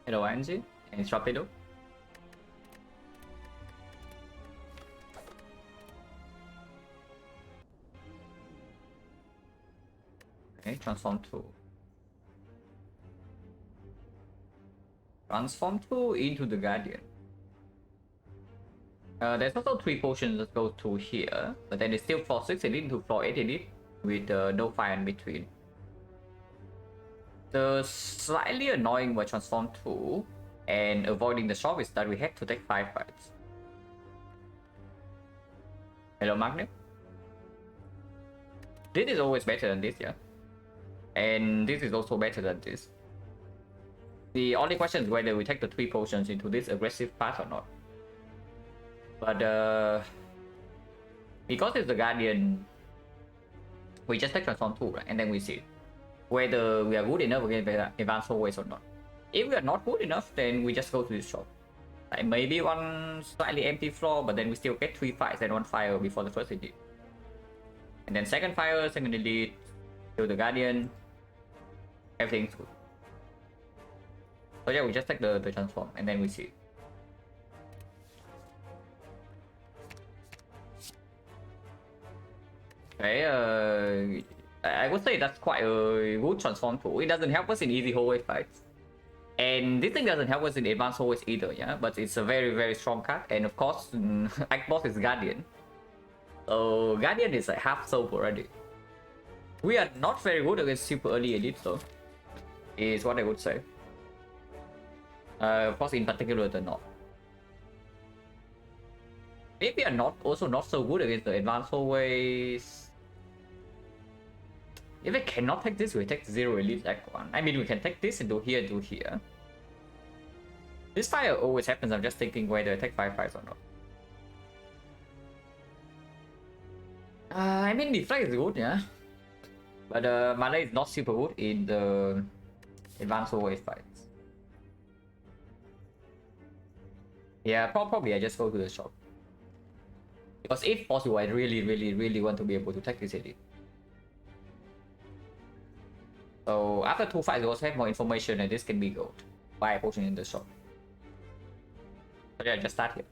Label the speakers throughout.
Speaker 1: Hello, Angie. And Torpedo. Okay, transform 2. Transform 2 into the Guardian. There's also 3 potions that go to here, but then it's still floor 6 elite to floor 8 elite with no fire in between. The slightly annoying by transform 2 and avoiding the shop is that we have to take 5 fights. Hello, Magnus. This is always better than this, yeah. And this is also better than this. The only question is whether we take the 3 potions into this aggressive path or not. But because it's the Guardian, we just take transform 2, right? And then we see whether we are good enough against advanced hallways or not. If we are not good enough, then we just go to this shop. Like maybe one slightly empty floor, but then we still get 3 fights and 1 fire before the first elite. And then second fire, second elite, to the Guardian. Everything's good. So yeah, we just take the transform and then we see. Okay, I would say that's quite a good transform tool. It doesn't help us in easy hallway fights. And this thing doesn't help us in advanced hallways either, yeah? But it's a very, very strong card. And of course, Act Boss is Guardian. So Guardian is like half soap already. We are not very good against super early elites though, is what I would say. Of course, in particular the North. Maybe are not also not so good against the advanced hallways. If we cannot take this, we take 0 elite Act 1. I mean, we can take this and do here, do here. This fire always happens. I'm just thinking whether I take 5 fights or not. I mean, the flag is good, yeah. But Malay is not super good in the advanced hallways fights. Yeah, probably I just go to the shop. Because if possible, I really want to be able to take this elite. So after 2 fights, we also have more information and this can be gold. Buy a potion in the shop. So yeah, just start here.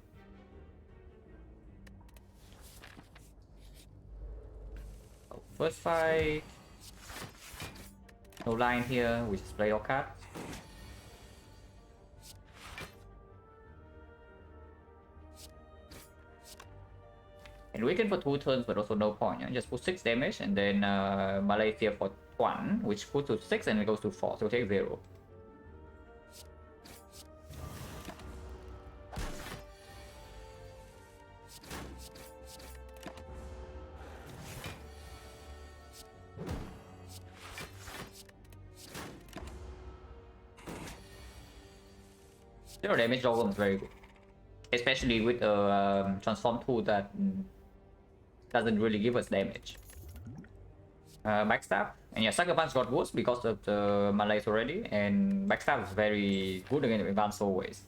Speaker 1: So first fight. No line here, we just play our cards. And weaken for 2 turns, but also no point. Yeah? Just put 6 damage, and then Malaysia for 1, which puts to 6 and it goes to 4, so take 0. Zero damage Dogum is very good, especially with a transform tool that doesn't really give us damage. Backstab, and yeah, Sucker Punch got worse because of the Malays already, and Backstab is very good against advanced always.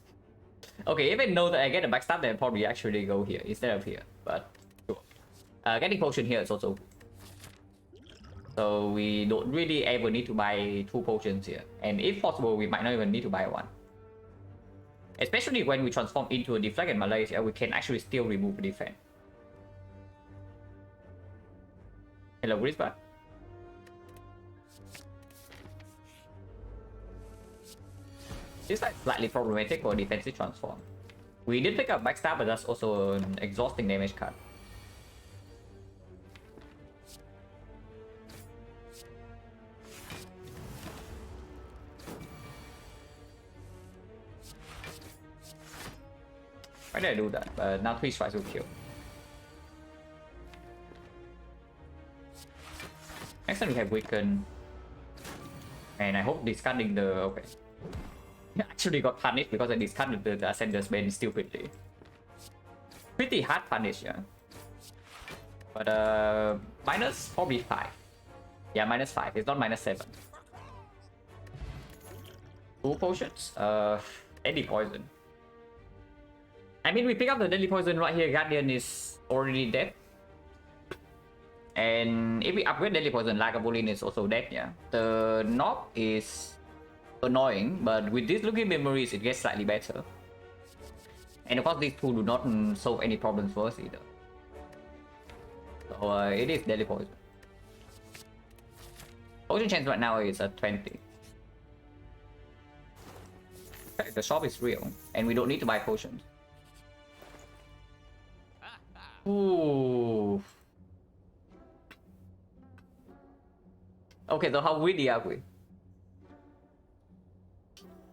Speaker 1: Okay, if I know that I get a Backstab, then I'll probably actually go here instead of here, but sure. Getting potion here is also good. So we don't really ever need to buy 2 potions here, and if possible, we might not even need to buy 1. Especially when we transform into a deflect in Malaysia, we can actually still remove defense. Hello, Grisbat. This is like slightly problematic for defensive transform. We did pick up Backstab, but that's also an exhausting damage card. Why did I do that? Now 3 strikes will kill. Next time we have Weaken. And I hope discarding the... okay. I actually got punished because I discarded the Ascender's Bane stupidly. Pretty hard punish, yeah. But minus probably 5. Yeah, minus 5. It's not minus 7. 2 potions? Any poison. I mean, we pick up the deadly poison right here. Guardian is already dead. And if we upgrade deadly poison, Lagavulin is also dead, yeah. The knob is annoying, but with these looking memories, it gets slightly better. And of course, these two do not solve any problems for us either. So it is deadly poison. Potion chance right now is at 20. Okay, the shop is real, and we don't need to buy potions. Ooh. Okay, so how greedy are we?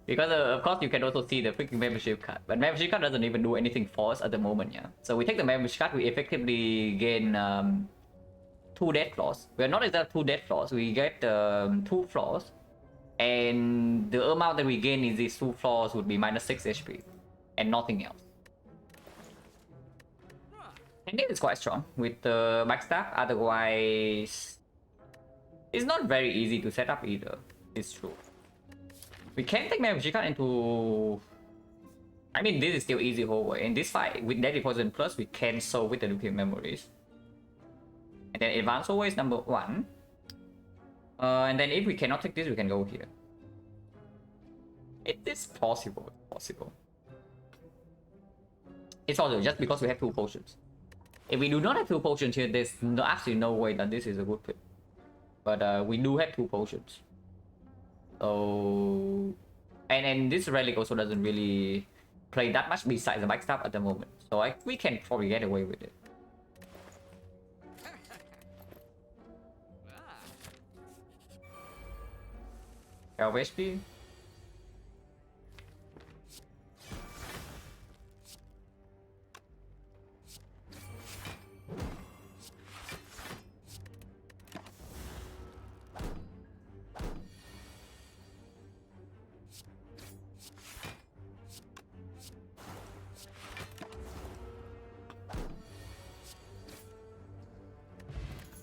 Speaker 1: Because of course you can also see the freaking membership card, but membership card doesn't even do anything for us at the moment, yeah. So we take the membership card, we effectively gain 2 death flaws. We're not exactly 2 death flaws, we get 2 flaws, and the amount that we gain in these 2 flaws would be minus 6 HP, and nothing else. And this is quite strong with the backstab, otherwise it's not very easy to set up either, it's true. We can take membership card into... I mean, this is still easy whole way. In this fight, with Deadly Poison Plus, we can solve with the Looking Memories. And then Advance always number 1. And then if we cannot take this, we can go here. It is possible, possible. It's also just because we have 2 potions. If we do not have 2 potions here, there's absolutely no way that this is a good pick. But we do have 2 potions. So, and this relic also doesn't really play that much besides the backstab at the moment, so we can probably get away with it. HP.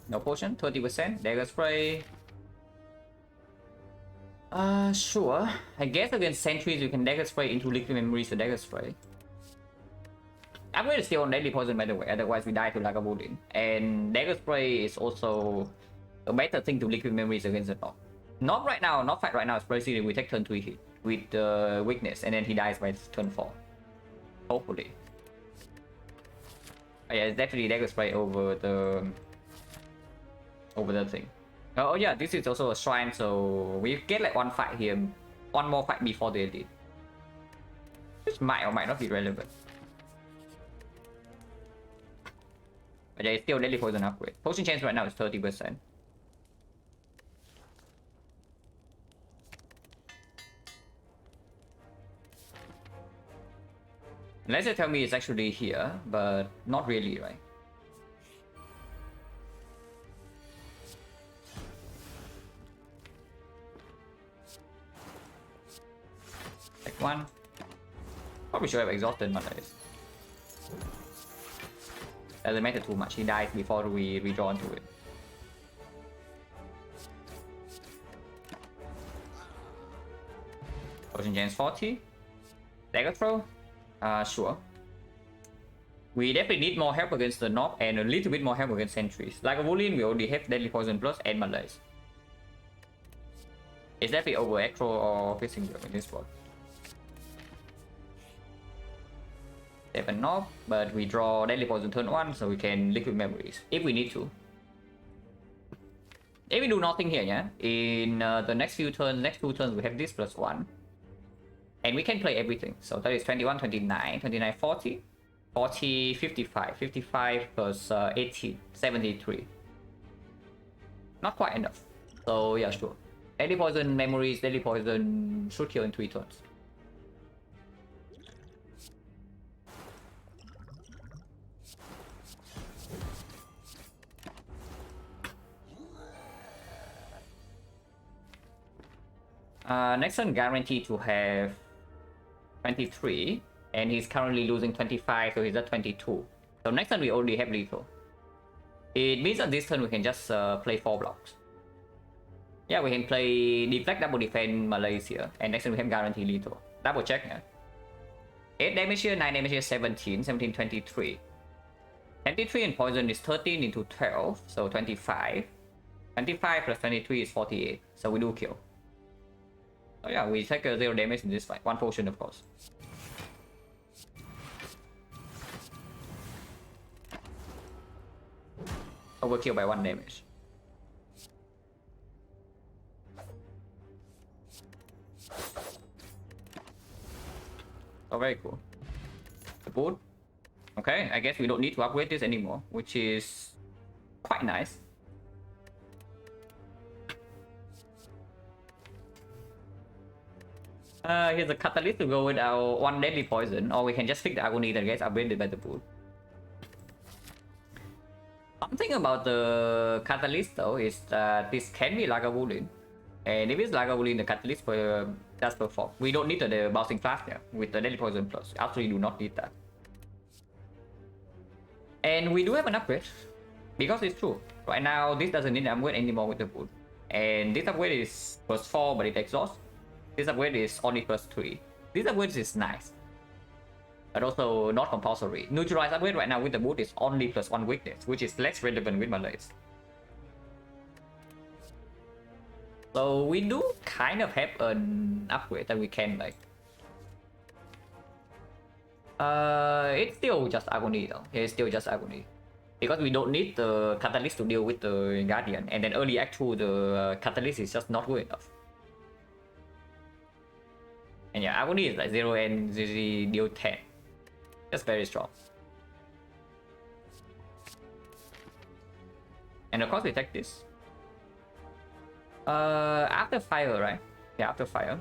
Speaker 1: No potion, 20%, dagger spray. Sure. I guess against sentries you can dagger spray into liquid memories to dagger spray. I'm going to stay on deadly poison by the way, otherwise we die to Lagavulin. And dagger spray is also a better thing to liquid memories against the knock. Not right now, not fight right now, especially we take turn 3 hit with weakness and then he dies by turn 4. Hopefully. Oh, yeah, it's definitely dagger spray over the thing. Oh yeah, this is also a shrine, so we get like 1 fight here, 1 more fight before the elite, which might or might not be relevant. But yeah, it's still deadly poison upgrade. Potion chance right now is 30%. Unless they tell me it's actually here, but not really, right? Like 1. Probably should have exhausted Malays. Doesn't matter too much, he dies before we redraw into it. Potion chance 40. Dagger throw? Sure. We definitely need more help against the knob and a little bit more help against sentries. Like a Woolian, we already have Deadly Poison Plus and Malays. It's definitely over Acro or Fishing in this one. 7 knob, but we draw Deadly Poison turn 1, so we can Liquid Memories if we need to. If we do nothing here, yeah, in the next few turns, next 2 turns, we have this plus 1. And we can play everything. So that is 21, 29, 29, 40, 40, 55, 55 plus 18, 73. Not quite enough. So yeah, sure. Deadly Poison Memories, Deadly Poison should kill in 3 turns. Next turn guaranteed to have 23, and he's currently losing 25, so he's at 22. So next turn we already have lethal. It means that this turn we can just play 4 blocks. Yeah, we can play deflect, double defend Malaysia, and next turn we have guaranteed lethal. Double check, yeah. 8 damage here, 9 damage here, 17, 17, 23. 23 and poison is 13 into 12, so 25. 25 plus 23 is 48, so we do kill. Oh yeah, we take 0 damage in this fight. 1 potion, of course. Overkill by 1 damage. Oh, very cool. The boot. Okay, I guess we don't need to upgrade this anymore, which is quite nice. Here's a catalyst to go with our 1 deadly poison, or we can just pick the agony that gets upgraded by the boot. Something about the catalyst though is that this can be Lagavulin. And if it's Lagavulin, the catalyst does perform. We don't need the bouncing flash here with the deadly poison plus. Absolutely do not need that. And we do have an upgrade, because it's true. Right now, this doesn't need an upgrade anymore with the boot. And this upgrade is +4, but it exhausts. This upgrade is only +3. This upgrade is nice, but also not compulsory. Neutralize upgrade right now with the boot is only +1 weakness, which is less relevant with Malays. So we do kind of have an upgrade that we can like. It's still just agony though. It's still just agony, because we don't need the catalyst to deal with the guardian, and then early act 2 the catalyst is just not good enough. And yeah, agony is like 0 and ZZ deal 10. That's very strong. And of course we take this. After fire, right? Yeah, after fire.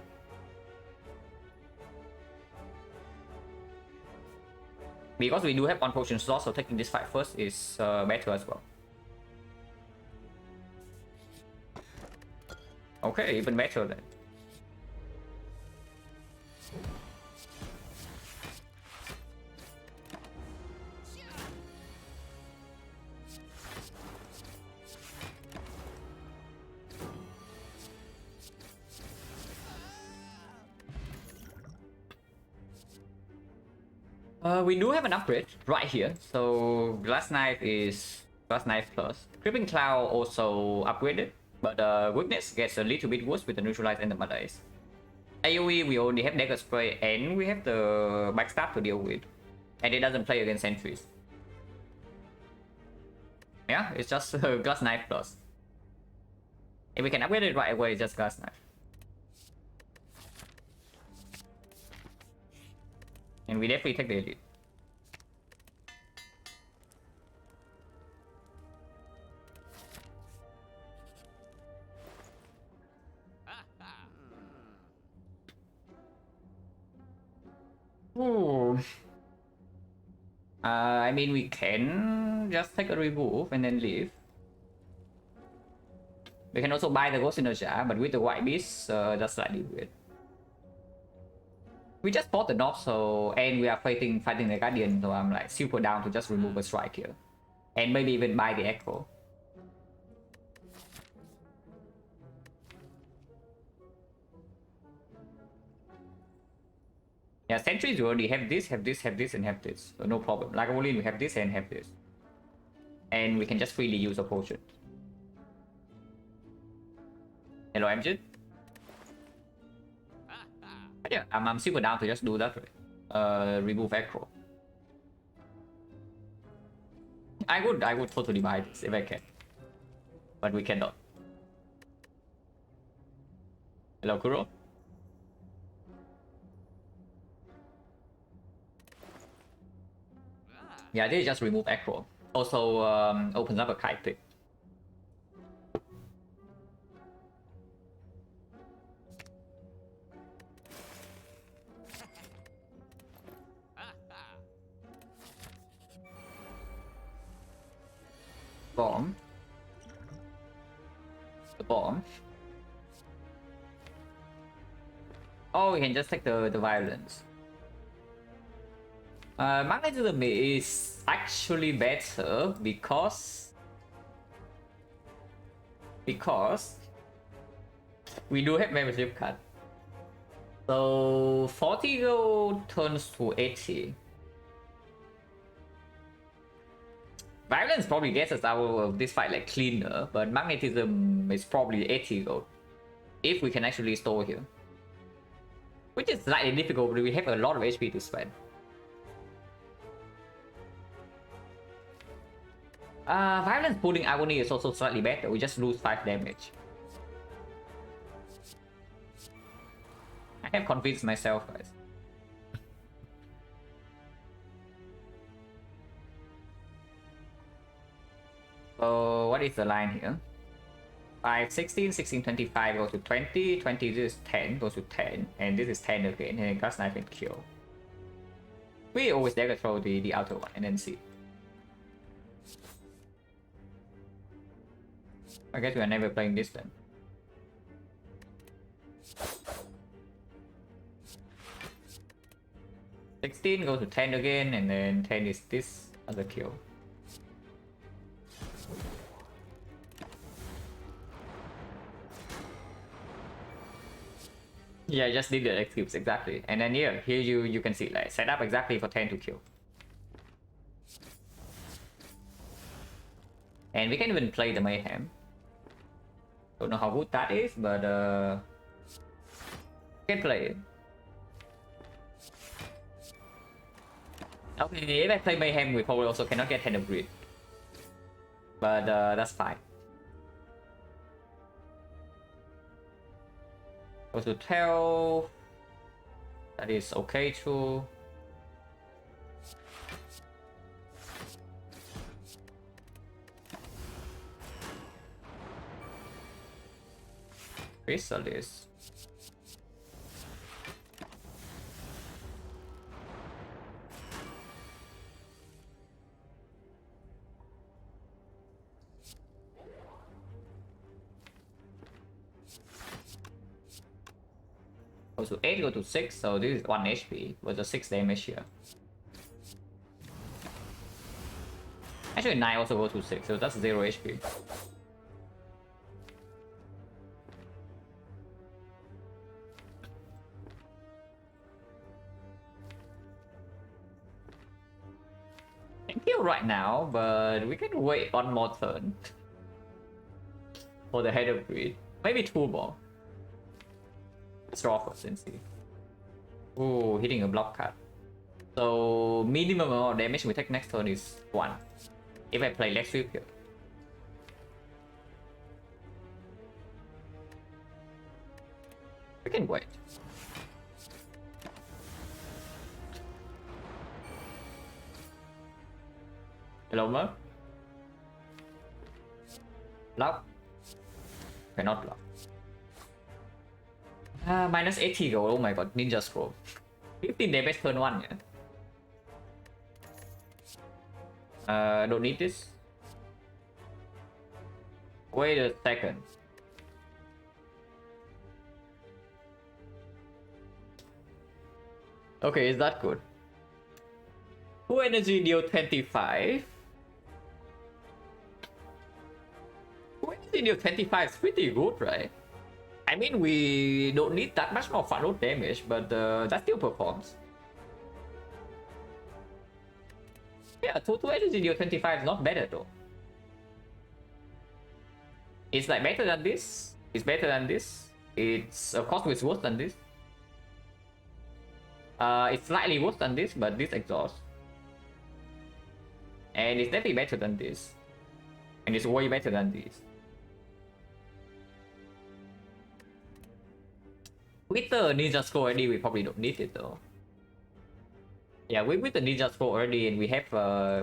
Speaker 1: Because we do have 1 potion slot, so taking this fight first is better as well. Okay, even better then. We do have an upgrade right here. So Glass Knife is Glass Knife plus. Creeping Cloud also upgraded, but weakness gets a little bit worse with the Neutralize and the Malaise. AoE we already have Dagger Spray and we have the Backstab to deal with, and it doesn't play against sentries. Yeah, it's just Glass Knife plus. If we can upgrade it right away, it's just Glass Knife. And we definitely take the elite. Ooh. I mean, we can just take a remove and then leave. We can also buy the Ghost in the Jar, but with the White Beast, that's slightly weird. We just bought the knob, so and we are fighting the Guardian, so I'm like super down to just remove a strike here, and maybe even buy the Echo. Yeah, sentries we already have this, and have this, so no problem. Like only we have this and have this, and we can just freely use a potion. Hello, Amjad. Yeah, I'm super down to just do that. Remove Echo. I would totally buy this if I can, but we cannot. Hello, Kuro. Yeah, this is just remove Echo. Also opens up a kite pick. Bomb. The bomb. Oh, we can just take the violence. Magnetism is actually better because we do have membership card. So 40 gold turns to 80. Violence probably gets us out of this fight like cleaner, but magnetism is probably 80 gold if we can actually store here. which is slightly difficult, but we have a lot of HP to spend. Violence pulling agony is also slightly better. We just lose 5 damage. I have convinced myself, guys. So what is the line here? 5, 16, 16, 25 goes to 20, 20 this is 10, goes to 10, and this is 10 again, and then glass knife and kill. We always dagger throw the outer one and then see. I guess we are never playing this then. $16 goes to 10 again, and then 10 is this other kill. Yeah, I just did the X cubes exactly, and then here you can see like set up exactly for 10 to kill. And we can even play the mayhem. Don't know how good that is, but can play it. Okay, if I play mayhem, we probably also cannot get 10 of grid, but that's fine. Go to 12. That is okay too. Crystal is. Go to 8, go to 6, so this is 1 HP with a 6 damage here. Actually 9 also goes to 6, so that's 0 HP. Can kill right now, but we can wait one more turn for the head of grid. Maybe 2 more. Let's draw first and see. Ooh, hitting a block card. So minimum amount of damage we take next turn is 1. If I play Lex Sweep here. We can wait. Hello, Mo? Block. Cannot block. Minus 80 gold, oh my god, ninja scroll. 15 damage turn 1, yeah. Don't need this. Wait a second. Okay, is that good? 2 energy deal 25. 2 energy deal 25 is pretty good, right? I mean, we don't need that much more final damage, but that still performs. Yeah, 2 energy deal 25 is not better though. It's like better than this. It's better than this. It's of course it's worse than this. It's slightly worse than this, but this exhaust. And it's definitely better than this. And it's way better than this. With the ninja scroll already, we probably don't need it though. Yeah, with the ninja scroll already, and we have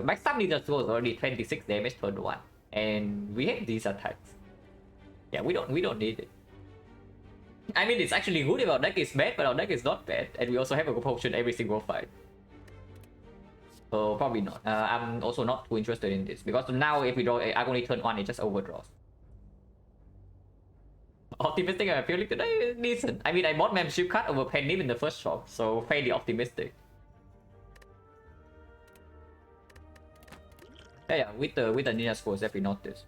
Speaker 1: max up ninja scroll is already 26 damage turn 1, and we have these attacks. Yeah, we don't need it. I mean, it's actually good if our deck is bad, but our deck is not bad, and we also have a good potion every single fight. So probably not. I'm also not too interested in this because now if we draw agony turn 1, it just overdraws. Optimistic I'm feeling today is decent. I mean, I bought membership card over Penny in the first shop, so fairly optimistic. Yeah, with the ninja scrolls, definitely not this.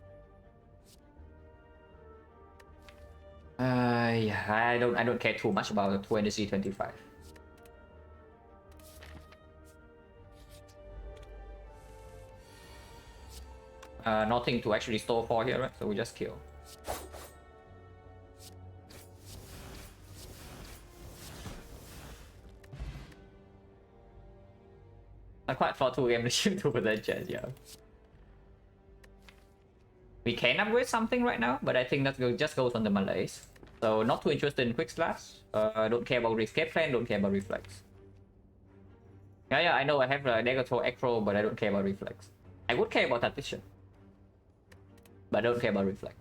Speaker 1: Yeah, I don't care too much about the 2 energy 25. Nothing to actually store for here, right? So we just kill. Not quite for 2 game to shoot 2% chance, yeah. We can upgrade something right now, but I think that just goes on the Malays. So not too interested in quick slash. Don't care about escape plan, don't care about reflex. Yeah, I know I have Negato Acro, but I don't care about reflex. I would care about Tactician, but I don't care about reflex.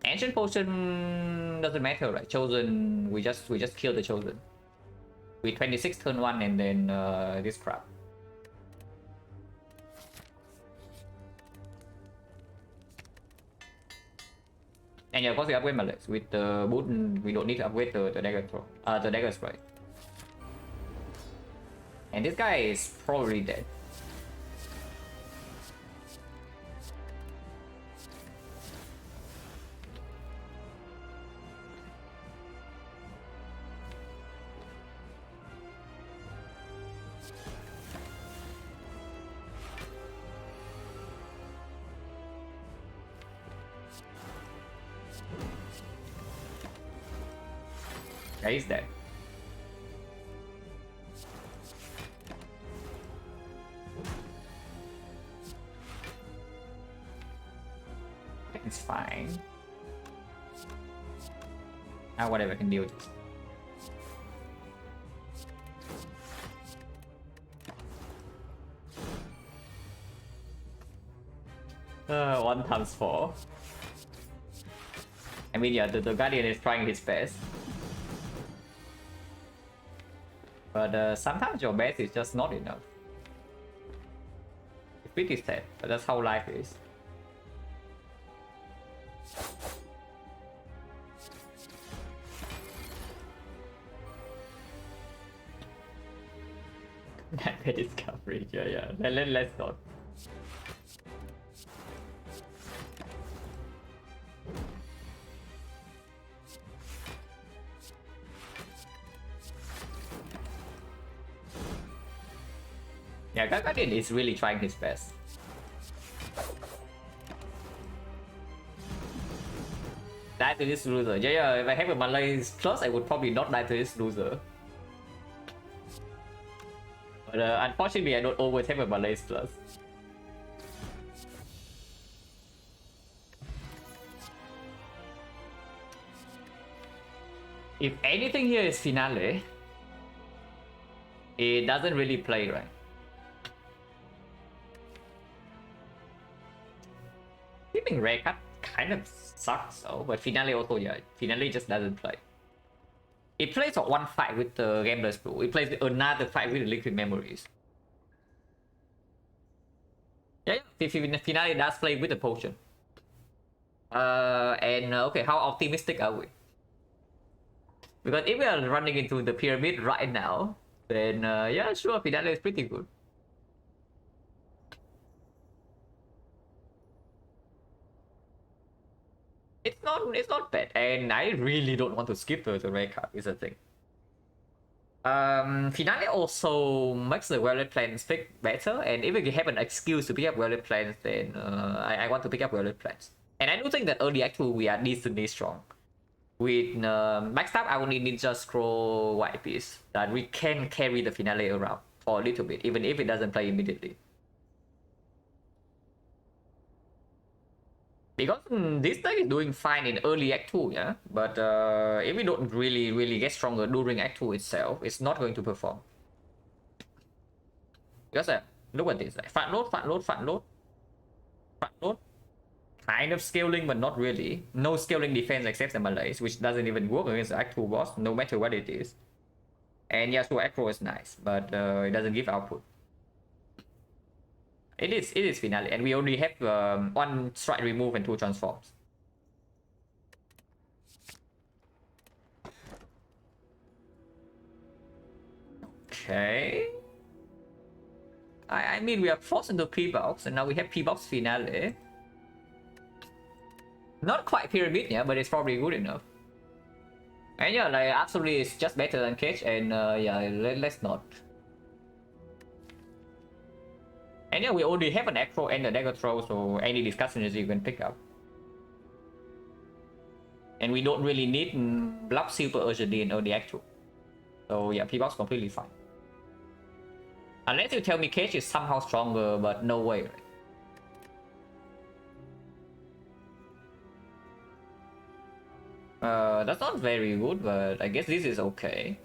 Speaker 1: Ancient Potion doesn't matter, right? Chosen, we just kill the Chosen. We 26 turn 1 and then this crap. And yeah, of course we upgrade Malays. With the boot, we don't need to upgrade the dagger throw, the dagger strike. And this guy is probably dead. Yeah, he's dead. It's fine. Ah, whatever, I can deal with it. One times 4. I mean, yeah, the Guardian is trying his best. But sometimes your best is just not enough. It's pretty sad, but that's how life is. That discovery, yeah. Let's not. Yeah, Guardian is really trying his best. Die to this loser. Yeah, if I have a Malays plus, I would probably not die to this loser. But unfortunately, I don't always have a Malays plus. If anything here is finale, it doesn't really play right. Keeping rare cut kind of sucks though, but finale also, yeah, finale just doesn't play. It plays one fight with the Gambler's Brew. It plays another fight with the Liquid Memories. Yeah, finale does play with the potion. Okay, how optimistic are we? Because if we are running into the pyramid right now, then yeah, sure, finale is pretty good. It's not bad, and I really don't want to skip the rare card, is the thing. Finale also makes the well-read plans pick better, and if we have an excuse to pick up well-read plans, then I want to pick up well-read plans. And I do think that early Act 2 we are decently strong. With Backstab, I only need just scroll White Piece, that we can carry the finale around for a little bit, even if it doesn't play immediately. Because this deck is doing fine in early Act 2, yeah? But if we don't really get stronger during Act 2 itself, it's not going to perform. Because look at this, like, front load. Kind of scaling, but not really. No scaling defense except the Malays, which doesn't even work against the Act 2 boss, no matter what it is. And yeah, so Acro is nice, but it doesn't give output. It is finale, and we only have one strike remove and 2 transforms. Okay. I mean, we are forced into P-Box, and now we have P-Box finale. Not quite pyramid, yeah, but it's probably good enough. And yeah, like, absolutely, it's just better than Cage, and yeah, let's not. And yeah, we already have an Acro and a Dagger Throw, so any discussion is you can pick up. And we don't really need Block Super urgently in early Act 2. So yeah, P-Box completely fine. Unless you tell me Cage is somehow stronger, but no way. Right? That's not very good, but I guess this is okay.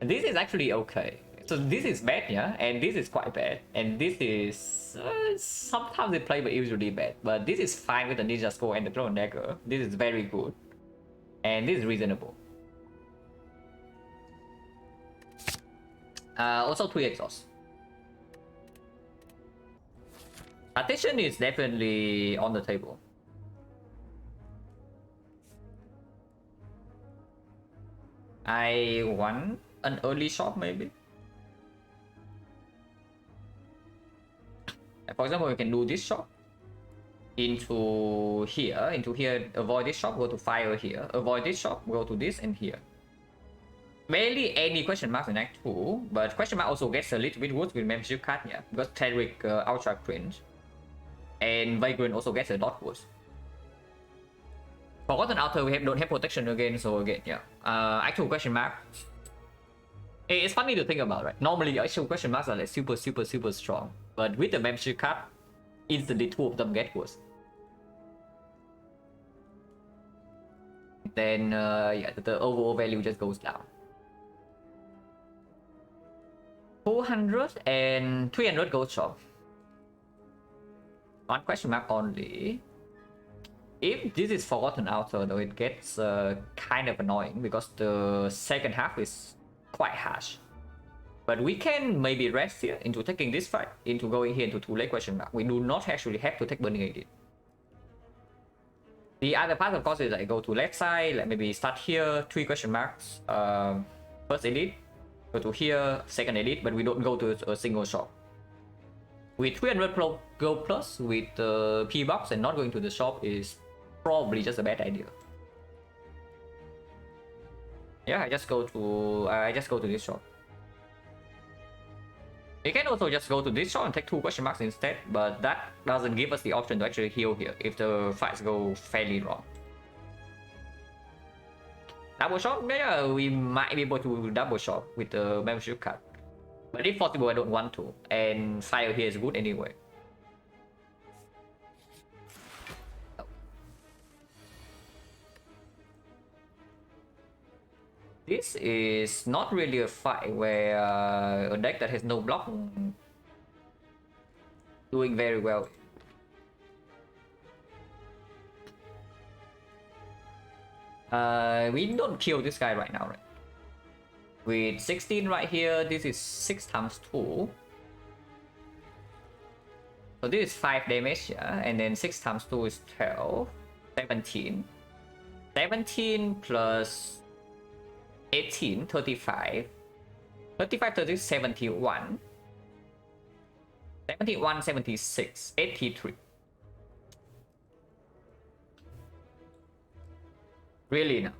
Speaker 1: This is actually okay. So this is bad, yeah, and this is quite bad, and this is sometimes they play but usually bad. But this is fine with the Ninja Score and the Clone Dagger. This is very good, and this is reasonable. Also 3 exhausts. Attention is definitely on the table. I want an early shot maybe. For example, we can do this shot into here, avoid this shot, go to fire here, avoid this shot, go to this and here. Barely any question marks in Act 2, but question mark also gets a little bit worse with membership card, yeah, because Terric Ultra Cringe. And Vagrant also gets a lot worse. Forgotten Outer, we don't have protection again, so again, yeah. Actual question mark. It's funny to think about, right? Normally, actual question marks are like super strong. But with the membership card, instantly 2 of them get worse. Then, yeah, the overall value just goes down. 400 and 300 gold shop. One question mark only. If this is Forgotten Outer, though, it gets kind of annoying because the second half is quite harsh. But we can maybe rest here into taking this fight, into going here into 2 late question mark. We do not actually have to take Burning Edit. The other part, of course, is like go to left side, like maybe start here, 3 question marks, first edit, go to here, second edit, but we don't go to a single shop. With 300 gold plus with the P box and not going to the shop is probably just a bad idea. Yeah, I just go to this shop. You can also just go to this shop and take 2 question marks instead, but that doesn't give us the option to actually heal here if the fights go fairly wrong. Double shot, yeah, we might be able to double shot with the membership card. But if possible, I don't want to, and fire here is good anyway. This is not really a fight where a deck that has no block doing very well. We don't kill this guy right now, right? With 16 right here, this is 6 times 2. So this is 5 damage, yeah? And then 6 times 2 is 12. 17. 17 plus 18, 35. 35, 30, 71. 71, 76, 83. Really now?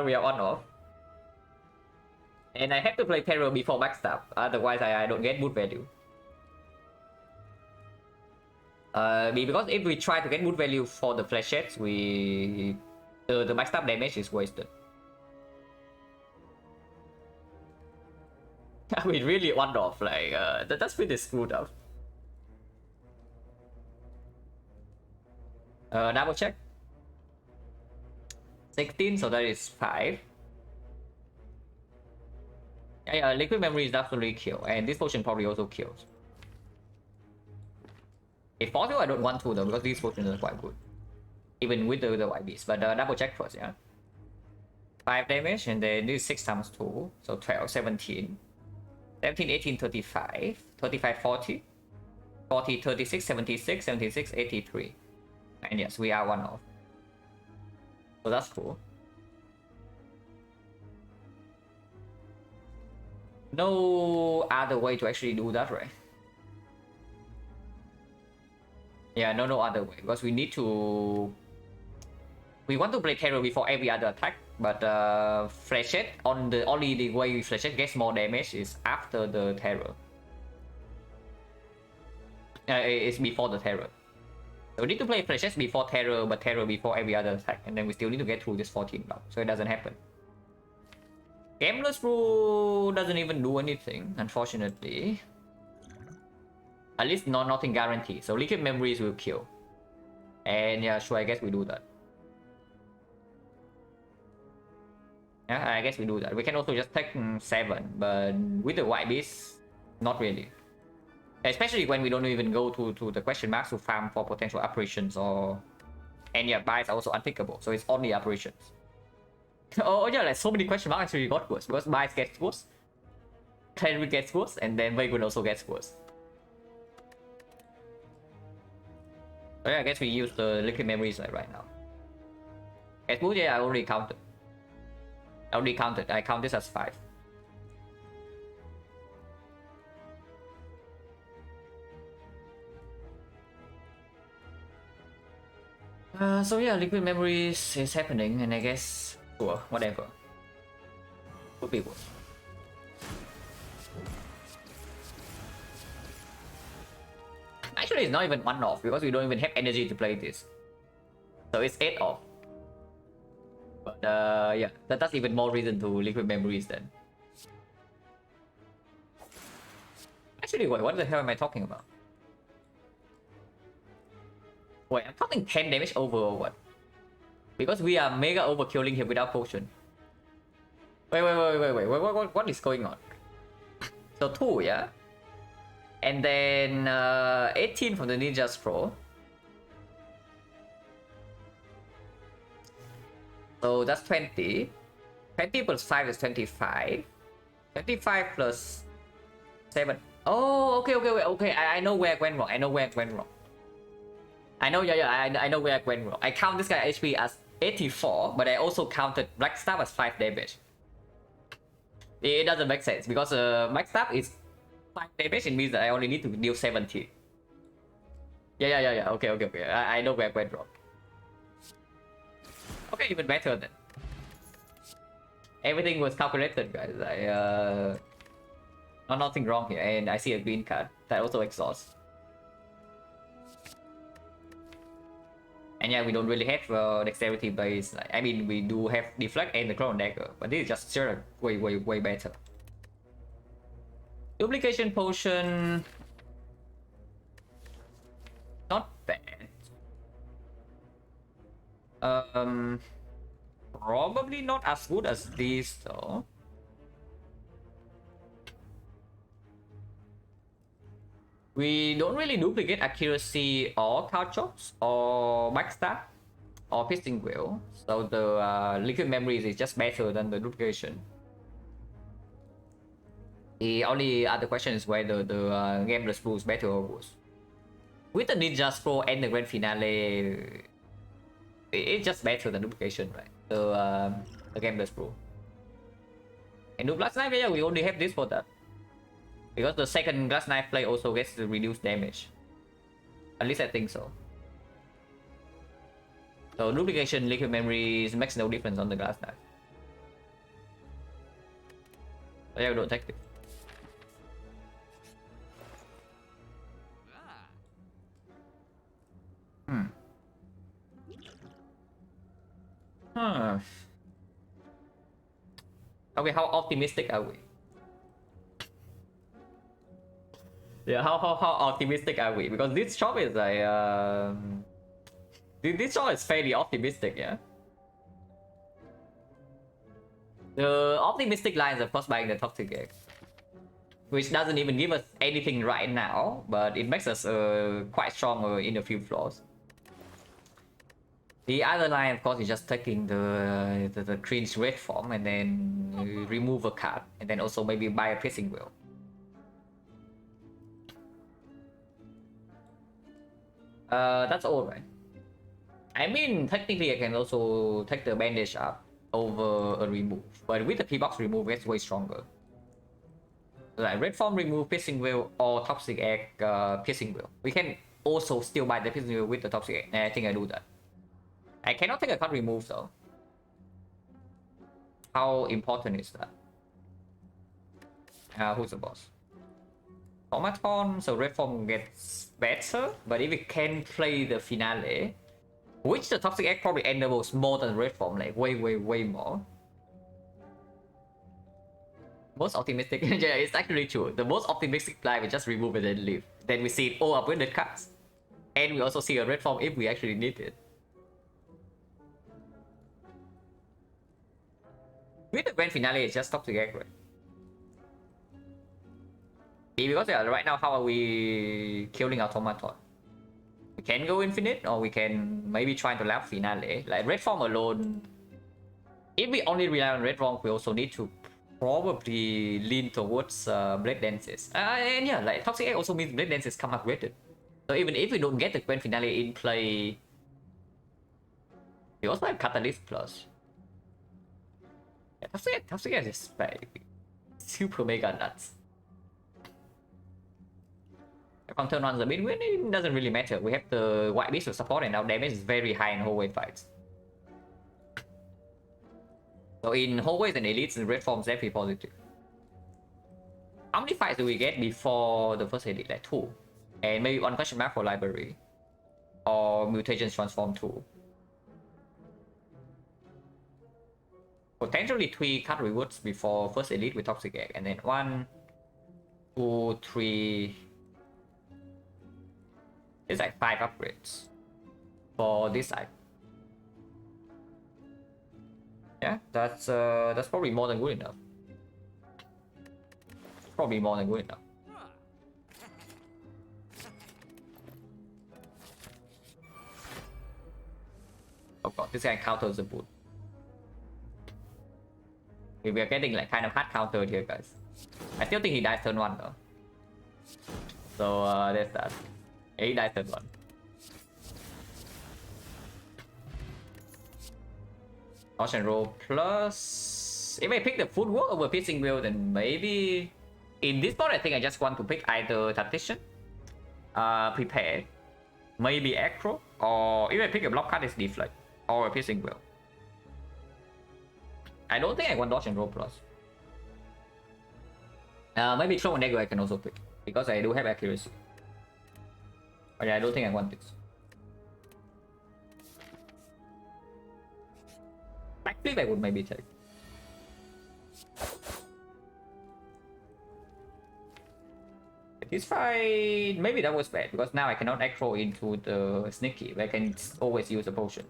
Speaker 1: We are on off. And I have to play Terror before backstab, otherwise I don't get boot value. Because if we try to get boot value for the flashettes, the backstab damage is wasted. We really one off, like that's pretty screwed up. Double check. 16, so that is 5. Yeah, liquid memory is definitely kill, and this potion probably also kills. If possible, I don't want to though, because these potions are quite good. Even with the white beast, but double check first, yeah. 5 damage, and then this is 6 times 2, so 12, 17. 17, 18, 35, 35, 40. 40, 36, 76, 76, 83. And yes, we are one off. So that's cool. No other way to actually do that, right? Yeah, no other way, because we need to... We want to play terror before every other attack, but flashette, only the way flashette gets more damage is after the terror. It's before the terror. So we need to play flashettes before terror, but terror before every other attack, and then we still need to get through this 14 block, so it doesn't happen. Gameless Brew doesn't even do anything, unfortunately. At least nothing guaranteed. So Liquid Memories will kill. And yeah, sure, I guess we do that. Yeah, I guess we do that. We can also just take 7, but with the White Beast, not really. Especially when we don't even go to the question marks to farm for potential apparitions or... And yeah, buys are also unthinkable, so it's only apparitions. Oh yeah, like so many question marks actually got worse, because buys gets worse, Cleric gets worse, and then Vagrant also gets worse. So yeah, I guess we use the Liquid Memories like right now. As Mood, yeah, I already counted. I count this as 5. So yeah, Liquid Memories is happening, and I guess, sure, whatever. Could be worse. Actually, it's not even 1 off, because we don't even have energy to play this. So it's 8 off. But yeah, that's even more reason to Liquid Memories then. Actually, wait, what the hell am I talking about? Wait, I'm talking 10 damage over or what? Because we are mega overkilling here without potion. Wait, what is going on? So 2, yeah? And then 18 from the Ninja's Pro. So that's 20. 20 plus 5 is 25. 25 plus 7. Oh, okay. I know where I went wrong. I know where I went wrong. I know, I know where I went wrong. I count this guy HP as 84, but I also counted Black Staff as 5 damage. It doesn't make sense, because Black Staff is 5 damage, it means that I only need to deal 70. Yeah, okay. I know where I went wrong. Okay, even better then. Everything was calculated, guys. Nothing wrong here, and I see a green card that also exhausts. And yeah, we don't really have dexterity base. I mean, we do have deflect and the Chrono Dagger, but this is just sure way better. Duplication potion, not bad. Probably not as good as this though. We don't really duplicate accuracy or card chops or backstab or piston wheel, so the Liquid Memories is just better than the duplication. The only other question is whether the Gameless Brew is better or worse. With the Ninja's Pro and the Grand Finale, it's just better than duplication, right? The Gameless Brew. And the Glass Knife, yeah, we only have this for that. Because the second Glass Knife play also gets the reduced damage. At least I think so. So duplication, Liquid Memories makes no difference on the Glass Knife. So yeah, we don't take it. Okay, how optimistic are we? Yeah, how optimistic are we? Because this shop is like this shop is fairly optimistic, yeah. The optimistic line is of course buying the toxic egg, which doesn't even give us anything right now, but it makes us quite strong in a few floors. The other line, of course, is just taking the cringe red form and then remove a card, and then also maybe buy a piercing wheel. That's all, right? I mean, technically, I can also take the bandage up over a remove, but with the P-box remove, it's way stronger. Like red form remove, piercing wheel, or toxic egg piercing wheel. We can also still buy the piercing wheel with the toxic egg, and I think I do that. I cannot take a card remove though. How important is that? Who's the boss? Automaton, so red form gets better, but if we can play the finale, which the toxic egg probably enables more than red form, like way more. Most optimistic, yeah, it's actually true. The most optimistic play we just remove and then leave. Then we see all upgraded cards. And we also see a red form if we actually need it. With the grand finale, it's just toxic egg, right? Because right now, how are we killing automaton? We can go infinite, or we can maybe try to lap finale. Like red form alone, if we only rely on red form, we also need to probably lean towards blade dances. And yeah, like toxic egg also means blade dances come upgraded. So even if we don't get the grand finale in play, we also have catalyst plus. Yeah, toxic egg is like super mega nuts. On turn 1 the mid win, it doesn't really matter. We have the white beast to support and our damage is very high in hallway fights. So in hallways and elites, the red form is definitely positive. How many fights do we get before the first elite? Like 2. And maybe 1 question mark for library. Or mutations transform 2. Potentially 3 card rewards before first elite with toxic egg. And then 1, 2, 3... It's like 5 upgrades for this side. Yeah, that's probably more than good enough. Probably more than good enough. Oh god, this guy counters the boot. We are getting like kind of hard countered here, guys. I still think he dies turn 1 though. So there's that. He dies turn 1. Dodge and roll plus... If I pick the footwork over piercing will, then maybe... In this spot, I think I just want to pick either tactician, prepare, maybe acro, or if I pick a block card, it's deflect, or a piercing will. I don't think I want dodge and roll plus. Maybe throw and dagger I can also pick, because I do have accuracy. But yeah, I don't think I want this. Backflip I would maybe take. This fight, maybe that was bad, because now I cannot acro into the sneaky, but I can always use a potion.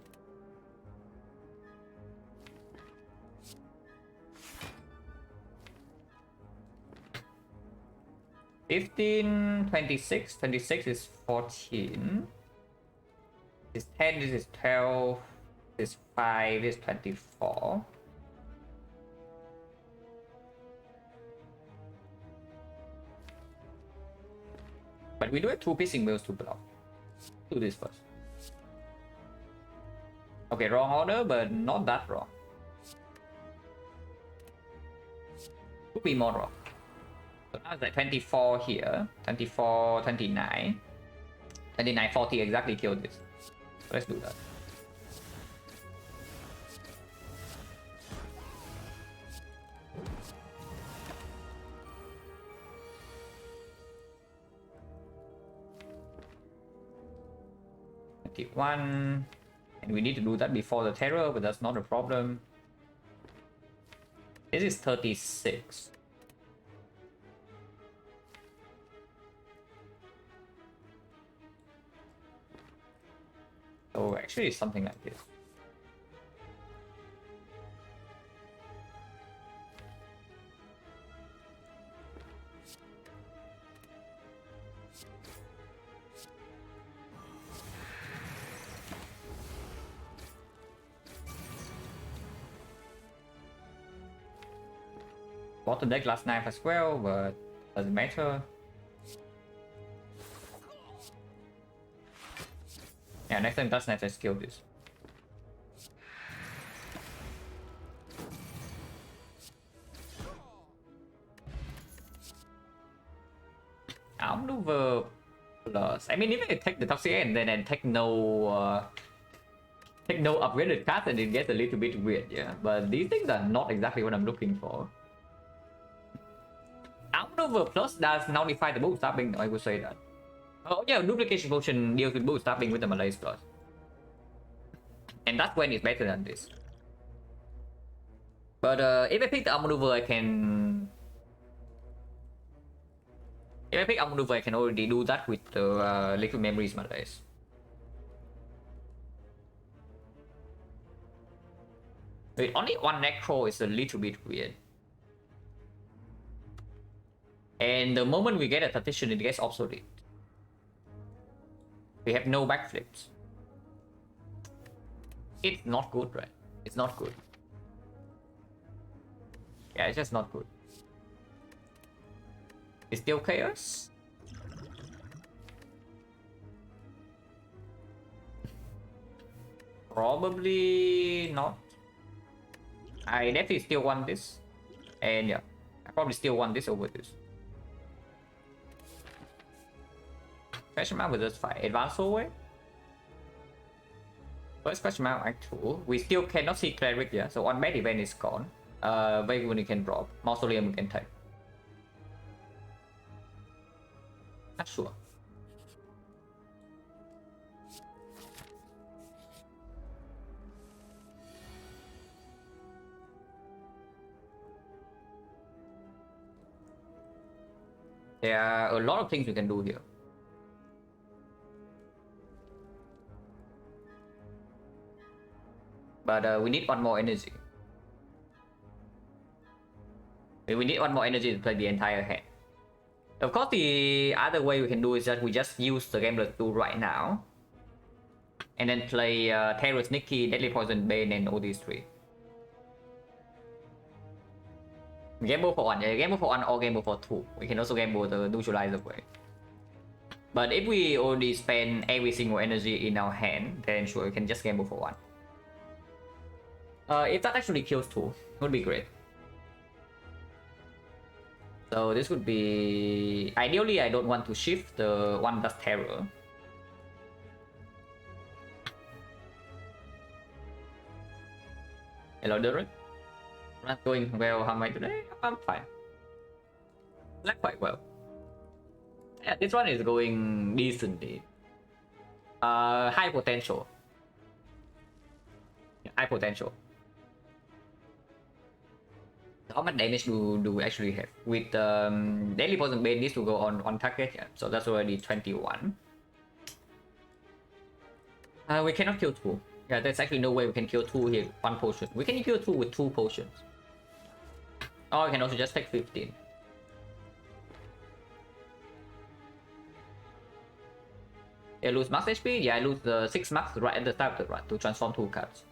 Speaker 1: $15, 26, 26 is 14. This is 10, this is 12, this is 5, this is 24. But we do have 2 piercing wheels to block. Do this first. Okay, wrong order, but not that wrong. Could be more wrong. So now it's like 24 here, 24, 29. 29, 40 exactly killed this. So let's do that. One, and we need to do that before the terror, but that's not a problem. This is 36. So actually it's something like this. Bottom deck last knife as well, but doesn't matter. Yeah, next time does not skill this. Outmaneuver plus. I mean, even if I take the toxic and then I take no upgraded cards, and it gets a little bit weird, yeah. But these things are not exactly what I'm looking for. Outmaneuver plus does nullify the bootstrapping, I would say that. Oh yeah, duplication potion deals with bootstrapping with the Malaise plus. And that's when it's better than this. But if I pick the outmaneuver, I can If I pick up maneuver, I can already do that with the liquid memories, my guys. With only one necro is a little bit weird. And the moment we get a tactician, it gets obsolete. We have no backflips. It's not good, right? It's not good. Yeah, it's just not good. It's still chaos? Probably not. I definitely still want this. And yeah, I probably still want this over this. Question mark with this fight. Advance away. First question mark Act 2. We still cannot see Cleric yet, so on bad event is gone. Vagrant we can drop. Mausoleum we can take. Not sure. There are a lot of things we can do here. But we need one more energy. We need one more energy to play the entire hand. Of course, the other way we can do is that we just use the Gambler 2 right now. And then play Terror Sneaky, Deadly Poison, Bane, and all these three. Gamble for one, yeah, gamble for one or gamble for two. We can also gamble the neutralizer way. But if we already spend every single energy in our hand, then sure, we can just gamble for one. If that actually kills two, it would be great. So this would be... Ideally, I don't want to shift the one that's terror. Hello, Derek. Not going well. How am I today? I'm fine. Like quite well. Yeah, this one is going decently. High potential. High potential. How much damage do we actually have? With Daily Poison Bane needs to go on target, yeah. So that's already 21. We cannot kill two. Yeah, there's actually no way we can kill two here. One potion. We can kill two with 2 potions. Or we can also just take 15. I lose max HP? Yeah, I lose the 6 max right at the start of the run to transform 2 cards.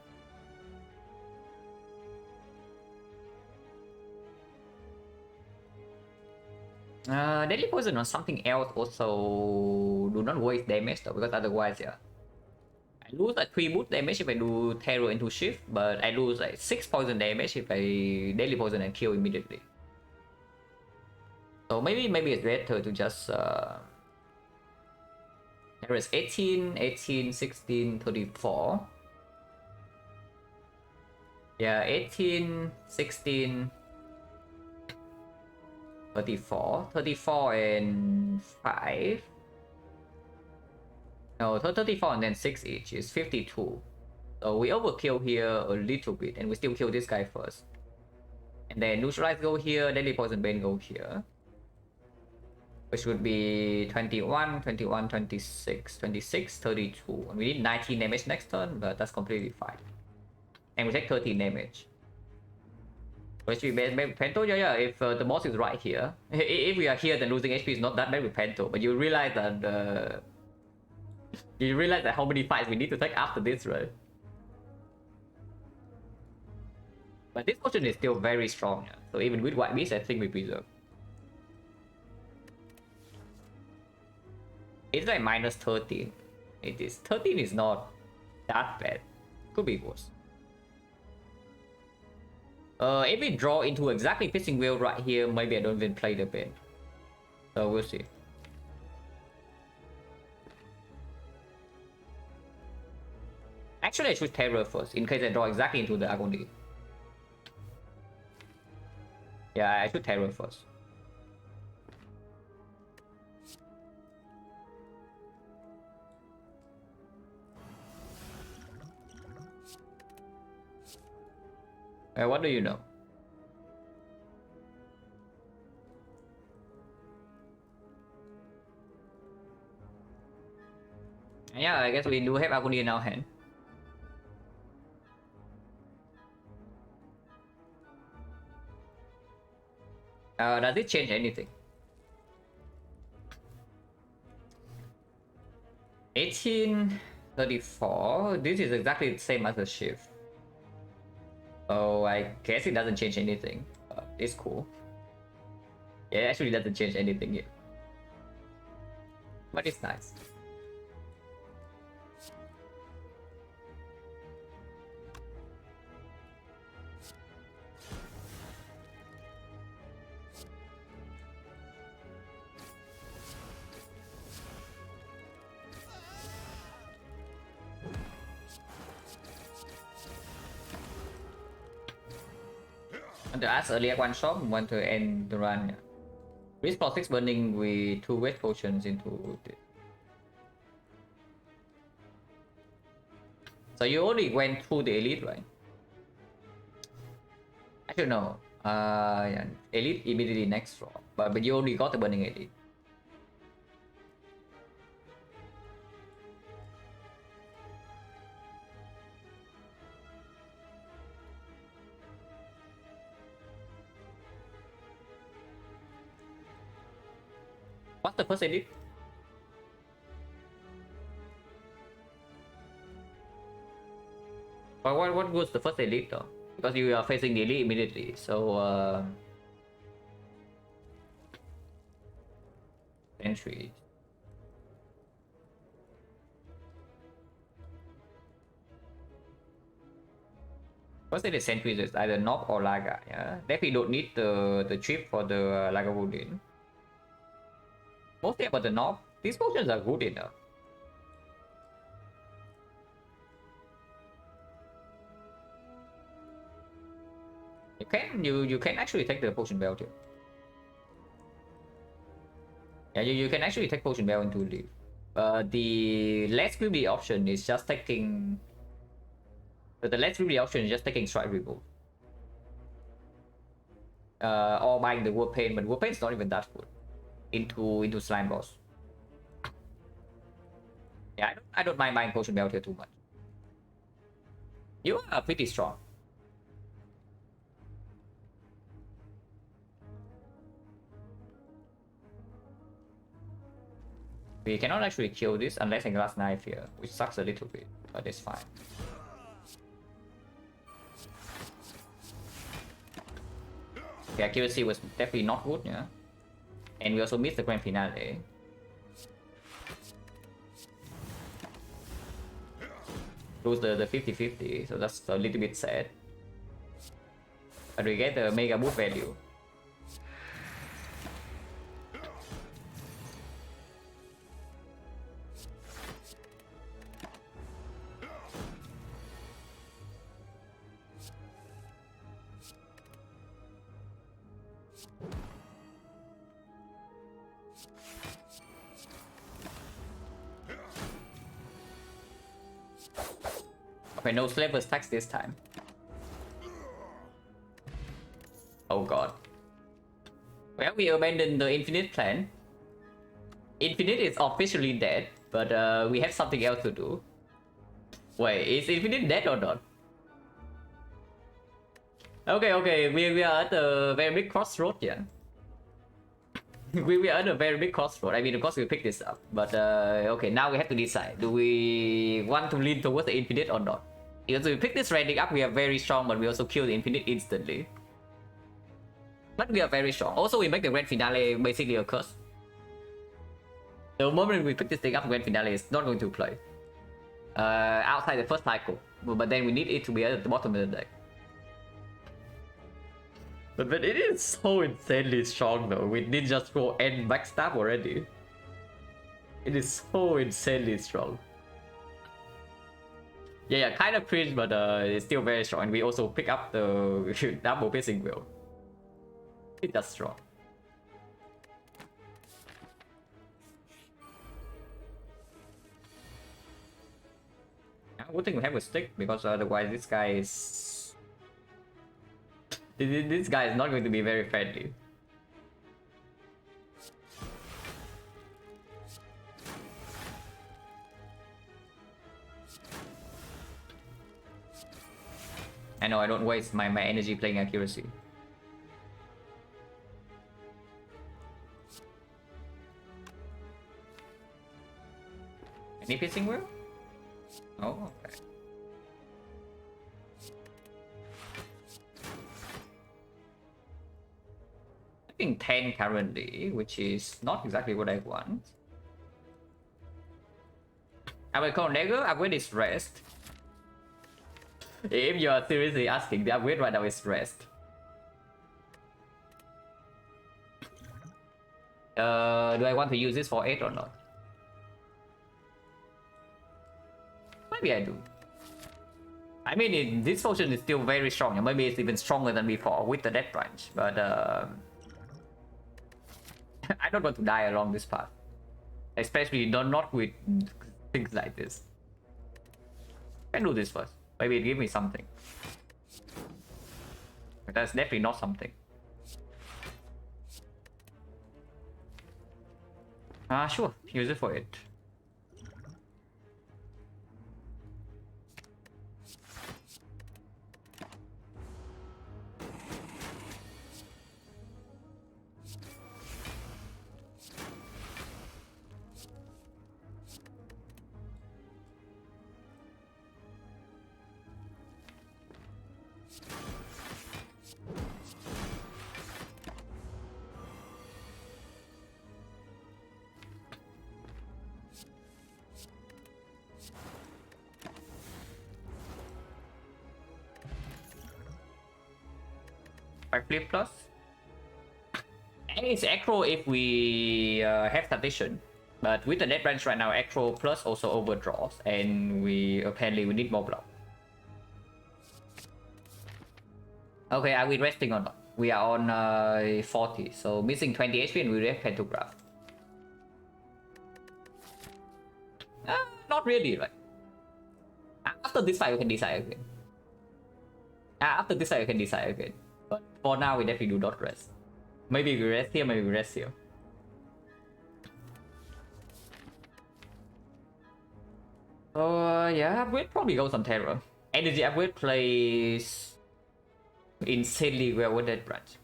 Speaker 1: Deadly Poison on something else also do not waste damage though, because otherwise, yeah. I lose like 3 boot damage if I do Terror into Shift, but I lose like 6 poison damage if I Deadly Poison and kill immediately. So maybe it's better to just... There is 18, 18, 16, 34. Yeah, 18, 16, 34, 34 and 5. No, 34 and then 6 each is 52. So we overkill here a little bit and we still kill this guy first. And then Neutralize go here, Deadly Poison Bane go here. Which would be 21, 21, 26, 26, 32. And we need 19 damage next turn, but that's completely fine. And we take 13 damage. Which we bad with Pento? Yeah, if the boss is right here. If we are here, then losing HP is not that bad with Pento. But you realize that how many fights we need to take after this, right? But this potion is still very strong, yeah. So even with White Beast, I think we preserve. It's like minus 13. It is 13 is not that bad. Could be worse. If we draw into exactly Fishing Wheel right here, maybe I don't even play the pen. So we'll see. Actually, I choose Terror first in case I draw exactly into the Agony. Yeah, I choose Terror first. What do you know? Yeah, I guess we do have Agony in our hand. Does it change anything? 1834. This is exactly the same as the shift. Oh, I guess it doesn't change anything. It's cool. Yeah, it actually doesn't change anything here. But it's nice. The as earlier one shot, want to end the run. Risk for 6 burning with 2 wet potions into it. So you only went through the elite, right? Actually no. Yeah. Elite immediately next draw. But you only got the burning elite. What's the first elite? What was the first elite though? Because you are facing the elite immediately, so entry. First elite sentries is either Knob or Laga, yeah. Definitely don't need the chip for the Laga Wounding. Mostly about the Knob. These potions are good enough. You can actually take the potion belt here. Yeah, you can actually take potion belt into leave. The less scribbly option is just taking. The less scribbly option is just taking strike removal. Or buying the war pain, but war pain is not even that good. Into slime boss. Yeah, I don't mind buying potion belt here too much. You are pretty strong. We cannot actually kill this unless a glass knife here, which sucks a little bit, but it's fine. The accuracy was definitely not good, yeah. And we also missed the grand finale. Lose the 50-50, so that's a little bit sad. But we get the mega boost value. Okay, no slavers tax this time. Oh god. Well, we abandoned the Infinite plan. Infinite is officially dead, but we have something else to do. Wait, is Infinite dead or not? Okay, we are at a very big crossroad, yeah. we are at a very big crossroad. I mean, of course we picked this up, but okay, now we have to decide. Do we want to lean towards the Infinite or not? Because we pick this rating up, we are very strong, but we also kill the Infinite instantly. But we are very strong. Also, we make the grand finale basically a curse. The moment we pick this thing up, grand finale is not going to play. Outside the first cycle, but then we need it to be at the bottom of the deck. But it is so insanely strong though, with Ninja Scroll and Backstab already. It is so insanely strong. Yeah, kind of cringe, but it's still very strong. And we also pick up the double piercing wheel. It's just strong. I would think we have a stick, because otherwise this guy is... This guy is not going to be very friendly. I know I don't waste my energy playing accuracy. Any piercing will? Oh, okay. I think 10 currently, which is not exactly what I want. I will call Negro, upgrade is rest. If you are seriously asking, the upgrade right now is rest. Do I want to use this for 8 or not? Maybe I do. I mean, this potion is still very strong. Maybe it's even stronger than before with the Death Branch. But I don't want to die along this path. Especially not with things like this. I can do this first. Maybe it give me something. But that's definitely not something. Sure. Use it for it. Flip plus. And it's acro if we have tradition. But with the net branch right now, acro plus also overdraws, and we apparently we need more block. Okay, are we resting or not? We are on 40, so missing 20 HP and we have pantograph. Not really, right? After this fight, we can decide again. After this fight, we can decide again. But for now, we definitely do not rest. Maybe we rest here, maybe we rest here. Yeah, upgrade probably goes on Terror. Energy upgrade plays insanely well with that branch.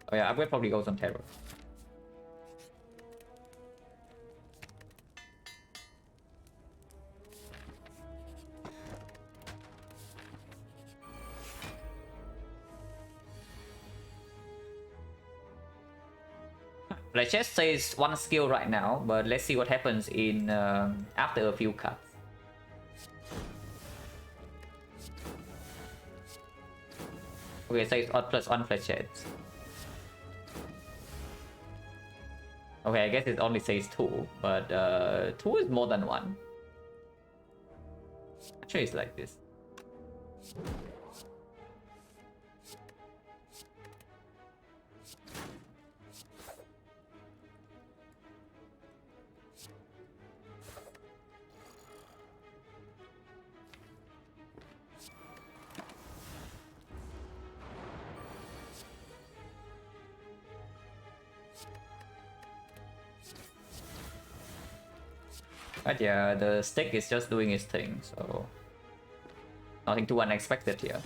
Speaker 1: Oh yeah, upgrade probably goes on Terror. Let's just say it's one skill right now, but let's see what happens in after a few cuts. Okay, so it's odd plus one flechette. Okay, I guess it only says 2, but 2 is more than 1. Actually, it's like this. But yeah, the stick is just doing its thing, so nothing too unexpected here.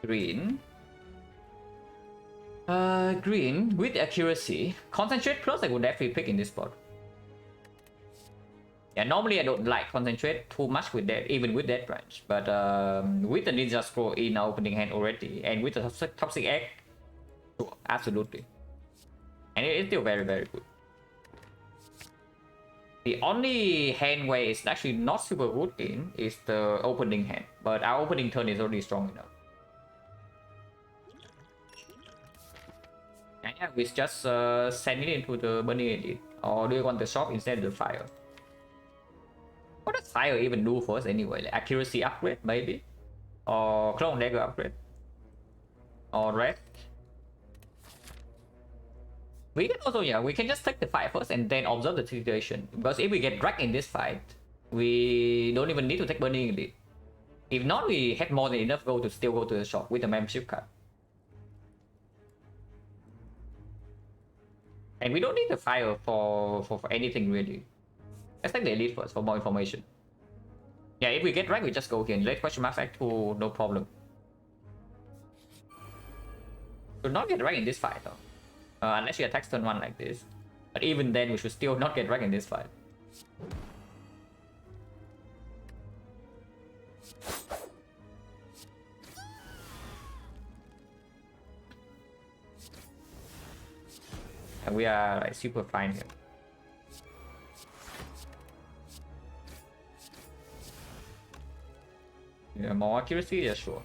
Speaker 1: Green. Green with accuracy. Concentrate plus I would definitely pick in this spot. Yeah, normally I don't like concentrate too much with that, even with that branch. But with the Ninja Scroll in our opening hand already, and with the Toxic Egg, absolutely. And it is still very, very good. The only hand where it's actually not super good in is the opening hand. But our opening turn is already strong enough. And yeah, we just send it into the Burning Edit. Or do you want the shop instead of the fire? What does fire even do for us anyway? Like accuracy upgrade, maybe? Or clone dagger upgrade? Or rest? We can also, yeah, we can just take the fight first and then observe the situation. Because if we get dragged in this fight, we don't even need to take Burning Elite. If not, we have more than enough gold to still go to the shop with the membership card. And we don't need the fire for anything really. Let's take the elite first for more information. Yeah, if we get rank, we just go here and let question marks X2, no problem. Should not get rank in this fight though. Unless she attacks turn 1 like this. But even then, we should still not get rank in this fight. And we are like super fine here. Yeah, more accuracy? Yeah, sure.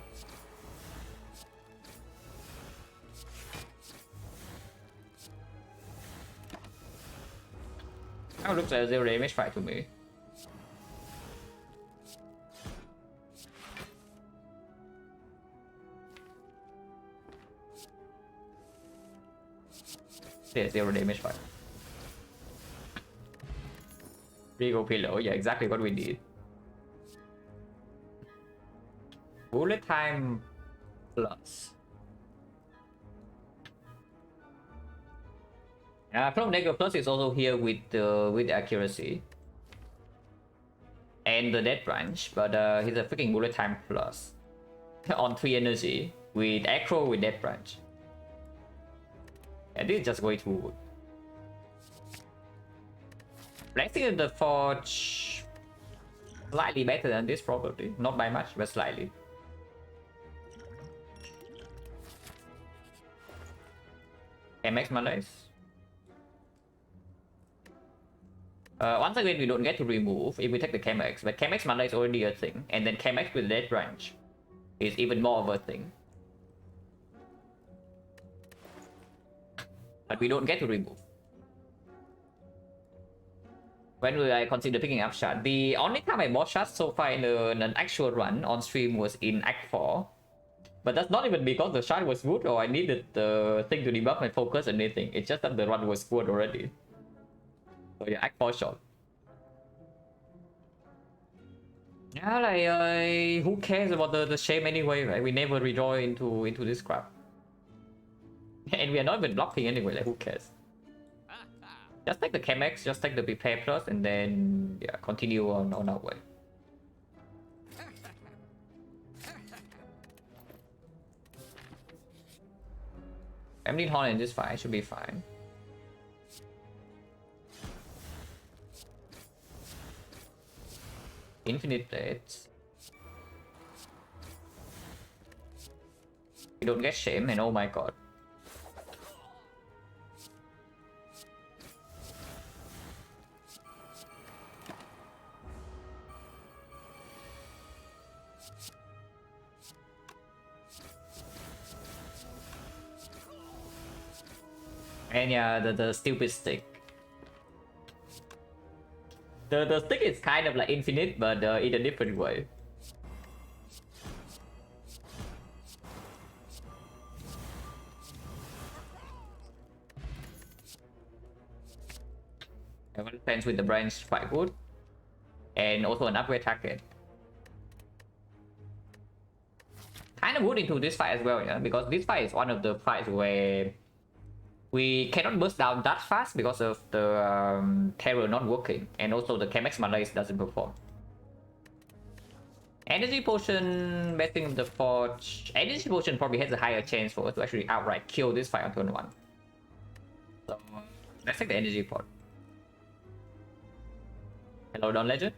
Speaker 1: Now it looks like a 0 damage fight to me. Yeah, 0 damage fight. Regal pillow, yeah, exactly what we need. Bullet time plus. From Negro Plus is also here with accuracy and the death branch, but he's a freaking bullet time plus on 3 energy with acro with death branch. And this is just way too good. Blessing in the Forge slightly better than this probably, not by much, but slightly. MX Malays. Once again, we don't get to remove if we take the Chemex, but Chemex Mana is already a thing, and then Chemex with Death Branch is even more of a thing. But we don't get to remove. When will I consider picking up shard? The only time I bought shard so far in an actual run on stream was in Act 4. But that's not even because the shard was good or I needed the thing to debuff my focus or anything. It's just that the run was good already. So yeah, Act 4 shot. Yeah, like, who cares about the shame anyway, right? We never rejoin into this crap. And we are not even blocking anyway, like, who cares? Just take the Chemex, just take the Prepare Plus, and then, yeah, continue on our way. Emily Horn in this fight should be fine. Infinite Blades. We don't get shame, and oh my god. And yeah, the stupid stick. The stick is kind of like infinite, but in a different way. Everyone plans with the branch quite good. And also an upgrade target. Kind of good into this fight as well, yeah, because this fight is one of the fights where we cannot burst down that fast because of the terror not working, and also the Chemex Malaise doesn't perform. Energy Potion, Betting of the Forge. Energy Potion probably has a higher chance for us to actually outright kill this fight on turn 1. So, let's take the Energy Pot. Hello, Dawn Legend.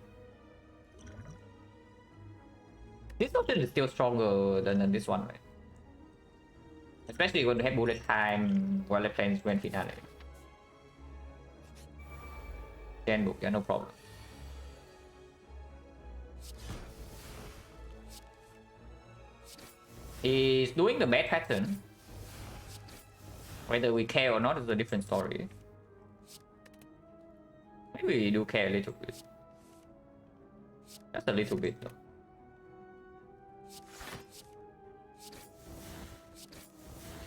Speaker 1: This option is still stronger than this one, right? Especially when we have bullet time while they're playing Grand Finale. Book, yeah, no problem. He's doing the bad pattern. Whether we care or not is a different story. Maybe we do care a little bit. Just a little bit though.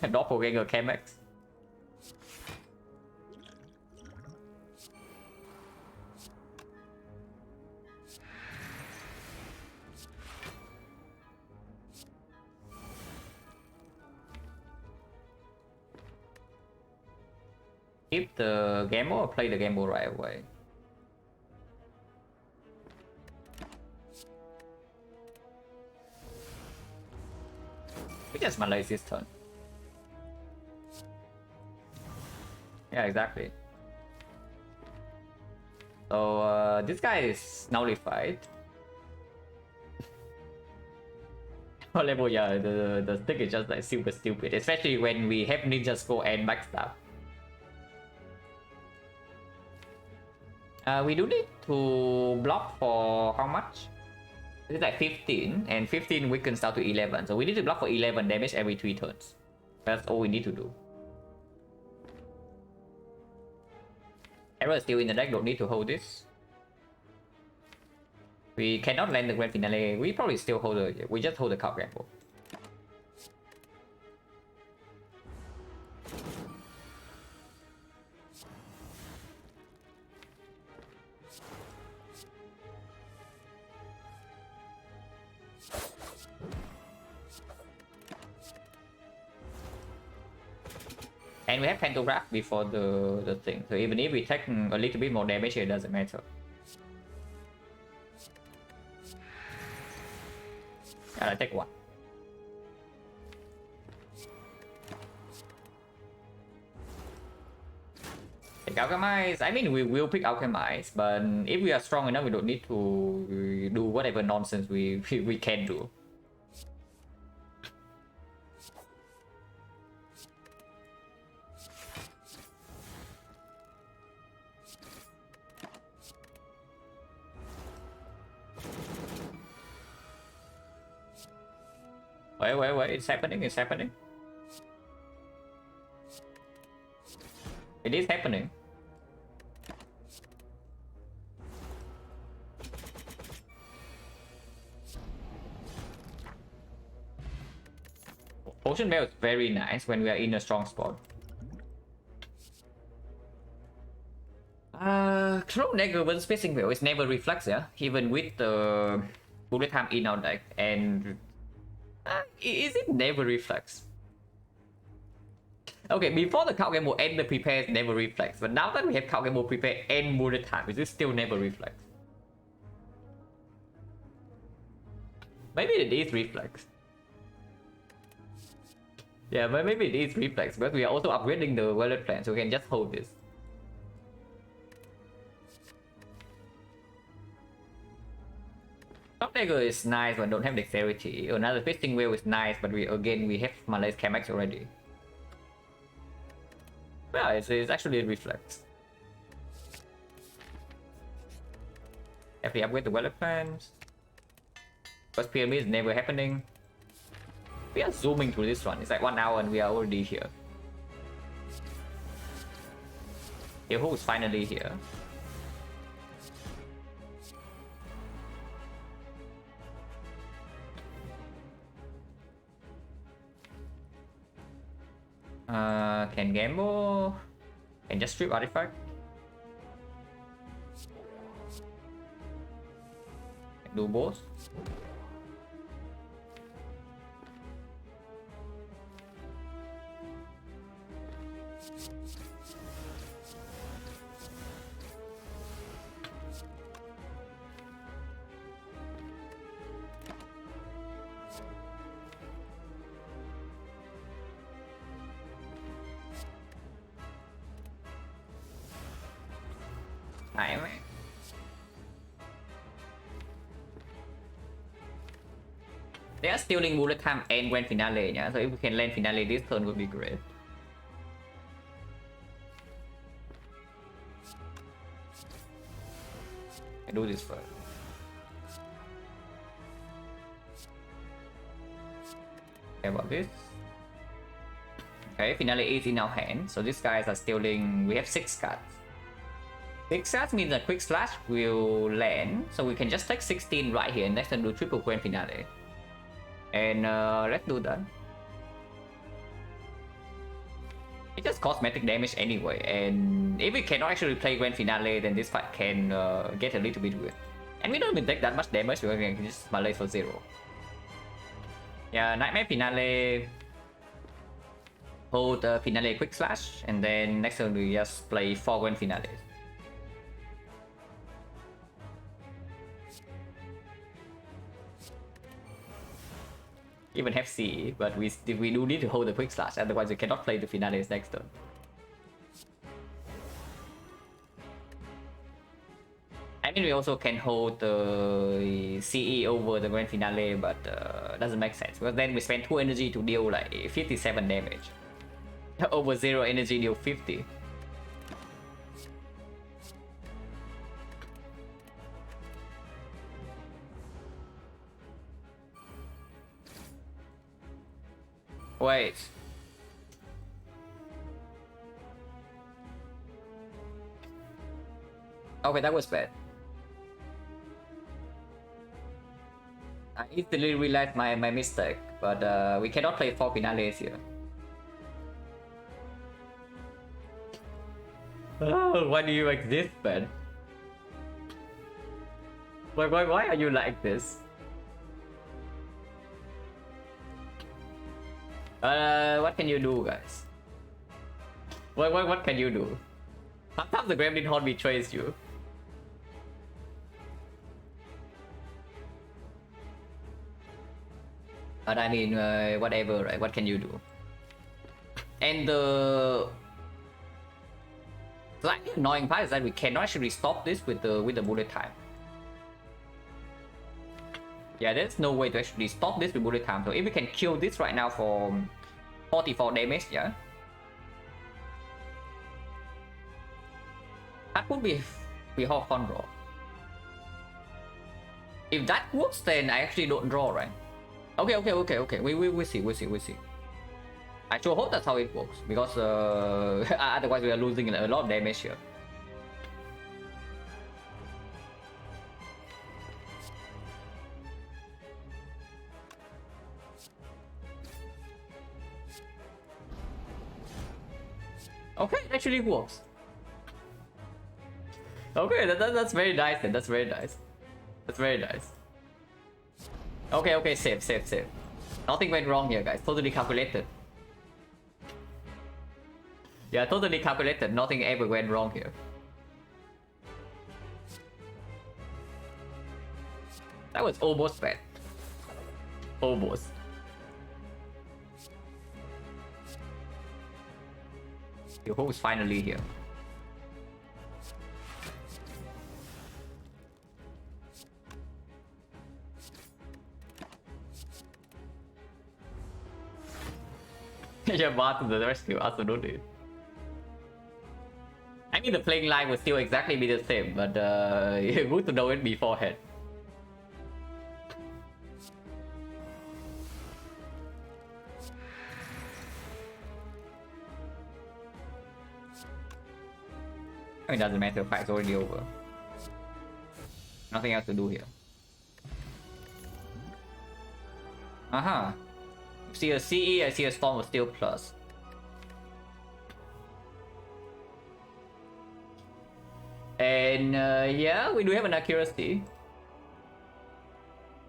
Speaker 1: Doppelganger Chemex. Keep the gamble or play the gamble right away? just Malays this turn. Yeah, exactly. So this guy is nullified. Level, yeah, the stick is just like super stupid, especially when we have Ninja Scroll and Backstab. We do need to block for how much? It's like 15, and 15 weakens down to 11. So we need to block for 11 damage every 3 turns. That's all we need to do. Error is still in the deck, don't need to hold this. We cannot land the grand finale. We probably still hold the. We just hold the card gamble. And we have Pantograph before the thing, so even if we take a little bit more damage, it doesn't matter. I take 1. Take Alchemize. I mean, we will pick Alchemize, but if we are strong enough, we don't need to do whatever nonsense we can do. Wait, it's happening, it's happening. It is happening. Potion Bell is very nice when we are in a strong spot. Throw Negrovin Spacing Bell is never reflex, yeah? Even with the bullet time in our deck, and is it never reflex? Okay, before the card game will end the prepare never reflex, but now that we have card game will prepare and bullet time, is it still never reflex? Maybe it is reflex. Yeah, but maybe it is reflex, but we are also upgrading the wallet plan, so we can just hold this. Top Dagger is nice but don't have dexterity. Another Fisting Wheel is nice, but we have Malay's Kamax already. Yeah, it's actually a reflex. Have to upgrade the wallet plans. First pyramid is never happening. We are zooming through this one. It's like 1 hour and we are already here. Who is finally here? Can gamble. Can just strip artifact. Can do both. They are stealing bullet time and grand finale, yeah? So if we can land finale this turn would be great. I do this first. Okay, about this. Okay, finale is in our hand. So these guys are stealing. We have 6 cards. 6 cards means a quick slash will land. So we can just take 16 right here and next turn do triple grand finale. And let's do that. It's just cosmetic damage anyway, and if we cannot actually play grand finale, then this fight can get a little bit weird. And we don't even take that much damage, we can just Malay for 0. Yeah, Nightmare finale. Hold finale quick slash, and then next turn we just play 4 grand finales. even have CE, but we do need to hold the quick slash, otherwise we cannot play the finales next turn. I mean, we also can hold the CE over the grand finale, but doesn't make sense because then we spend 2 energy to deal like 57 damage. Over 0 energy deal 50. Wait. Okay, that was bad. I instantly realized my mistake, but we cannot play 4 finales here. Oh, why do you exist, man? Why are you like this? What can you do, guys? What can you do? Sometimes the Gremlin Horn betrays you. But I mean, whatever, right? What can you do? And the slightly annoying part is that we cannot actually stop this with the bullet time. Yeah, there's no way to actually stop this with bullet time. So if we can kill this right now for 44 damage, yeah, that would be how fun draw. If that works, then I actually don't draw, right? Okay. We see. I sure hope that's how it works, because otherwise we are losing a lot of damage here. Okay, it actually works. Okay, that's very nice then. That's very nice. That's very nice. Okay, save. Nothing went wrong here, guys. Totally calculated. Yeah, totally calculated. Nothing ever went wrong here. That was almost bad. Almost. Your hope is finally here. Yeah, but the rescue, absolutely. I mean, the playing line would still exactly be the same, but good to know it beforehand. I mean, it doesn't matter, fight's already over. Nothing else to do here. See a CE, I see a Storm of Steel plus. And yeah, we do have an accuracy.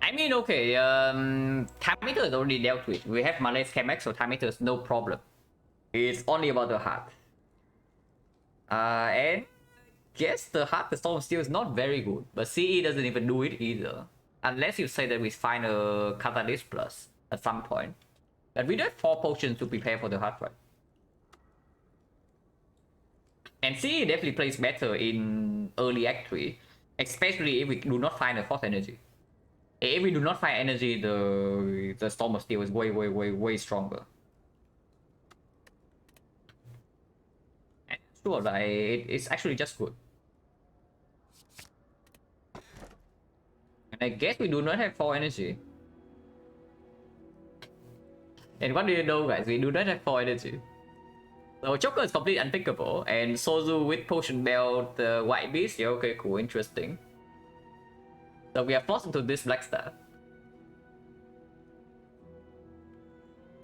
Speaker 1: I mean, okay, time meter is already dealt with. We have Malay's Chemex, so time meter is no problem. It's only about the heart. And guess the heart, the Storm of Steel is not very good, but CE doesn't even do it either. Unless you say that we find a Catalyst plus at some point. And we do have 4 potions to prepare for the heart, right? And CE definitely plays better in early Act 3, especially if we do not find a 4th energy. If we do not find energy, the Storm of Steel is way stronger. And sure, like, it's actually just good. And I guess we do not have 4 energy. And what do you know, guys? We do not have 4 energy. So Joker is completely unthinkable, and Sozu with Potion Belt, the White Beast, yeah, okay, cool, interesting. So we are forced into this Black Star.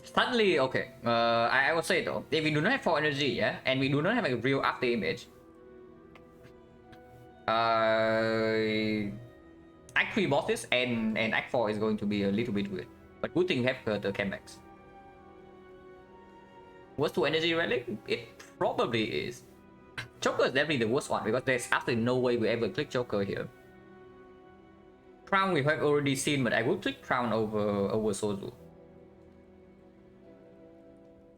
Speaker 1: Suddenly, okay, I will say though, if we do not have 4 energy, yeah, and we do not have a real after image, Act 3 bosses and Act 4 is going to be a little bit weird. But good thing we have the Chemex. Worst to energy relic? It probably is. Joker is definitely the worst one because there's absolutely no way we ever click Joker here. Crown we have already seen, but I would click Crown over Sozu.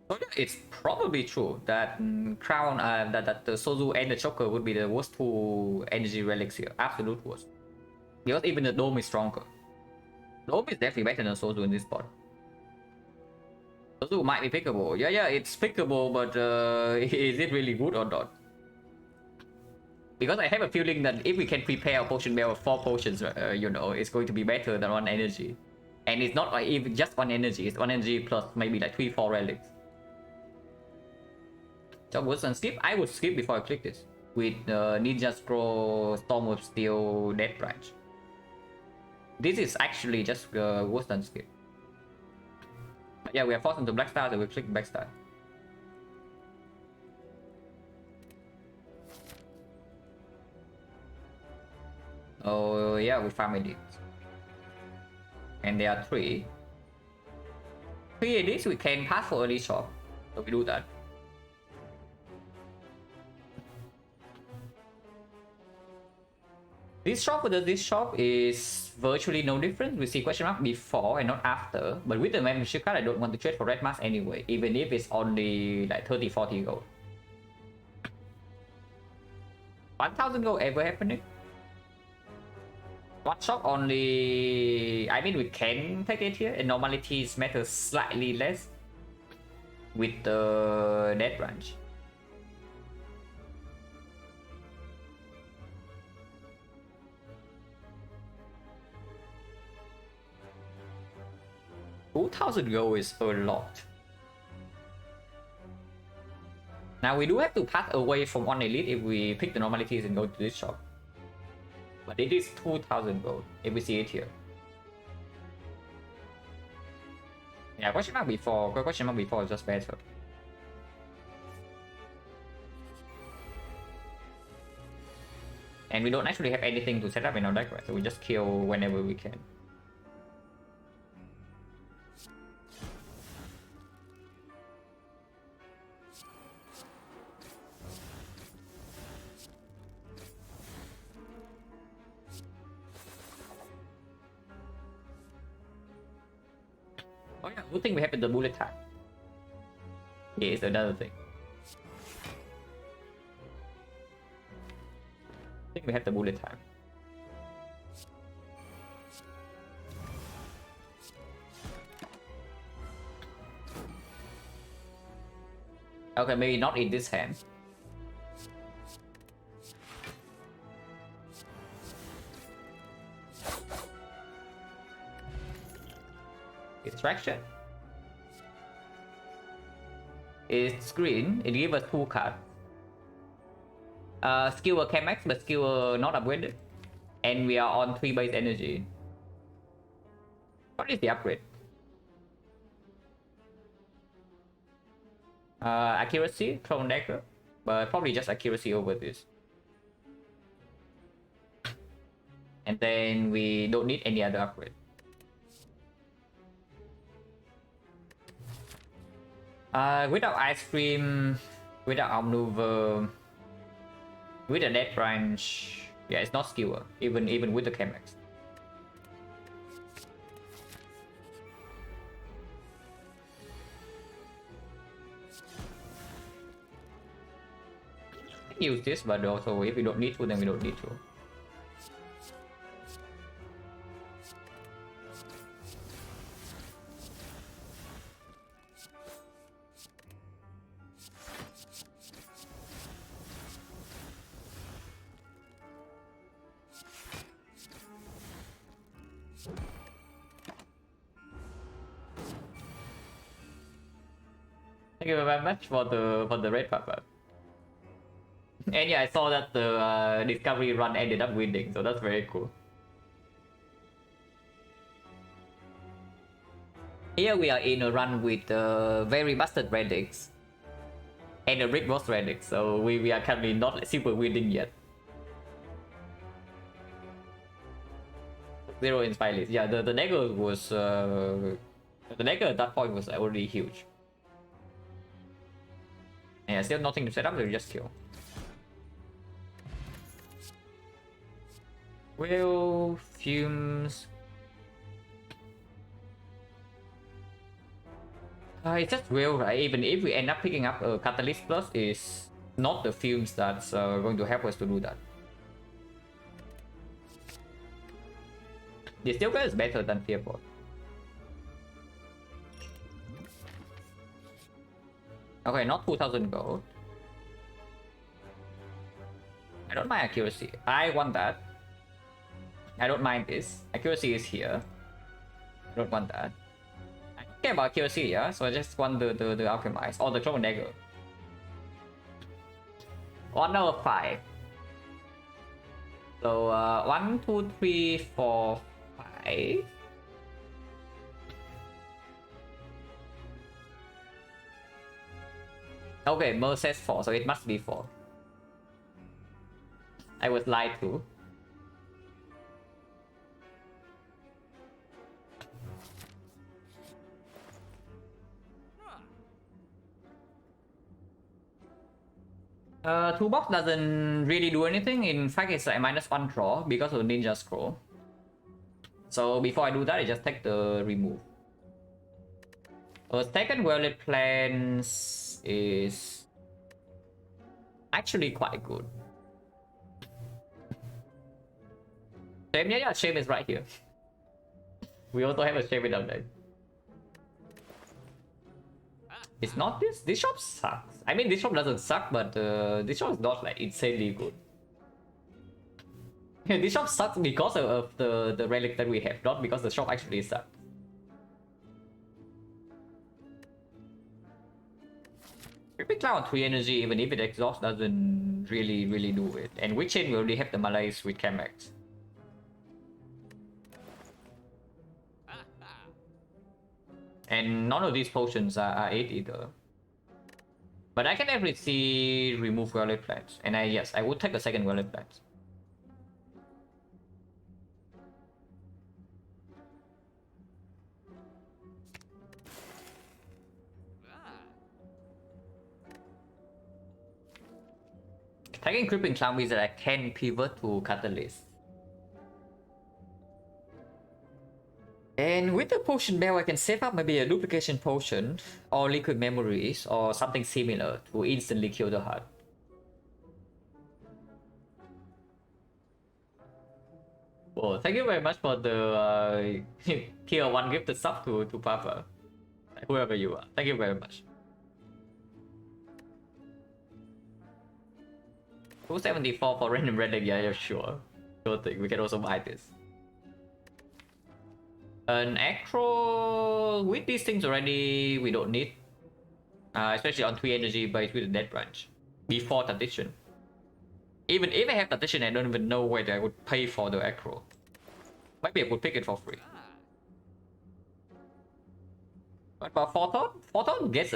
Speaker 1: So yeah, it's probably true that Crown, that the Sozu and the Choker would be the worst two energy relics here. Absolute worst. Because even the Dome is stronger. Dome is definitely better than Sozu in this spot. Sozu might be pickable. Yeah, it's pickable, but is it really good or not? Because I have a feeling that if we can prepare a potion bell of 4 potions, you know, it's going to be better than 1 energy. And it's not like even just 1 energy, it's 1 energy plus maybe like 3-4 relics. So worse than skip? I would skip before I click this. With Ninja Scroll, Storm of Steel, Death Branch. This is actually just worse than skip. But yeah, we are forced into Black Star, so we click Black Star. Oh yeah, we farmed it. And there are 3. 3 edits we can pass for early shop. So we do that. This shop versus this shop is virtually no different. We see question mark before and not after. But with the membership card, I don't want to trade for red mask anyway, even if it's only like 30-40 gold. 1000 gold ever happening? One shop only. I mean, we can take it here, and normalities matter slightly less with the death branch. $2,000 gold is a lot. Now we do have to pass away from 1 elite if we pick the normalities and go to this shop. But it is 2,000 gold if we see it here. Yeah, question mark before is just better. And we don't actually have anything to set up in our deck, right? So we just kill whenever we can. Oh yeah, good thing we have the bullet time. Yeah, it's another thing. I think we have the bullet time. Okay, maybe not in this hand. Distraction. It's green. It gives us 2 cards. Skewer K-Max, but Skewer not upgraded. And we are on 3 base energy. What is the upgrade? Accuracy, Clone Dagger, but probably just accuracy over this. And then we don't need any other upgrade. Without Ice Cream, without Outmaneuver, with the Death Branch, yeah, it's not Skewer, even with the K-Max. Use this, but also if we don't need to, then we don't need to. Thank you very much for the red papa. And yeah, I saw that the discovery run ended up winning, so that's very cool. Here we are in a run with very busted relics and a Rick Boss relic, so we are currently not super winning yet. 0 inspire list. Yeah, the dagger was the dagger at that point was already huge. Yeah, still nothing to set up, so we just kill. Will fumes. It's just real, right? Even if we end up picking up a Catalyst Plus, is not the fumes that's going to help us to do that. The Steel Gun is better than Fearport. Okay, not 2000 gold. I don't mind accuracy. I want that. I don't mind this. Accuracy is here. I don't want that. I don't care about accuracy, yeah? So I just want the Alchemize or the Clone Dagger. 1 over 5. So 1, 2, 3, 4, 5. Okay, Mer says 4, so it must be 4. I was lied to. Toolbox doesn't really do anything. In fact, it's like -1 draw because of the Ninja Scroll. So before I do that, I just take the remove. Second Violet Plans is actually quite good. Shame, yeah, Shame is right here. We also have a Shame in our deck. It's not this. This shop sucks. I mean, this shop doesn't suck, but this shop is not like insanely good. This shop sucks because of the relic that we have, not because the shop actually sucks. Creeping Cloud on 3 energy, even if it exhausts, doesn't really do it. And with Chain, we already have the Malaise with Chemax. And none of these potions are 8 either. But I can definitely see remove Violet Plants. And yes, I would take a second Violet Plants. Taking Creeping Clown means that I can pivot to Catalyst. And with the potion bell, I can save up maybe a duplication potion or liquid memories or something similar to instantly kill the heart. Oh, thank you very much for the tier 1 gifted sub to Papa. Whoever you are. Thank you very much. 274 for random relic, yeah, sure. Sure thing, we can also buy this. An acro with these things already we don't need. Especially on 3 energy based with the dead branch. Before Tradition. Even if I have Tradition, I don't even know whether I would pay for the acro. Maybe I would pick it for free. But for Forthought gets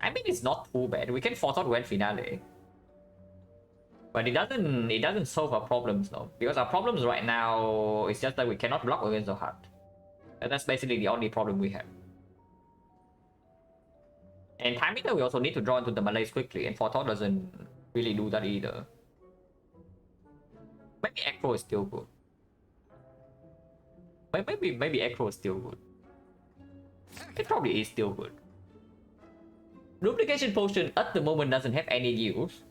Speaker 1: I mean, it's not too bad. We can Forthought Grand Finale. But it doesn't solve our problems though. Because our problems right now is just that we cannot block against the heart. And that's basically the only problem we have. And Time Eater we also need to draw into the Malaise quickly, and Forthought doesn't really do that either. Maybe Acro is still good. Maybe Acro is still good. It probably is still good. Duplication Potion at the moment doesn't have any use.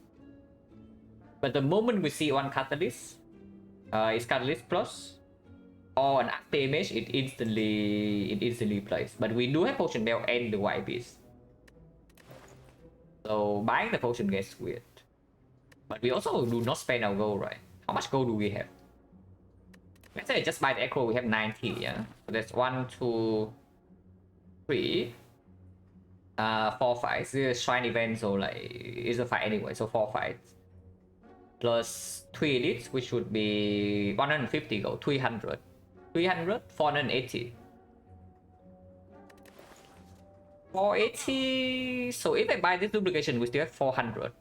Speaker 1: But the moment we see one Catalyst, it's Catalyst Plus, or an After Image, it instantly plays. But we do have Potion Bell and the White Beast. So buying the potion gets weird. But we also do not spend our gold, right? How much gold do we have? Let's say I just buy the Echo, we have 90, yeah? So that's 1, 2, 3, 4 fights. This is a shrine event, so like, it's a fight anyway, so 4 fights. Plus 3 elites, which would be 150 gold, 300. 300, 480. 480. So if I buy this duplication, we still have 400.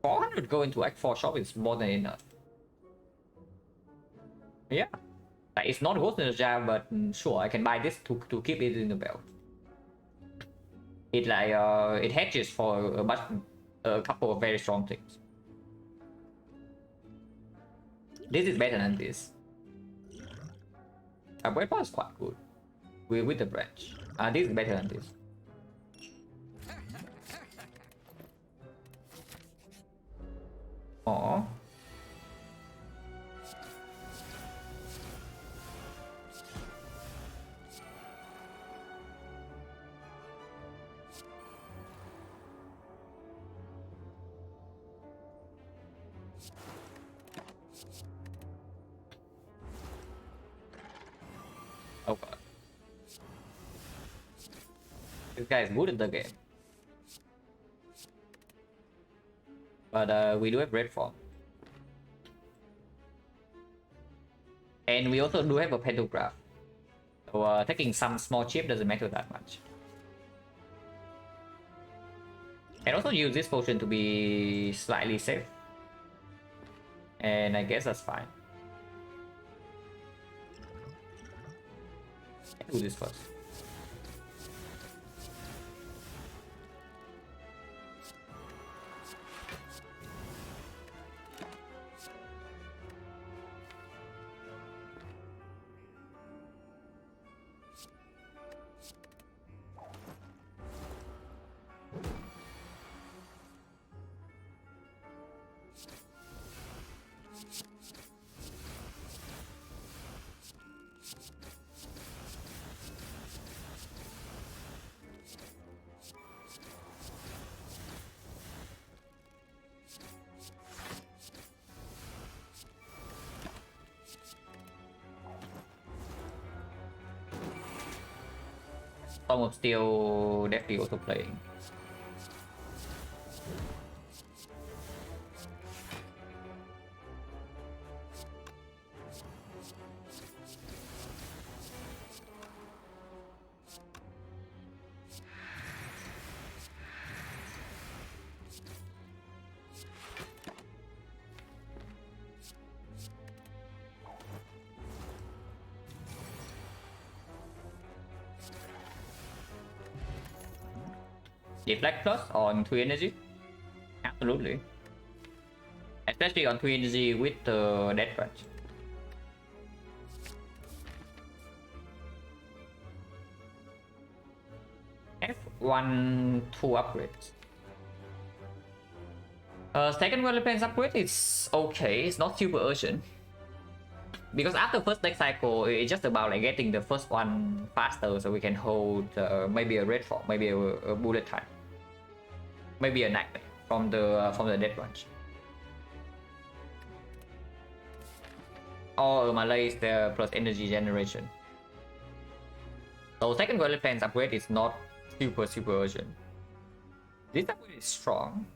Speaker 1: 400 go into Act 4 shop is more than enough. Yeah. Like, it's not Ghost in the Jar, but sure, I can buy this to keep it in the belt. It like it hedges for a couple of very strong things. This is better than this. Upgrade power is quite good. With the branch. This is better than this. Oh. Oh god. This guy is good in the game. But we do have red form. And we also do have a pantograph. So taking some small chip doesn't matter that much. And also use this potion to be slightly safe. And I guess that's fine. Let's do this first. Storm of Steel definitely also playing. Deflect plus on 2 energy? Absolutely. Especially on 2 energy with the Death Crunch. F1, 2 upgrades. Second Royal Plains upgrade is okay, it's not super urgent. Because after first deck cycle, it's just about like getting the first one faster so we can hold maybe a red form, maybe a bullet time. Maybe a nightmare from the Death Crunch. Or Malay is there plus energy generation. So second Royal Plains upgrade is not super urgent. This upgrade is strong.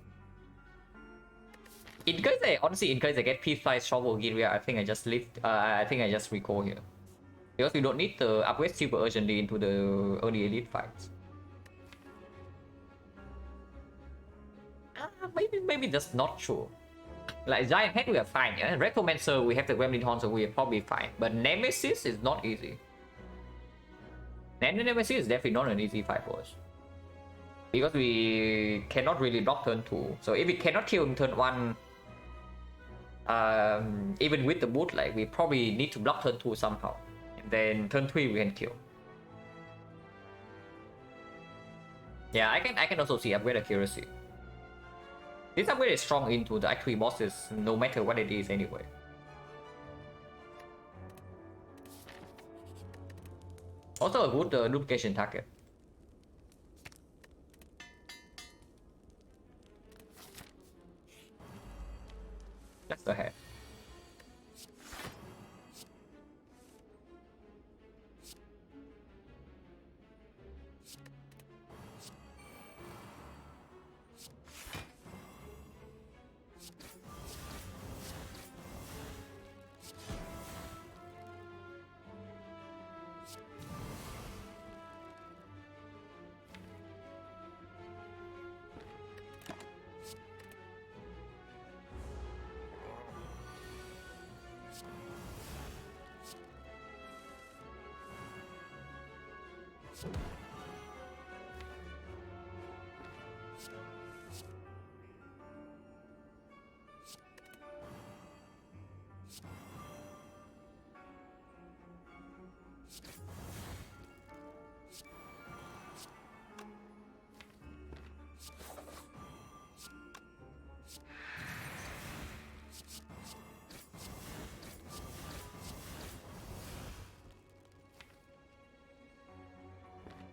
Speaker 1: In case honestly, in case I get P-Fly Shovel Gear, I think I just recall here. Because we don't need to upgrade super urgently into the early elite fights. Maybe that's not true. Like Giant Head we are fine, yeah? Recommencer we have the Gremlin Horn, so we are probably fine. But Nemesis is not easy. Nemesis is definitely not an easy fight for us. Because we cannot really block turn 2. So if we cannot kill in turn 1, even with the boot, like we probably need to block turn 2 somehow. And then turn 3 we can kill. Yeah, I can also see upgrade accuracy. This upgrade is strong into the Act 3 bosses, no matter what it is anyway. Also a good duplication target. Let's go ahead.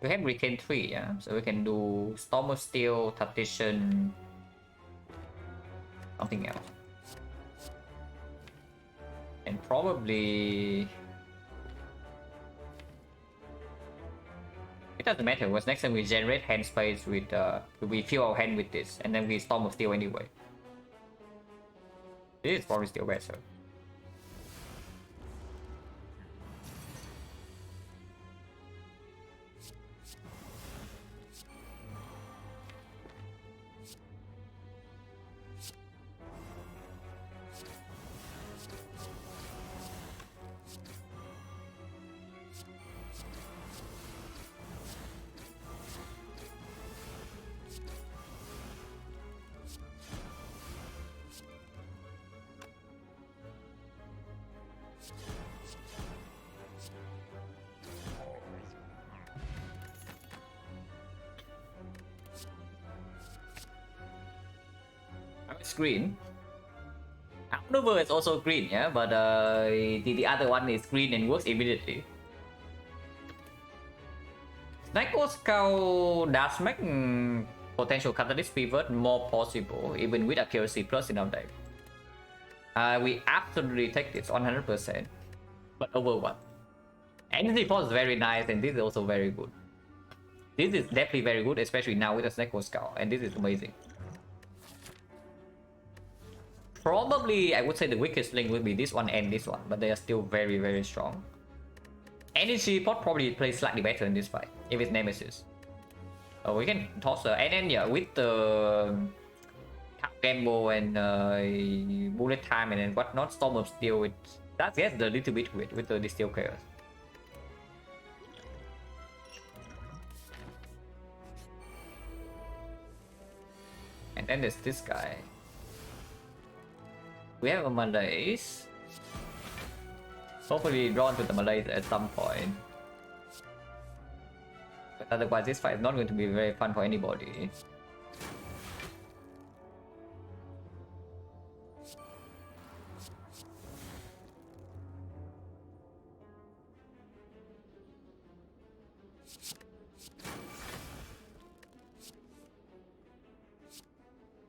Speaker 1: We have retain 3, yeah? So we can do Storm of Steel, Tactician, something else. And probably... It doesn't matter, because next time we generate hand space with... we fill our hand with this, and then we Storm of Steel anyway. This is probably still better. It's green. Outmaneuver is also green, yeah, but the other one is green and works immediately. XecnaR does make potential catalyst pivot more possible, even with accuracy plus in our deck. We absolutely take this 100%, but over what? Energy force is very nice, and this is also very good. This is definitely very good, especially now with the XecnaR, and this is amazing. Probably, I would say the weakest link would be this one and this one, but they are still very, very strong. Energy pot probably plays slightly better in this fight, if it's Nemesis. We can toss her, and then yeah, with the Gamble and bullet time and then whatnot, Storm of Steel, it that gets a little bit with the Distill Chaos. And then there's this guy. We have a Malaise. Hopefully drawn to the Malaise at some point. But otherwise this fight is not going to be very fun for anybody.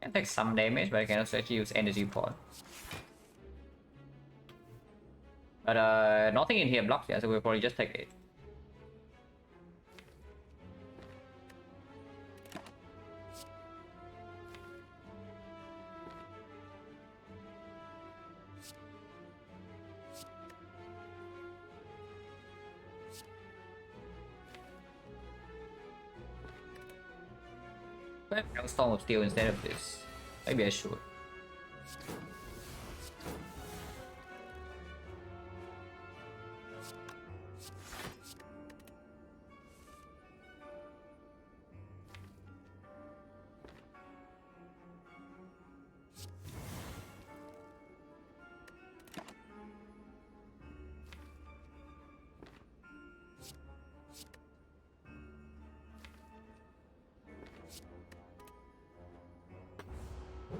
Speaker 1: I can take some damage, but I can also actually use energy pot. But nothing in here blocks, yeah, so we'll probably just take it. I'll Storm of Steel instead of this. Maybe I should.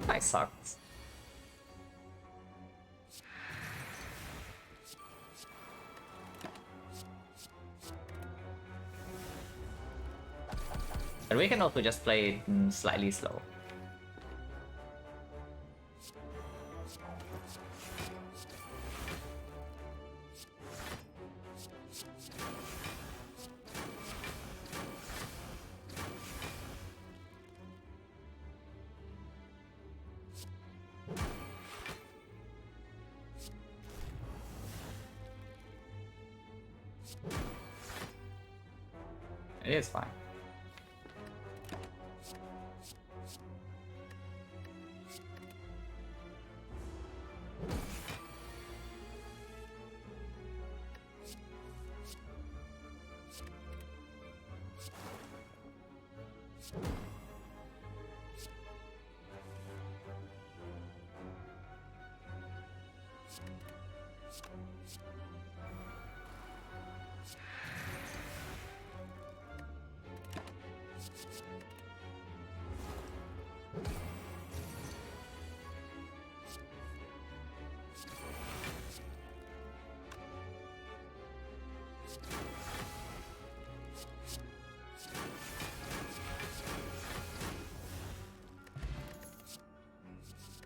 Speaker 1: That sucks. But we can also just play it slightly slow. It is fine.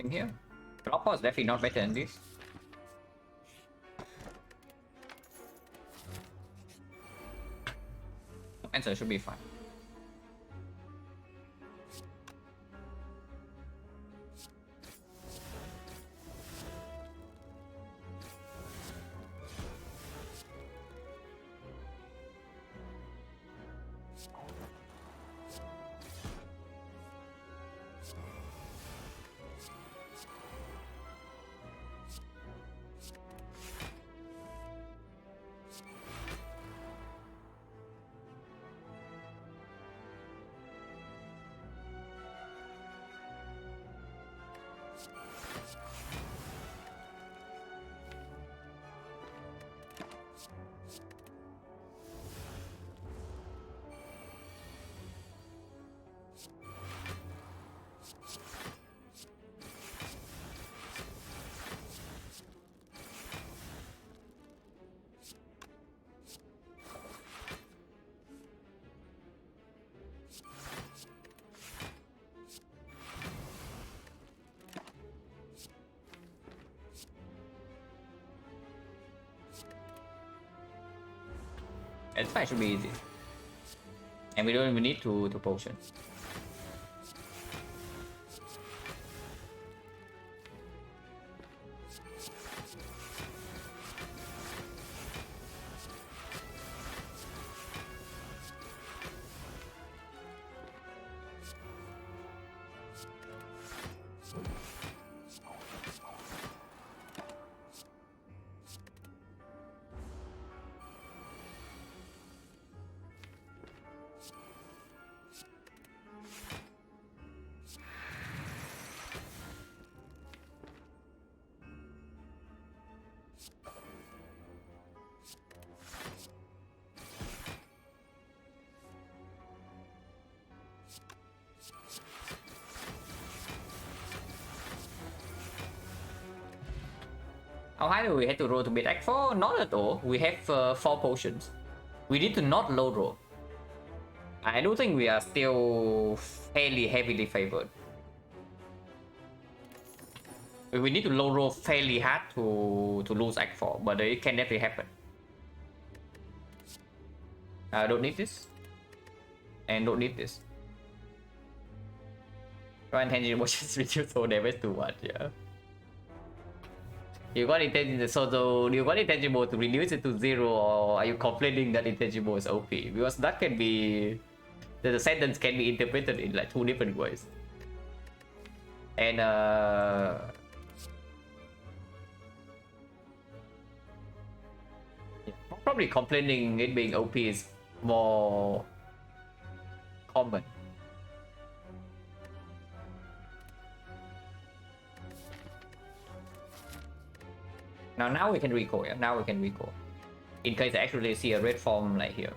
Speaker 1: In here. Dropper is definitely not better than this. Answer should be fine. It's fine, should be easy. And we don't even need to potion. How high do we have to roll to beat X4? Not at all. We have 4 potions. We need to not low roll. I do think we are still fairly heavily favored. We need to low roll fairly hard to lose X4, but it can definitely happen. I don't need this. And don't need this. Intangible just reduce all damage to 1, yeah. You got intangible, so you got intangible to reduce it to 0, or are you complaining that intangible is OP? Because that can be, the sentence can be interpreted in like 2 different ways. And probably complaining it being OP is more common. Now we can recall, yeah. Now we can recall. In case I actually see a red form like here.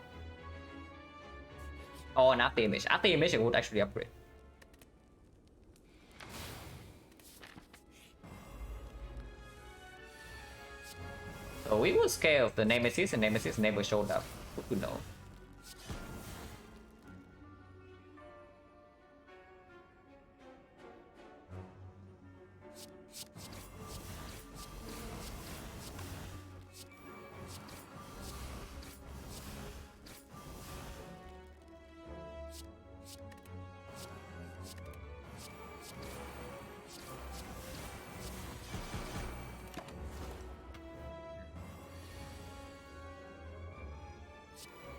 Speaker 1: Or an after image. After image I would actually upgrade. So we were scared of the Nemesis, and Nemesis never showed up. Good to know.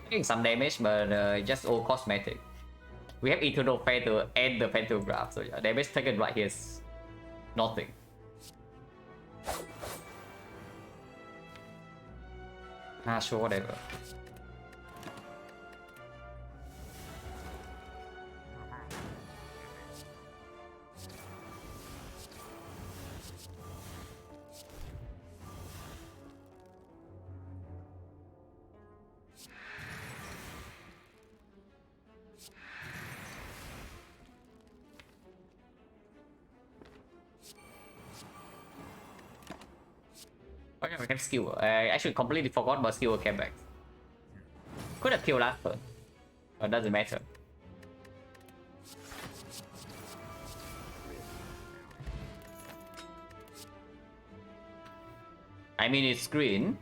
Speaker 1: Taking some damage, but just all cosmetic. We have Eternal Fatal and the Pantograph, so yeah, damage taken right here is nothing. Sure, whatever. Okay, we have skill. I actually completely forgot about skill came back. Could have killed last turn, but doesn't matter. I mean, it's green.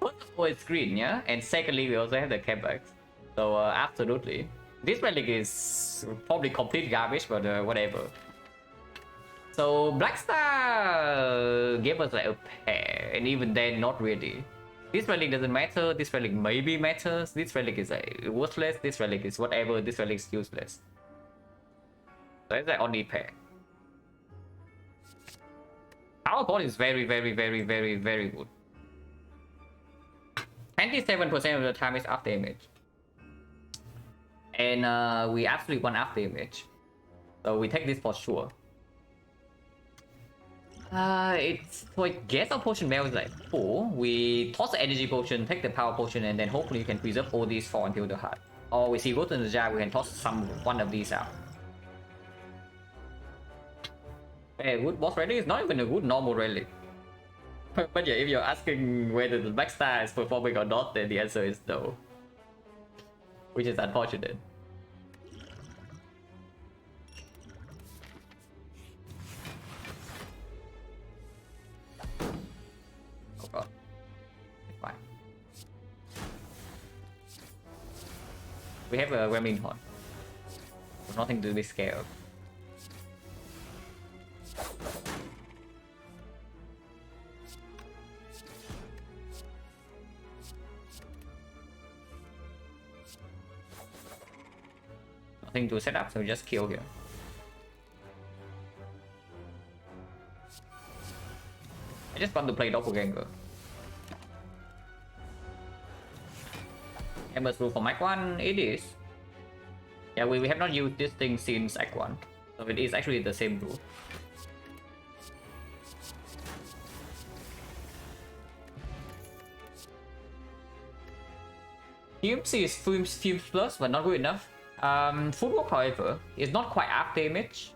Speaker 1: First of all, it's green, yeah? And secondly, we also have the capex. So, absolutely. This relic is probably complete garbage, but whatever. So, Black Star gave us like a pair, and even then, not really. This relic doesn't matter, this relic maybe matters, this relic is like worthless, this relic is whatever, this relic is useless. So it's like only pair. Our board is very good. 27% of the time is up damage. And we absolutely want up damage. So we take this for sure. It's so I guess our potion mail is like 4. We toss the energy potion, take the power potion, and then hopefully you can preserve all these 4 until the heart. Or we see go to the jar, we can toss one of these out. A good boss relic is not even a good normal relic. But yeah, if you're asking whether the Black Star is performing or not, then the answer is no. Which is unfortunate. Oh god. It's fine. We have a Remington. Nothing to be scared of. Nothing to set up, so just kill here. I just want to play Doppelganger. Ember's rule for Act 1, it is. Yeah, we have not used this thing since Act 1. So it is actually the same rule. TMC is Fumes Plus, but not good enough. Footwork, however, is not quite up damage,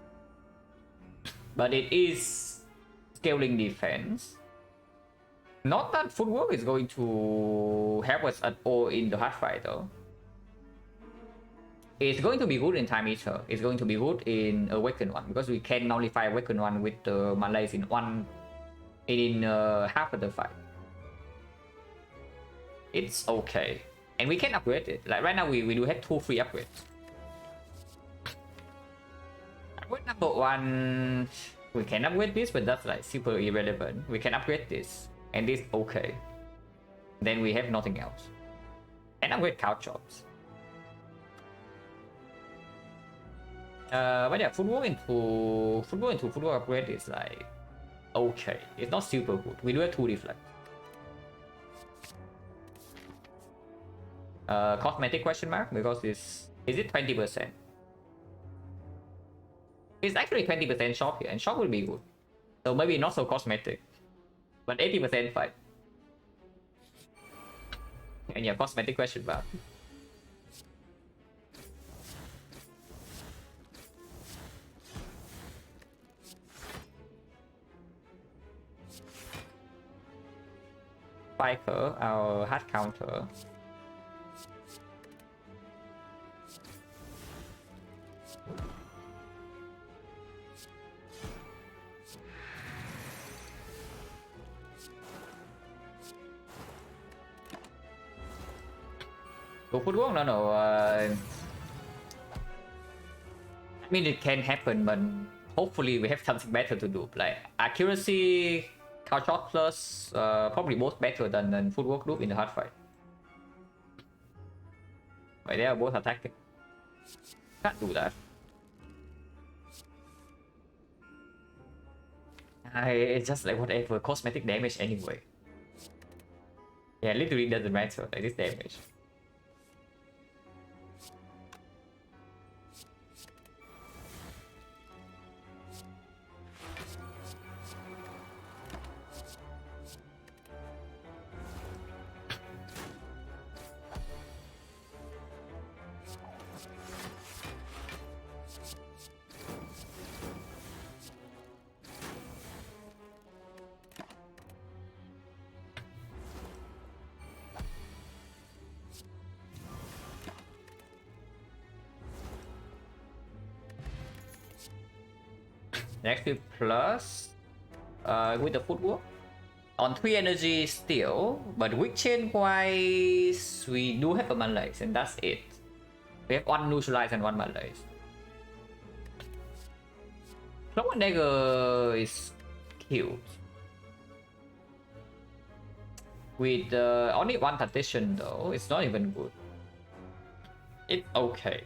Speaker 1: but it is scaling defense. Not that Footwork is going to help us at all in the hard fight though. It's going to be good in Time Eater. It's going to be good in Awakened One because we can nullify Awakened One with the Malays in half of the fight. It's okay, and we can upgrade it. Like right now, we do have 2 free upgrades. Upgrade number 1, we can upgrade this, but that's like super irrelevant. We can upgrade this, and this okay. Then we have nothing else. And upgrade Cow Chops. But yeah, footwork into footwork upgrade is like okay. It's not super good. We do have 2 deflect. Cosmetic question mark because is it 20%? It's actually 20% shop here, and shop will be good. So maybe not so cosmetic, but 80% fine. And yeah, cosmetic question mark. Spiker, our hard counter. Go footwork? No. I mean, it can happen, but hopefully we have something better to do. Like accuracy, cow shot plus, probably both better than footwork loop in the hard fight. But they are both attacking. Can't do that. It's just like whatever, cosmetic damage anyway. Yeah, literally doesn't matter, like this damage. Next week plus with the footwork. On 3 energy still, but weak chain wise, we do have a malaise, and that's it. We have 1 neutralize and 1 malaise. Cloak Dagger is cute. With only 1 partition though, it's not even good. It's okay.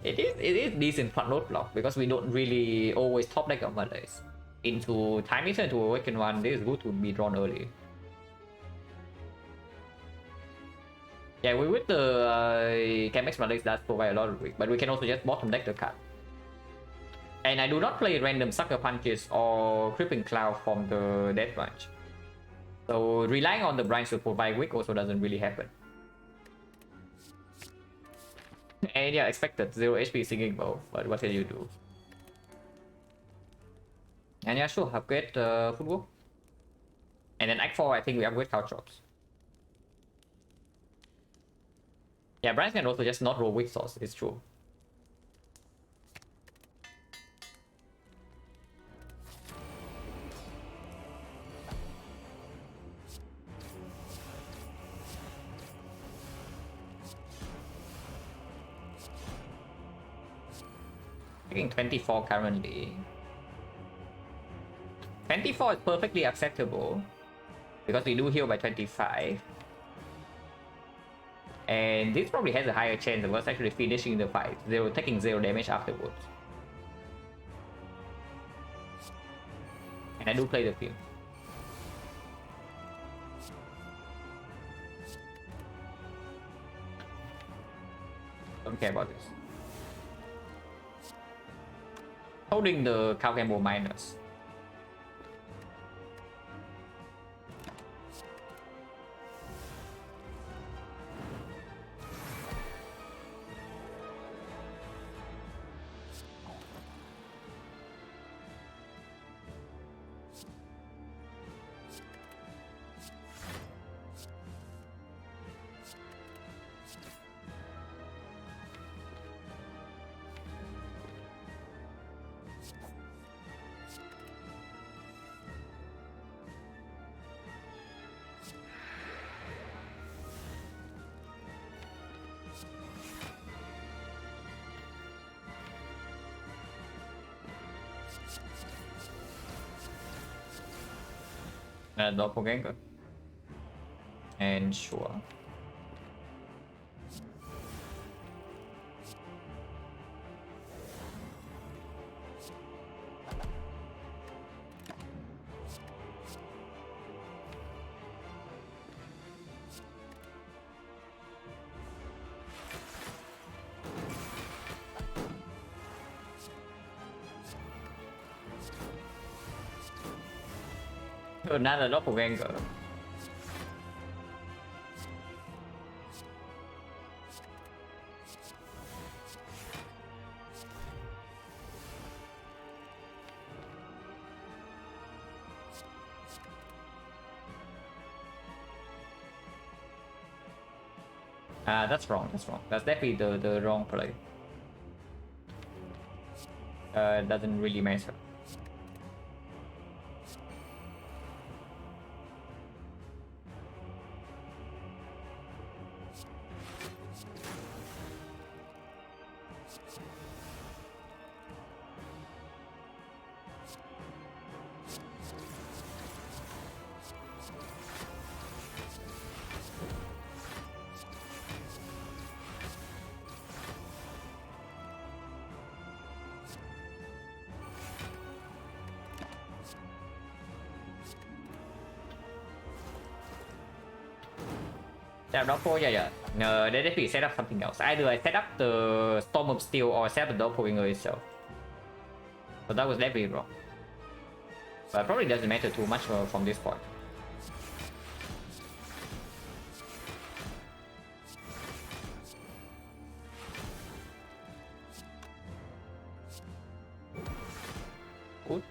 Speaker 1: It is decent front load block because we don't really always top deck of malaise. Into Time Eater to Awaken 1, this is good to be drawn early. Yeah, with the Chemex Malaise that provide a lot of weak, but we can also just bottom deck the card. And I do not play random Sucker Punches or Crippling Cloud from the Death Branch. So relying on the branch to provide weak also doesn't really happen. And yeah, expected 0 HP Singing Bow, but what can you do? And yeah, sure, upgrade footwork. And then Act 4, I think we upgrade Caltrops. Yeah, branch can also just not roll weak source, it's true. Taking 24 currently. 24 is perfectly acceptable because we do heal by 25. And this probably has a higher chance of us actually finishing the fight, taking 0 damage afterwards. And I do play the field. Don't care about this. Holding the Cow Gamble minus. Doppelganger. And sure. Another doppelganger. That's wrong, that's wrong. That's definitely the wrong play. Doesn't really matter. Yeah, Doppel, yeah. No, they definitely set up something else. Either I set up the Storm of Steel or set up the Doppelganger itself. So that was definitely wrong. But it probably doesn't matter too much from this point. Good.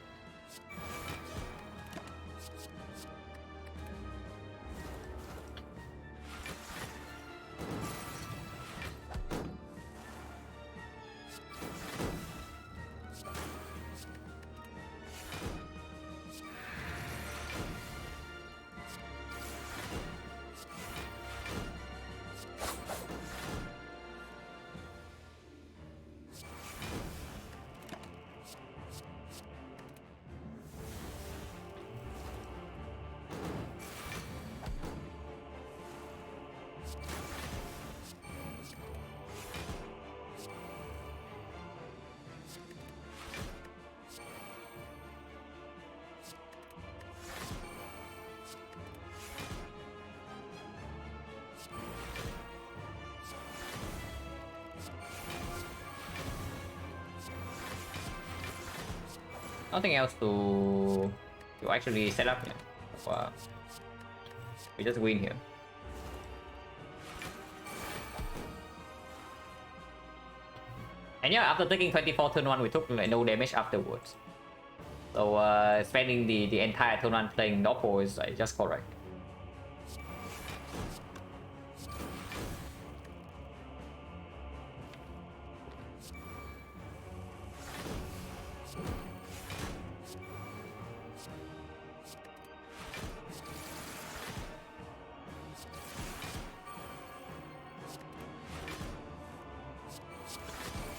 Speaker 1: Nothing else to actually set up here. So, we just win here. And yeah, after taking 24 turn 1, we took like, no damage afterwards. So spending the entire turn 1 playing Doppel is like, just correct.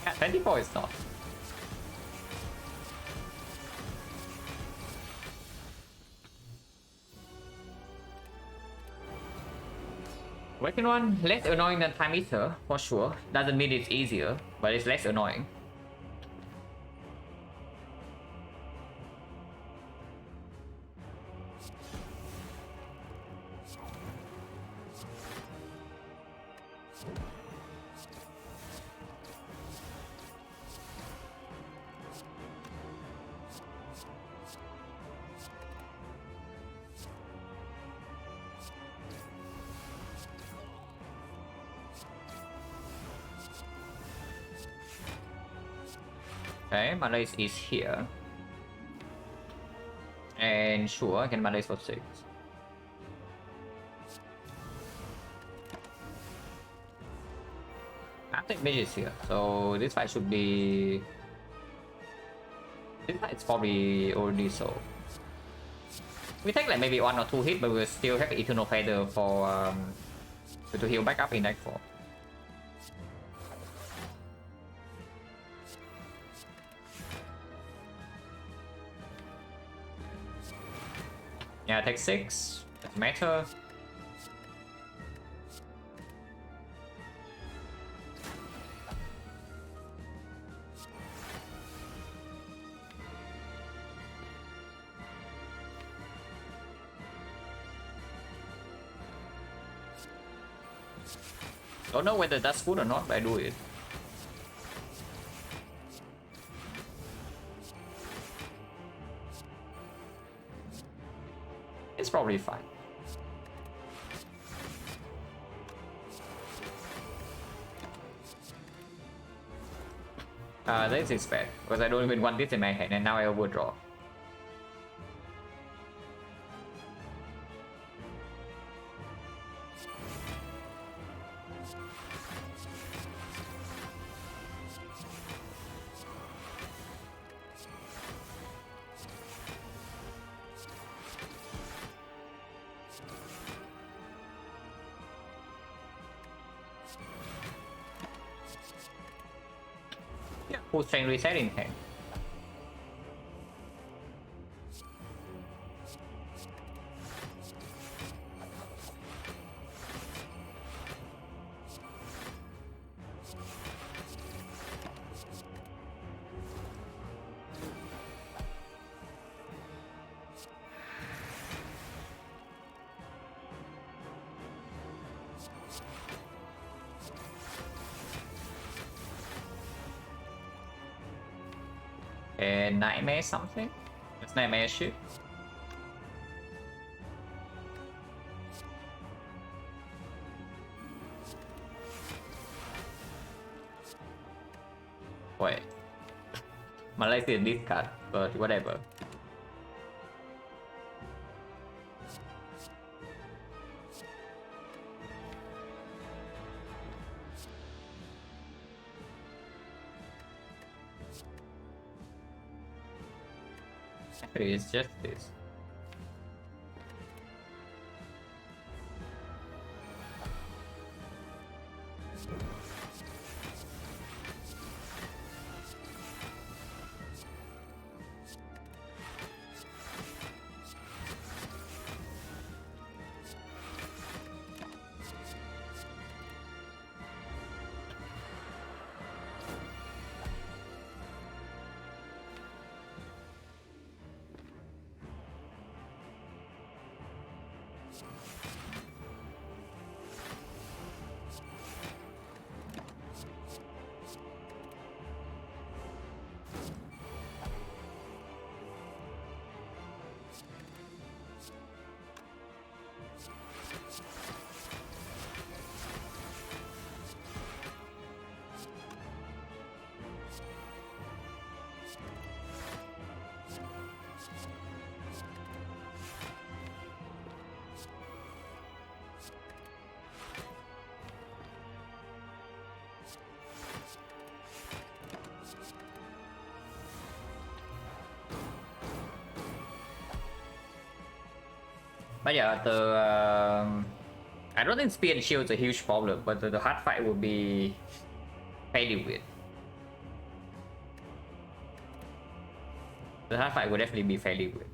Speaker 1: Yeah, 24 is not. Second one, less annoying than Time Eater, for sure. Doesn't mean it's easier, but it's less annoying. Okay, my race is here. And sure, I can race for 6. I think mage is here, so this fight should be... This fight is probably already so. We take like maybe 1 or 2 hits, but we'll still have Eternal Feather for to heal back up in deck 4. Yeah, take 6. Doesn't matter. Don't know whether that's good or not, but I do it. It's probably fine. This is bad, because I don't even want this in my hand and now I overdraw. Yeah, full strength reset in hand. And nightmare something? It's nightmare shoot. Wait. Malaysia this card, but whatever. Actually, it's just this. But yeah, I don't think speed and shield is a huge problem, but the hard fight would be fairly weird. The hard fight would definitely be fairly weird.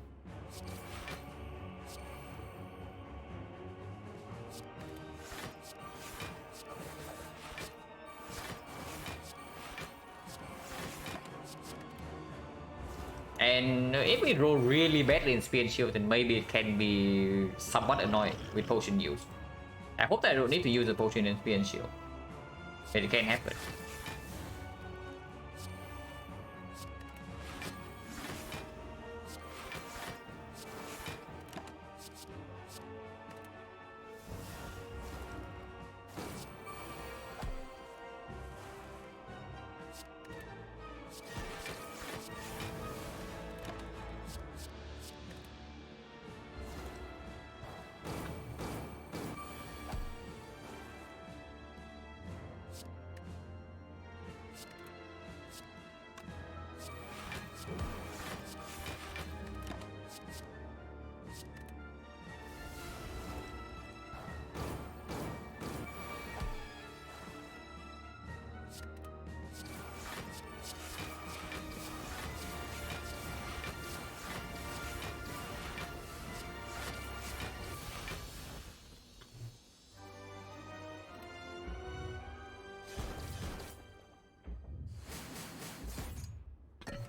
Speaker 1: And if we roll really badly in speed and shield, then maybe it can be somewhat annoying with potion use. I hope that I don't need to use a potion in speed and shield. But it can happen.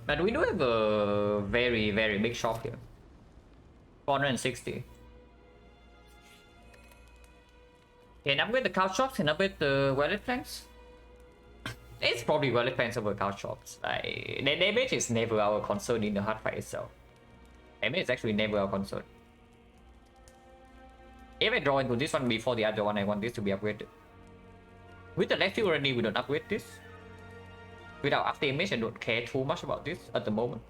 Speaker 1: But we do have a very, very big shop here. 460. Can upgrade the couch shops, can upgrade the wallet planks. It's probably wallet planks over couch shops. The damage is never our concern in the hard fight itself. Damage is actually never our concern. If I draw into this one before the other one, I want this to be upgraded. With the left field already, we don't upgrade this. Without after image, I don't care too much about this at the moment.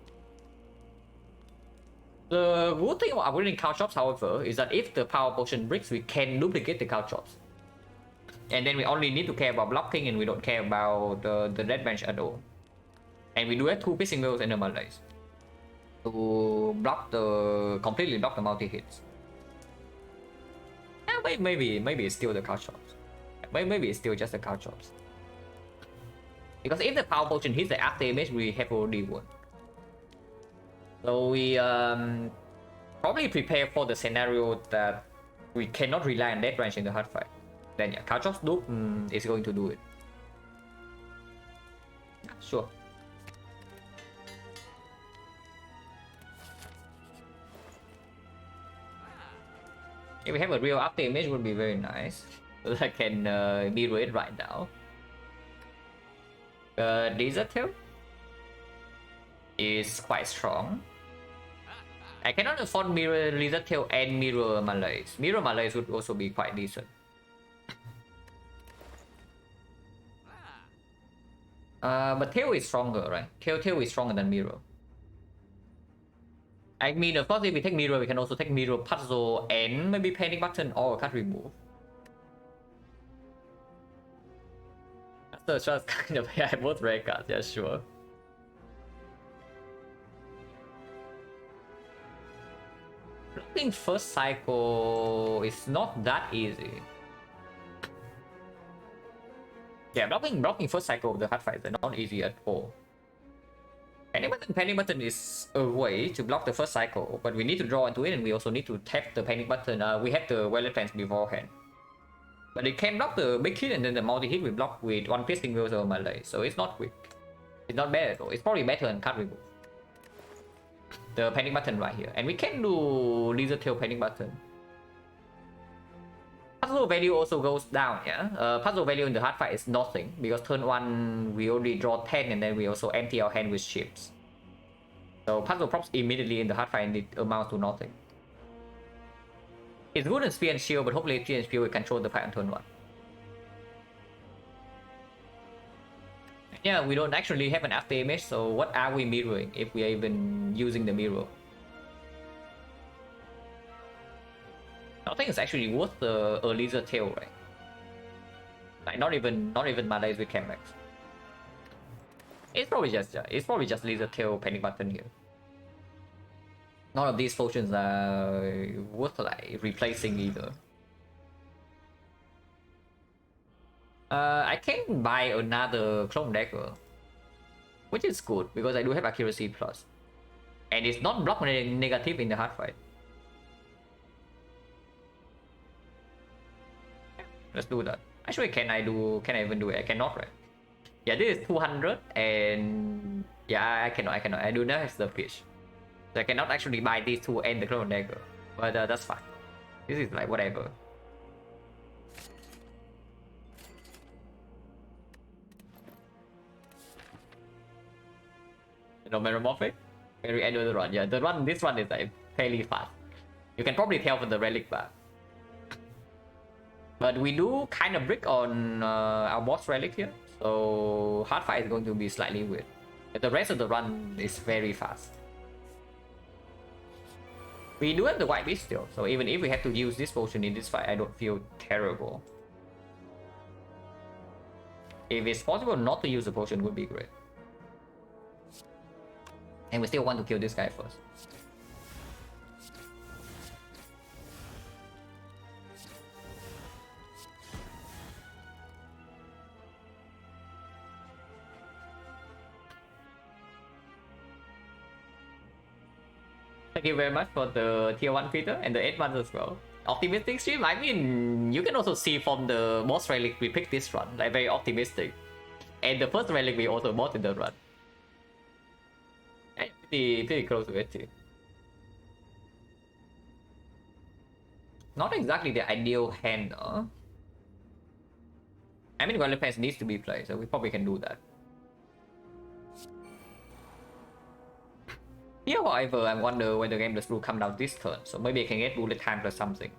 Speaker 1: The good thing about upgrading couch shops, however, is that if the power potion breaks, we can duplicate the couch shops. And then we only need to care about blocking and we don't care about the red bench at all. And we do have 2 piercing wheels and a malaise to block completely block the multi hits. Maybe it's still the couch shops. Maybe it's still just the couch shops. Because if the power potion hits the after image, we have already won. So we probably prepare for the scenario that we cannot rely on that range in the hard fight. Then yeah, couch shops loop is going to do it. Yeah, sure. If we have a real after image, would be very nice. So I can mirror it right now. Desert Tail is quite strong. I cannot afford mirror Lizard Tail and mirror Malaise. Mirror Malaise would also be quite decent. But Tail is stronger, right? Tail is stronger than mirror. I mean, of course, if we take mirror, we can also take mirror puzzle and maybe panic button or card remove. So it's just kind of yeah, both rare cards, yeah, sure. Blocking first cycle is not that easy. Yeah, blocking first cycle of the hard fights are not easy at all. Panic button is a way to block the first cycle, but we need to draw into it and we also need to tap the panic button. We have the wallet plans beforehand. But it can block the big hit and then the multi-hit we block with 1 piercing wheels or melee, so it's not quick. It's not bad at all. It's probably better than card remove. The panic button right here. And we can do Lizard Tail panic button. Puzzle value also goes down, yeah? Puzzle value in the hard fight is nothing, because turn 1 we only draw 10 and then we also empty our hand with ships. So puzzle props immediately in the hard fight and it amounts to nothing. It's good in Spear and Shield, but hopefully Spear and Shield will control the fight on turn 1. Yeah, we don't actually have an after image, so what are we mirroring if we are even using the mirror? I think it's actually worth a Lizard Tail, right? Like not even Malaise with Chemex. It's probably just Lizard Tail panic button here. None of these potions are worth like replacing either. I can buy another clone dagger, which is good because I do have accuracy plus, and it's not block negative in the hard fight. Let's do that. Actually, can I even do it? I cannot, right? Yeah, this is 200 and yeah, I cannot. I do not have the fish. So I cannot actually buy these two and the clone dagger. But that's fine. This is like whatever. No metamorphic? Very end of the run. Yeah, this run is like fairly fast. You can probably tell from the relic bar. But we do kind of brick on our boss relic here. So hard fight is going to be slightly weird. But the rest of the run is very fast. We do have the white beast still, so even if we have to use this potion in this fight, I don't feel terrible. If it's possible not to use the potion, would be great. And we still want to kill this guy first. Thank you very much for the tier 1 Peter and the 8 months as well. Optimistic stream? I mean, you can also see from the boss relic we picked this run, like very optimistic. And the first relic we also bought in the run. And pretty close to it too. Not exactly the ideal hand, though. I mean, Violet Pants needs to be played, so we probably can do that. Here, however, I wonder when the game does will come down this turn, so maybe I can get bullet time or something.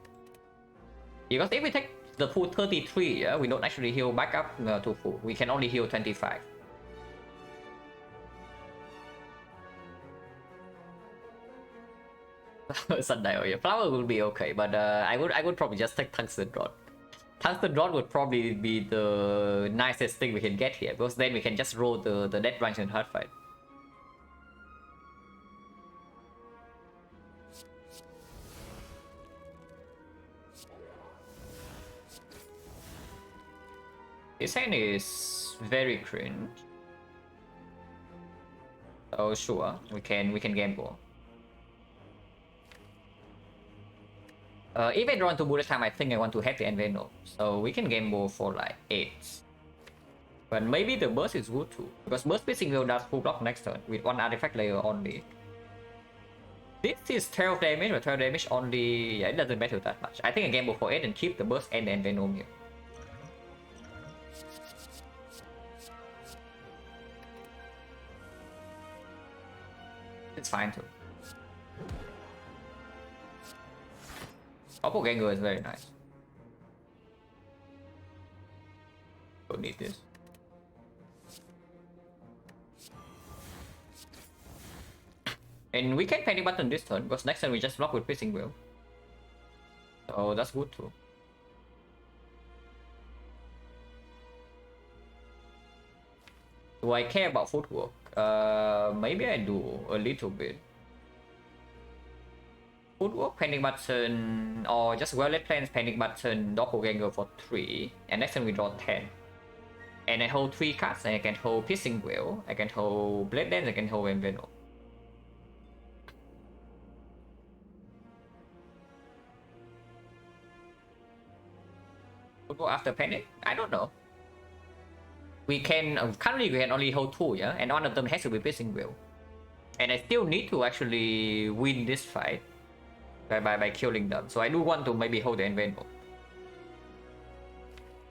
Speaker 1: Because if we take the full 33, yeah, we don't actually heal back up to full. We can only heal 25. Sundial, yeah. Flower will be okay, but I would probably just take Tungsten Rod. Tungsten Rod would probably be the nicest thing we can get here, because then we can just roll the dead branch in hard fight. This hand is very cringe. Oh sure, we can gamble. If I draw into bullet time, I think I want to have the Envenom, so we can gamble for like 8. But maybe the burst is good too, because burst piercing will does full block next turn with 1 artifact layer only. This is 12 damage, but 12 damage only, yeah, it doesn't matter that much. I think I gamble for 8 and keep the burst and the Envenom here. It's fine too. Doppelganger is very nice. Don't need this. And we can panic button this turn, because next turn we just block with Piercing Will. So that's good too. Do I care about footwork? Maybe I do a little bit. Footwork, panic button, or just well-led plans, panic button, doppelganger for 3, and next time we draw 10. And I hold 3 cards, and I can hold Piercing Will, I can hold Blade Dance, I can hold Envenom. Footwork after panic? I don't know. We can, currently we can only hold 2, yeah? And one of them has to be Piercing Will. And I still need to actually win this fight by killing them. So I do want to maybe hold the Envenom.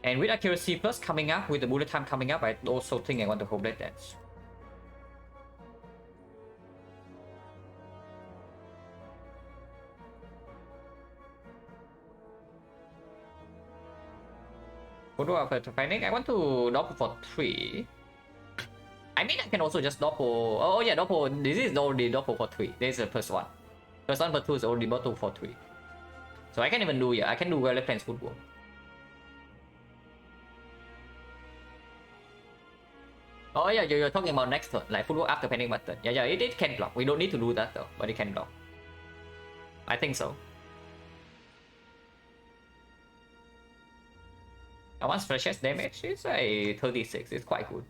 Speaker 1: And with accuracy plus coming up, with the bullet time coming up, I also think I want to hold Blade Dance. After panic, I want to doppel for 3. I mean, I can also just doppel. Oh yeah, doppel. This is already doppel for 3. This is a +1. +1 +2 is already doppel for 3. So I can even do, yeah, I can do well plans footwork. Oh yeah, you're talking about next turn, like footwork after panic button. Yeah, it can block. We don't need to do that though, but it can block. I think so. Once flashes damage is a 36. It's quite good.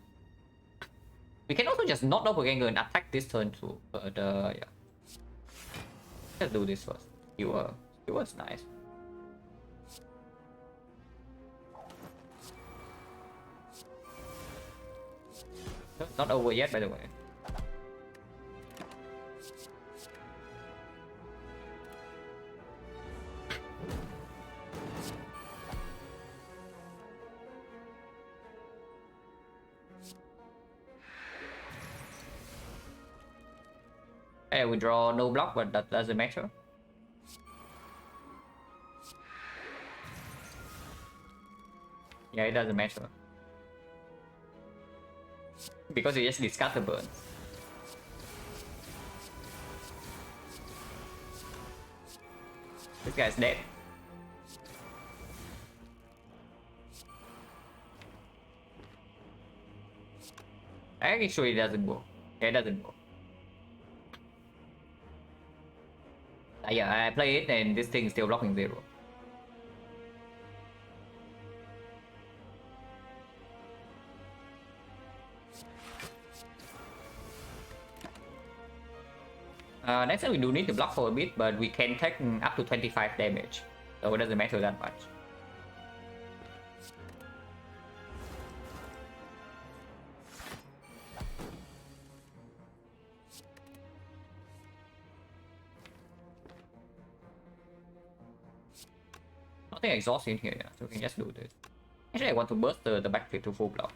Speaker 1: We can also just not doppelganger and attack this turn too. But yeah. Let's do this first. Skewer's nice. Not over yet, by the way. Hey, we draw no block, but that doesn't matter. Yeah, it doesn't matter. Because you just discard the burn. This guy's dead. Actually, it doesn't work. Yeah, it doesn't work. Yeah, I play it and this thing is still blocking 0. Next time we do need to block for a bit, but we can take up to 25 damage, so it doesn't matter that much. Nothing exhaust in here, yeah, so we can just do this. Actually, I want to burst the backflip to full block.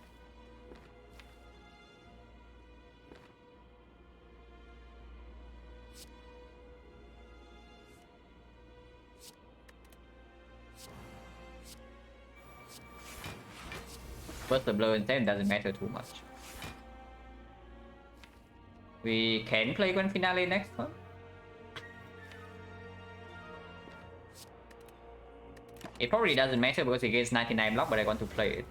Speaker 1: Burst the blow instead doesn't matter too much. We can play Grand Finale next one. It probably doesn't matter because it gets 99 block, but I want to play it.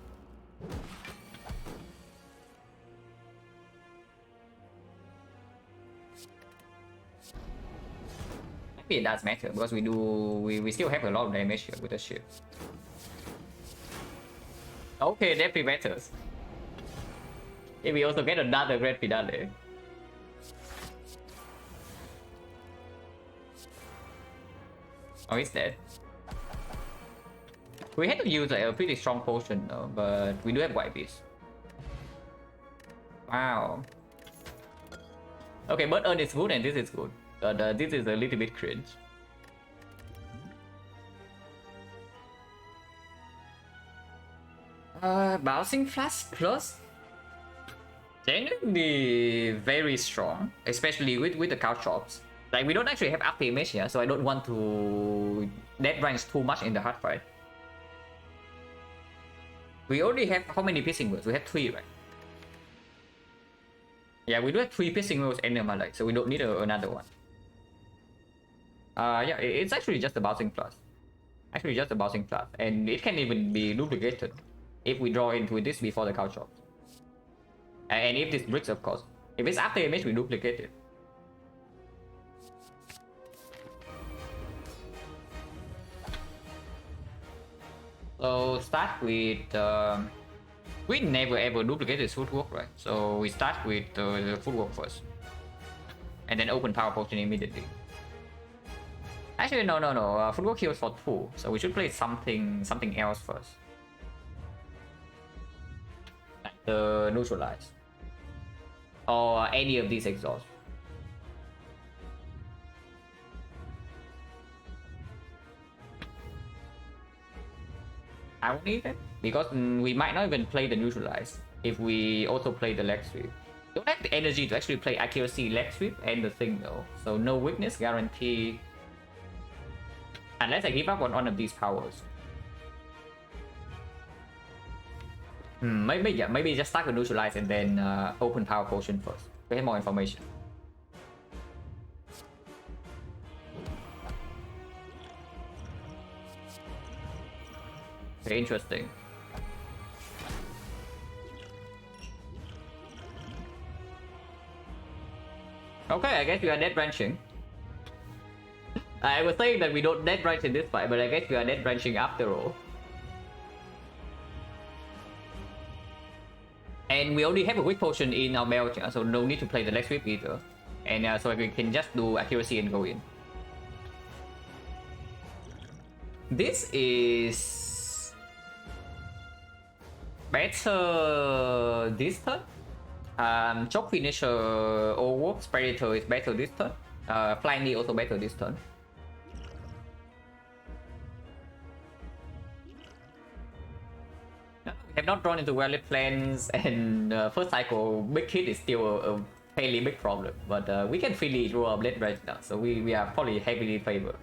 Speaker 1: Maybe it does matter because we still have a lot of damage here with the ship. Okay, that matters. If we also get another Great Finale. Oh, he's dead. We had to use a pretty strong potion though, but we do have White Beast. Wow. Okay, but Earn is good and this is good. But this is a little bit cringe. Bouncing Flash plus genuinely very strong, especially with the couch shops. Like we don't actually have up damage here, so I don't want to dead range too much in the hard fight. We already have how many piercing words? We have 3, right? Yeah, we do have 3 piercing words and Malite, so we don't need another one. Yeah, it's actually just a bouncing plus. Actually just a bouncing plus, and it can even be duplicated if we draw into this before the couch shop. And if this bricks, of course. If it's after image, we duplicate it. So start with we never ever duplicated footwork, right? So we start with the footwork first, and then open power potion immediately. Actually, no. Footwork heals for 2, so we should play something else first, like the neutralize or any of these exhausts. I won't need it because we might not even play the neutralize if we also play the leg sweep. Don't have the energy to actually play accuracy, leg sweep, and the thing though. So no weakness guarantee unless I give up on one of these powers. Maybe just start with neutralize and then open power potion first to have more information. Very interesting. Okay, I guess we are dead branching. I was saying that we don't dead branch in this fight, but I guess we are dead branching after all. And we already have a weak potion in our belt, so no need to play the leg sweep either. And so we can just do accuracy and go in. This is better this turn. Choke finisher or Wolf's Predator is better this turn. Flying Knee also better this turn. We have not drawn into well-lit plans, and first cycle big hit is still a fairly big problem, but we can freely draw our blade branch now, so we are probably heavily favored.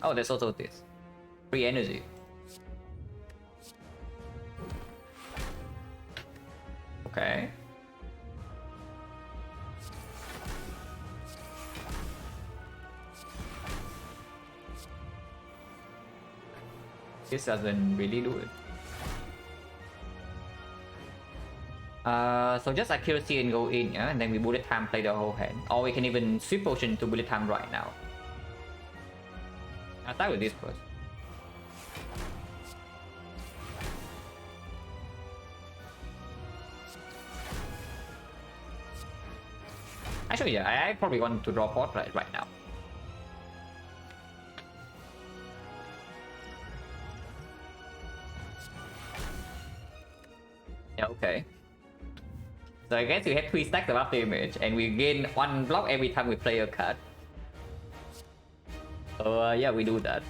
Speaker 1: Oh, there's also this free energy. Okay. This doesn't really do it. So just accuracy and go in, yeah? And then we bullet time play the whole hand. Or we can even sweep potion to bullet time right now. I'll start with this first. Actually, yeah, I probably want to draw Portrait right now. Yeah, okay. So I guess we have 3 stacks of after image, and we gain 1 block every time we play a card. So yeah, we do that.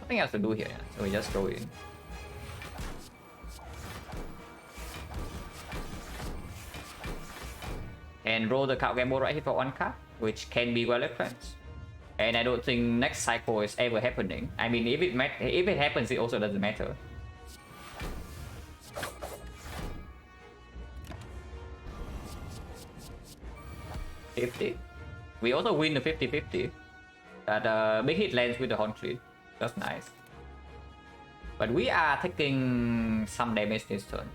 Speaker 1: Nothing else to do here, yeah. So we just go in. And roll the card gamble right here for 1 card, which can be well advanced. And I don't think next cycle is ever happening. I mean, if it happens, it also doesn't matter. We also win the 50-50. That big hit lands with the Horn Cleat. That's nice. But we are taking some damage this turn.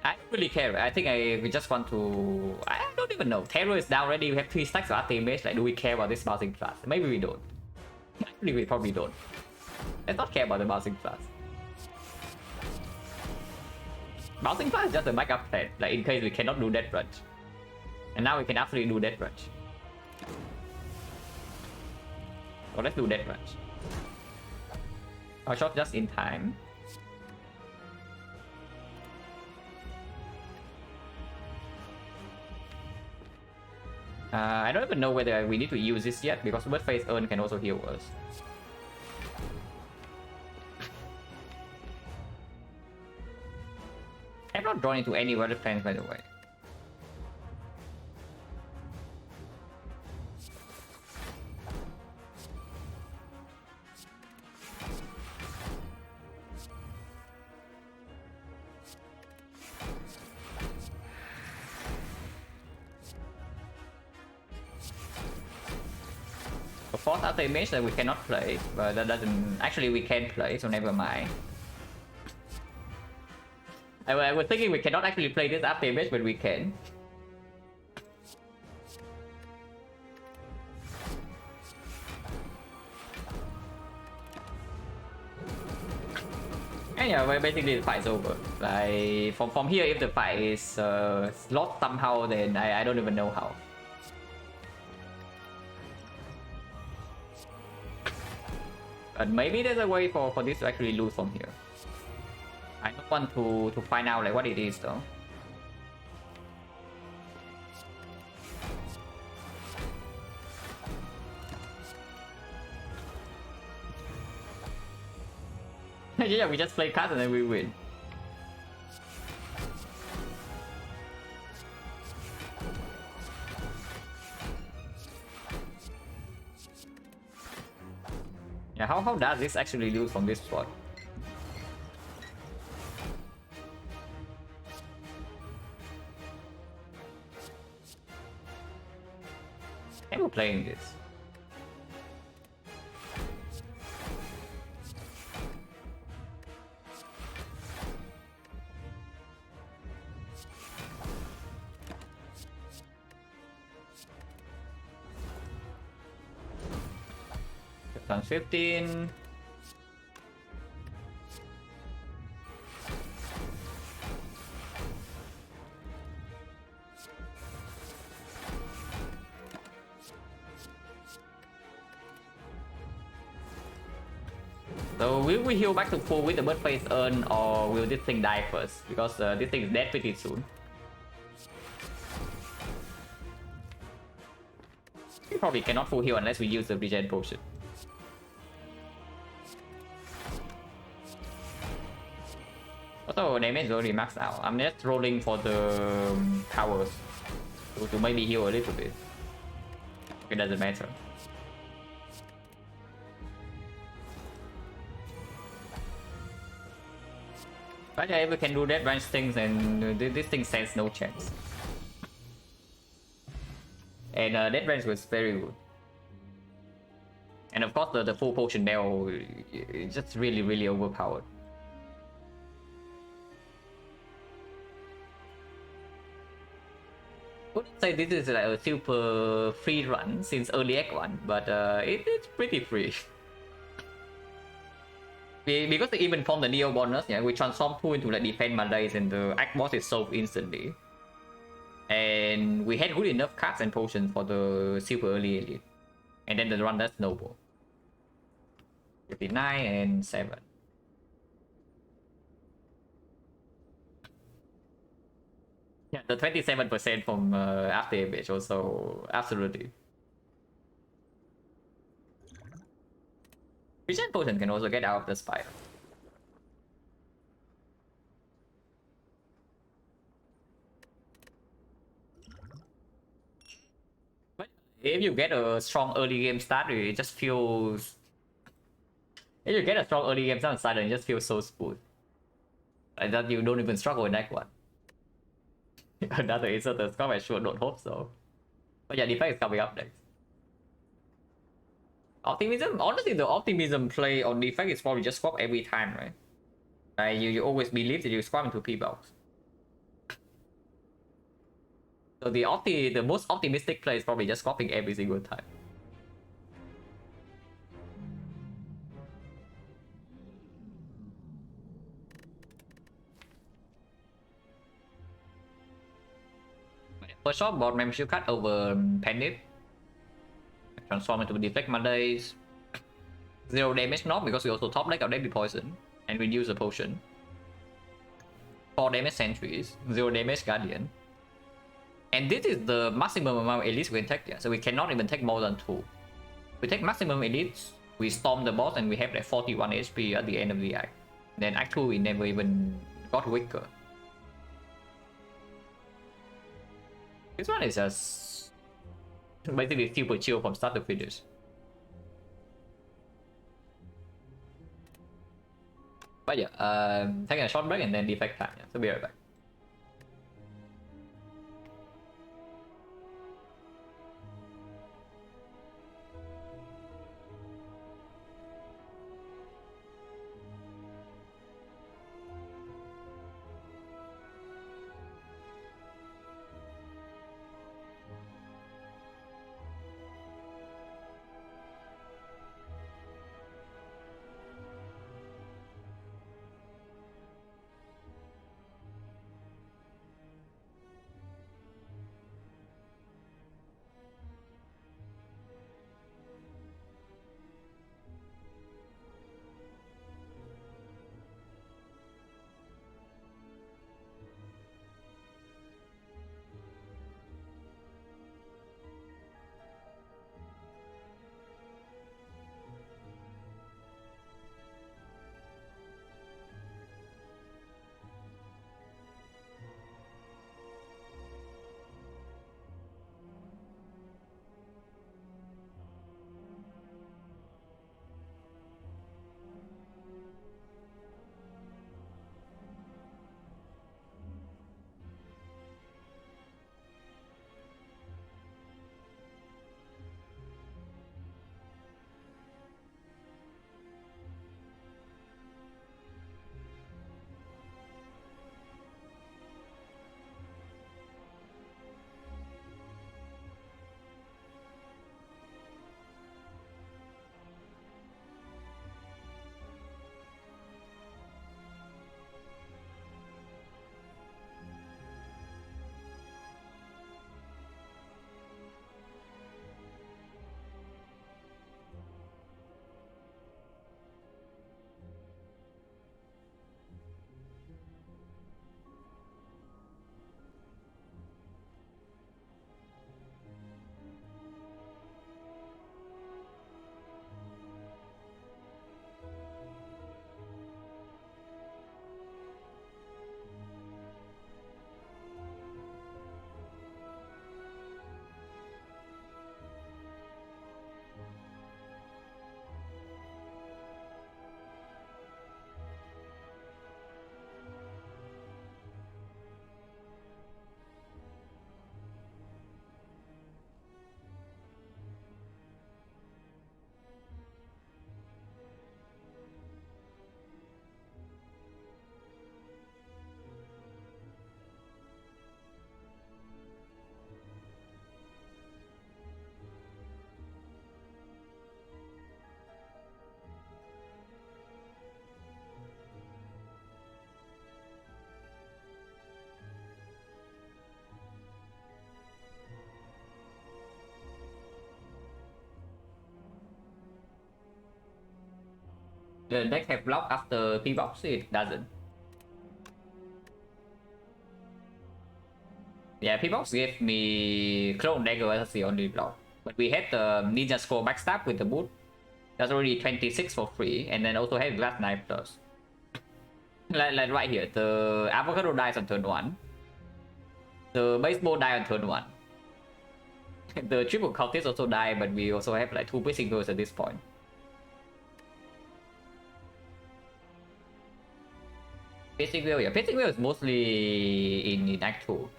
Speaker 1: I don't really care. I think we just want to... I don't even know. Terror is down already. We have 3 stacks of after image. Like, do we care about this bouncing class? Maybe we don't. Actually, we probably don't. Let's not care about the bouncing class. Bouncing class is just a backup plan. Like, in case we cannot do Death Branch. And now we can absolutely do Death Branch. So let's do Death Branch. Our shot just in time. I don't even know whether we need to use this yet, because Bird Face Urn can also heal us. I'm not drawn into any weather plans, by the way. Fourth after image that we cannot play, but that doesn't... Actually, we can play, so never mind. I was thinking we cannot actually play this after image, but we can. And yeah, well, basically the fight's over. Like, from here, if the fight is lost somehow, then I don't even know how. But maybe there's a way for this to actually lose from here. I don't want to find out like what it is though. Yeah, we just play cards and then we win. Yeah, how does this actually lose from this spot? And we're playing this. Times 15. So will we heal back to full with the bird phase urn, or will this thing die first? Because this thing is dead pretty soon. We probably cannot full heal unless we use the regen potion. Also, damage is already maxed out. I'm just rolling for the powers to maybe heal a little bit. It doesn't matter. But yeah, if we can do that range things, and this thing stands no chance. And that range was very good. And of course, the full potion bell is just really overpowered. I wouldn't say this is like a super free run since early Act 1, but it's pretty free. Because even from the Neo bonus, yeah, we transform 2 into like defend Malays, and the Act boss is solved instantly. And we had good enough cards and potions for the super early elite. And then the run does snowball. 59 and 7. Yeah, the 27% from after image also absolutely. Vision potion can also get out of the spire. But if you get a strong early game start, it just feels. If you get a strong early game start on Silent, it just feels so smooth. Like that you don't even struggle in that one. Another insert the score, I sure don't hope so. But yeah, defense is coming up next. Optimism? Honestly, the optimism play on defense is probably just swap every time, right? Like you always believe that you swap into P-box. So the most optimistic play is probably just swapping every single time. For sure, board membership cut over Panic. Transform into deflect Mondays. 0 damage knock because we also top deck our deadly poison and reduce the potion. 4 damage sentries, 0 damage guardian. And this is the maximum amount of elites we can take, yeah. So we cannot even take more than 2. We take maximum elites, we storm the boss, and we have like 41 HP at the end of the act. Then act 2 we never even got weaker. This one is just basically super chill from start to finish. But yeah, taking a short break and then defect time, yeah. So be right back. The deck have block after P-Box, it doesn't. Yeah, P-Box gave me Clone Dagger as the only block. But we had the Ninja Scroll Backstab with the boot. That's already 26 for free, and then also have Glass Knife plus. Like right here, the Avocado dies on turn 1. The Baseball die on turn 1. The Triple Cultist also die, but we also have like 2 Pissing Girls at this point. Pissing Wheel, yeah, Pissing Wheel is mostly in Act 2.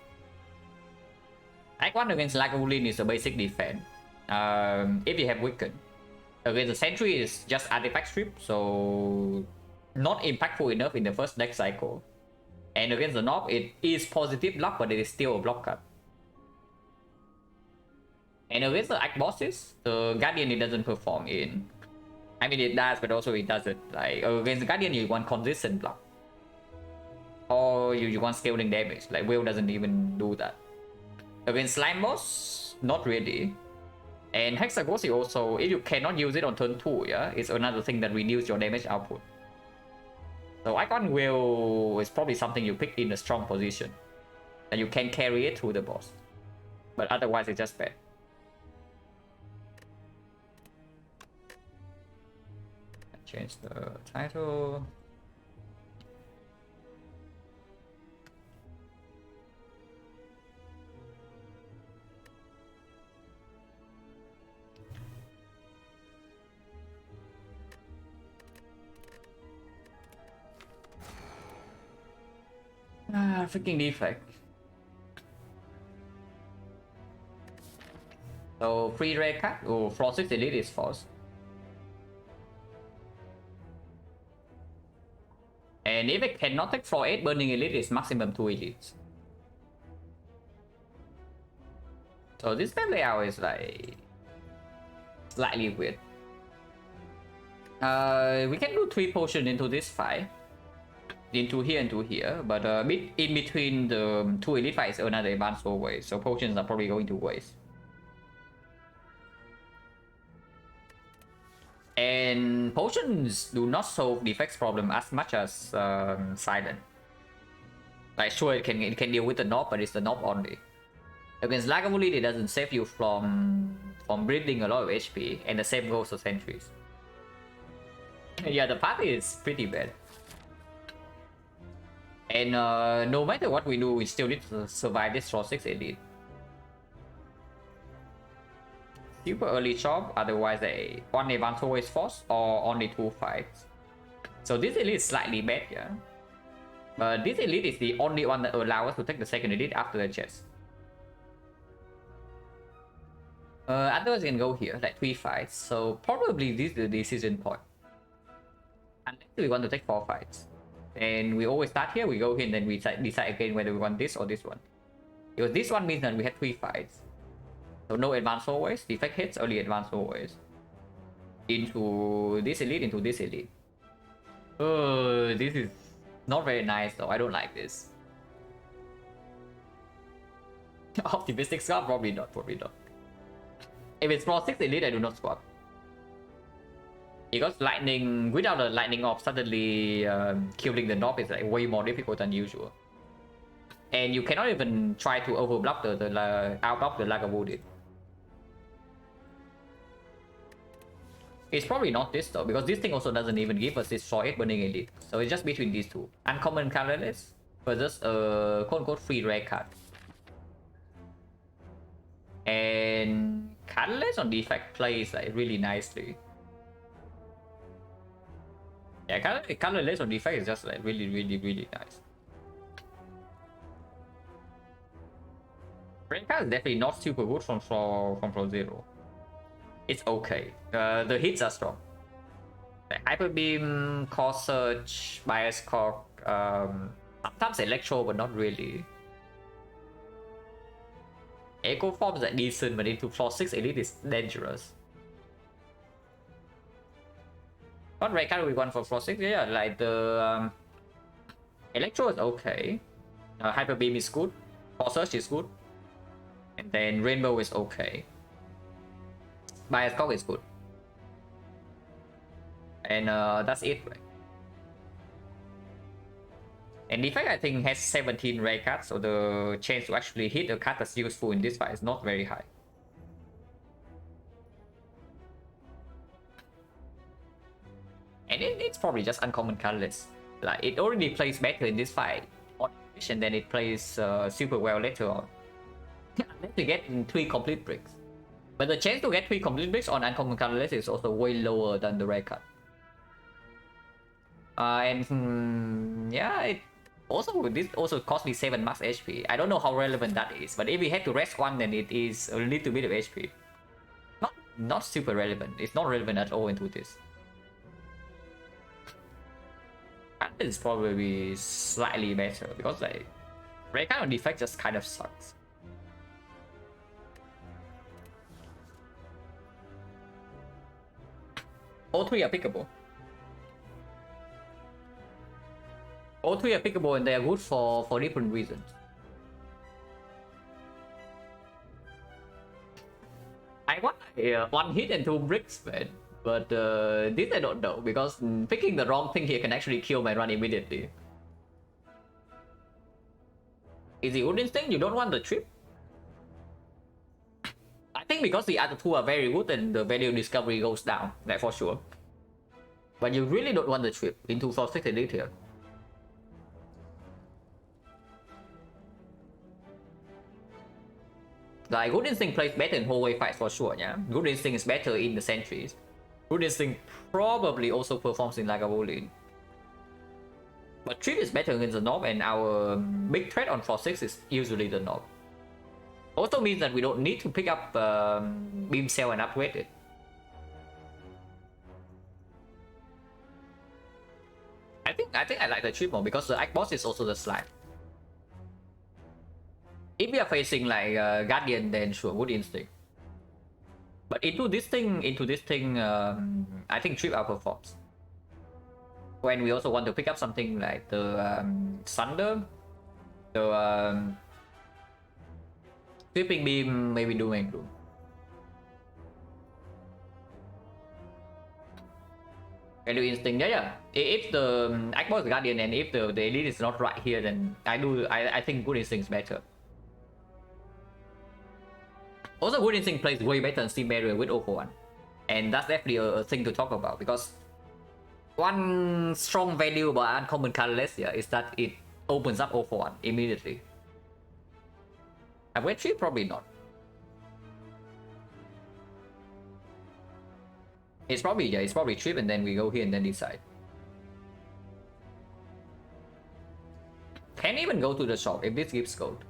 Speaker 1: Act 1 against Lagavulin is a basic defense. If you have Wicked. Against the Sentry is just artifact strip, so not impactful enough in the first deck cycle. And against the Knob, it is positive block, but it is still a block cut. And against the Act bosses, the Guardian it doesn't perform in. I mean it does, but also it doesn't. Like against the Guardian, you want consistent block. Or you want scaling damage. Like Will doesn't even do that. Against Slime boss, not really. And Hexagosi also, if you cannot use it on turn 2, yeah, it's another thing that reduces your damage output. So Icon Will is probably something you pick in a strong position. And you can carry it through the boss. But otherwise it's just bad. Change the title. Freaking defect. So free rare card. Oh, Floor 6 Elite is false. And if it cannot take Floor 8, Burning Elite is maximum 2 elites. So this map layout is like slightly weird. We can do 3 potions into this fight. Into here and to here, but in between the 2 elite fights another advanced always, so potions are probably going to waste. And potions do not solve defects problem as much as Silent. Like sure it can deal with the knob, but it's the knob only. Against Lagavulin it doesn't save you from breathing a lot of HP, and the same goes for sentries. Yeah, the party is pretty bad. And no matter what we do, we still need to survive this Floor 6 Elite. Super early chop, otherwise one advance always force or only 2 fights. So this Elite is slightly bad, yeah. But this Elite is the only one that allows us to take the second Elite after the chest. Otherwise we can go here, like 3 fights, so probably this is the decision point. Unless we want to take 4 fights. And we always start here, we go here, and then we decide again whether we want this or this one. Because this one means that we have 3 fights. So no advance always, defect hits, early advance always. Into this elite, into this elite. This is not very nice though, I don't like this. Optimistic swap? Probably not, probably not. If it's Floor 6 elite, I do not swap. Because lightning, without a lightning off, suddenly killing the knob is like way more difficult than usual. And you cannot even try to overblock outblock the Lagavulin. It's probably not this though, because this thing also doesn't even give us this Floor 8 Burning Elite. So it's just between these two. Uncommon colorless versus a quote-unquote free rare card. And colorless on defect plays like really nicely. Yeah, colorless on defect is just like really nice. Red card is definitely not super good from floor 0. It's okay. The hits are strong. Like Hyper Beam, Core Search, Bias Cock, sometimes Electro, but not really. Echo Form is like decent, but into Floor 6 Elite is dangerous. What red card we want for Floor 6? Yeah, like the Electro is okay. Hyper Beam is good. Core Search is good. And then Rainbow is okay. Bias Cock is good. And that's it, right? And defect I think has 17 rare cards, so the chance to actually hit a card that's useful in this fight is not very high. And it's probably just uncommon colorless. Like it already plays better in this fight, and then it plays super well later on. Unless you get 3 complete bricks. But the chance to get 3 complete bricks on uncommon colorless is also way lower than the rare card. Yeah, it also this also cost me 7 max HP. I don't know how relevant that is, but if we had to rest 1, then it is a little bit of HP. Not super relevant. It's not relevant at all into this. It's probably slightly better because like rare kind of defect just kind of sucks. All 3 are pickable. All 3 are pickable and they are good for different reasons. I want 1 hit and 2 bricks, man. But this I don't know, because picking the wrong thing here can actually kill my run immediately. Is it Good Instinct? You don't want the trip? I think because the other 2 are very good and the value discovery goes down, that for sure. But you really don't want the trip into 4-6 elite here. Like Good Instinct plays better in hallway fights for sure, yeah? Good Instinct is better in the sentries. Good Instinct probably also performs in Lagavulin. But Trip is better against the Knob, and our big threat on 4-6 is usually the Knob. Also means that we don't need to pick up Beam Cell and upgrade it. I think I like the Trip more because the Ike boss is also the slime. If we are facing like Guardian, then sure, Good Instinct. But into this thing, I think Trip outperforms. When we also want to pick up something like the Thunder, the Sweeping Beam, maybe Doom. Can do Instinct, yeah. If the Akbar is Guardian and if the elite is not right here, then I think Good Instinct is better. Also, Good Instinct plays way better than Steam Barrier with 0-1. And that's definitely a thing to talk about, because one strong value about Uncommon Colorless here is that it opens up 0-1 immediately. Upgrade 3? Probably not. It's probably Trip and then we go here and then decide. Can even go to the shop if this gives gold.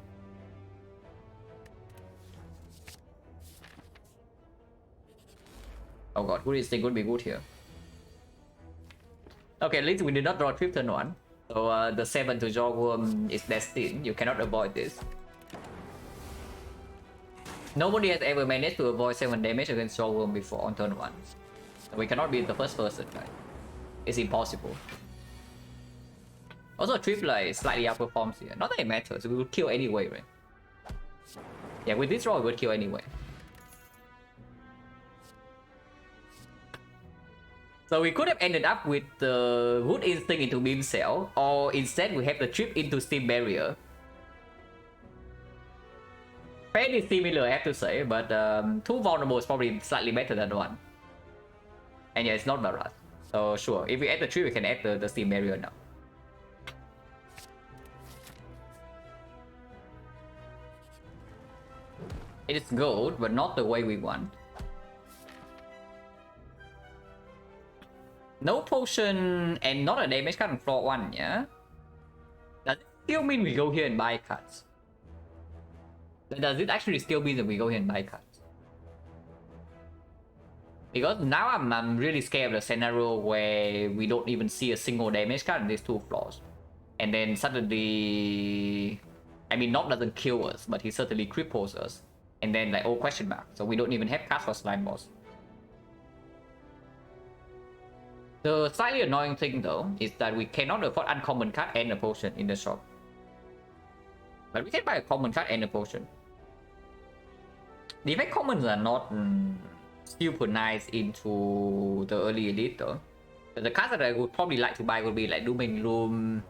Speaker 1: Oh god, Good Instinct would be good here. Okay, at least we did not draw Trip turn 1. So the 7 to draw Worm is destined. You cannot avoid this. Nobody has ever managed to avoid 7 damage against draw Worm before on turn 1. We cannot be the first person, right? It's impossible. Also, Trip like slightly outperforms here. Not that it matters, we would kill anyway, right? Yeah, with this draw we would kill anyway. So we could have ended up with the Good Instinct into Beam Cell, or instead we have the Trip into Steam Barrier. Fairly similar, I have to say, but 2 vulnerable is probably slightly better than 1. And yeah, it's not Barat. So sure, if we add the Trip, we can add the Steam Barrier now. It is gold, but not the way we want. No potion and not a damage card on floor 1, yeah? Does it still mean we go here and buy cards? Does it actually still mean that we go here and buy cards? Because now I'm really scared of the scenario where we don't even see a single damage card in these 2 floors. And then suddenly... I mean, Knob doesn't kill us, but he certainly cripples us. And then like, oh, question mark. So we don't even have cards for Slime Boss. The slightly annoying thing though, is that we cannot afford uncommon card and a potion in the shop. But we can buy a common card and a potion. The effect commons are not super nice into the early elite though. The cards that I would probably like to buy would be like Dooming Room,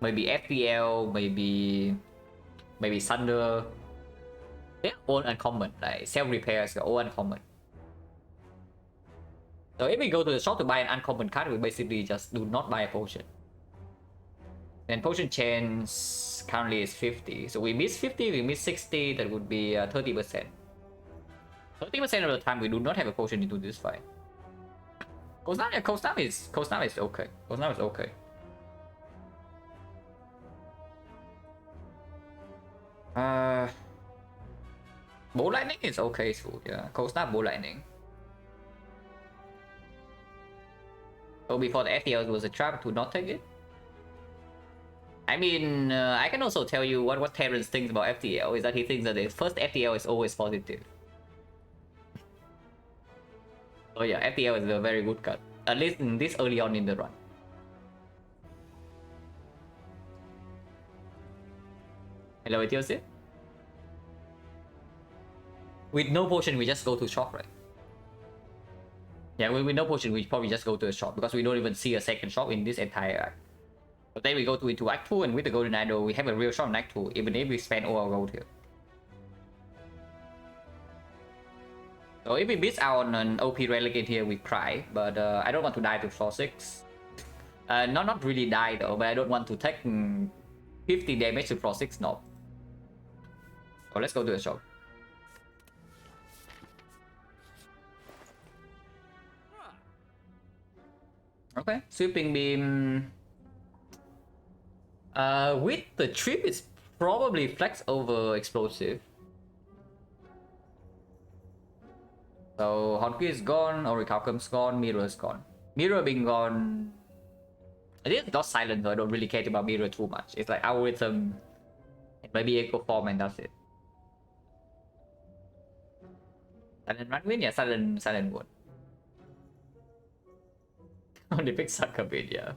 Speaker 1: maybe FPL, maybe Thunder. They're all uncommon, like self repairs are all uncommon. So if we go to the shop to buy an uncommon card, we basically just do not buy a potion. Then potion chance currently is 50. So we miss 50, we miss 60, that would be 30%. 30% of the time we do not have a potion into this fight. Coast Now is okay. Coast Now is okay. Bolt Lightning is okay too, yeah. Coast Now, Bolt Lightning. So before the FTL was a trap to not take it. I mean, I can also tell you what Terrence thinks about FTL is that he thinks that the first FTL is always positive. So yeah, FTL is a very good card, at least in this early on in the run. Hello, Etios. With no potion, we just go to shop, right? Yeah, with no potion, we probably just go to a shop because we don't even see a second shop in this entire act. But then we go into Act 2, and with the Golden Idol, we have a real shop in Act 2, even if we spend all our gold here. So if we miss out on an OP Relegate here, we cry, but I don't want to die to floor 6. Not really die though, but I don't want to take 50 damage to floor 6, no. So let's go to the shop. Okay, Sweeping Beam. With the trip, it's probably Flex over Explosive. So Honky is gone, Orichalcum's gone, Mirror is gone. Mirror being gone, I think it's not Silent, though I don't really care about Mirror too much. It's like algorithm, maybe Echo Form, and that's it. Silent Run win? Yeah, Silent won. Only pick Succubid, yeah.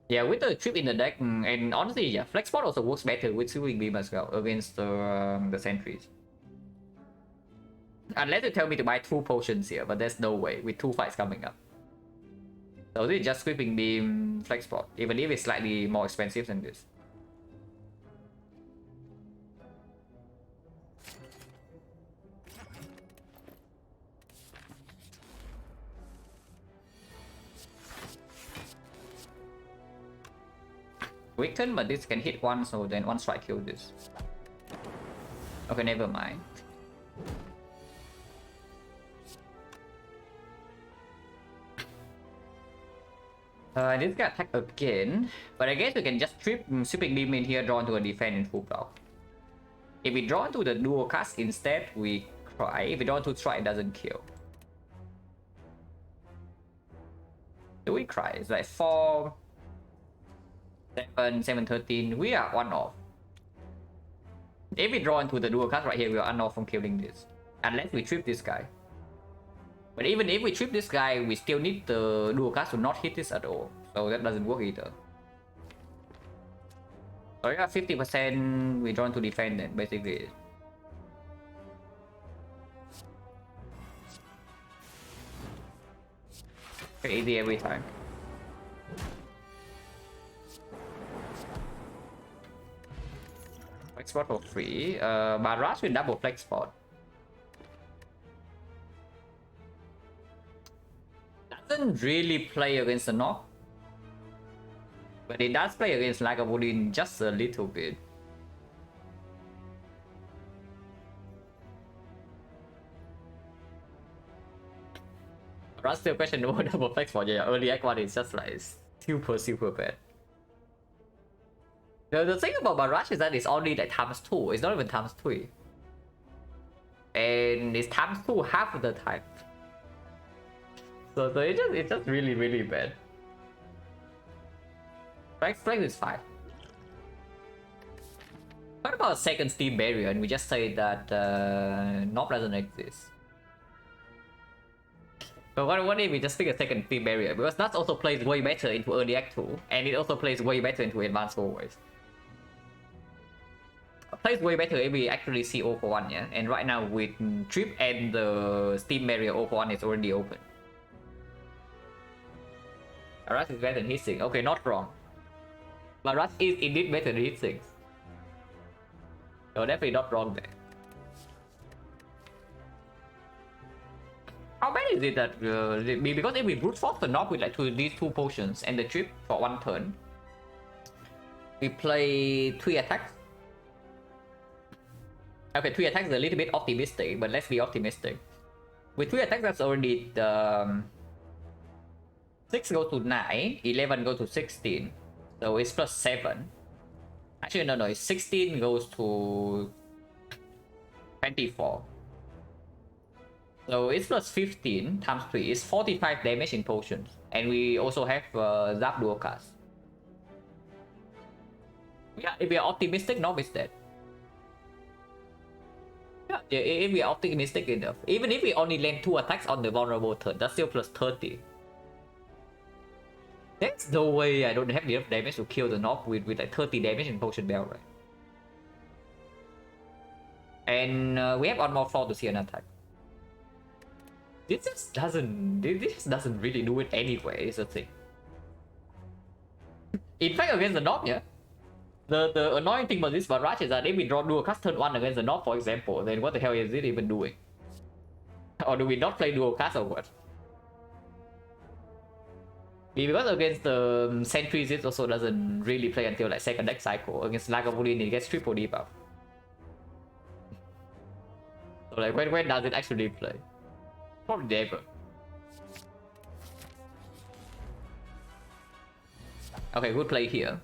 Speaker 1: Yeah, with the trip in the deck, and honestly, yeah, Flex Spot also works better with Sweeping Beam as well against the sentries. Unless you tell me to buy 2 potions here, but there's no way with 2 fights coming up. So this is just Sweeping Beam, Flex Spot, even if it's slightly more expensive than this. Weaken, but this can hit once, so then one strike kill this. Okay, never mind. This guy attack again, but I guess we can just trip Sweeping Beam in here, draw into a defense and full block. If we draw into the dual cast instead, we cry. If we draw into strike, it doesn't kill. Do we cry? It's like 4, 7, 13. We are 1 off. If we draw into the dual cast right here, we are 1 off from killing this. Unless we trip this guy. But even if we trip this guy, we still need the dual cast to not hit this at all. So that doesn't work either. So yeah, 50% we draw into defend then, basically. Okay, easy every time. Flex Spot for free. Barrage with double Flex Spot. Doesn't really play against the knock, but it does play against Lagavulin just a little bit. Rust still question no double Flex Spot. Yeah, early Act 1 is just like super bad. The thing about Barrage is that it's only like ×2, it's not even ×3. And it's ×2 half of the time. So it's just really bad. Flex is fine. What about second Steam Barrier and we just say that Knob doesn't exist? But what if we just pick a second Steam Barrier? Because that also plays way better into Early Act 2, and it also plays way better into Advanced Always. Plays way better if we actually see 0-1, yeah? And right now with Trip and the Steam Barrier 0-1 is already open. Barrage is better than Hitsing. Okay, not wrong. Barrage is indeed better than Hitsing. So definitely not wrong there. How bad is it that because if we brute force the knock with like these two potions and the trip for one turn, we play 3 attacks. Okay, 3 attacks is a little bit optimistic, but let's be optimistic. With 3 attacks, that's already 6 go to 9, 11 go to 16, so it's plus 7. Actually, no, it's 16 goes to 24. So it's plus 15 times 3 is 45 damage in potions. And we also have Zap dual cast. Yeah, if we are optimistic, Nob is dead. Yeah, if we are optimistic enough. Even if we only land 2 attacks on the vulnerable turn, that's still plus 30. There's no way I don't have enough damage to kill the Nob with like 30 damage in potion bell, right? And we have one more floor to see an attack. This just doesn't really do it anyway, is the thing. In fact, against the Nob, yeah. The annoying thing about this Barrage is that if we draw dual cast turn 1 against the Nob, for example, then what the hell is it even doing? Or do we not play dual cast or what? Because against the sentries, it also doesn't really play until like second deck cycle. Against Lagavulin, it gets triple debuff. So like when does it actually play? Probably never. Okay, good play here.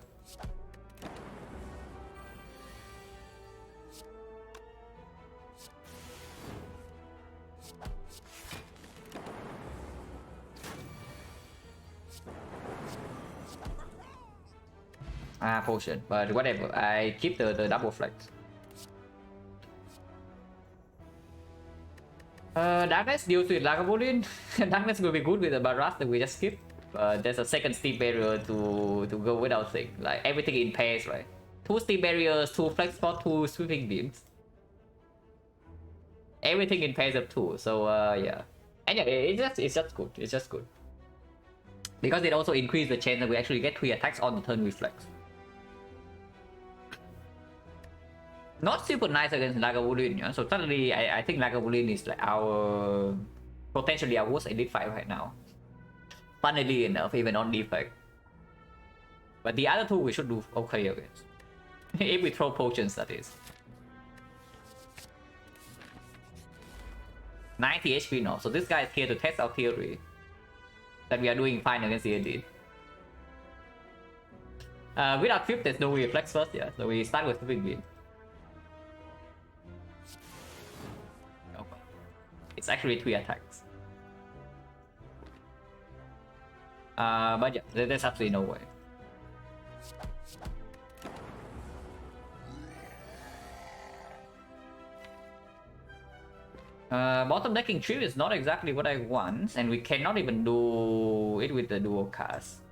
Speaker 1: Potion, but whatever. I keep the double flex. Darkness deals with Lagavulin. Darkness will be good with the Barrage that we just skip. There's a second steam barrier to go without thing. Like everything in pairs, right? 2 steam barriers, 2 flex spot, 2 sweeping beams. Everything in pairs of 2. So yeah. And yeah, it's just good. It's just good. Because it also increases the chance that we actually get 3 attacks on the turn with flex. Not super nice against Lagavulin, yeah? So suddenly I think Lagavulin is like our potentially our worst elite fight right now. Funnily enough, even on defect. But the other 2 we should do okay against. If we throw potions, that is. 90 HP now, so this guy is here to test our theory that we are doing fine against the elite. Without trip, there's no way flex first, yeah. So we start with Sweeping Beam. It's actually 3 attacks. But yeah, there's absolutely no way. Bottom decking trip is not exactly what I want, and we cannot even do it with the dual cast.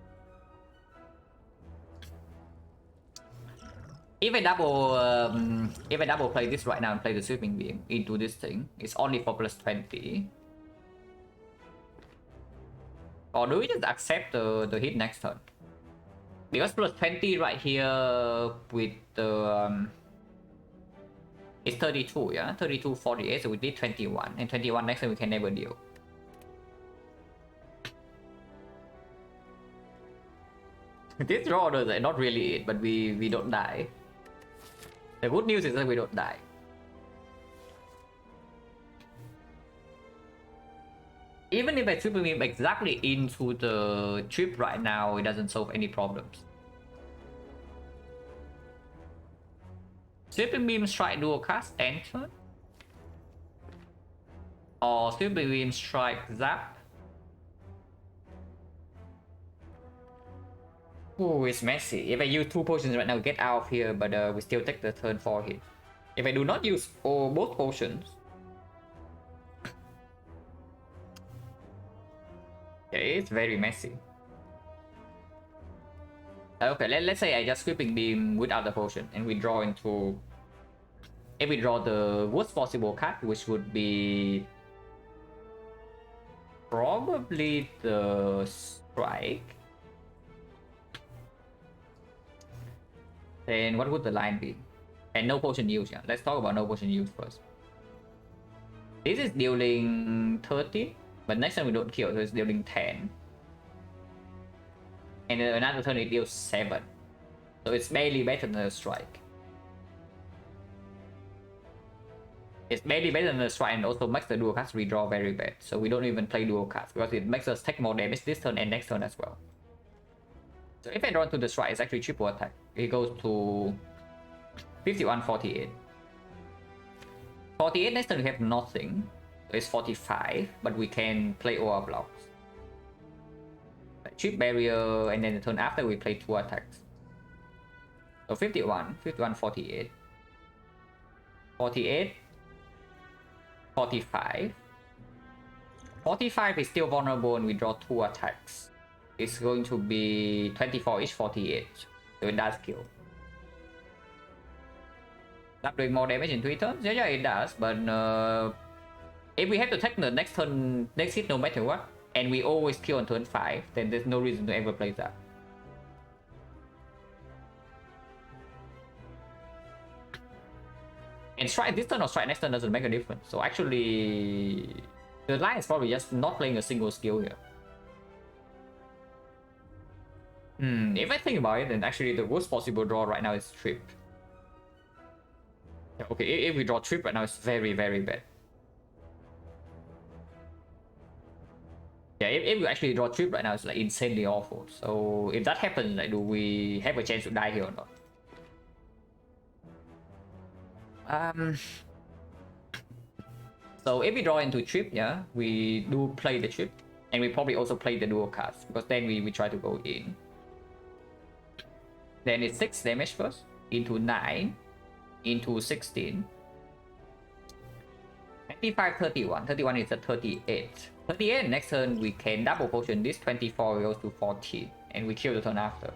Speaker 1: If I double play this right now and play the Sweeping Beam into this thing, it's only for plus 20. Or do we just accept the hit next turn? Because plus 20 right here with the it's 32, yeah? 32, 48, so we did 21. And 21 next time we can never deal. This draw is not really it, but we don't die. The good news is that we don't die. Even if I triple beam exactly into the trip right now, it doesn't solve any problems. Sweeping Beam Strike dual cast enter? Or Sweeping Beam Strike Zap? Ooh, it's messy. If I use 2 potions right now, get out of here, but we still take the turn 4 hit. If I do not use both potions, yeah, it's very messy. Okay, let's say I just Sweeping Beam without the potion, and we draw into... If we draw the worst possible card, which would be... probably the Strike. Then what would the line be? And no potion use, yeah. Let's talk about no potion use first. This is dealing 30, but next time we don't kill, so it's dealing 10. And then another turn it deals 7. So it's barely better than a strike. It's barely better than a strike and also makes the dual cards redraw very bad. So we don't even play dual cards because it makes us take more damage this turn and next turn as well. So if I draw into the strike, it's actually triple attack. It goes to 51, 48. 48 next turn we have nothing. So it's 45, but we can play all our blocks. Chip barrier, and then the turn after we play 2 attacks. So 51, 51, 48. 48. 45. 45 is still vulnerable and we draw 2 attacks. It's going to be 24 each, 48. So it does kill. That doing more damage in 3 turns? Yeah, it does. But if we have to take the next turn, next hit no matter what, and we always kill on turn 5, then there's no reason to ever play that. And strike this turn or strike next turn doesn't make a difference. So actually, the line is probably just not playing a single skill here. If I think about it, then actually the worst possible draw right now is Trip. Okay, if we draw Trip right now, it's very, very bad. Yeah, if we actually draw Trip right now, it's like insanely awful. So if that happens, like, do we have a chance to die here or not? So if we draw into Trip, yeah, we do play the Trip, and we probably also play the dual cards because then we try to go in. Then it's 6 damage first, into 9, into 16. 25, 31. 31 is a 38. 38, next turn we can double potion this, 24 goes to 14, and we kill the turn after.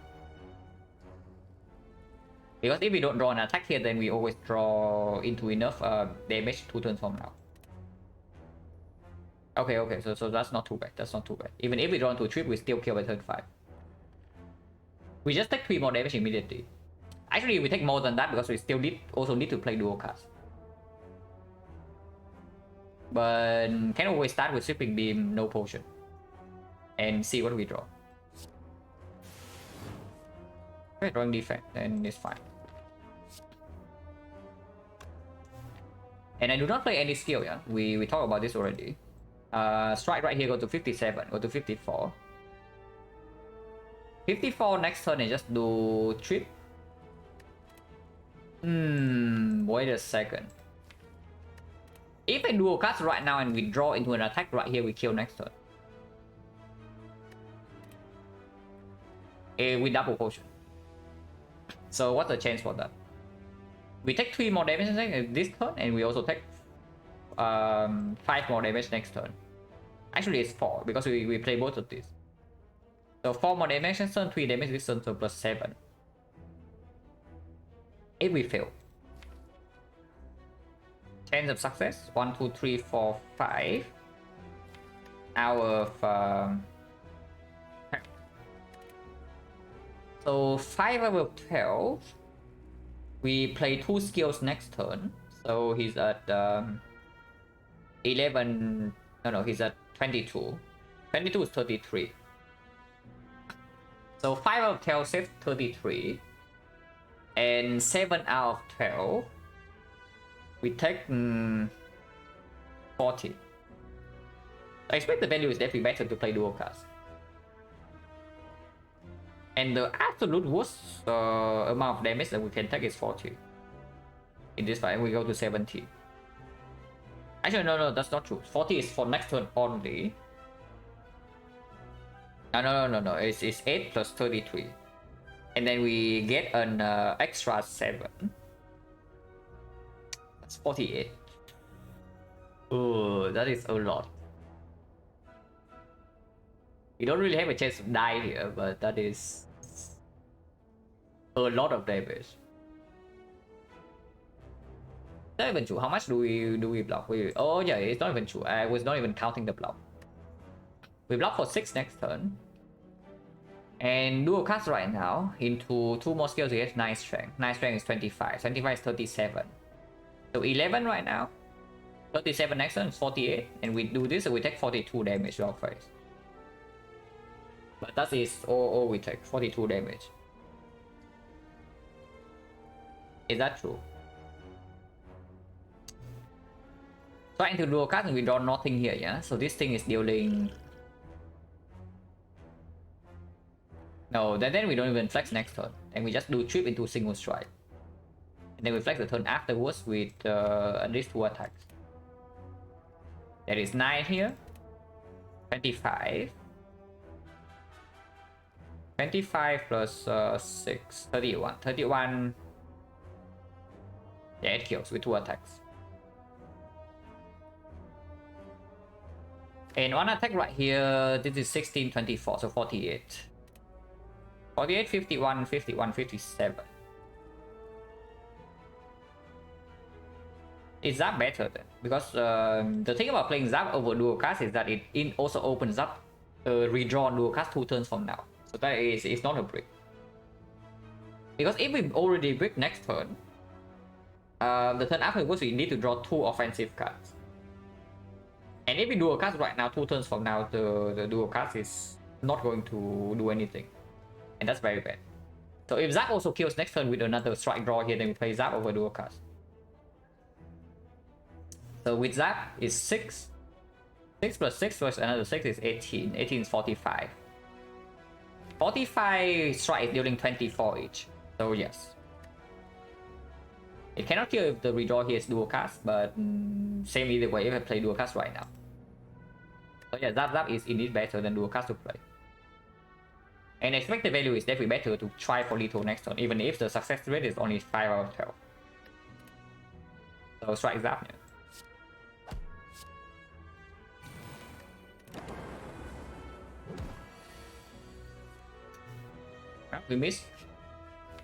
Speaker 1: Because if we don't draw an attack here, then we always draw into enough damage 2 turns from now. Okay, so that's not too bad, that's not too bad. Even if we draw into a Trip, we still kill by turn 5. We just take 3 more damage immediately. Actually, we take more than that because we still also need to play dual cards. But can always start with Sweeping Beam, no potion. And see what we draw. Okay, drawing defense, then it's fine. And I do not play any skill, yeah? We talked about this already. Strike right here, go to 57, go to 54. 54 next turn and just do Trip. Wait a second. If I dual cast right now and we draw into an attack right here, we kill next turn. We double potion. So what's the chance for that? We take 3 more damage this turn, and we also take 5 more damage next turn. Actually, it's 4 because we play both of these. So 4 more damage next turn, 3 damage this turn, so plus 7. If we fail. Chance of success 1, 2, 3, 4, 5 out of so 5 out of 12. We play 2 skills next turn, so he's at 11. No, he's at 22. 22 is 33. So 5 out of 12 saves 33, and 7 out of 12 we take 40. I expect the value is definitely better to play dual cards. And the absolute worst amount of damage that we can take is 40. In this fight, we go to 70. Actually, no, that's not true. 40 is for next turn only. No. It's 8 plus 33. And then we get an extra 7. That's 48. Oh, that is a lot. You don't really have a chance to die here, but that is a lot of damage. Not even true. How much do we block? Oh yeah, it's not even true. I was not even counting the block. We block for 6 next turn. And dual cast right now into 2 more skills, he has 9 strength. 9 strength is 25. 25 is 37. So 11 right now. 37 next turn is 48. And we do this, so we take 42 damage to our face. But that is all we take, 42 damage. Is that true? Trying to dual cast and we draw nothing here, yeah? So this thing is dealing... No, then we don't even flex next turn. And we just do trip into single strike. And then we flex the turn afterwards with at least 2 attacks. There is 9 here. 25. 25 plus 6, 31. 31. Yeah, it kills with 2 attacks. And 1 attack right here, this is 16, 24, so 48. 48, 51, 51, 57. Is Zap better then? Because the thing about playing Zap over dual cast is that it also opens up redraw dual cast 2 turns from now. So that is it's not a brick. Because if we already brick next turn, the turn afterwards we need to draw 2 offensive cards. And if we dual cast right now, 2 turns from now, the dual cast is not going to do anything. And that's very bad. So if Zap also kills next turn with another strike draw here, then we play Zap over dual cast. So with Zap is 6. 6 plus 6 plus another 6 is 18. 18 is 45. 45 strike is dealing 24 each. So yes. It cannot kill if the redraw here is dual cast, but same either way if I play dual cast right now. So yeah, Zap is indeed better than dual cast to play. And expected value is definitely better to try for lethal next turn, even if the success rate is only 5 out of 12. So strike Zap. Yeah. We missed.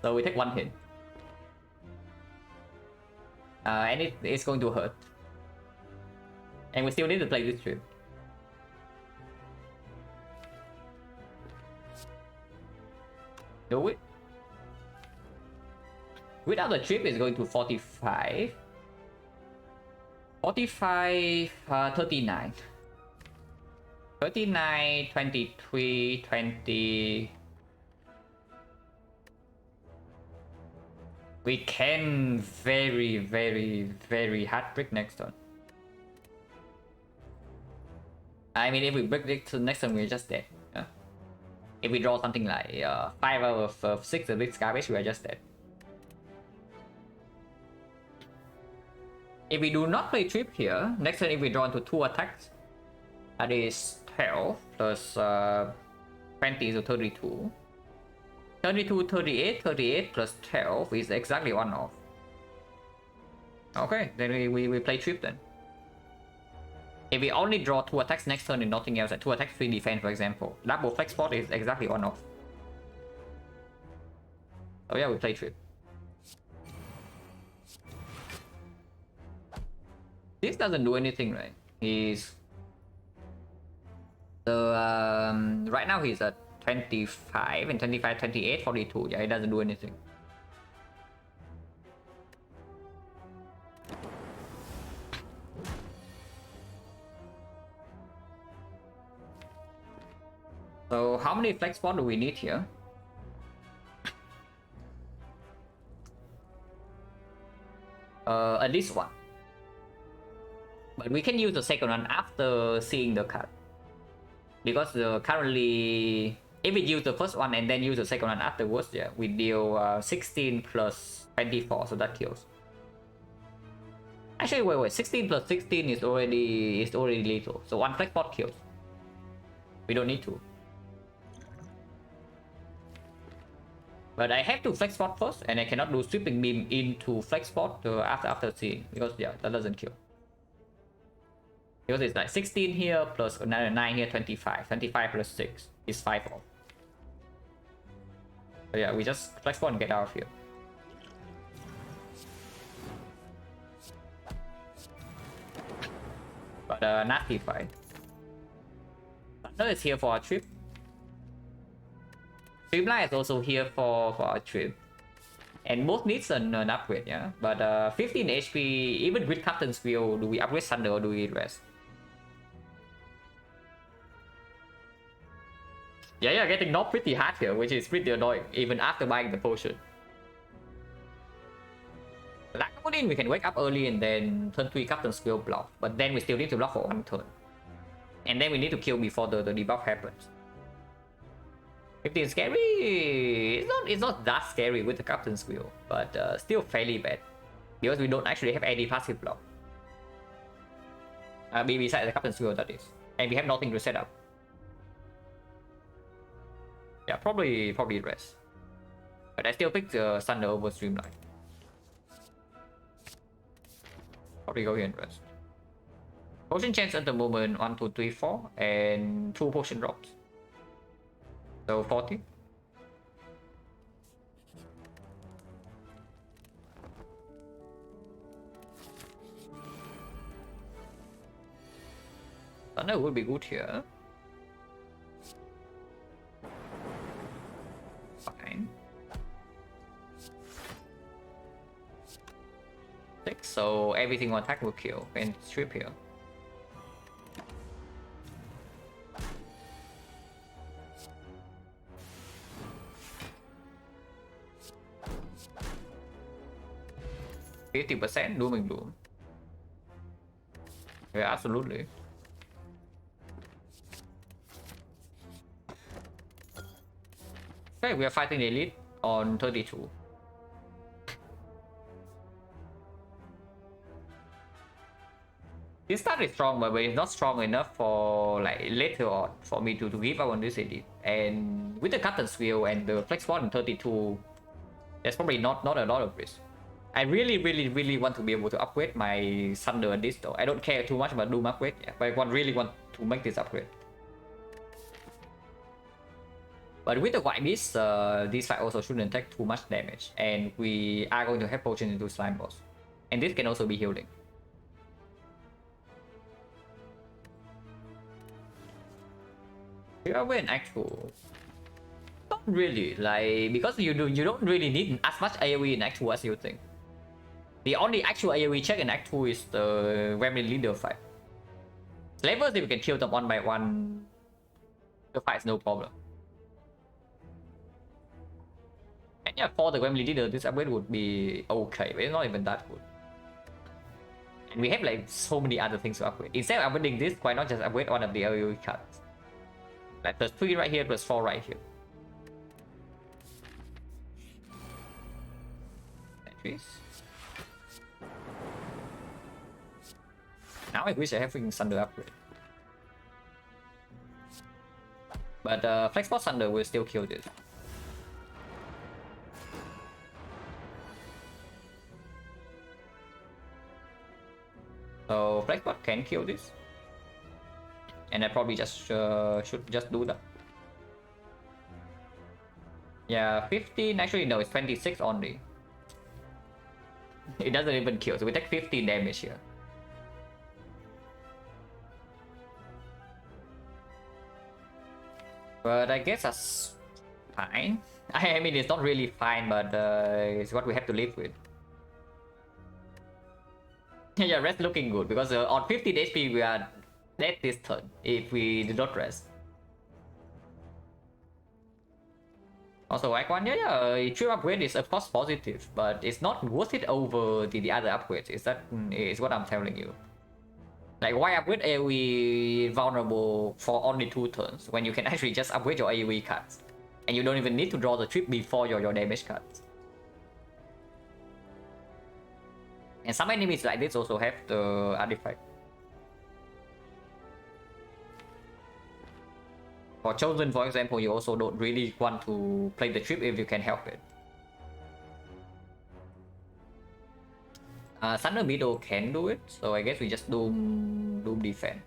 Speaker 1: So we take 1 hit. And it's going to hurt. And we still need to play this trip. Do it. Without the trip, it's going to 45. 45, 39. 39, 23, 20. We can very hard brick next turn. I mean, if we break it to next turn, we're just dead. If we draw something like 5 out of 6 of this garbage, we are just dead. If we do not play trip here, next turn if we draw into 2 attacks, that is 12 plus 20 is 32. 32, 38, 38 plus 12 is exactly 1 off. Okay, then we play trip then. If we only draw 2 attacks next turn and nothing else, 2 attacks, 3 defense for example, double flex spot is exactly 1 off. Oh yeah, we play trip. This doesn't do anything, right? He's... So, right now he's at 25 and 25, 28, 42. Yeah, it doesn't do anything. So how many flex spots do we need here? At least 1. But we can use the second one after seeing the card. Because currently, if we use the first one and then use the second one afterwards, yeah, we deal 16 plus 24, so that kills. Actually, wait, 16 plus 16 is already lethal. So 1 flex spot kills. We don't need to. But I have to flex spot first, and I cannot do sweeping beam into flex spot after seeing, because yeah, that doesn't kill. Because it's like 16 here plus another 9 here, 25. 25 plus 6 is 5 off. So yeah, we just flex spot and get out of here. But nasty fight. Thunder is here for our trip. Streamline is also here for our trip. And both needs an upgrade, yeah. But 15 HP, even with Captain's Wheel, do we upgrade Thunder or do we rest? Yeah, getting knocked pretty hard here, which is pretty annoying, even after buying the potion. Like Odin, we can wake up early and then turn 3 Captain's Wheel block, but then we still need to block for 1 turn. And then we need to kill before the debuff happens. 15 scary. It's not that scary with the Captain's Wheel, but still fairly bad because we don't actually have any passive block. Besides the Captain's Wheel, that is, and we have nothing to set up. Yeah, probably rest, but I still pick the Thunder over Streamline. Probably go here and rest. Potion chance at the moment 1, 2, 3, 4, and 2 potion drops. So 40. Thunder would be good here. Fine. 6, so everything on attack will kill and strip here. %, doom and gloom. Yeah, absolutely. Okay, we are fighting the elite on 32. This start is strong, but it's not strong enough for like later on for me to give up on this elite. And with the Captain's Wheel and the Flex Bond in 32, there's probably not a lot of risk. I really want to be able to upgrade my Thunder and this though. I don't care too much about Doom upgrade, yeah, but I really want to make this upgrade. But with the White Beast, this fight also shouldn't take too much damage, and we are going to have potion into Slime Boss. And this can also be healing. You are in actual. Not really, like because you don't really need as much AoE in Act 2 as you think. The only actual AoE check in Act 2 is the Gremlin Leader fight. Slavers, if you can kill them one by one, the fight's no problem. And yeah, for the Gremlin Leader, this upgrade would be okay, but it's not even that good. And we have like so many other things to upgrade. Instead of upgrading this, why not just upgrade one of the AoE cards? Like +3 right here, +4 right here. Entries. Now I wish I have freaking Thunder upgrade. But Flex Bot Thunder will still kill this. So Flex Bot can kill this. And I probably just should just do that. Yeah, 15, actually no, it's 26 only. It doesn't even kill, so we take 15 damage here. But I guess that's fine. I mean, it's not really fine, but it's what we have to live with. Yeah, rest looking good, because on 15 HP we are dead this turn if we do not rest. Also, Act 1, yeah, trip upgrade is of course positive, but it's not worth it over the other upgrades. Is what I'm telling you. Like, why upgrade AoE vulnerable for only 2 turns when you can actually just upgrade your AoE cards, and you don't even need to draw the trip before your damage cards. And some enemies like this also have the artifact. For Chosen, for example, you also don't really want to play the trip if you can help it. Thunder Middle can do it, so I guess we just Doom defend.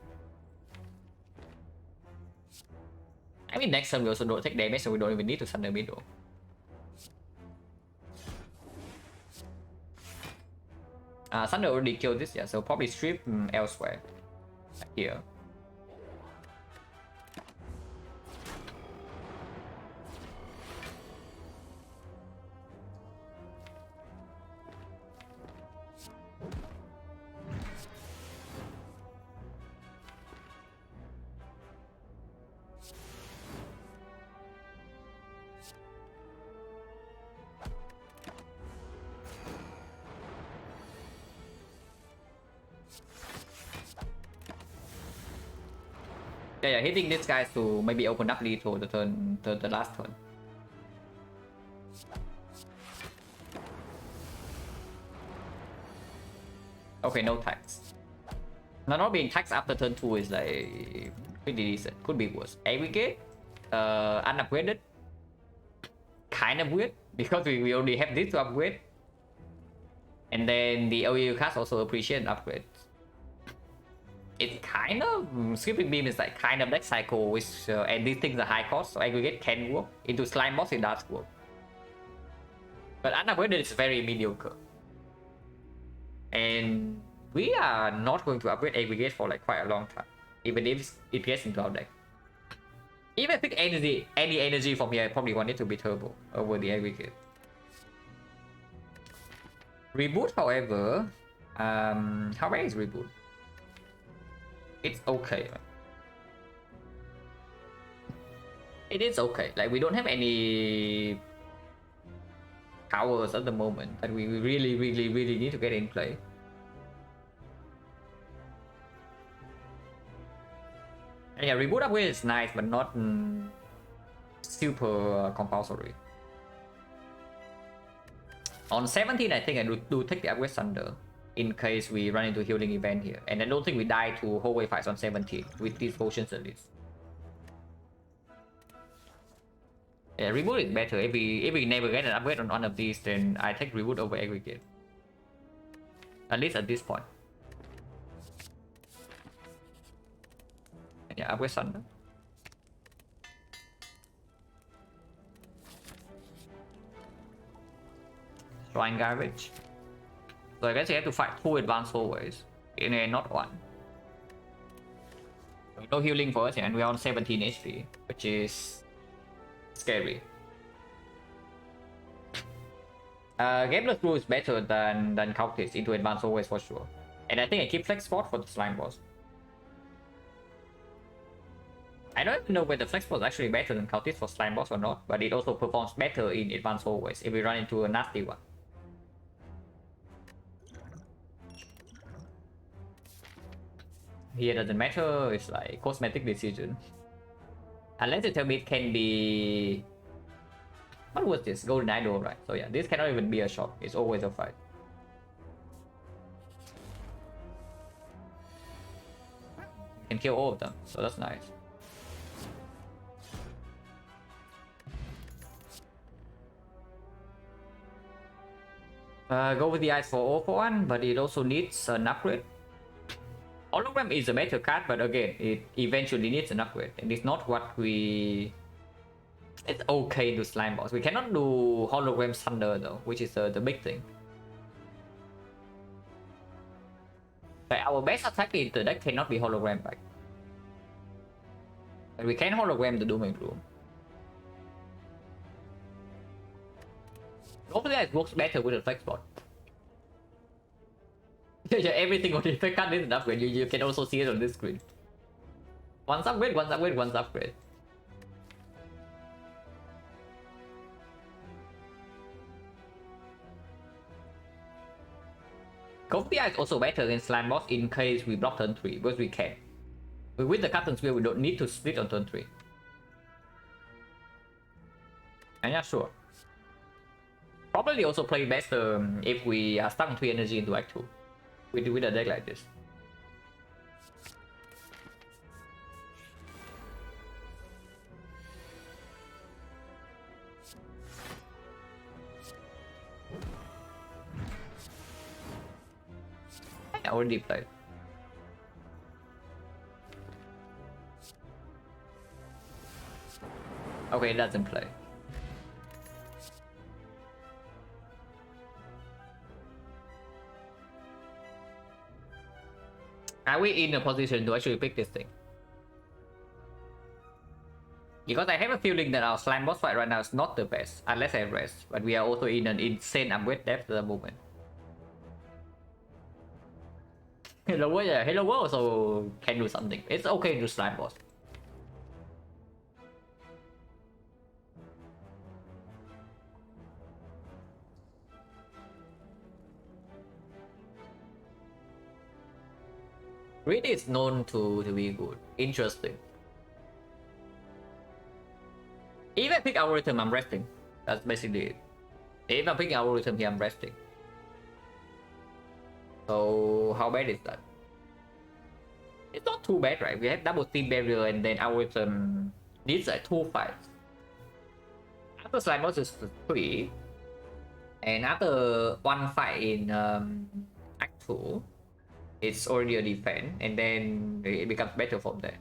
Speaker 1: I mean, next turn we also don't take damage, so we don't even need to Thunder Middle. Thunder already killed this, yeah, so probably strip elsewhere. Like here. Yeah, hitting this guy to maybe open up lead to the turn, the last turn. Okay, no tax. Now not being taxed after turn 2 is like pretty decent. Could be worse. Aggregate, unupgraded. Kind of weird because we already have this to upgrade. And then the OU cast also appreciate upgrades. It's kind of skipping beam is like kind of deck cycle, which and these things are high cost, so aggregate can work. Into slime boss it does work, but unupgraded is very mediocre, and we are not going to upgrade aggregate for like quite a long time, even if it gets into our deck. Even if I pick any energy from here, I probably want it to be turbo over the aggregate. Reboot, however, how bad is reboot? It's okay. It is okay. Like we don't have any powers at the moment that we really need to get in play. And yeah, reboot upgrade is nice, but not super compulsory. On 17, I think I do take the upgrade Thunder in case we run into healing event here, and I don't think we die to hallway fights on 17 with these potions at least. Yeah, reboot is better. If we never get an upgrade on one of these, then I take reboot over aggregate. At least at this point. Yeah, upgrade Thunder. Shrine garbage. So I guess you have to fight 2 advanced hallways, and not 1. No healing for us, and we're on 17 HP, which is scary. Gameless Brew is better than Cultist into advanced hallways for sure. And I think I keep Flex Spot for the Slime Boss. I don't even know whether Flex Spot is actually better than Cultist for Slime Boss or not, but it also performs better in advanced hallways if we run into a nasty one. Here doesn't matter, it's like cosmetic decision. Unless you tell me it can be... What was this? Golden Idol, right? So yeah, this cannot even be a shot, it's always a fight. Can kill all of them, so that's nice. Go with the eyes for all for 1, but it also needs an upgrade. Hologram is a better card, but again, it eventually needs an upgrade, and it's not what we... It's okay to Slime Boss. We cannot do Hologram Thunder though, which is the big thing. But our best attack in the deck cannot be Hologram back. But we can Hologram the Doom and Gloom. Hopefully it works better with the Flex Spot. Yeah, everything on the effect card is an upgrade. You can also see it on this screen. Once upgrade, once upgrade, once upgrade. Coffee is also better than Slime Boss in case we block turn 3, because we can. With the Captain Sphere, we don't need to split on turn 3. And yeah, sure. Probably also play best if we are stuck on 3 energy into Act 2. With a deck like this. I already played. Okay, it doesn't play. Are we in a position to actually pick this thing? Because I have a feeling that our Slime Boss fight right now is not the best, unless I rest. But we are also in an insane upgrade depth at the moment. Hello World, yeah, Hello World also can do something. It's okay to Slime Boss. Reed is known to be good. Interesting. If I pick algorithm, I'm resting. That's basically it. If I'm picking algorithm here, I'm resting. So how bad is that? It's not too bad, right? We have double team barrier and then algorithm needs like 2 fights. After slime boss is 3. And after 1 fight in Act 2, it's already a defense, and then it becomes better from there.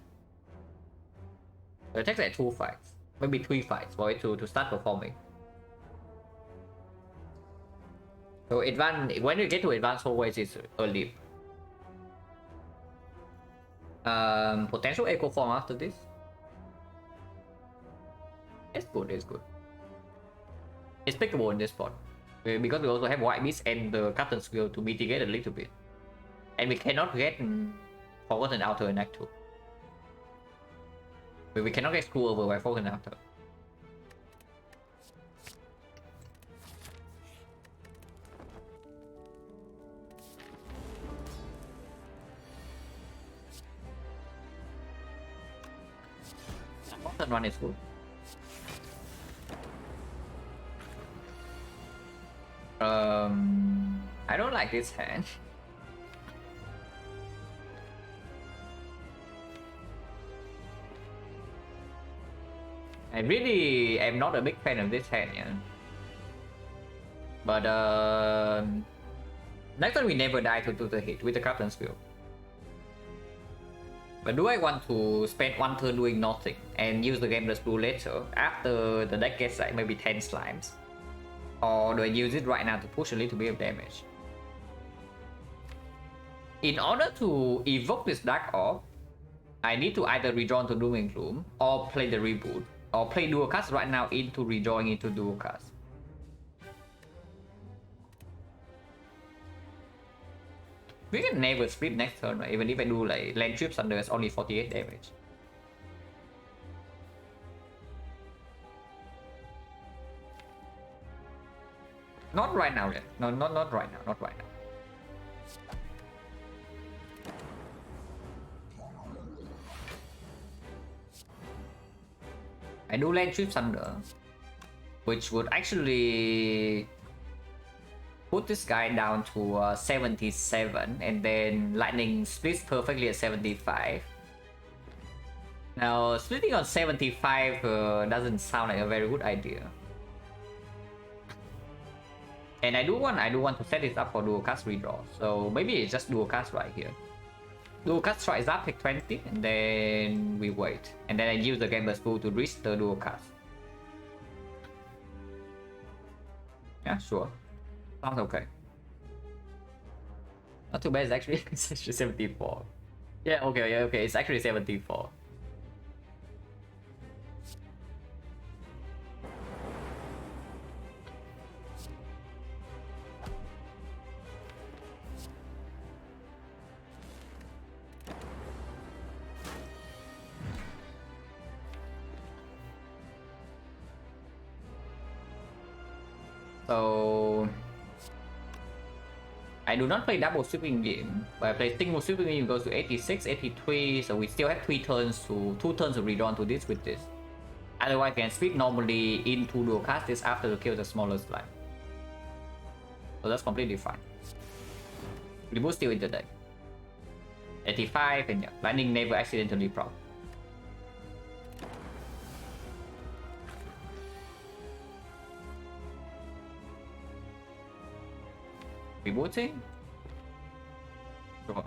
Speaker 1: So it takes like 2 fights, maybe 3 fights for it to start performing. So when you get to advanced always it's a leap. Potential echo form after this. It's good, it's good. It's pickable in this spot. Because we also have white beast and the captain skill to mitigate a little bit. And we cannot get Forgotten Outer in Act 2. We cannot get screwed over by Forgotten Outer. Forgotten one is good. I don't like this hand. I really am not a big fan of this hand, yeah. But next time we never die to the hit with the captain skill. But do I want to spend 1 turn doing nothing and use the Gameless Blue later after the deck gets like maybe 10 slimes? Or do I use it right now to push a little bit of damage? In order to evoke this Dark Orb, I need to either rejoin to Doom and Gloom or play the reboot. Or play dual cast right now into rejoin into dual cast. We can never split next turn, right? Even if I do like land trips under, it's only 48 damage. Not right now yet. No, not right now. Not right now. I do land trips under, which would actually put this guy down to 77, and then lightning splits perfectly at 75. Now splitting on 75 doesn't sound like a very good idea. And I do want to set this up for dual cast redraw, so maybe it's just dual cast right here. Dual cast tries up, pick 20, and then we wait. And then I use the Gameless Pool to reach the dual cast. Yeah, sure. Sounds okay. Not too bad, it's actually 74. Yeah, okay, it's actually 74. So I do not play double sweeping game, but I play single sweeping game goes to 86, 83, so we still have 2 turns to redraw to this with this. Otherwise I can sweep normally into dual cast this after to kill the smaller slime. So that's completely fine. Reboot still in the deck. 85 and yeah, lightning never accidentally proc. Rebooting? Sure.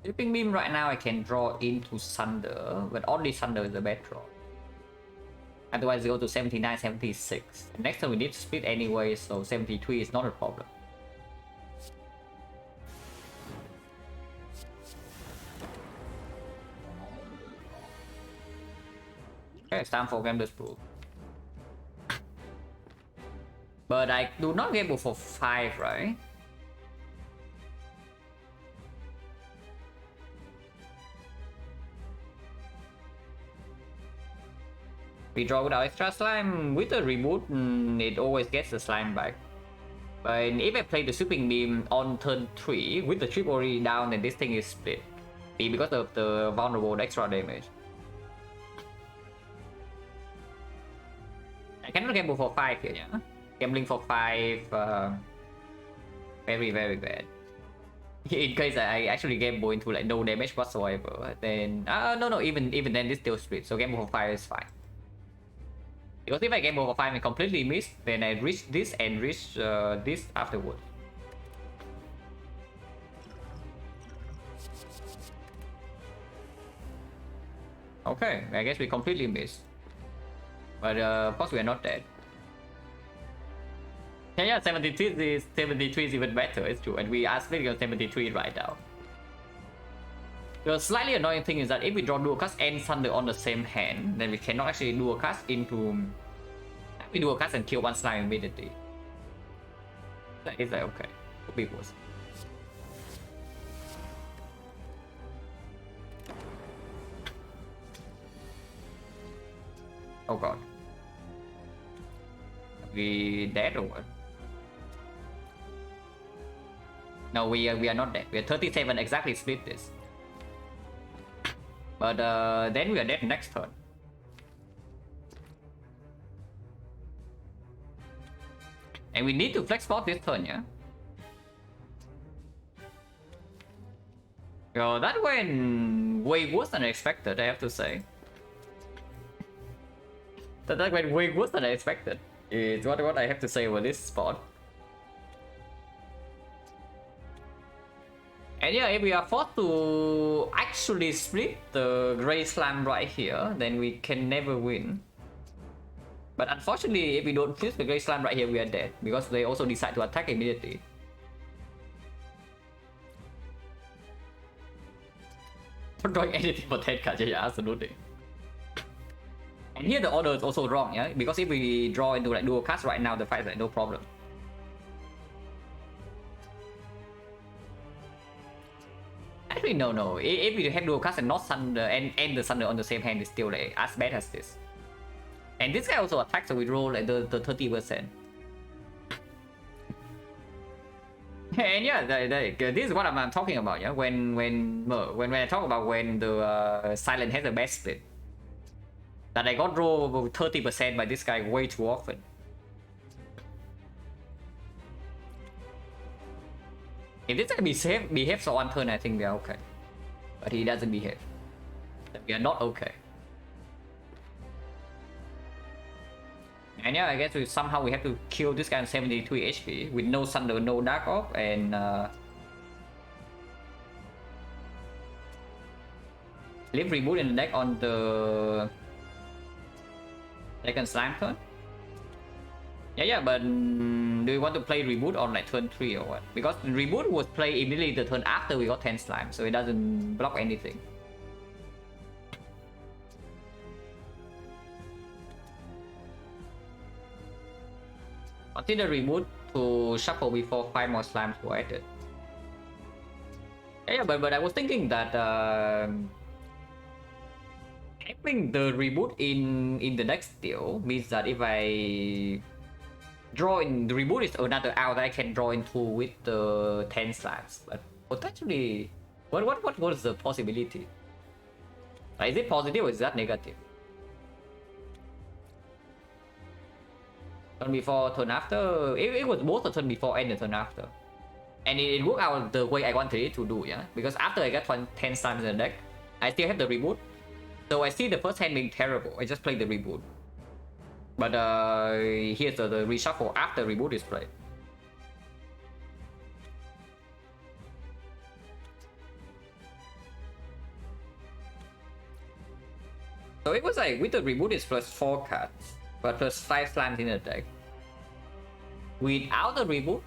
Speaker 1: Sweeping Beam right now I can draw into Sunder, but only Sunder is a bad draw. Otherwise go to 79, 76. Next time we need to split anyway, so 73 is not a problem. Okay, it's time for Gameless Pool. But I do not gamble for 5, right? We draw without extra slime. With the reboot, it always gets the slime back. But if I play the sweeping beam on turn 3 with the trip already down, then this thing is split. Because of the vulnerable extra damage. I cannot gamble for 5 here, yeah? Gambling for 5, very, very bad. In case I actually gamble into like no damage whatsoever, then no, even then this still split. So gamble for 5 is fine. Because if I gamble for 5 and completely miss, then I reach this and reach this afterwards. Okay, I guess we completely missed. But of course we are not dead. Yeah, 73 is even better, it's true. And we are splitting on 73 right now. The slightly annoying thing is that if we draw dual cast and Thunder on the same hand, then we cannot actually dual cast into... We dual cast and kill one slime immediately. That is like, okay, could be worse. Oh god. We dead or what? No, we are not dead. We are 37 exactly split this. But then we are dead next turn. And we need to flex spot this turn, yeah? Yo, that went way worse than I expected, I have to say. That went way worse than I expected. It's what I have to say about this spot. And yeah, if we are forced to actually split the Grey Slam right here, then we can never win. But unfortunately, if we don't flip the Grey Slam right here, we are dead. Because they also decide to attack immediately. Not drawing anything for 10 cards, yeah, absolutely. And here the order is also wrong, yeah? Because if we draw into like dual cards right now, the fight is like no problem. Actually, no. If we have dual cards and not Thunder and the Thunder on the same hand, is still like as bad as this. And this guy also attacks, so we roll like the 30%. And yeah, this is what I'm talking about, yeah. When I talk about when the Silent has a bad split, that I got rolled 30% by this guy way too often. If this guy behaves on turn, I think we are okay. But he doesn't behave. Then we are not okay. And yeah, I guess somehow we have to kill this guy on 73 HP with no Thunder, no Dark Orb, and leave Reboot in the deck on the second slime turn. Yeah, but do you want to play Reboot on like turn 3 or what? Because Reboot was played immediately the turn after we got 10 slime, so it doesn't block anything. Consider Reboot to shuffle before 5 more slimes were added. Yeah, but I was thinking that having the Reboot in the deck still means that if I draw in the Reboot is another out that I can draw into with the 10 slimes. But potentially, what was the possibility? Is it positive or is that negative? Turn before, turn after. It was both the turn before and the turn after. And it worked out the way I wanted it to do, yeah? Because after I got 10 slimes in the deck, I still have the Reboot. So I see the first hand being terrible. I just played the Reboot. But here's the reshuffle after Reboot is played. So it was like with the Reboot is plus 4 cards, but plus 5 slimes in the deck. Without the Reboot,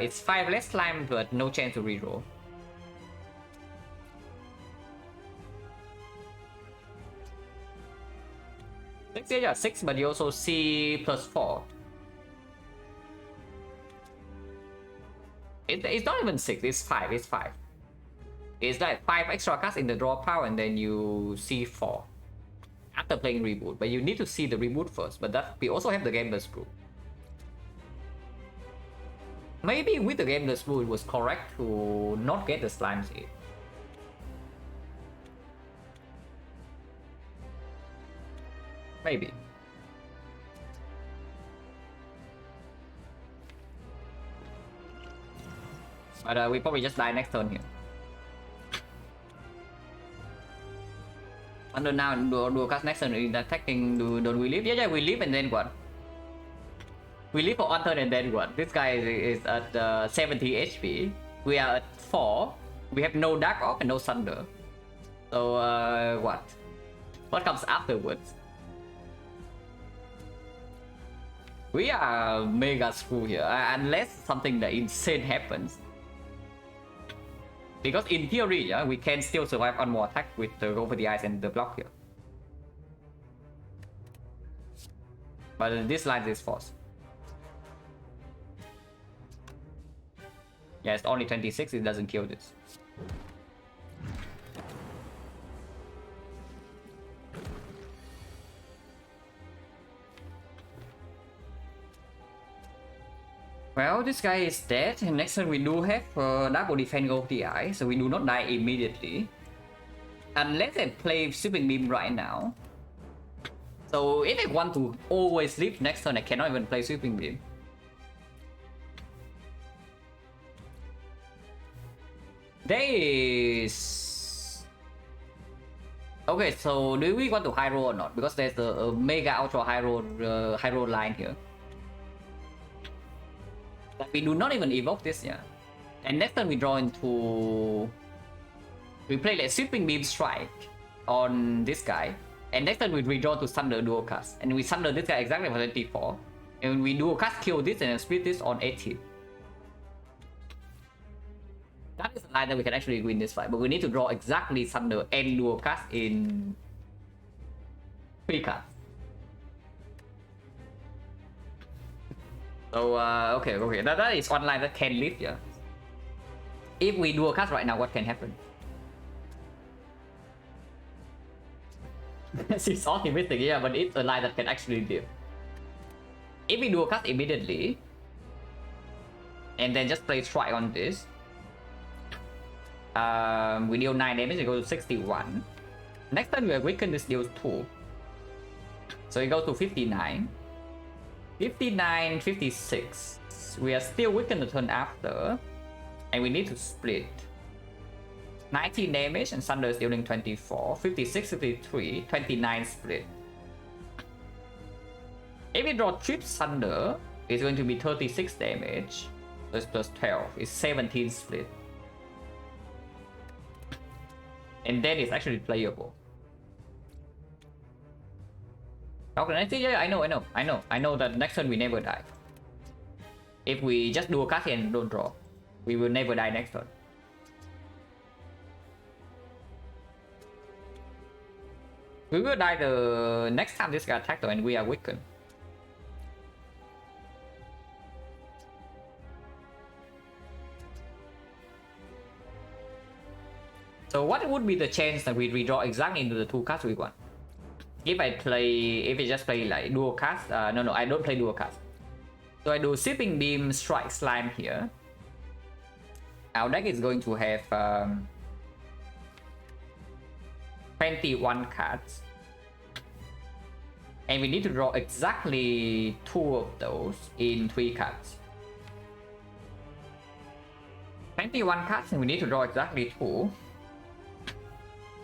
Speaker 1: it's 5 less slime, but no chance to reroll. Yeah, 6, but you also see plus 4. It's not even 6, it's 5, it's 5. It's like 5 extra cards in the draw pile and then you see 4. After playing Reboot, but you need to see the Reboot first, but that we also have the Gambler's Brew. Maybe with the game the smooth was correct to not get the slime seed. Maybe. But we probably just die next turn here. And now do cast next turn is attacking. Don't we leave? Yeah, we leave and then what? We leave for one turn and then what? This guy is at 70 HP. We are at 4. We have no Dark Orb and no Thunder. So what? What comes afterwards? We are mega screwed here unless something that insane happens. Because in theory, yeah, we can still survive one more attack with the Go for the Eyes and the block here. But this line is forced. Yeah, it's only 26, it doesn't kill this. Well, this guy is dead, and next turn we do have double defense Go for the Eye, so we do not die immediately. Unless I play Sweeping Beam right now. So if I want to always leave next turn, I cannot even play Sweeping Beam. There is... Okay, so do we want to high roll or not? Because there's a mega ultra high roll line here. Like we do not even evoke this, yeah. And next turn we draw into... We play like Sweeping Beam Strike on this guy. And next turn we redraw to Thunder Dual Cast. And we Thunder this guy exactly for 24. And we Dual Cast kill this and then split this on 18. That is a line that we can actually win this fight. But we need to draw exactly Thunder and Dual Cast in 3 cards. So okay, that is one line that can live, yeah. If we Dual Cast right now, what can happen? She's optimistic, yeah, but it's a line that can actually live. If we Dual Cast immediately, and then just play Strike on this, we deal 9 damage, it goes to 61. Next time we awaken, this deals 2. So it goes to 59. 59, 56. We are still weakened the turn after. And we need to split. 19 damage and Thunder is dealing 24. 56, 53, 29 split. If we draw Trip Thunder, it's going to be 36 damage. That's plus 12. It's 17 split. And then it's actually playable. Okay, I think, yeah, I know that next turn we never die. If we just do a cast and don't draw, we will never die next turn. We will die the next time this guy attacks and we are weakened. So what would be the chance that we redraw exactly into the 2 cards we want? If I just play like dual cast, no, I don't play dual cast. So I do Sweeping Beam, Strike, Slime here. Our deck is going to have 21 cards. And we need to draw exactly 2 of those in 3 cards. 21 cards and we need to draw exactly 2.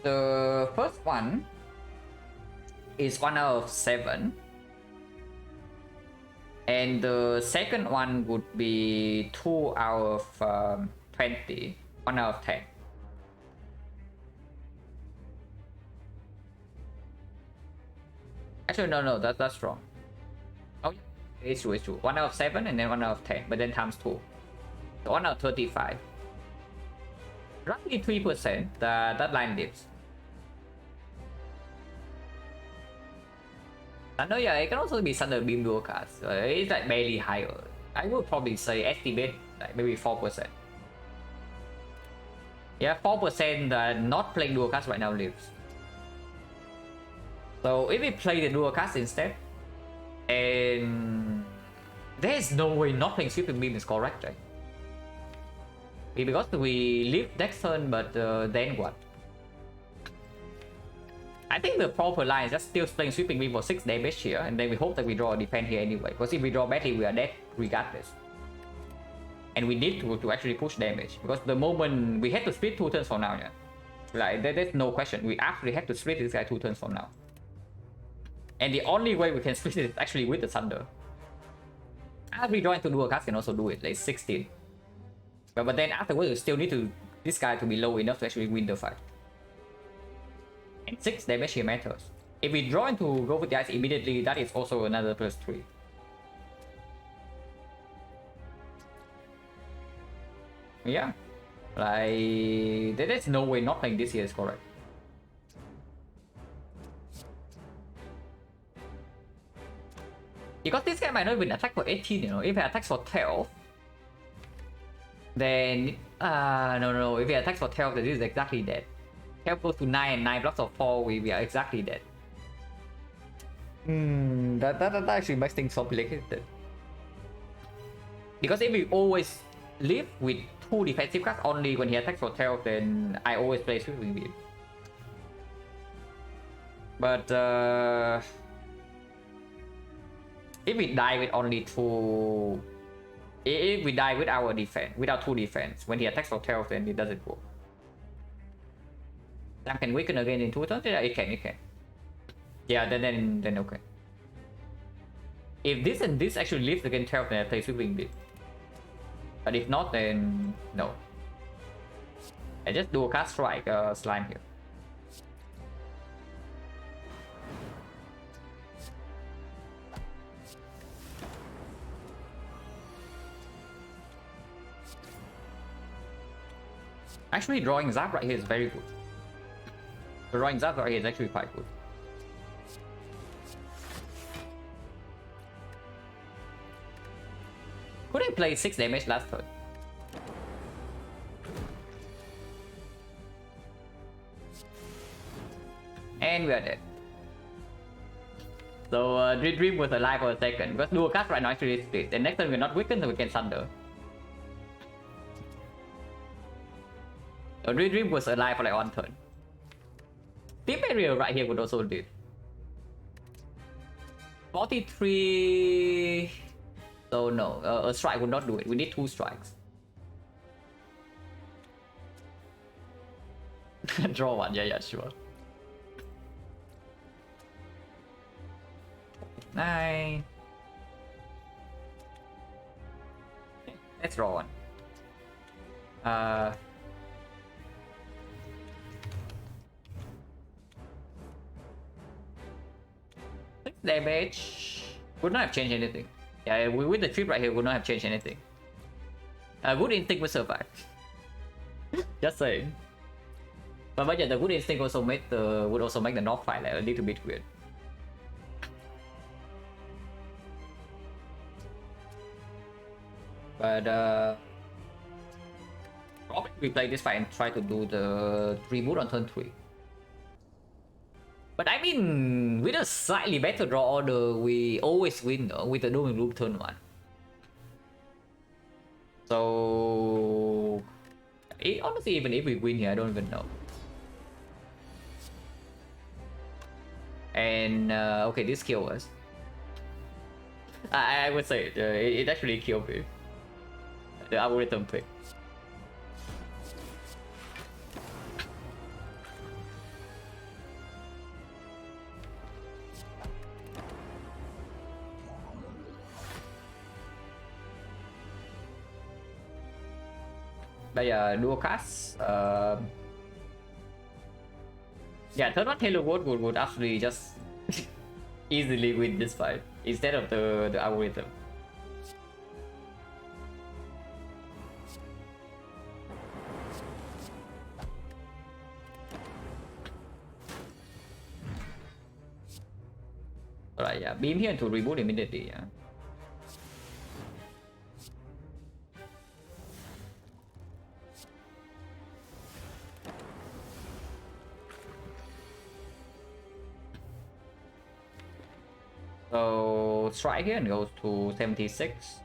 Speaker 1: The first one is 1 out of 7. And the second one would be 2 out of 20. 1 out of 10. Actually, no, that's wrong. Oh, yeah, it's true. 1 out of 7 and then 1 out of 10, but then times 2. So 1 out of 35. Roughly 3% that line dips. Thunder, yeah, it can also be Thunder Beam dual cards. It's like barely higher. I would probably say estimate like maybe 4%. Yeah, 4% that not playing dual cards right now lives. So if we play the dual cards instead, and there's no way not playing Sweeping Beam is correct, right? Because we live next turn, but then what? I think the proper line is just still playing sweeping beam for 6 damage here, and then we hope that we draw a defense here anyway. Because if we draw badly, we are dead regardless. And we need to actually push damage, because the moment we had to split 2 turns from now, yeah. Like there's no question. We actually have to split this guy 2 turns from now. And the only way we can split it is actually with the Thunder. As we draw into dual cast can also do it, like 16. But then afterwards, we still need to this guy to be low enough to actually win the fight. And 6 damage here matters. If we draw into go with the ice immediately, that is also another +3. Yeah. Like there's no way not playing this here is correct. Because this guy might not even attack for 18, you know. If he attacks for 12, then no. If he attacks for 12, then this is exactly dead. 12 goes to 9 and 9 blocks of 4, we are exactly dead. That actually makes things complicated. Because if we always live with 2 defensive cards only when he attacks for 12, then I always play sweeping beam. But if we die with only 2, if we die with our defense, without 2 defense, when he attacks for 12, then it doesn't work. Sam can weaken again in 2 turns? Yeah, it can. Yeah, then okay. If this and this actually lives against 12, then I play sweeping beam. But if not, then no. I just do a cast strike slime here. Actually, drawing Zap right here is very good. Drawing Zap right here is actually quite good. Could I play 6 damage last turn? And we are dead. So Dream was alive for a second. Because dual cast right now actually split. And next turn we're not weakened, so we can Thunder. So Dream was alive for like 1 turn. Team Barrier right here would also do. 43. So no, a strike would not do it. We need 2 strikes. Draw 1, yeah, sure. 9. Let's draw 1. 6 damage would not have changed anything. Yeah, with the trip right here would not have changed anything. Good instinct would survive. Just saying. But yeah, the good instinct also would also make the knock fight like a little bit weird. But probably we play this fight and try to do the reboot on turn 3. But I mean, with a slightly better draw order, we always win with the Dooming Loop turn 1. So honestly, even if we win here, I don't even know. And okay, this kills us. I would say it actually killed me. The algorithm pick. But yeah, dual cast. Yeah, third one Halo World would actually just easily win this fight instead of the algorithm. Alright, yeah, beam here to reboot immediately, yeah. So strike here and goes to 76.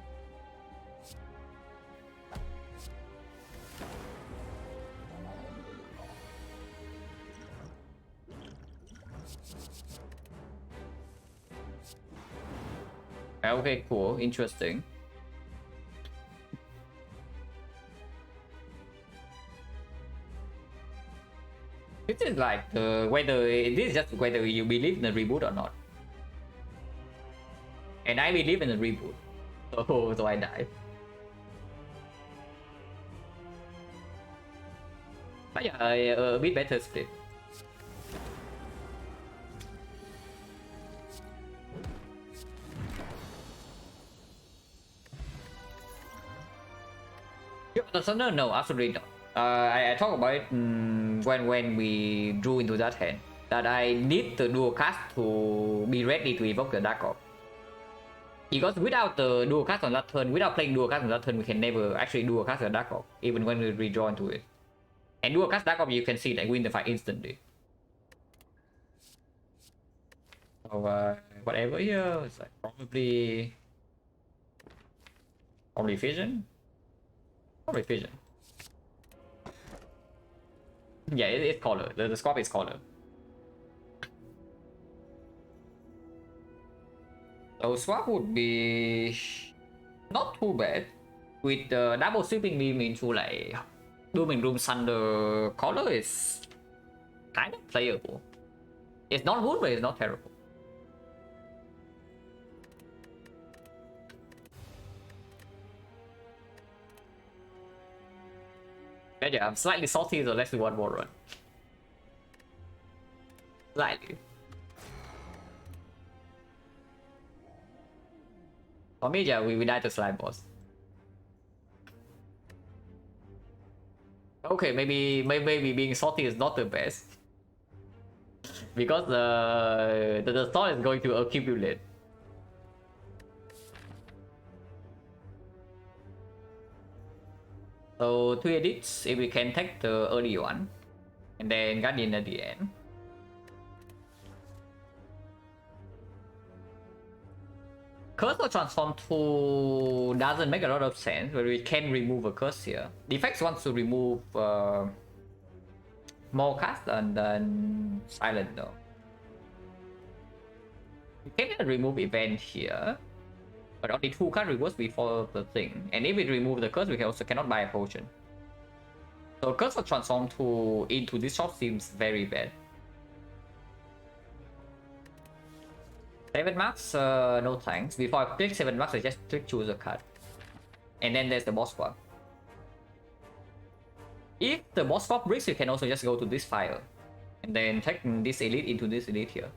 Speaker 1: Okay, cool, interesting. This is like whether this is just whether you believe in the reboot or not. And I believe in the reboot. So I die. But yeah, a bit better split. No, absolutely not. I talked about it when we drew into that hand, that I need the dual cast to be ready to evoke the Dark Orb. Because without the dual cast on that turn, without playing dual cast on that turn, we can never actually dual cast the Dark Orb, even when we redraw into it. And dual cast Dark Orb, you can see that win the fight instantly. So whatever here, it's like probably Fission. Probably Fission. Yeah, it's color. The scope is color. So swap would be not too bad. With the double sweeping beam into like Dooming Doom Thunder, color is kind of playable. It's not good, but it's not terrible. But yeah, I'm slightly salty, so let's do one more run. Slightly. For me, yeah, we died to slime boss. Okay, maybe being salty is not the best. Because the storm is going to accumulate. So 2 edits if we can take the early one. And then Guardian at the end. Curse or Transform 2 doesn't make a lot of sense, but we can remove a curse here. Defects wants to remove more cast than Silent though. We can remove event here, but only 2 cards reverse before the thing. And if we remove the curse, we can also cannot buy a potion. So curse or Transform 2 into this shop seems very bad. 7 marks, no thanks. Before I click 7 marks, I just click choose a card. And then there's the boss swap. If the boss swap breaks, you can also just go to this file. And then take this elite into this elite here.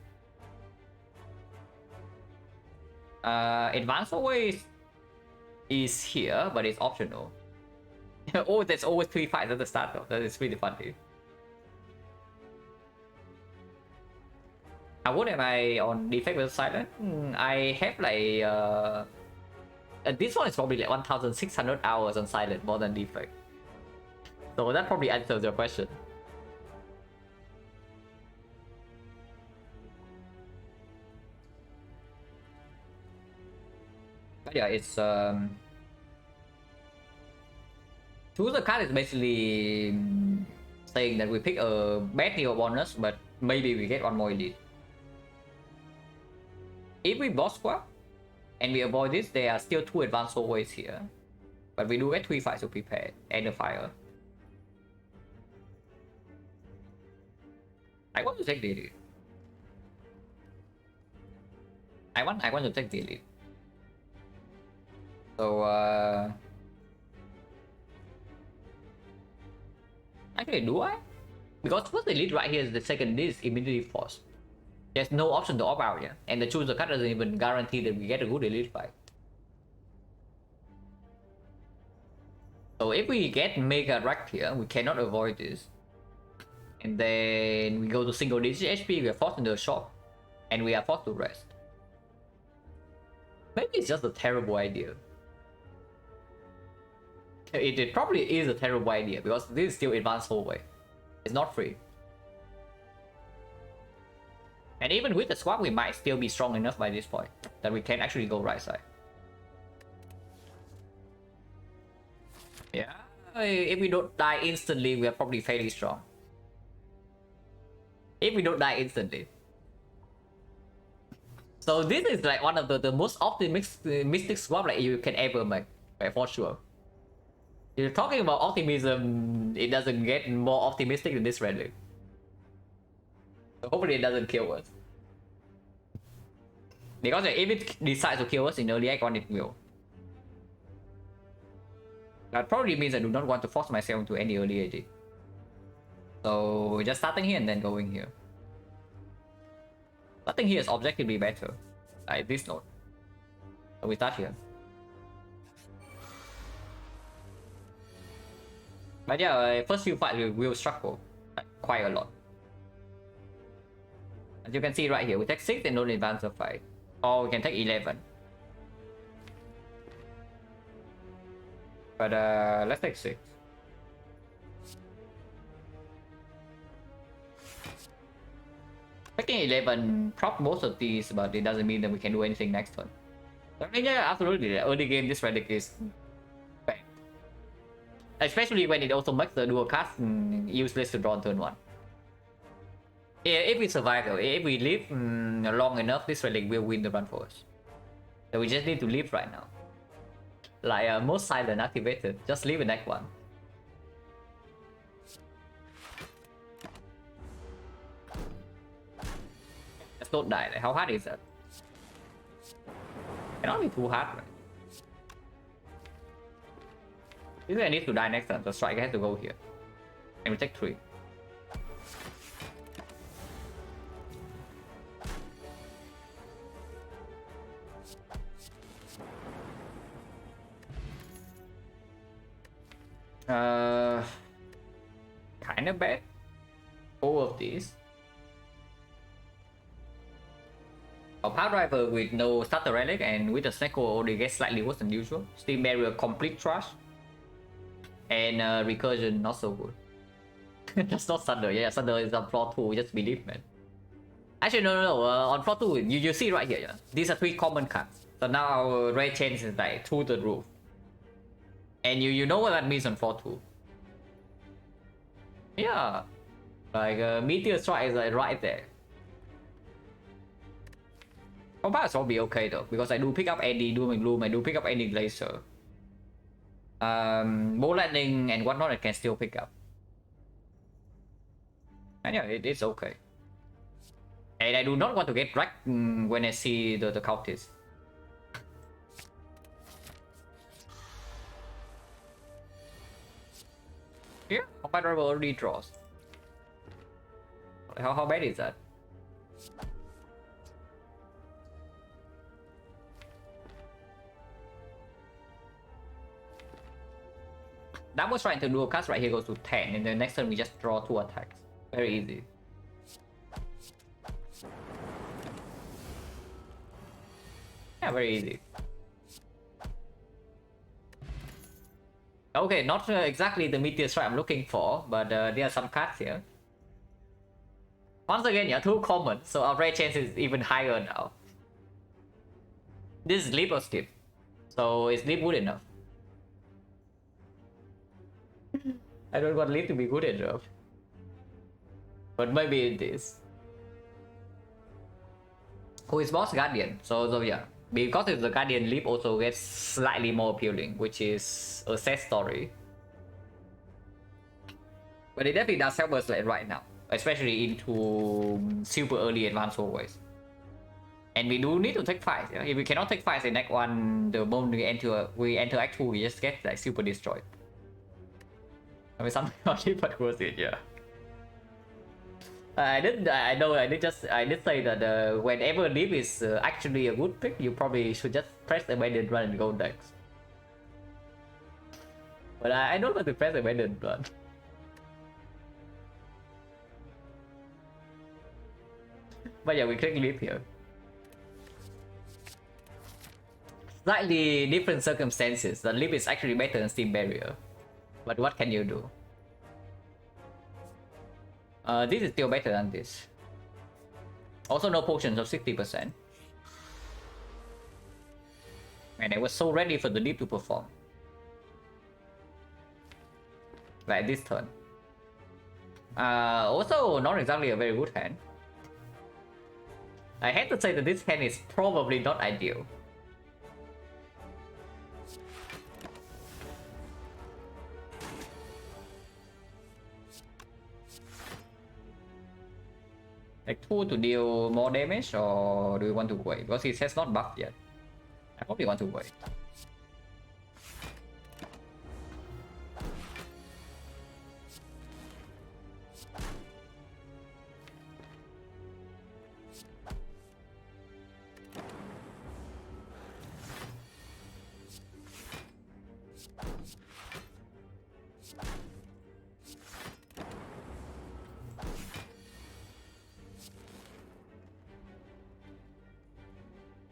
Speaker 1: Advance always is here, but it's optional. Oh, there's always 3 fights at the start though. That is really funny. What am I on defect with Silent? I have like this one is probably like 1,600 hours on Silent more than defect. So that probably answers your question. But yeah, it's choose a card is basically saying that we pick a bad hero bonus, but maybe we get one more elite. If we boss swap and we avoid this, there are still 2 advanced hallways here. But we do get 3 fights to prepare and a fire. I want to take the elite. I want to take the elite. So actually, do I? Because first elite right here is the second is immediately forced. There's no option to opt out yet, and the choose the card doesn't even guarantee that we get a good elite fight. So if we get Mega Rack here, we cannot avoid this. And then we go to single digit HP, we are forced into a shock, and we are forced to rest. Maybe it's just a terrible idea. It probably is a terrible idea, because this is still advanced hallway. It's not free. And even with the swap, we might still be strong enough by this point that we can actually go right side. Yeah, if we don't die instantly, we are probably fairly strong. If we don't die instantly. So this is like one of the most optimistic swap like you can ever make, like, for sure. You're talking about optimism, it doesn't get more optimistic than this rally. So hopefully it doesn't kill us. Because if it decides to kill us in early act 1, it will. That probably means I do not want to force myself into any early AD. So just starting here and then going here. Starting here is objectively better. Like this node. So we start here. But yeah, first few fights we will struggle like, quite a lot. As you can see right here, we take 6 and don't advance the fight. Or we can take 11. But let's take 6. Taking 11 proc most of these, but it doesn't mean that we can do anything next turn. So, yeah, absolutely. Early game, this relic is bad. Especially when it also makes the dual cast useless to draw on turn 1. If we survive though, if we live long enough, this relic will win the run for us. So we just need to live right now. Like most silent activated, just leave in act 1. Just don't die. Like, how hard is that? Cannot be too hard, right? This guy needs to die next turn, so strike has to go here. And we take 3. Kind of bad. All of these. A power driver with no starter relic and with a snake only gets slightly worse than usual. Steam barrier complete trash. And recursion not so good. That's not Thunder. Yeah, Thunder is on floor 2. Just believe, man. Actually, no. On floor 2, you see right here. Yeah? These are 3 common cards. So now our rate change is like through the roof. And you know what that means on floor 2. Yeah. Like Meteor Strike is like right there. Combat will be okay though, because I do pick up any Doom and Gloom, I do pick up any Glacier. More Lightning and whatnot I can still pick up. And yeah, it's okay. And I do not want to get wrecked when I see the cultists. Yeah, combat driver already draws. How bad is that? That was trying to do a cast right here goes to 10, and then next turn we just draw 2 attacks. Very easy. Yeah, very easy. Okay, not exactly the Meteor Strike I'm looking for, but there are some cards here. Once again, yeah, 2 common, so our rate chance is even higher now. This is Leap or Skip, so is Leap good enough? I don't want Leap to be good enough. But maybe it is. Who is Boss Guardian? So yeah. Because it's the Guardian, Leap also gets slightly more appealing, which is a sad story. But it definitely does help us like right now. Especially into super early advanced always. And we do need to take fights. Yeah? If we cannot take fights in Act 1, the moment we enter Act 2, we just get like super destroyed. I mean, something not even worth it, yeah. I did say that whenever Leap is actually a good pick, you probably should just press Abandoned Run and go next. But I don't want to press Abandoned Run. But yeah, we click Leap here. Slightly different circumstances. The Leap is actually better than Steam Barrier. But what can you do? This is still better than this. Also no potions of 60%. And I was so ready for the Leap to perform. Like this turn. Also not exactly a very good hand. I hate to say that this hand is probably not ideal. Like 2 to deal more damage, or do we want to wait? Because it has not buffed yet. I probably want to wait.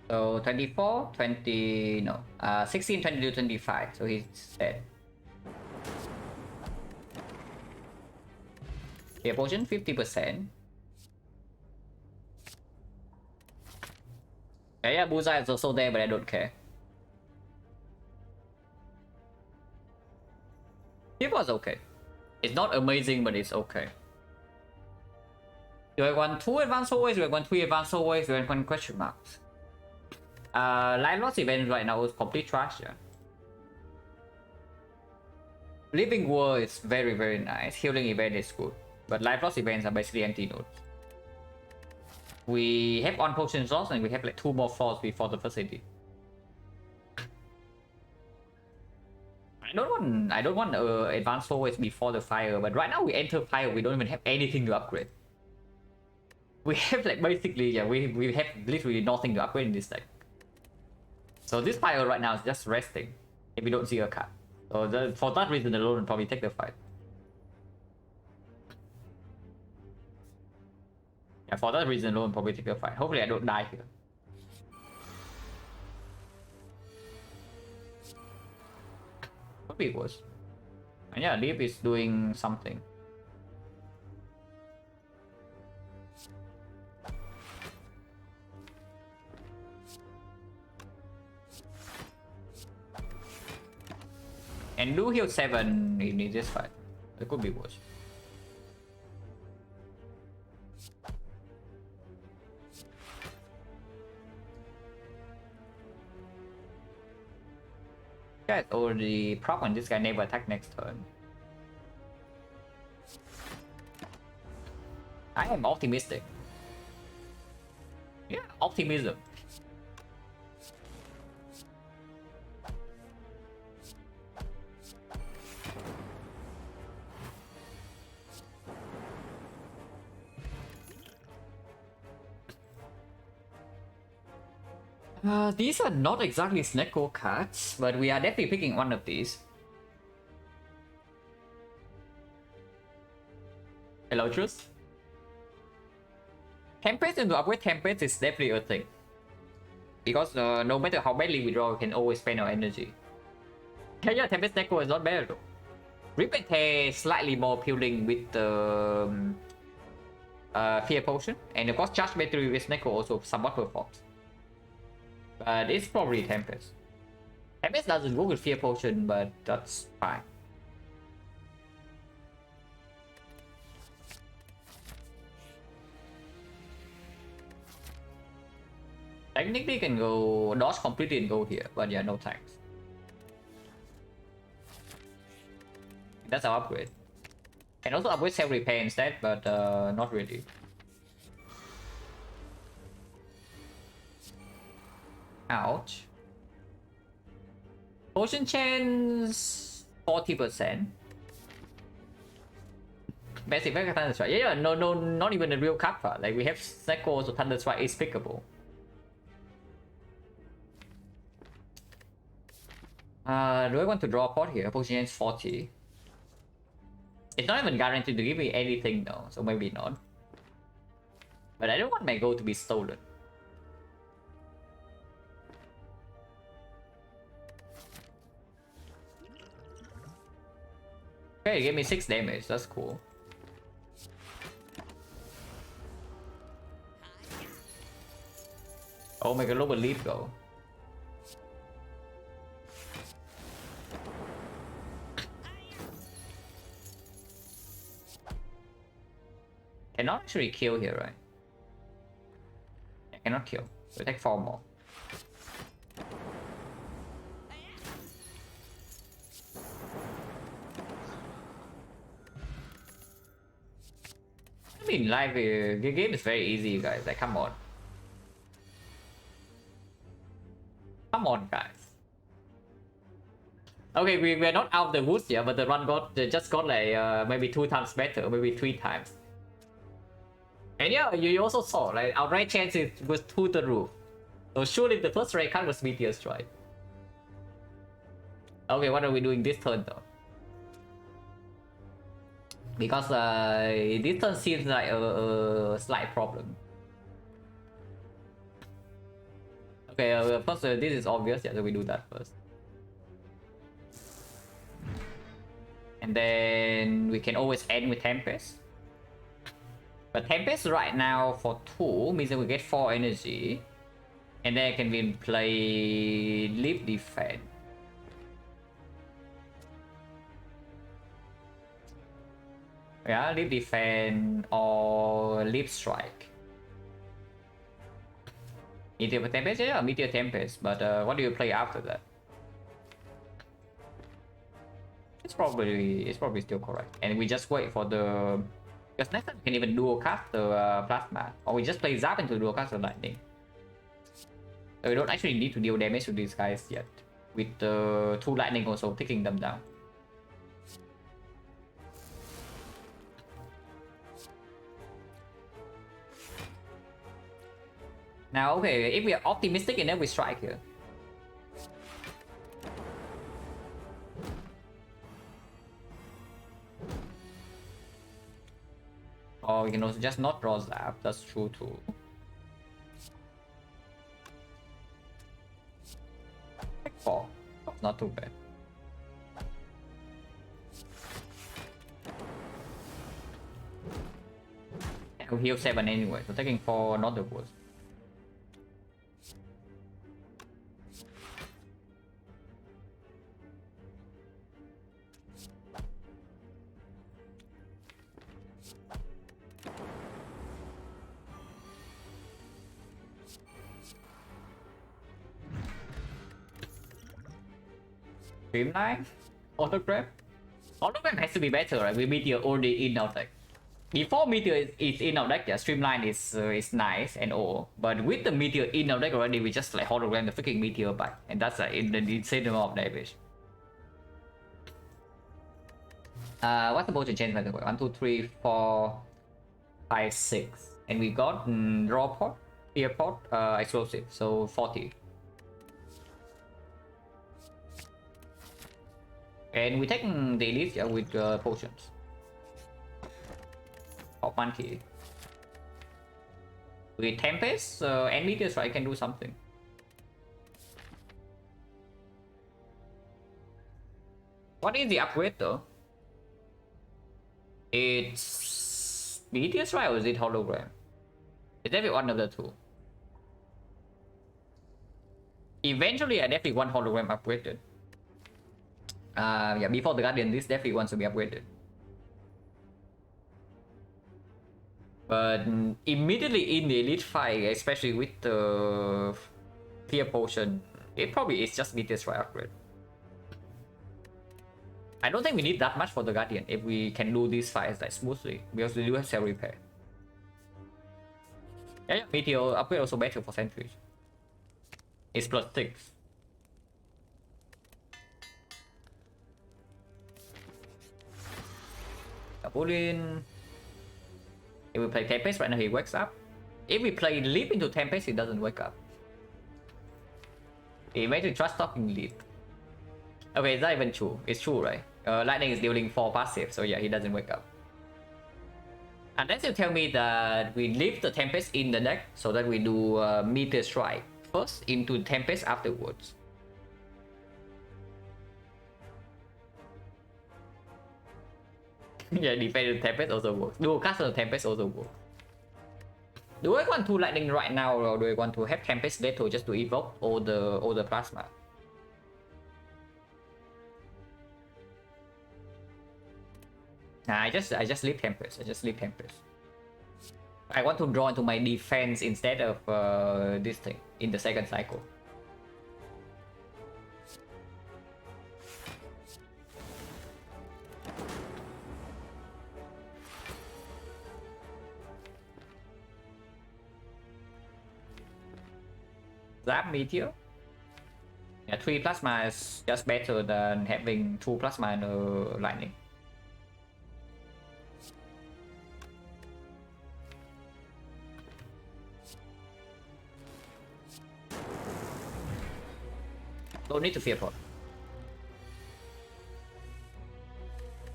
Speaker 1: So 24, 20, no, 16, 22, 25. So he's dead. Fear potion, 50%. Yeah, Bullseye is also there, but I don't care. It was okay. It's not amazing, but it's okay. Do I want 2 advanced always? Do I want 3 advanced always? Do I want question marks? Life loss event right now is complete trash, yeah. Living World is very, very nice. Healing event is good. But life loss events are basically empty nodes. We have on potion slots and we have like 2 more floors before the facility. I don't want advanced always before the fire, but right now we enter fire, we don't even have anything to upgrade. We have like basically, yeah, we have literally nothing to upgrade in this deck. So this fire right now is just resting if we don't see a card. So for that reason alone, we'll probably take the fight. Yeah, for that reason alone, probably take the fight. Hopefully I don't die here. Could be worse. And yeah, Leap is doing something. And do heal 7 in this fight. It could be worse. Guys already proc on this guy never attack next turn. I am optimistic. Yeah, optimism. These are not exactly XecnaR cards, but we are definitely picking one of these. Hello, Truth. Tempest into upgrade Tempest is definitely a thing. Because no matter how badly we draw, we can always spend our energy. Yeah, Tempest XecnaR is not bad though. Rip and Tear is slightly more appealing with the Fear Potion. And of course, Charge Battery with XecnaR also somewhat performs. But it's probably Tempest. Tempest doesn't go with Fear Potion, but that's fine. Technically can go dodge completely and go here, but yeah, no thanks. That's our upgrade. Can also upgrade self-repair instead, but not really. Ouch. Potion chains 40%. Best effect Thunder Strike. Yeah, no, not even a real kappa. Like we have XecnaR, so Thunder Strike is pickable. Do I want to draw a pot here? Potion chains 40. It's not even guaranteed to give me anything though, so maybe not. But I don't want my gold to be stolen. Okay, it gave me 6 damage, that's cool. Oh my god, look at Leap go. Cannot actually kill here, right? I cannot kill. We take 4 more. I mean, live the game is very easy, guys. Like, come on. Come on, guys. Okay, we're not out of the woods yet, but the run just got like maybe 2 times better, maybe 3 times. And yeah, you also saw, like, our right chance was through the roof. So surely the first right card was Meteor Strike. Okay, what are we doing this turn though? Because this turn seems like a slight problem. Okay, first this is obvious, yeah, so we do that first. And then we can always end with Tempest. But Tempest right now for 2 means that we get 4 energy. And then can we play Leap Defense? Yeah, Leap Defense or Leap Strike. Meteor Tempest? Yeah, Meteor Tempest. But what do you play after that? It's probably still correct. And we just wait for the... Because next time we can even dual cast the Plasma. Or we just play Zap into dual cast the Lightning. So we don't actually need to deal damage to these guys yet. With the 2 Lightning also taking them down. Now, okay, if we are optimistic enough, we strike here. Or we can also just not draw Zap, that's true too. Take 4, not too bad. Yeah, we heal 7 anyway, so taking 4 not the worst. Streamline? Autograph? Autograph has to be better, right? With Meteor already in our deck. Before Meteor is in our deck, yeah, Streamline is nice and all. But with the Meteor in our deck already, we just like hologram the freaking Meteor back. And that's an insane amount of damage. What's the motion change by the way? 1, 2, 3, 4, 5, 6. And we got draw pot, fear pot, explosive. So 40. And we take the elite, yeah, with potions. Pop 1 key. With Tempest and Meteor Strike can do something. What is the upgrade though? It's Meteor Strike or is it Hologram? It's definitely one of the 2. Eventually I definitely want Hologram upgraded. Yeah, before the Guardian, this definitely wants to be upgraded. But immediately in the elite fight, especially with the Fear Potion, it probably is just Meteor Strike upgrade. I don't think we need that much for the Guardian if we can do these fights like smoothly, because we do have Cell Repair. Yeah, Meteor upgrade also better for Sentries. It's +6. Pull in. If we play Tempest right now, he wakes up. If we play Leap into Tempest, he doesn't wake up. He made to trust talking Leap. Okay, it's not even true. It's true, right? Lightning is dealing 4 passive, so yeah, he doesn't wake up. Unless you tell me that we leave the Tempest in the deck so that we do Meteor Strike first into Tempest afterwards. Yeah, defend Tempest also works. Dual cast on Tempest also works. Do I want to Lightning right now or do I want to have Tempest later just to evoke all the plasma? Nah, I just leave Tempest. I want to draw into my defense instead of this thing in the second cycle. Zap Meteor. Yeah, 3 plasma is just better than having 2 plasma and lightning. Don't need to fear pot.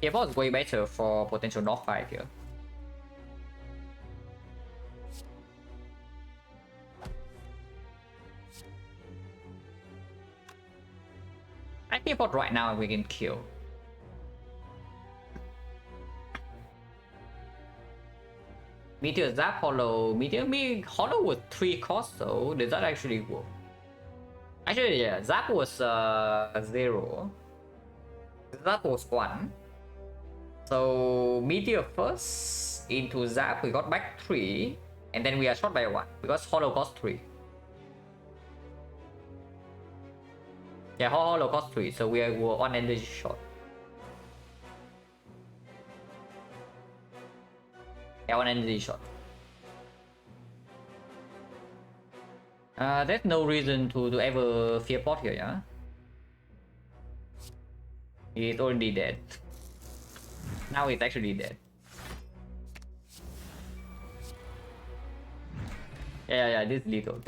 Speaker 1: Fear pot is way better for potential knock fight here. I fear pot right now we can kill. Meteor Zap Hollow. Meteor me Hollow with 3 costs though. Does that actually work? Actually, yeah, Zap was 0. Zap was 1. So Meteor first into Zap, we got back 3, and then we are shot by 1 because Hollow cost 3. Yeah, Hollow cost 3, so we were 1 energy shot. Yeah, 1 energy shot. There's no reason to ever fear pot here, yeah? He's already dead. Now he's actually dead. Yeah, this is lethal,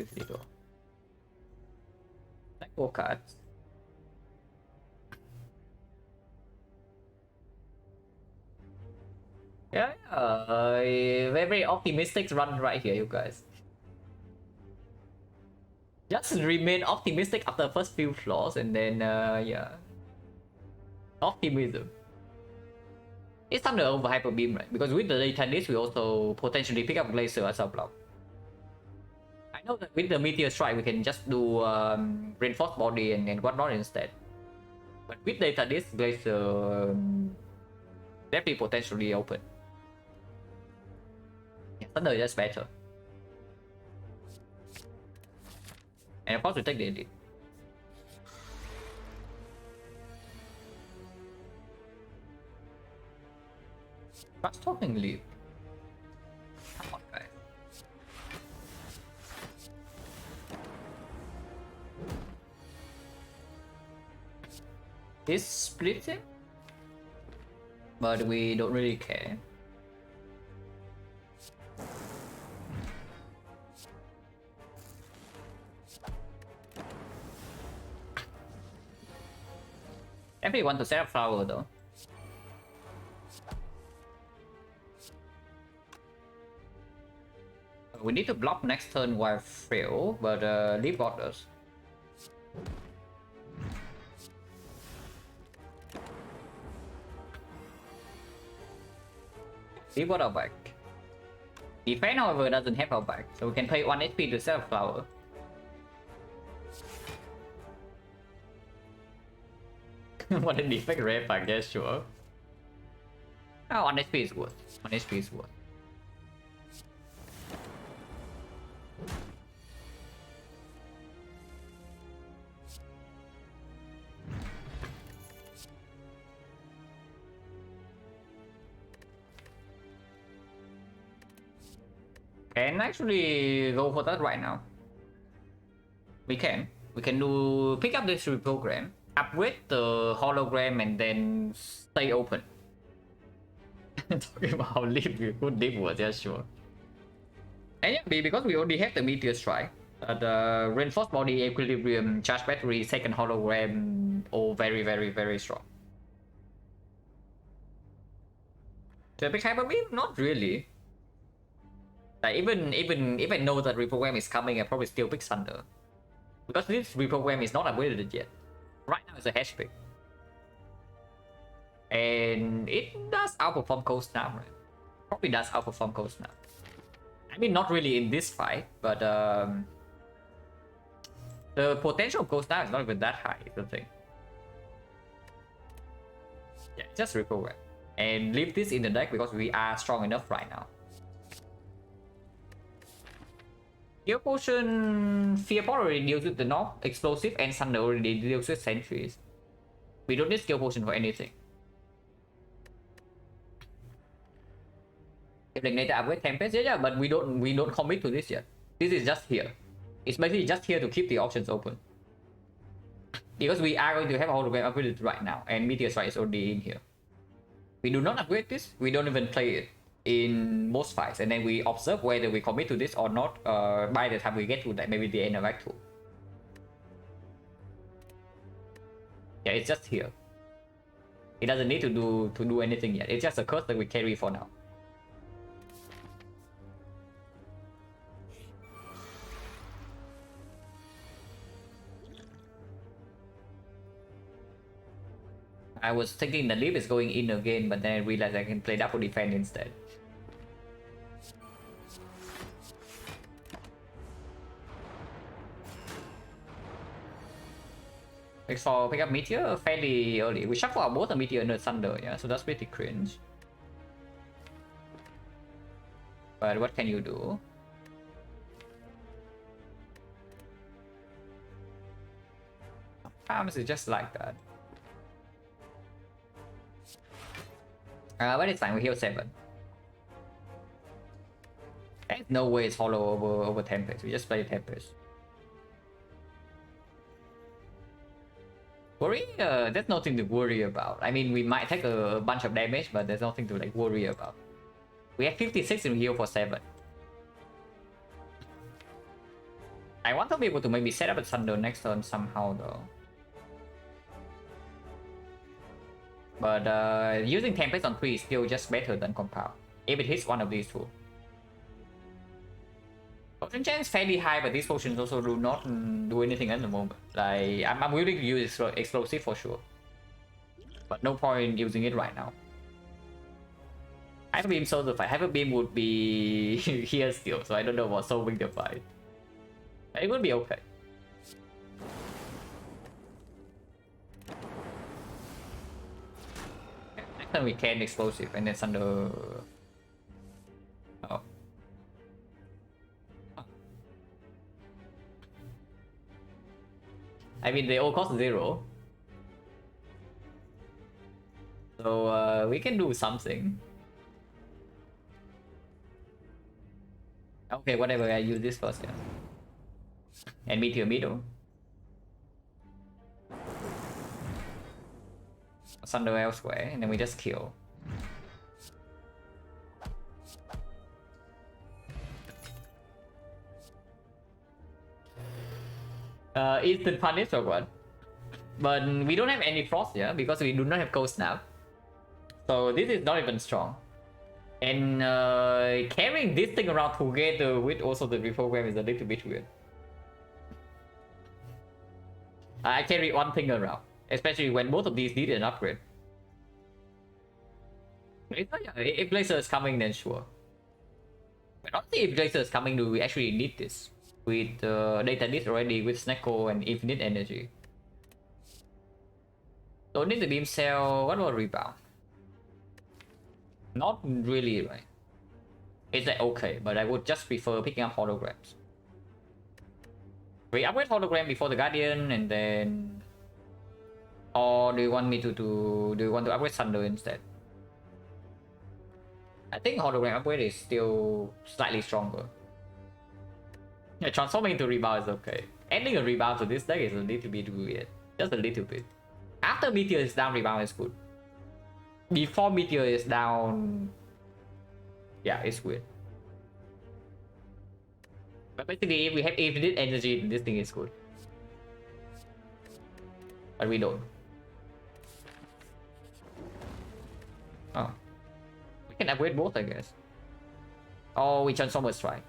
Speaker 1: Like 4 cards. Yeah, very optimistic run right here, you guys. Just remain optimistic after the first few floors, and then yeah, optimism. It's time to over hyper beam, right? Because with the data list, we also potentially pick up Glacier as a block. I know that with the Meteor Strike, we can just do reinforced body and whatnot instead. But with data list, Glacier definitely potentially open. Yeah, Thunder is just better. And of course, we take the edit. Fast talking leap. Come on, guys. This splits it, but we don't really care. Definitely want to set up flower though. We need to block next turn while frail, but leave got us. Leave got our back. Defend, however, doesn't have our back, so we can pay 1 HP to set up flower. What an defect ref, I guess, sure. Oh, 1 HP is worth. 1 HP is worth. Can actually go for that right now. We can do pick up this reprogram, upgrade the hologram, and then stay open. Talking about how good deep was, yeah, sure. And yeah, because we already have the Meteor Strike, the reinforced body, equilibrium, charge battery, second hologram, all very strong. The big hyper beam, not really. Like even if I know that reprogram is coming, I probably still pick Thunder. Because this reprogram is not upgraded yet. Right now it's a hash pick. And it does outperform Cold Snap, right? Probably does outperform Cold Snap. I mean, not really in this fight, but the potential of Cold Snap is not even that high, is the thing. Yeah, just reprogram. And leave this in the deck because we are strong enough right now. Your potion Fear Pot already deals with the knock, explosive, and Thunder already deals with sentries. We don't need skill potion for anything. If like later upgrade Tempest, yeah, but we don't commit to this yet. This is just here. It's basically just here to keep the options open. Because we are going to have a hologram upgraded right now, and Meteor Strike is already in here. We do not upgrade this, we don't even play it in most fights, and then we observe whether we commit to this or not by the time we get to like maybe the end of Act 2. Yeah, it's just here. It doesn't need to do anything yet. It's just a curse that we carry for now. I was thinking the leap is going in again, but then I realized I can play double defense instead. Next for pick up Meteor fairly early. We shuffle out both the Meteor and the Thunder, yeah, so that's pretty cringe. But what can you do? Sometimes it's just like that. But it's fine, we heal 7. There's no way it's hollow over Tempest. We just play Tempest. Worry? There's nothing to worry about. I mean, we might take a bunch of damage, but there's nothing to like worry about. We have 56 in heal for 7. I want to be able to maybe set up a Thunder next turn somehow though. But using Tempest on 3 is still just better than Compound, if it hits one of these two. Potion chance fairly high, but these potions also do not do anything at the moment. Like, I'm willing to use Explosive for sure, but no point using it right now. Hyper Beam solves the fight. Hyper Beam would be here still, so I don't know about solving the fight. It would be okay. Next time we can Explosive and then Thunder. Oh. I mean, they all cost 0. So we can do something. Okay, whatever, I use this first, yeah. And Meteor middle. Thunder elsewhere, and then we just kill. Instant punish or what? But we don't have any frost here because we do not have Cold Snap. So this is not even strong. And carrying this thing around together with also the reprogram is a little bit weird. I carry one thing around, especially when both of these need an upgrade. If Blazer is coming, then sure. But honestly, if Blazer is coming, do we actually need this? With data list already, with Snecko and Infinite Energy. Don't need the Beam Cell. What about Rebound? Not really, right? It's like okay, but I would just prefer picking up holograms. We upgrade hologram before the Guardian, and then, or do you want me to do you want to upgrade Thunder instead? I think hologram upgrade is still slightly stronger. Yeah, transforming into Rebound is okay. Adding a Rebound to this deck is a little bit weird. Just a little bit. After Meteor is down, Rebound is good. Before Meteor is down, yeah, it's weird. But basically, if we have Infinite Energy, this thing is good. But we don't. Oh. We can upgrade both, I guess. Oh, we Transformer Strike.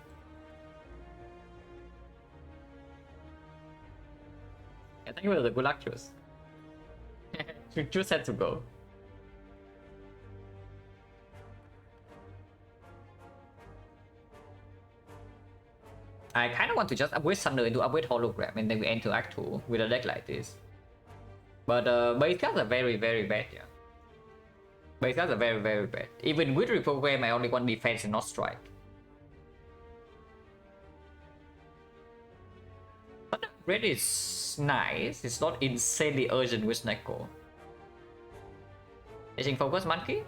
Speaker 1: I think it was a good luck choice. Choose had to go. I kind of want to just upgrade Thunder into upgrade Hologram, and then we enter Act 2 with a deck like this. But base cards are very, very bad, yeah. Base cards are very, very bad. Even with Reprogram, I only want defense and not strike. Red is nice. It's not insanely urgent with Neko. Aging focus monkey?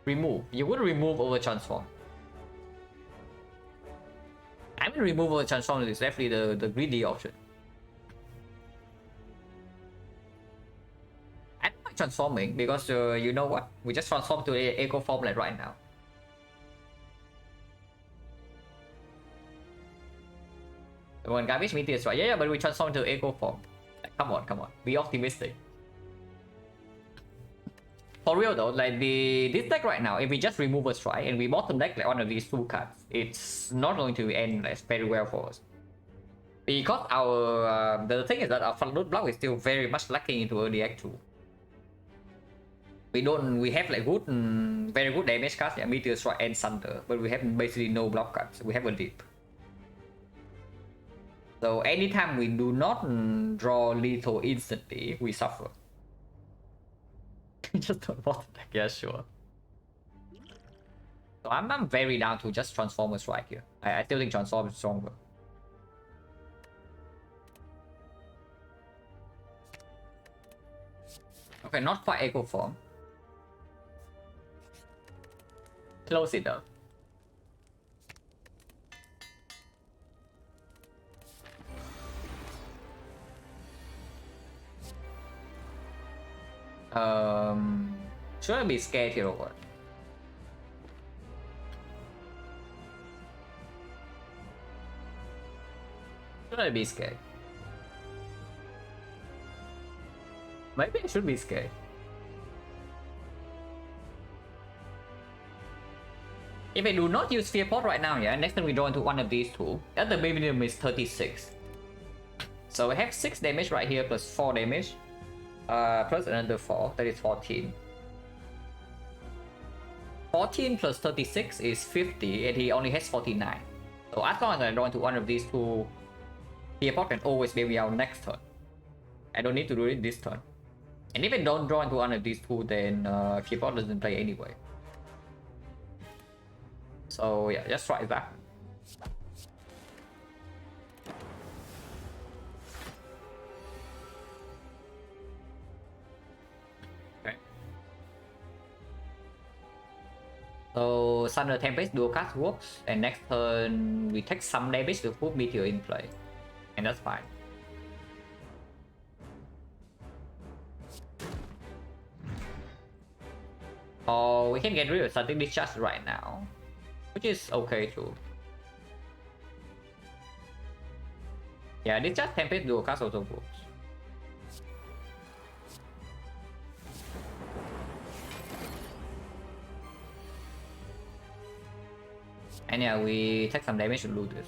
Speaker 1: Remove. You would remove over transform. I mean remove over transform is definitely the greedy option. I don't like transforming because you know what? We just transform to a echo form like right now. When garbage meteors, right? Yeah, but we transform to echo form. Like, come on. Be optimistic. For real though, like this deck right now, if we just remove a strike and we bottom deck like one of these two cards, it's not going to end like very well for us. Because our the thing is that our front load block is still very much lacking into early act 2. We have like good, very good damage cards, yeah, Meteor Strike and Thunder, but we have basically no block cards. We have a dip. So anytime we do not draw lethal instantly, we suffer. Just don't bottom deck, yeah, sure. So I'm very down to just transform a strike here. I still think transform is stronger. Okay, not quite echo form. Close it up. Should I be scared here or what? Should I be scared? Maybe I should be scared. If I do not use Fear Pot right now, yeah, next time we draw into one of these two, that the minimum is 36. So we have 6 damage right here plus 4 damage. Plus another 4, that is 14. 14 plus 36 is 50, and he only has 49. So as long as I draw into one of these two, Fear Pot can always bail me out next turn. I don't need to do it this turn. And if I don't draw into one of these two, then Fear Pot doesn't play anyway. So yeah, just try that. Okay. So Thunder Tempest dual cast works, and next turn we take some damage to put Meteor in play. And that's fine. Or we can get rid of something discharge right now, which is okay too. Yeah, discharge Tempest dual cast also works. And yeah, we take some damage to lose this.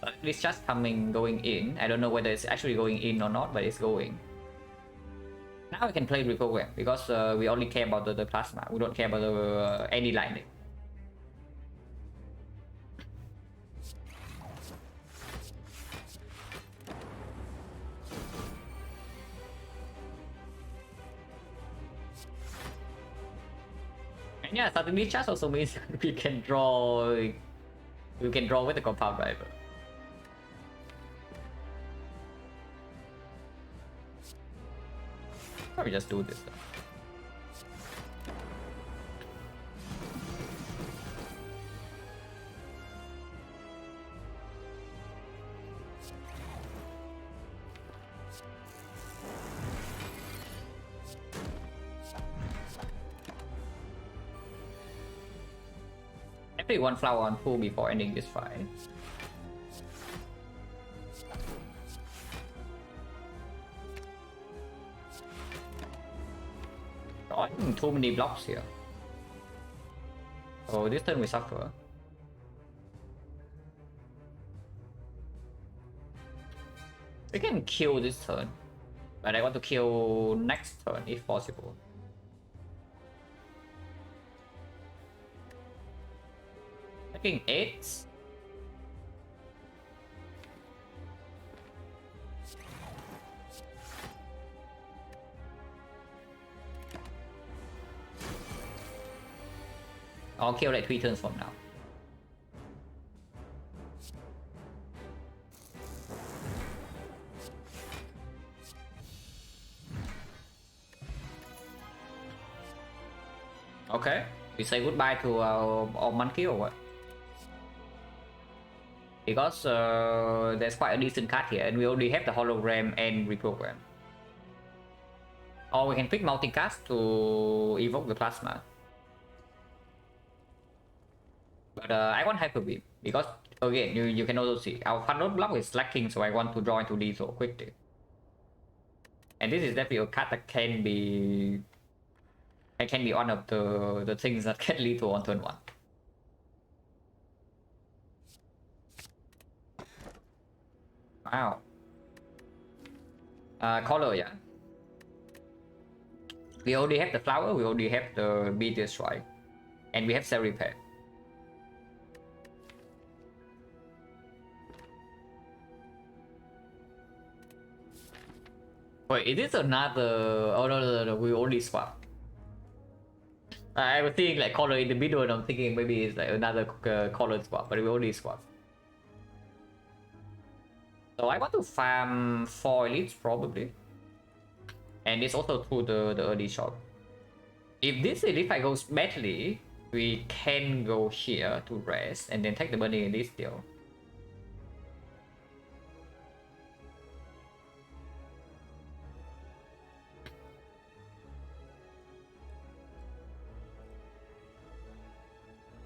Speaker 1: But it's just going in. I don't know whether it's actually going in or not, but it's going. Now we can play Reprogram because we only care about the plasma. We don't care about any lightning. And yeah, starting discharge also means we can draw. We can draw with the compound driver. Or we just do this though. I play one flower on pool before ending this fight. Too many blocks here. Oh, this turn we suffer. We can kill this turn, but I want to kill next turn if possible. Taking 8. I'll kill like 3 turns from now. Okay, we say goodbye to our monkey or what? Because there's quite a decent card here and we already have the hologram and reprogram. Or we can pick multicast to evoke the plasma. But I want Hyper Beam because again you can also see our Thunder block is lacking, so I want to draw into lethal quickly. And this is definitely a card that can be one of the things that can lethal on turn 1. Wow. Color, yeah. We already have the flower, we already have the meteor strike, and we have cell repair. Wait, is this another? Oh no, we only swap. I was thinking like color in the middle, and I'm thinking maybe it's like another color swap, but we only swap. So I want to farm 4 elites probably, and it's also through the early shop. If this elite fight goes badly, we can go here to rest and then take the burning elite still.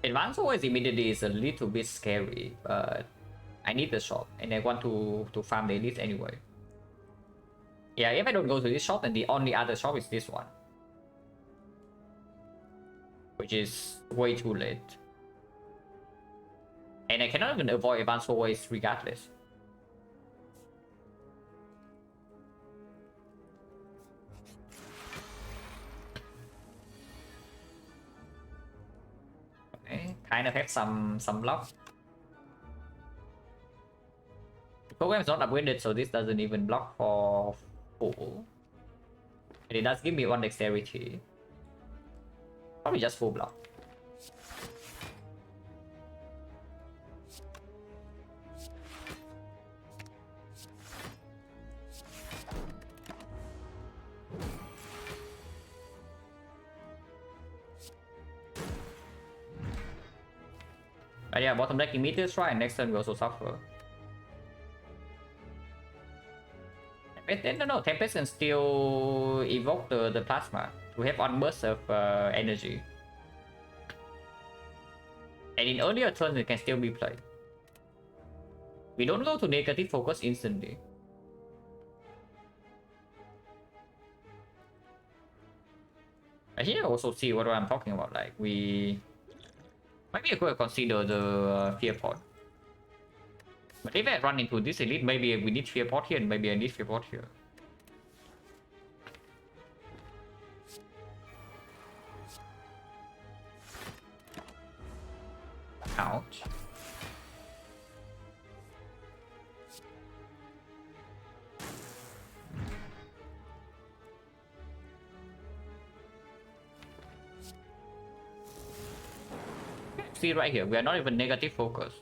Speaker 1: Advance always immediately is a little bit scary, but I need the shop and I want to farm the elites anyway. Yeah, if I don't go to this shop, then the only other shop is this one, which is way too late. And I cannot even avoid advance always regardless. Okay, kind of have some block. The program is not upgraded, so this doesn't even block for full. And it does give me 1 dexterity. Probably just full block. But yeah, bottom deck immediate strike, and next turn we also suffer. No, Tempest can still evoke the plasma to have 1 burst of energy. And in earlier turns it can still be played. We don't go to negative focus instantly. But here I also see what I'm talking about, like maybe I could consider the fear pod. But if I run into this elite, maybe we need fear pod here and maybe I need fear pod here. Ouch. See right here, we are not even negative focus.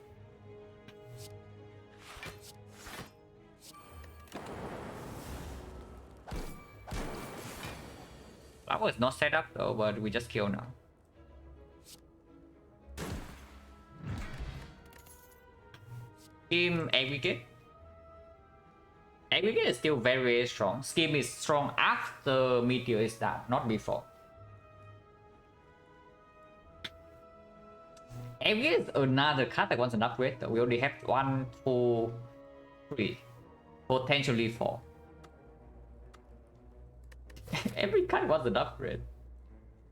Speaker 1: That was not set up though, but we just kill now. Scheme aggregate. Aggregate is still very, very strong. Scheme is strong after meteor is down, not before. Aggregate is another card that wants an upgrade though. We already have 1, 2, 3, potentially 4. Every card wants an upgrade.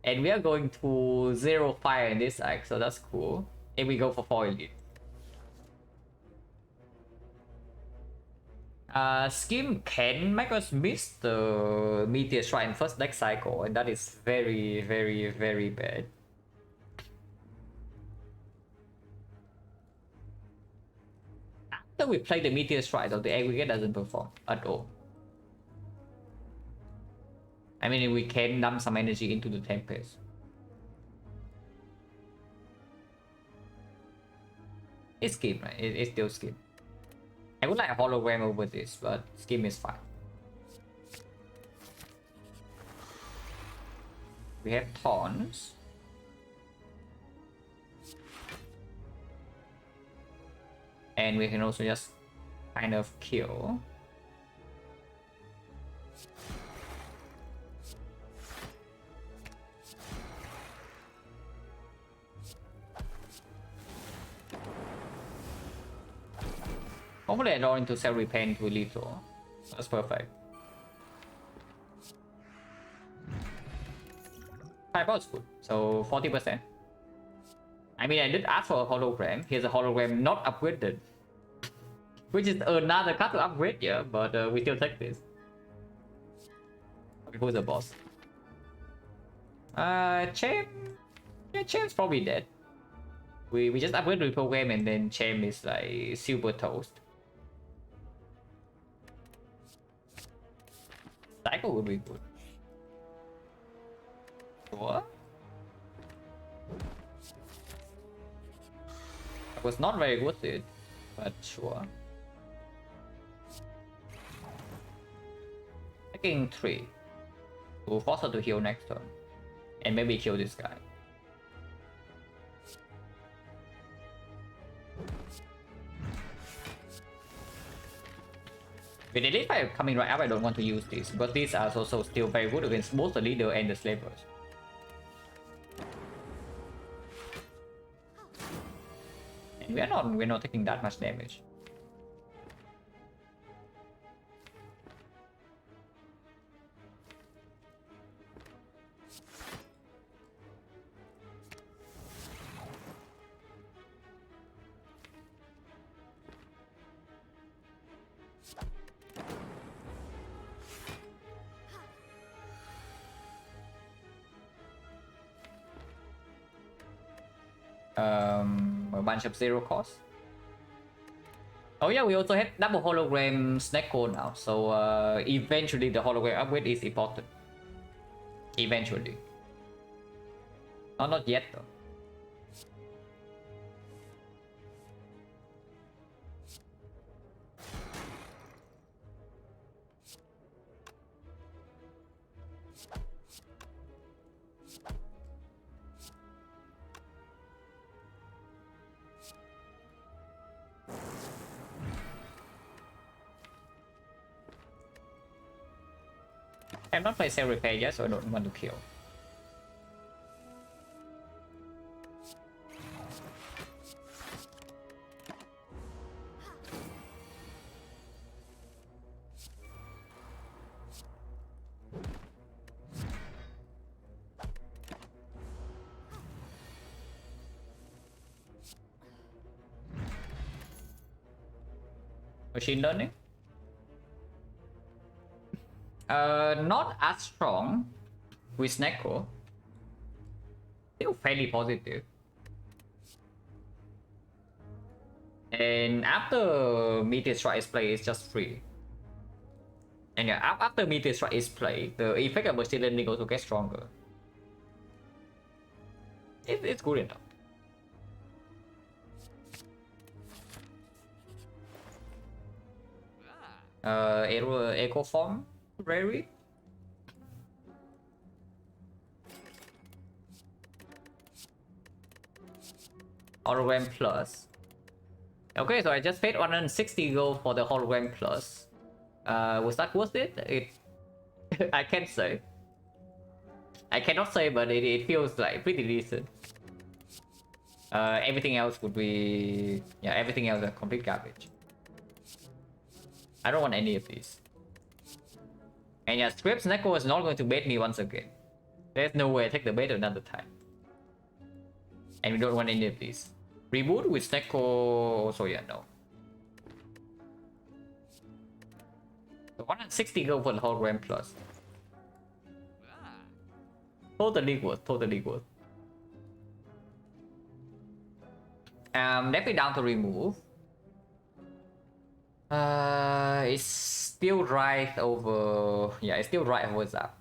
Speaker 1: And we are going to 0 fire in this act, so that's cool. And we go for 4 elite. Scheme can make us miss the meteor shrine first deck cycle, and that is very, very, very bad. After we play the meteor strike, though, the aggregate doesn't perform at all. I mean, we can dump some energy into the Tempest. It's skim, right? It's still skim. I would like a hologram over this, but skim is fine. We have taunts. And we can also just kind of kill. Hopefully I don't into self-repent to lethal. That's perfect. Fireball is good. So 40%. I mean, I did ask for a hologram. Here's a hologram not upgraded. Which is another card to upgrade, yeah, but we still take this. Okay, who's the boss? Cham. Yeah, Cham's probably dead. We just upgrade the reprogram and then Cham is like super toast. Cycle would be good. What? I was not very good at it, but sure. Taking 3. We'll force her to heal next turn. And maybe kill this guy. With Elite Fire coming right up, I don't want to use this, but these are also still very good against both the leader and the slavers. And we're not taking that much damage. A bunch of 0 cost. Oh yeah, we also have double hologram XecnaR now, so eventually the hologram upgrade is important. Eventually. Oh, not yet though. I'm not playing self repair yet, so I don't want to kill. Machine learning? Not as strong with XecnaR. Still fairly positive. And after Meteor Strike is played, it's just free. And yeah, after Meteor Strike is played, the effect of machine learning also gets stronger. It's good enough. Echo Form, Rary. Hologram Plus. Okay, so I just paid 160 gold for the Hologram Plus. Was that worth it? I can't say. I cannot say, but it feels like pretty decent. Everything else would be... Yeah, everything else is complete garbage. I don't want any of these. And yeah, Scripts XecnaR is not going to bait me once again. There's no way I take the bait another time. And we don't want any of these. Reboot with XecnaR also, yeah, no. So 160 gold for the Hologram Plus. Totally worth, totally worth. Definitely down to remove. It's still right over... Yeah, it's still right over Zap.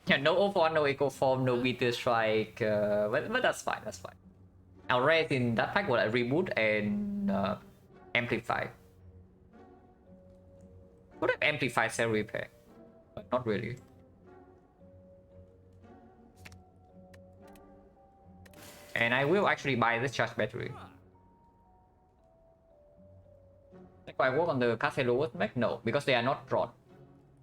Speaker 1: Yeah, no O1, no Echo Form, no Meteor Strike, but that's fine, that's fine. Our race in that pack was like reboot and amplify. Would have amplified cell repair, but not really. And I will actually buy this charge battery. If I work on the Castello mech, no, because they are not drawn.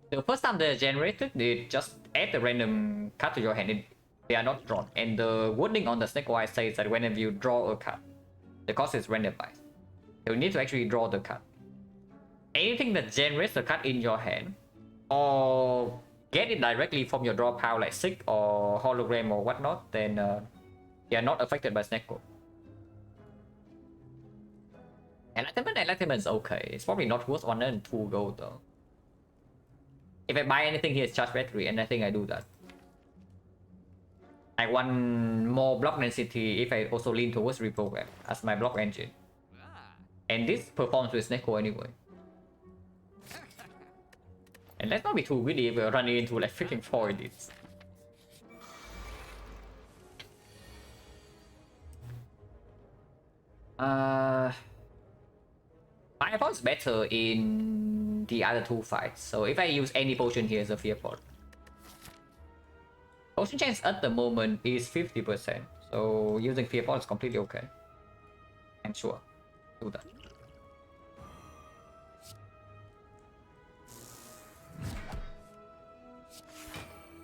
Speaker 1: The first time they're generated, they just add the random card to your hand. They are not drawn. And the wording on the Snake Wise says that whenever you draw a card, the cost is randomized. You need to actually draw the card. Anything that generates the card in your hand, or get it directly from your draw pile like Sick or Hologram or whatnot, then they are not affected by Snake Code. Enlightenment is okay. It's probably not worth 102 gold though. If I buy anything here, it's charge battery, and I think I do that. I want more block density if I also lean towards reprogram as my block engine. And this performs with Sneko anyway. And let's not be too greedy if we're running into like freaking 4 elites. Fireball is better in the other 2 fights, so if I use any potion here as a Fearfall. Potion chance at the moment is 50%, so using Fearfall is completely okay. I'm sure. Do that.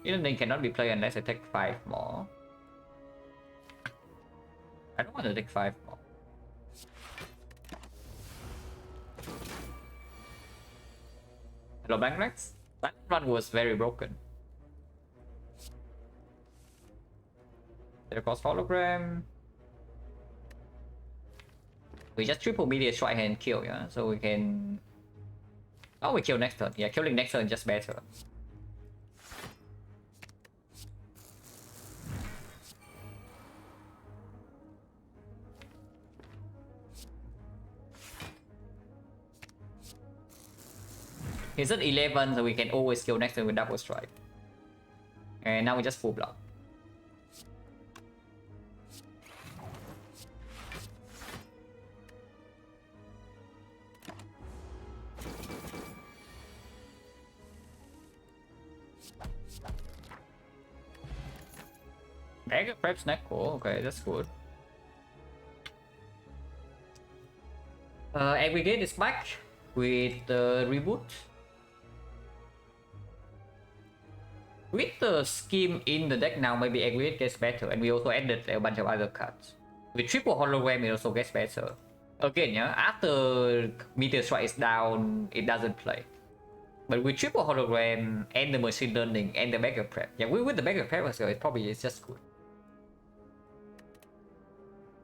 Speaker 1: Healing cannot be played unless I take 5 more. I don't want to take 5 more. Hello, Banklex? That run was very broken. There goes Hologram. We just triple media strike and kill, yeah? So we can... Oh, we kill next turn. Yeah, killing next turn is just better. He's at 11, so we can always kill next turn with double strike. And now we just full block. Mega Prep Snecko, okay, that's good. Aggregate is back with the reboot. With the scheme in the deck now, maybe Aggregate gets better, and we also added a bunch of other cards. With triple hologram, it also gets better. Again, yeah, after Meteor Strike is down, it doesn't play. But with triple hologram and the machine learning and the backup prep, yeah, with the backup prep as well, it probably is just good.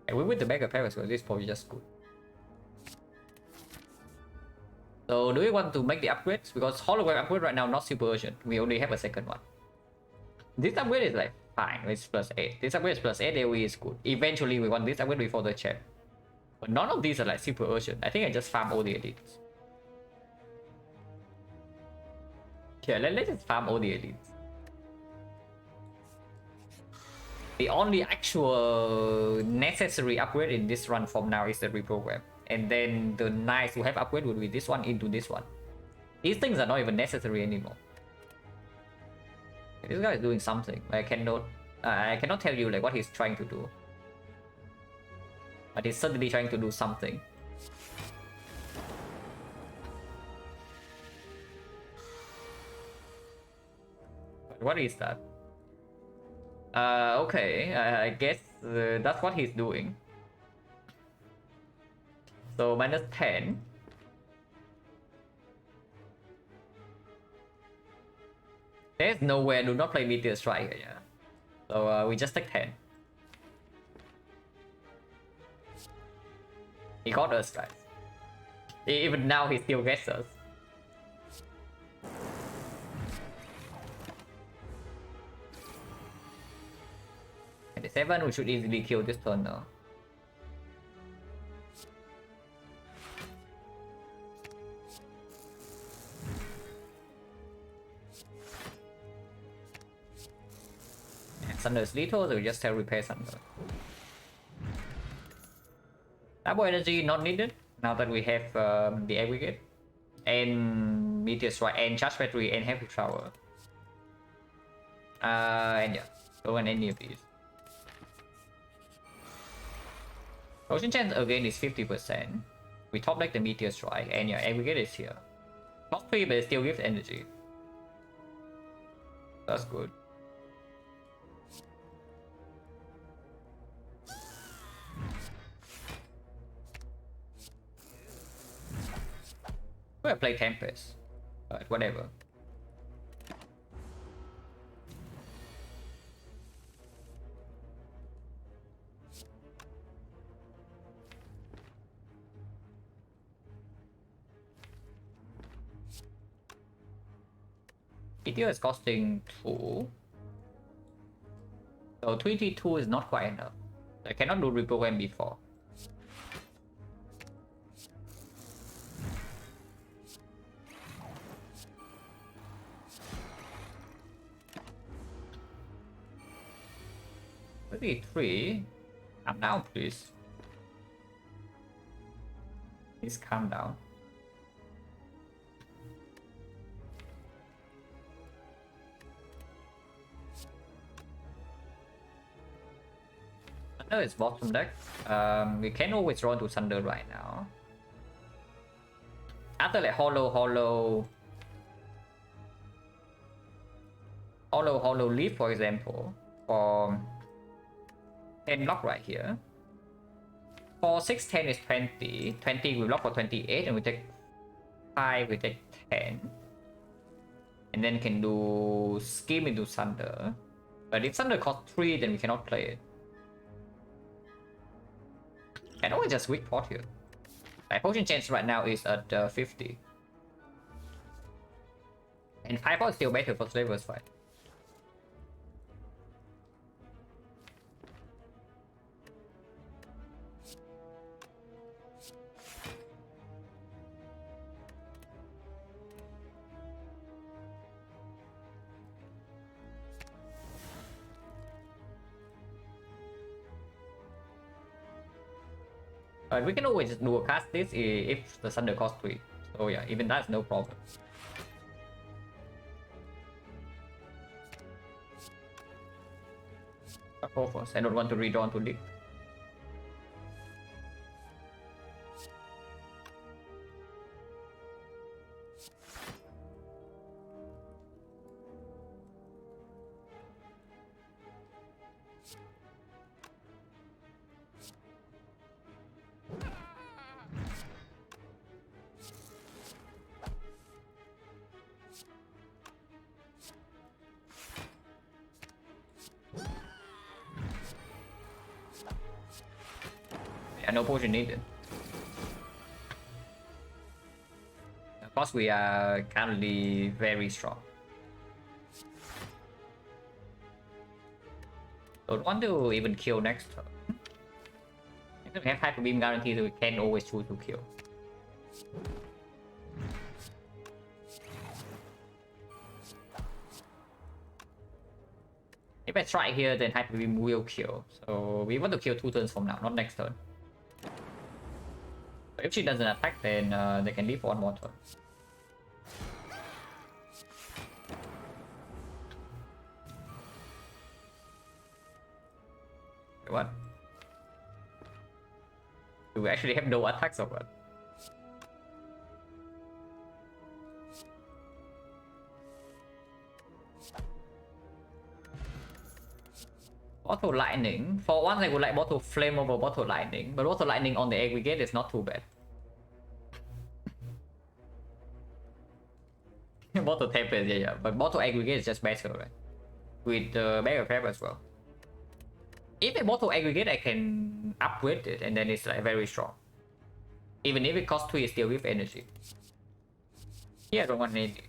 Speaker 1: Yeah, with the backup prep as well, this is probably just good. So do we want to make the upgrades? Because hologram upgrade right now not super urgent. We only have a second one. This upgrade is like fine, it's +8. This upgrade is +8 AoE is good. Eventually we want this upgrade before the champ. But none of these are like super urgent. I think I just farm all the elites. Yeah, let's just farm all the elites. The only actual necessary upgrade in this run from now is the reprogram. And then the nice to have upgrade would be this one into this one. These things are not even necessary anymore. This guy is doing something. I cannot tell you like what he's trying to do. But he's certainly trying to do something. But what is that? Okay, I guess that's what he's doing. So -10. There's nowhere, do not play Meteor Strike here, yeah. So we just take 10. He got us, guys. Even now he still gets us. At the 7, we should easily kill this turn now. Thunder is lethal, so we just have repair Thunder. Double energy not needed now that we have the aggregate and meteor strike and charge battery and heavy shower. And yeah, go on any of these. Potion chance again is 50%. We top deck the meteor strike and yeah, aggregate is here. Cost 3 but it still gives energy. That's good. We'll play Tempest, but whatever. Meteor is costing 2. So 22 is not quite enough. I cannot do reprogram before. Maybe 3. Calm down, please. Please calm down. Thunder is bottom deck. We can always draw to Thunder right now. After like hollow leaf, for example, for 10 block right here. For 6, 10 is 20. 20 we block for 28 and we take 5, we take 10. And then can do Scheme into Thunder. But if Thunder costs 3, then we cannot play it. And always just weak pot here. My potion chance right now is at 50. And 5 pot is still better for Slaver's fight. We can always just dual cast this if the Thunder costs 3. So yeah, even that's no problem. Go first. I don't want to redraw to deep. No potion needed. Of course, we are currently very strong. Don't want to even kill next turn. If we have Hyper Beam guarantee, so we can always choose to kill. If I try here, then Hyper Beam will kill. So we want to kill 2 turns from now, not next turn. If she doesn't attack, then they can leave 1 more turn. Wait, what? Do we actually have no attacks or what? Bottle Lightning. For once, I would like Bottle Flame over Bottle Lightning, but Bottle Lightning on the aggregate is not too bad. Bottle Tempest, yeah, but Bottle Aggregate is just better, right? With the Bag of Prep as well. If a Bottle Aggregate, I can upgrade it, and then it's like very strong. Even if it costs 3, it's still with energy. Yeah, I don't want energy.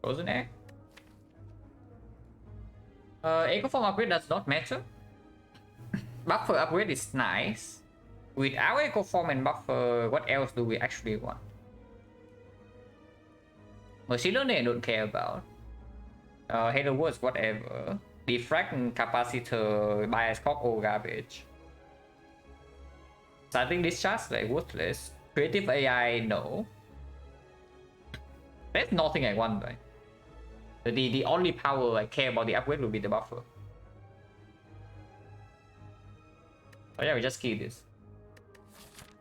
Speaker 1: Frozen Egg. Echo Form upgrade does not matter. Buffer upgrade is nice. With our Echo Form and Buffer, what else do we actually want? Merciless I don't care about. Hello words, whatever. Defrag capacitor, bias cock, all garbage. Starting discharge, like worthless. Creative AI, no. There's nothing I want, right? The only power I care about the upgrade will be the buffer. Oh yeah, we just kill this.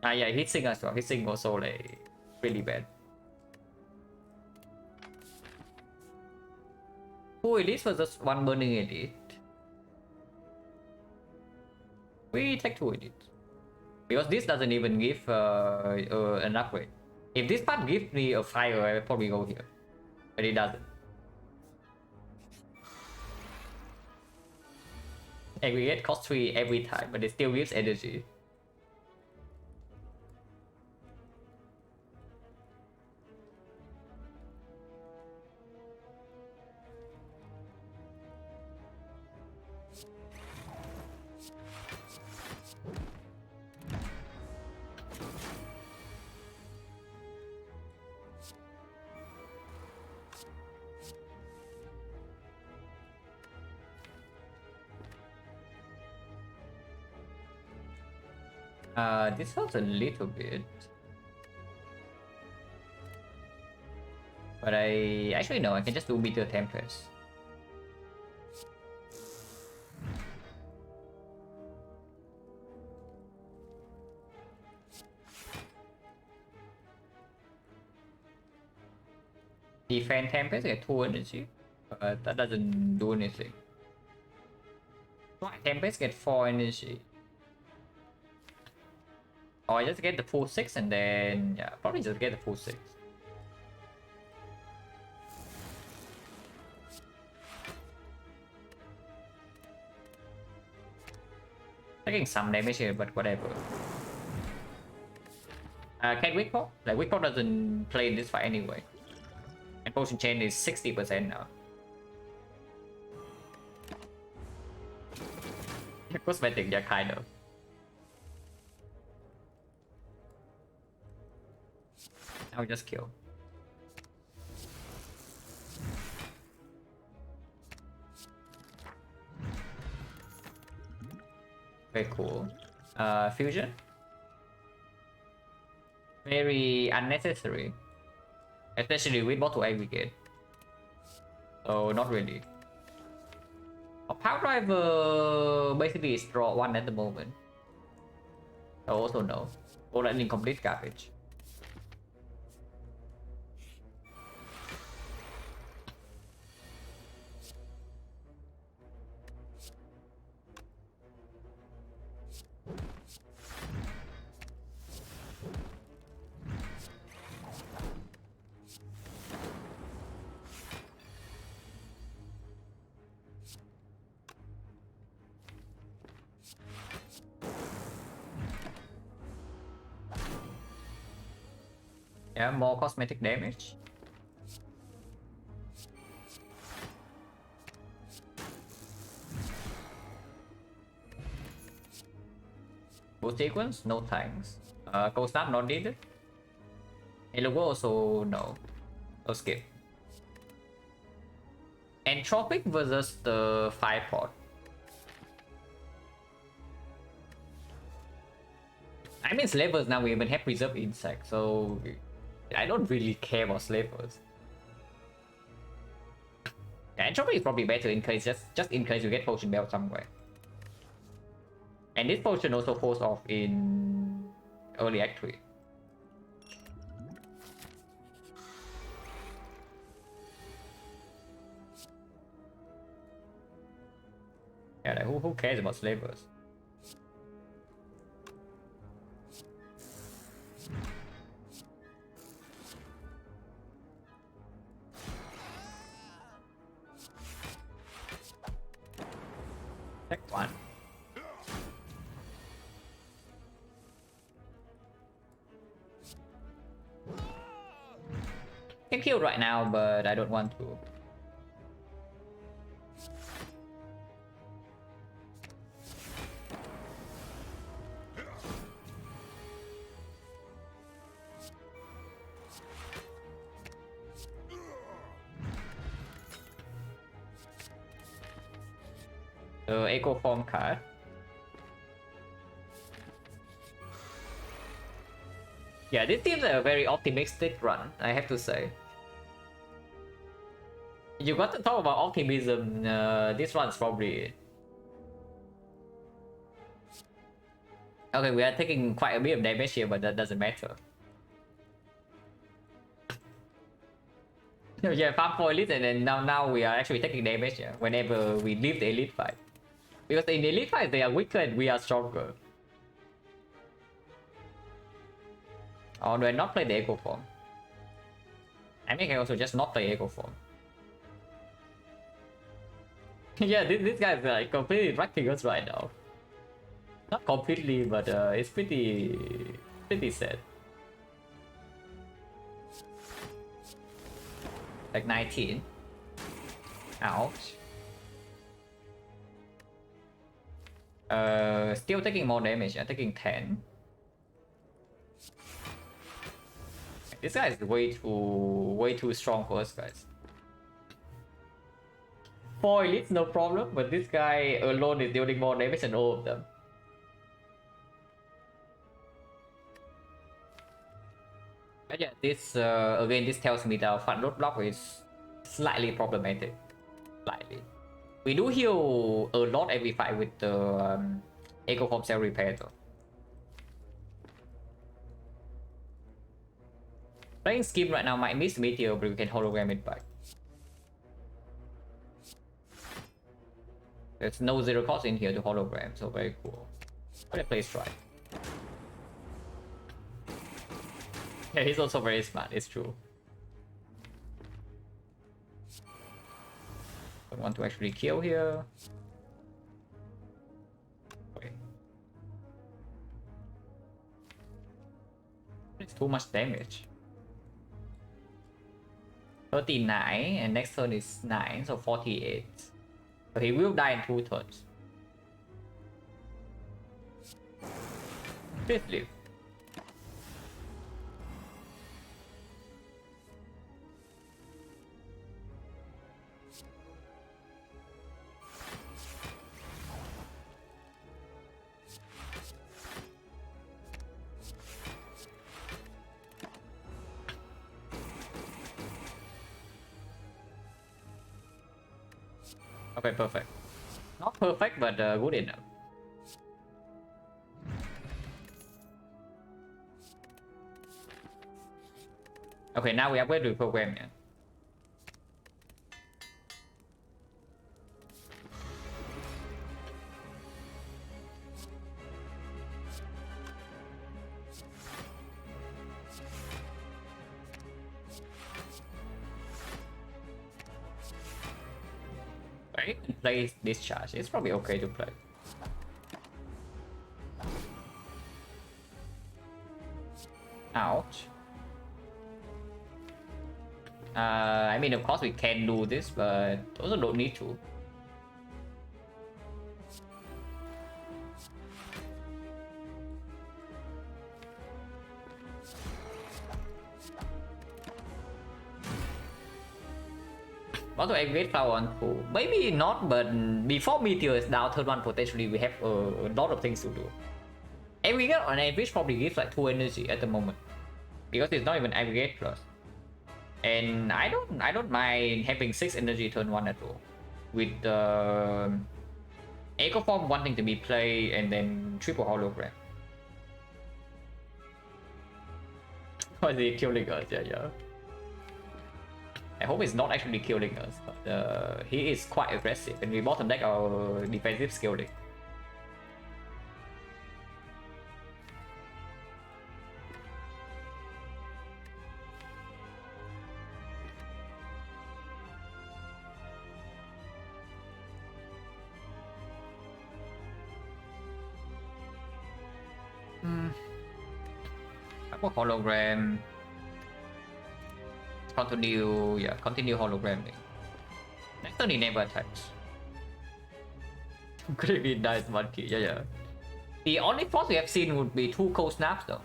Speaker 1: Ah yeah, hit sync as well. Hit sync also like really bad. Two elites versus one burning elite. We take two elites. Because this doesn't even give an upgrade. If this part gives me a fire, I will probably go here. But it doesn't. Aggregate cost 3 every time, but it still gives energy. This hurts a little bit. But I actually no, I can just do Meteor Tempest. Defend Tempest get 2 energy, but that doesn't do anything. Tempest get 4 energy. Or I just get the full 6 and then yeah, probably just get the full 6. Taking some damage here, but whatever. Can Weak Pop? Like Weak Pop doesn't play in this fight anyway. And Potion Chain is 60% now. Cosmetic, yeah, kind of. Now we just kill. Very cool. Fusion. Very unnecessary. Especially with bottle aggregate. So not really. A power driver basically is draw 1 at the moment. So also no. Or an incomplete garbage. Yeah, more cosmetic damage. Full sequence, no thanks. Cold snap not needed. Halo also no. So skip. Entropic versus the 5-pot. I mean slavers now we even have preserved insect, so I don't really care about slavers. Yeah, Entropic is probably better in case just in case you get potion belt somewhere. And this potion also falls off in early act 3. Yeah, like who cares about slavers? Take 1. Can kill right now, but I don't want to. Echo Form card. Yeah, this seems a very optimistic run, I have to say. You got to talk about optimism, this one's probably... Okay, we are taking quite a bit of damage here, but that doesn't matter. Yeah, farm for elite, and then now we are actually taking damage, yeah, whenever we leave the elite fight. Because in the elite fight, they are weaker and we are stronger. Or do I not play the Echo Form? I mean, I can also just not play Echo Form. Yeah, this guy is like completely wrecking us right now. Not completely, but it's pretty sad. Like 19. Ouch. Still taking more damage. I'm taking 10. This guy is way too strong for us, guys. 4 elites, no problem, but this guy alone is dealing more damage than all of them. But yeah, this again, this tells me that our front roadblock is slightly problematic. Slightly. We do heal a lot every fight with the Echo Form Cell Repair though. Playing Scheme right now might miss Meteor, but we can hologram it back. There's no zero cost in here to hologram, so very cool. But I play Strike. Yeah, he's also very smart, it's true. Don't want to actually kill here. Okay. It's too much damage. 39, and next turn is 9, so 48. So he will die in 2 turns. Fifth leave. Okay, perfect. Not perfect, but good enough. Okay, now we upgrade to program, yeah. I can play Discharge. It's probably okay to play. Ouch. I mean, of course we can do this, but also don't need to. Want to activate Flower on 2? Maybe not, but before Meteor is down turn 1, potentially we have a lot of things to do. Aggregate on average probably gives like 2 energy at the moment, because it's not even aggregate plus. And I don't mind having 6 energy turn 1 at all, with Echo Form wanting to be played and then triple hologram. Why is he killing us? Yeah. I hope it's not actually killing us, but he is quite aggressive, and we bottom deck our defensive scaling. Hologram. Continue hologramming. Next turn he never attacks. Could be nice monkey, yeah. The only frost we have seen would be 2 cold snaps though.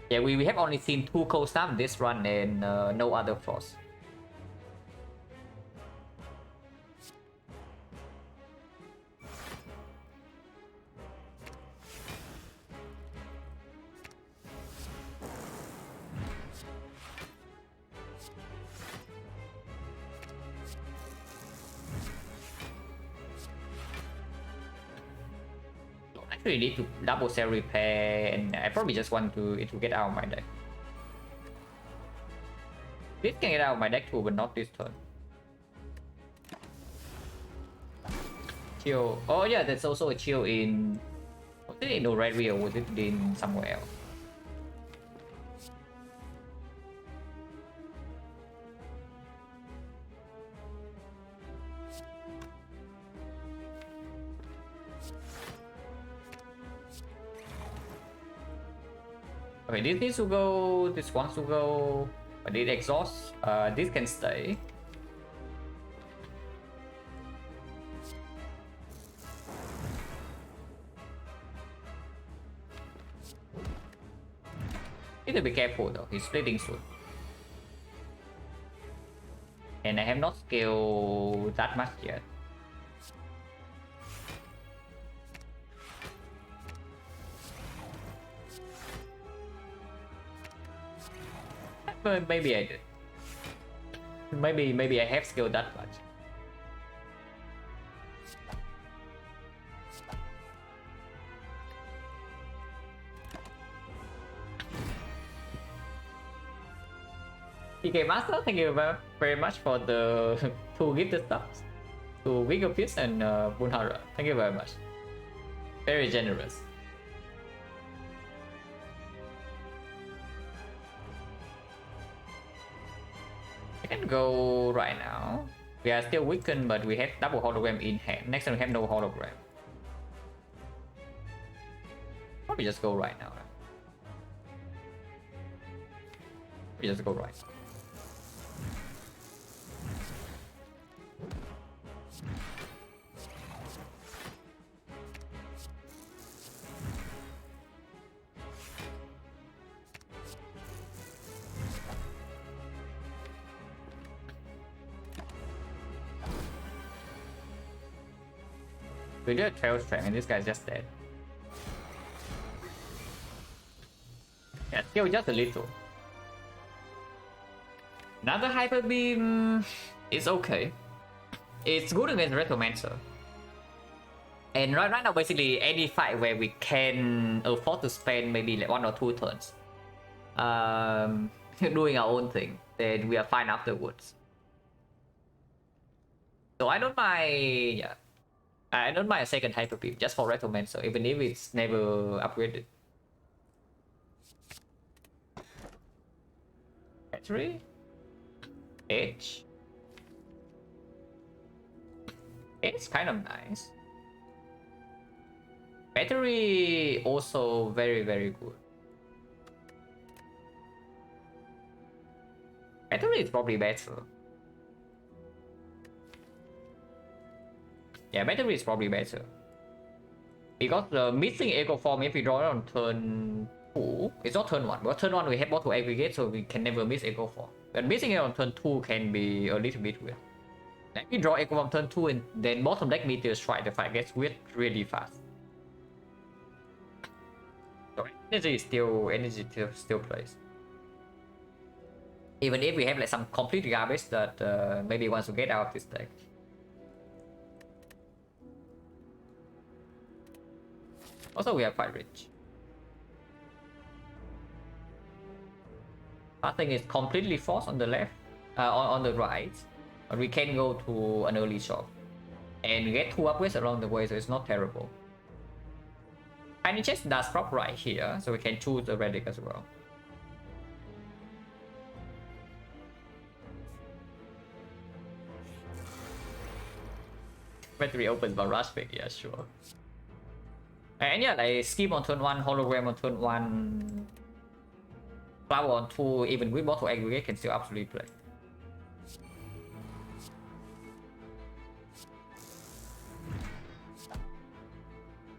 Speaker 1: Yeah, we have only seen 2 cold snaps this run and no other frost. actually need to double cell repair, and I probably just want it to get out of my deck. This can get out of my deck too, but not this turn. Chill. Oh yeah, there's also a chill in... Was it in Aurelia or was it in somewhere else? Okay, this needs to go, this wants to go, but it exhausts. This can stay. Need to be careful though, he's splitting soon. And I have not scaled that much yet. Maybe I did. Maybe I have scaled that much. PK Master, thank you very much for the 2 gifted stars to Wigglefist and Bunhara. Thank you very much. Very generous. I can go right now. We are still weakened, but we have double hologram in hand. Next time we have no hologram. Probably just go right now. We just go right. We do a 12 strength and this guy's just dead. Yeah, still just a little. Another Hyper Beam is okay. It's good against Retromancer. And right now, basically, any fight where we can afford to spend maybe like 1 or 2 turns doing our own thing, then we are fine afterwards. So I don't mind, yeah. I don't mind a second Hyper Beam just for Retromancer, even if it's never upgraded. Battery? Edge? It's kind of nice. Battery also very good. Battery is probably better. Yeah, battery is probably better. Because the missing Echo Form, if we draw it on turn 2, it's not turn 1. But turn 1 we have bottle aggregate, so we can never miss Echo Form. But missing it on turn 2 can be a little bit weird. Like we draw Echo Form turn 2 and then bottom deck Meteor Strike, the fight gets weird really fast. So energy still plays. Even if we have like some complete garbage that maybe wants to get out of this deck. Also, we are quite rich. Nothing is completely forced on the left, on the right, but we can go to an early shop and get 2 upgrades along the way, so it's not terrible. Tiny chest does drop right here, so we can choose a relic as well. Battery opens Barrage Pick, yeah, sure. And yeah, like skip on turn 1, hologram on turn 1, flower on 2, even with bottle aggregate can still absolutely play.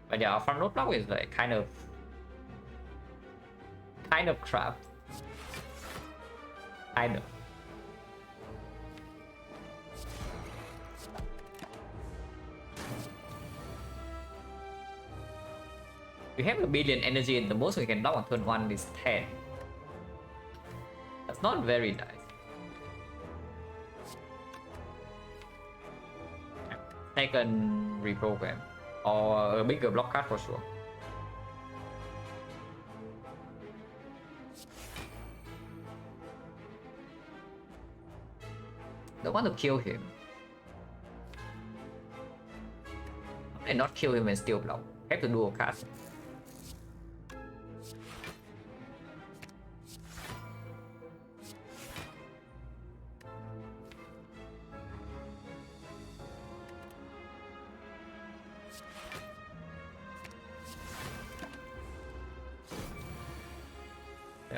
Speaker 1: But yeah, our front row flower is like kind of crap. Kind of. We have a billion energy and the most we can block on turn 1 is 10. That's not very nice. Second reprogram or a bigger block card for sure. don't want to kill him. And not kill him and still block. Have to dual cast.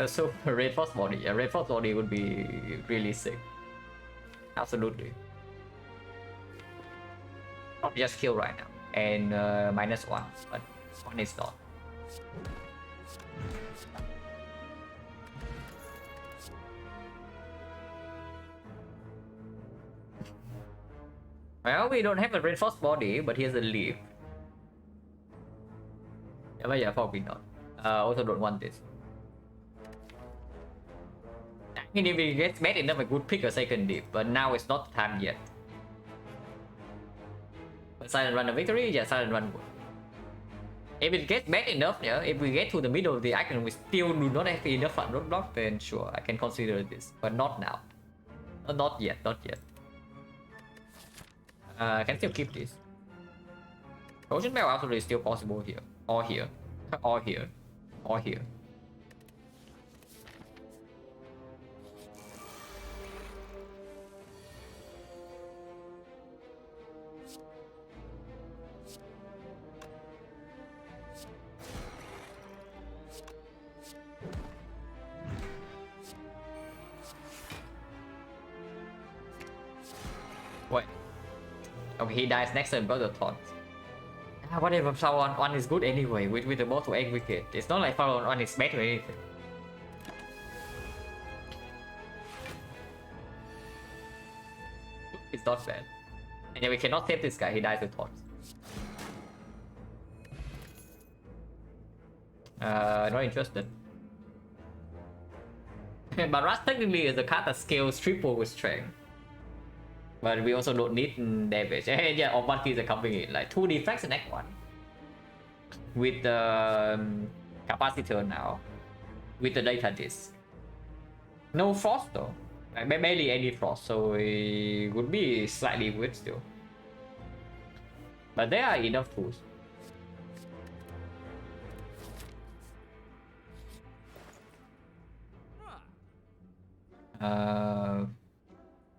Speaker 1: So Red Force body, yeah, Red Force body would be really sick. Absolutely. Not just kill right now. And -1, but one is not. Well, we don't have a reinforced body, but here's a leaf. Yeah, but yeah, probably not. Also don't want this. I mean, if it gets bad enough, I could pick a second leaf, but now it's not the time yet. But Silent run a victory? Yeah, Silent run. If it gets bad enough, yeah, if we get to the middle of the act and we still do not have enough front roadblock, then sure, I can consider this, but not now. Not yet, not yet. I can still keep this. Ocean Bell absolutely is still possible here, or here, or here, or here. Wait. Okay, he dies next turn because of taunt. Whatever, Flower 1 is good anyway, with the ball to aggregate. It's not like Flower 1 is bad or anything. It's not bad. And yeah, we cannot save this guy, he dies with taunts. Not interested. But Rust technically is a card that scales triple with strength. But we also don't need damage. Yeah, all one keys are coming in. Like 2 deflects in Act 1. With the capacitor now. With the data disc. No frost though. Like, barely any frost, so it would be slightly weird still. But there are enough tools.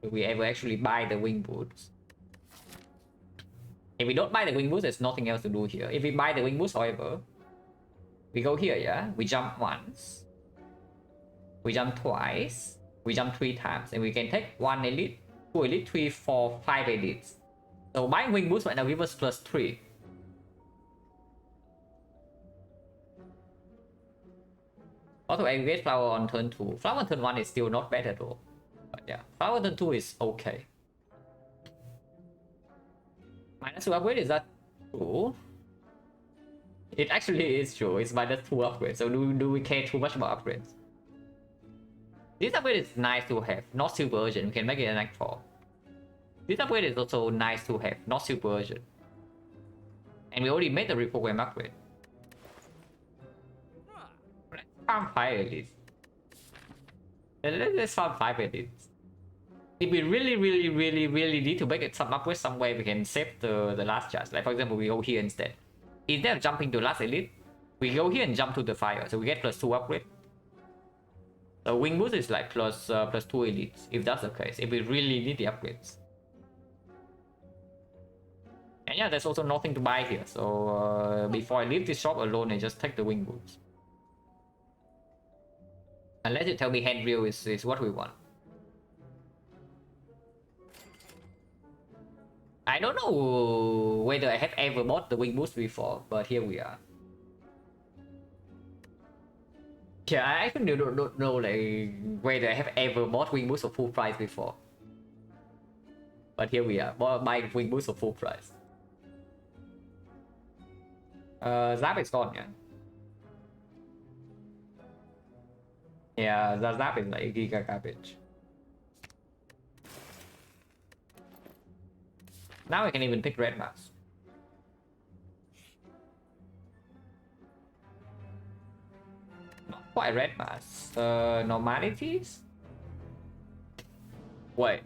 Speaker 1: Will we ever actually buy the wing boots? If we don't buy the wing boots, there's nothing else to do here. If we buy the wing boots, however, we go here, yeah? We jump once. We jump twice. We jump 3 times. And we can take 1 elite, 2 elite, 3, 4, 5 elites. So buying wing boots right now gives us +3. Also, aggregate Flower on turn 2. Flower on turn 1 is still not bad at all. But yeah, Flower on turn 2 is okay. -2 upgrade, is that true? It actually is true. It's -2 upgrade. So do we care too much about upgrades? This upgrade is nice to have, not super urgent. We can make it an Act 4. This upgrade is also nice to have, not super urgent. And we already made the reprogram upgrade. Let's farm 5 elites. Let's farm 5 elites. If we really need to make it some upgrade somewhere, we can save the last charge. Like for example, we go here instead. Instead of jumping to last elite, we go here and jump to the fire. So we get +2 upgrade. The wing boost is like +2 elites, if that's the case, if we really need the upgrades. And yeah, there's also nothing to buy here, so before I leave this shop alone, I just take the wing boots. Unless you tell me hand reel is what we want. I don't know whether I have ever bought the wing boost before, but here we are. Yeah, I actually don't know like whether I have ever bought wing boost for full price before. But here we are, buying wing boost for full price. Zap is gone, yeah. Yeah, the Zap is like giga garbage. Now I can even pick red mask. Not quite red mask. Normalities? Wait.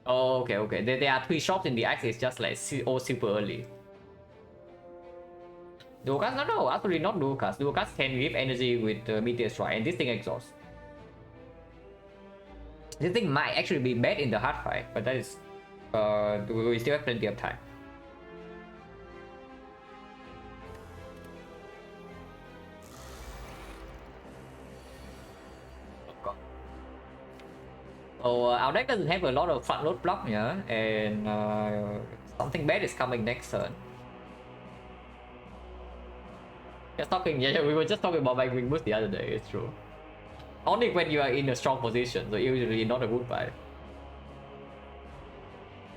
Speaker 1: Oh, okay, okay. There are 3 shops in the axe. It's just like all super early. Duocast? No, actually not Duocast. Duocast can give energy with Meteor Strike, and this thing exhausts. This thing might actually be bad in the hard fight, but that is... we still have plenty of time. So our deck doesn't have a lot of front load block, yeah, and something bad is coming next turn. Just talking, yeah, we were just talking about my wing boost the other day. It's true. Only when you are in a strong position, so usually not a good buy.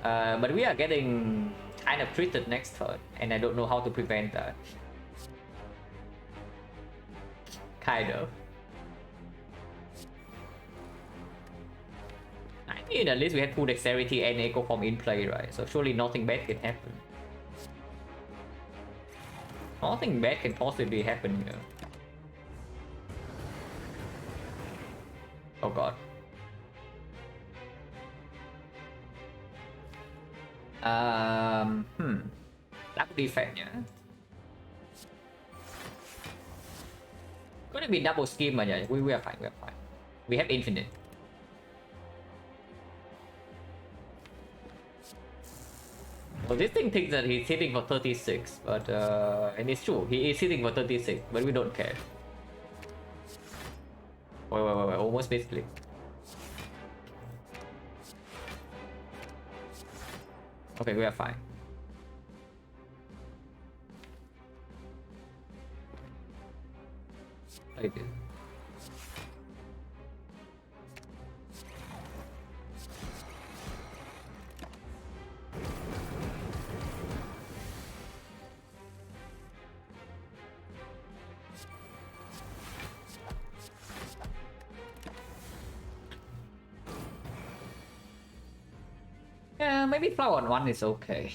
Speaker 1: But we are getting kind of treated next turn, and I don't know how to prevent that. Kind of. I mean, at least we had full dexterity and echo form in play, right? So surely nothing bad can happen. Nothing bad can possibly happen here. Oh god. That would be fair, yeah. Gonna be double scheme, but yeah, we are fine, we are fine. We have infinite. So this thing thinks that he's hitting for 36, but and it's true, he is hitting for 36, but we don't care. Wait, almost basically. Okay, we are fine. Like this. Yeah, maybe flower on 1 is okay.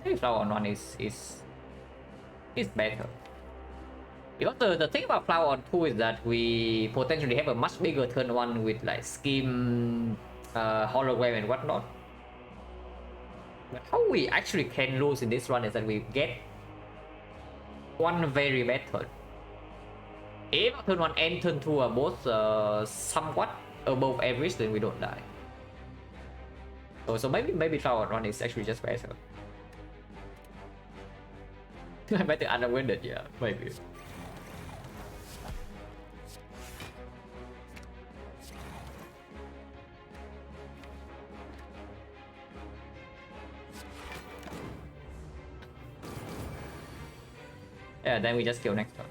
Speaker 1: Maybe flower on 1 is better. Because the thing about flower on 2 is that we potentially have a much bigger turn 1 with like scheme, hologram and whatnot. But how we actually can lose in this run is that we get one very bad turn. If turn 1 and turn 2 are both somewhat above average, then we don't die. So maybe flower on 1 is actually just better. Better unavoided, yeah, maybe. Yeah, then we just kill next turn.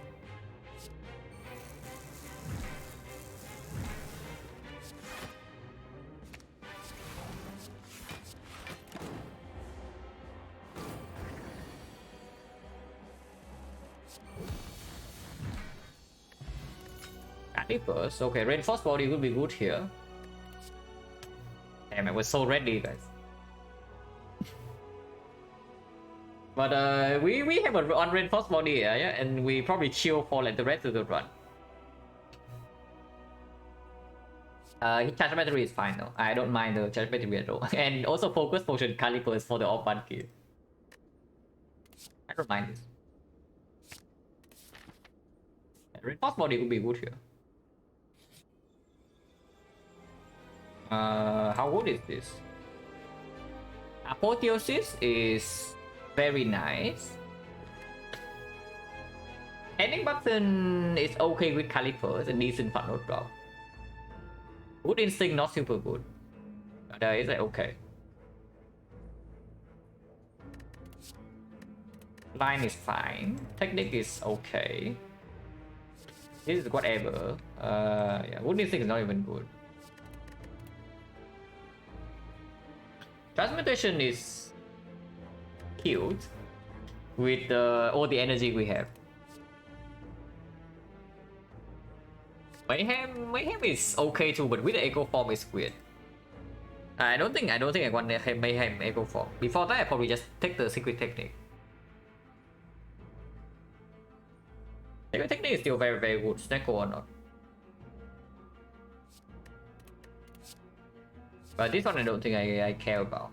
Speaker 1: First. Okay, reinforced body would be good here. Damn, it was so ready, guys. But we have a unreinforced body here, yeah, and we probably chill for like the rest of the run. His charge battery is fine though. I don't mind the charge battery at all. And also focus potion calipers for the off-ban kill. I don't mind this. Reinforced body would be good here. How good is this? Apotheosis is very nice. Ending button is okay with calipers and decent front load drop. Good instinct, not super good. But it's like okay. Line is fine. Technique is okay. This is whatever. Yeah, good instinct is not even good. Transmutation is cute with all the energy we have. Mayhem is okay too, but with the echo form is weird. I don't think I want Mayhem echo form. Before that, I probably just take the secret technique. Secret technique is still very good. Snecko or not. But this one I don't think I care about.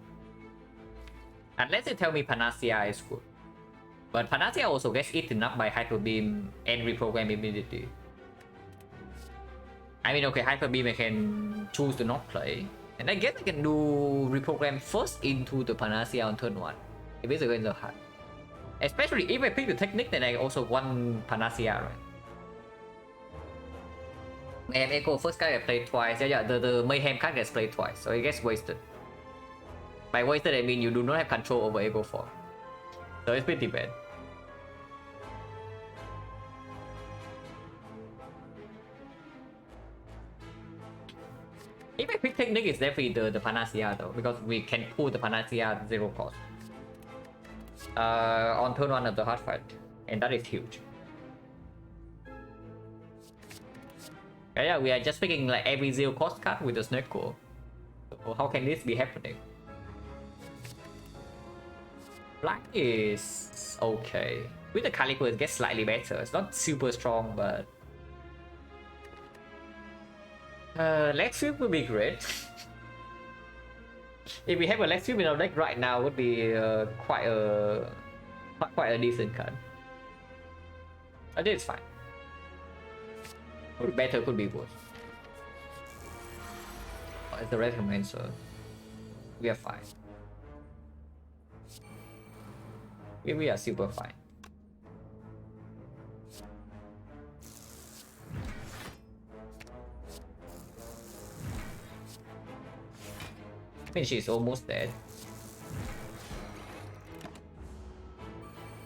Speaker 1: Unless you tell me Panacea is good. But Panacea also gets eaten up by Hyper Beam and reprogram immediately. I mean, okay, Hyper Beam I can choose to not play. And I guess I can do reprogram first into the Panacea on turn 1. If it's against the hard. Especially if I pick the technique, then I also want Panacea, right? And Echo first card I played twice. Yeah, the Mayhem card gets played twice, so it gets wasted. By wasted, I mean you do not have control over Echo form. So it's pretty bad. If I pick technique, it's definitely the Panacea though, because we can pull the Panacea at 0 cost. On turn 1 of the hard fight, and that is huge. Yeah, we are just picking like every 0 cost card with the Snake Core. So how can this be happening? Black is okay. With the Calico it gets slightly better. It's not super strong, but leg sweep would be great. If we have a leg sweep in our deck right now, would be quite a decent card. But it's fine. Could be better, could be worse. Oh, it's the red answer. We are fine. We are super fine. I think she's almost dead.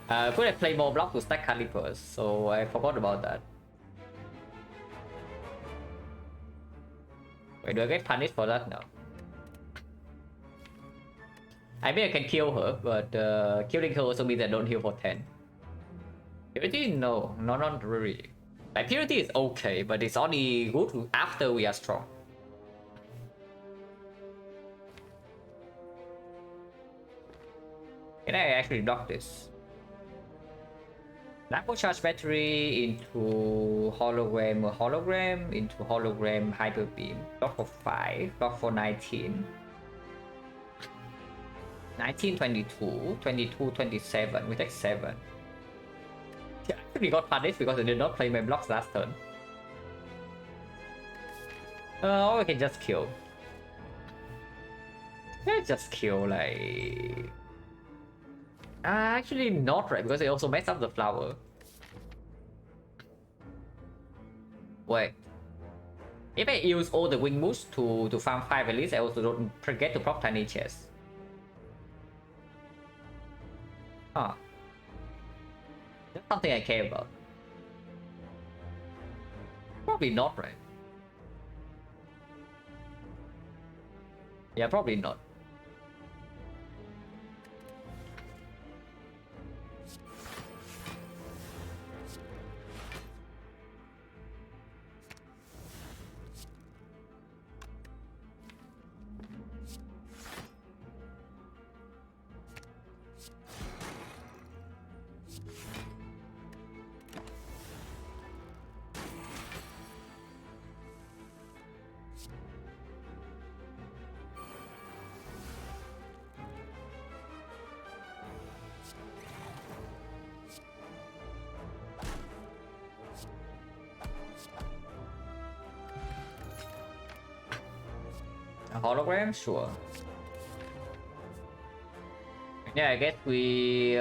Speaker 1: Could I play more block to stack Calipers? So I forgot about that. Wait, do I get punished for that now? I mean I can kill her, but killing her also means I don't heal for 10. Purity? No, not really. Like Purity is okay, but it's only good after we are strong. Can I actually block this? Nano charge battery into hologram into hologram hyper beam. Block for 5, block for 19. 19, 22, 22, 27. We take 7. I actually got punished because I did not play my blocks last turn. Or we can just kill. Let's just kill like. Actually not right, because they also mess up the flower. Wait. If I use all the wing moves to farm 5 at least, I also don't forget to proc tiny chest. Huh. That's something I care about. Probably not, right? Yeah, probably not. A hologram? Sure. Yeah, I guess we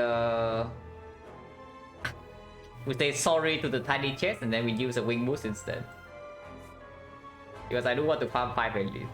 Speaker 1: say sorry to the tiny chest and then we use a wing boost instead. Because I do want to farm 5 at least.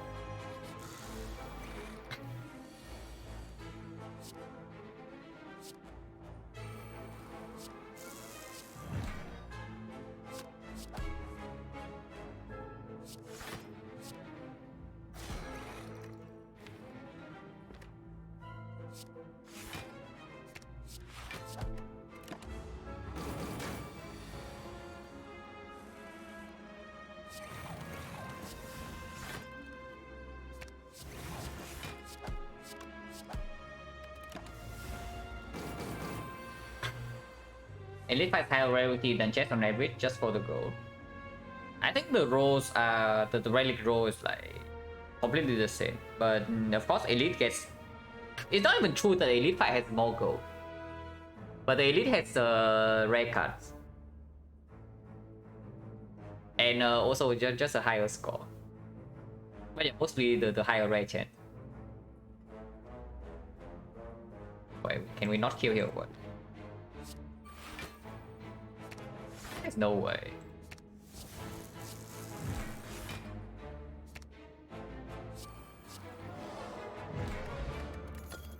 Speaker 1: Elite 5 higher rarity than chest on average just for the gold. I think the rolls the relic roll is like completely the same. But of course, elite gets. It's not even true that the elite fight has more gold, but the elite has rare cards, and also just a higher score. But yeah, mostly the higher rare chance. Wait, can we not kill here or what? There's no way.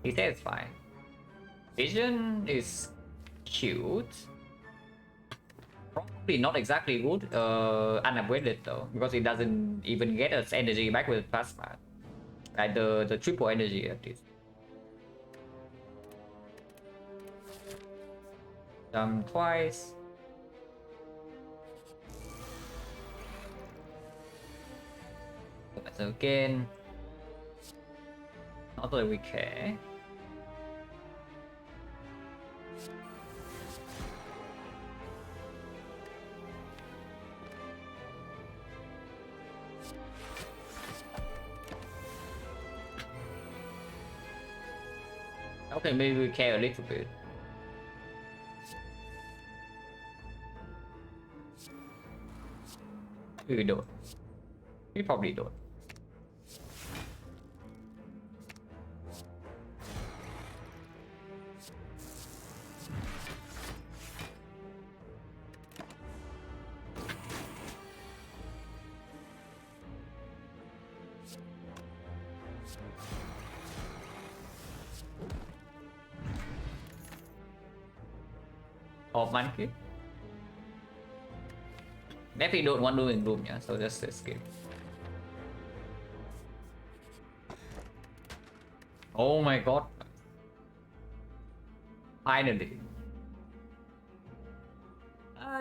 Speaker 1: He said it's fine. Vision is cute. Probably not exactly good, unupgraded though, because it doesn't even get us energy back with plasma. Like the triple energy at least. Jump twice. So again. Not that we care. Okay, maybe we care a little bit. Maybe we don't. We probably don't. Of monkey. Definitely don't want doom and gloom, yeah, so just skip. Oh my god. Finally.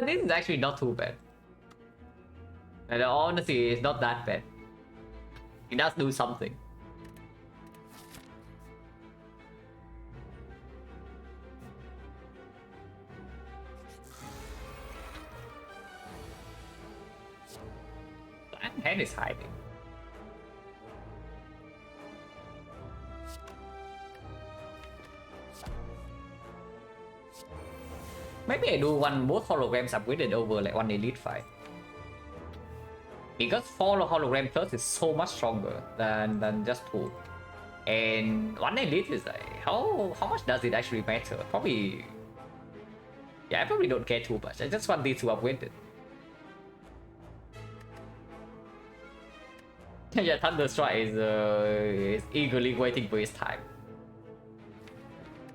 Speaker 1: This is actually not too bad. And honestly, it's not that bad. It does do something. Hand is hiding. Maybe I do one both holograms upgraded over like one elite fight. Because 4 hologram plus is so much stronger than just 2. And one elite is like how much does it actually matter? Probably. Yeah, I probably don't care too much. I just want these to upgraded. Yeah, Thunderstrike is eagerly waiting for his time.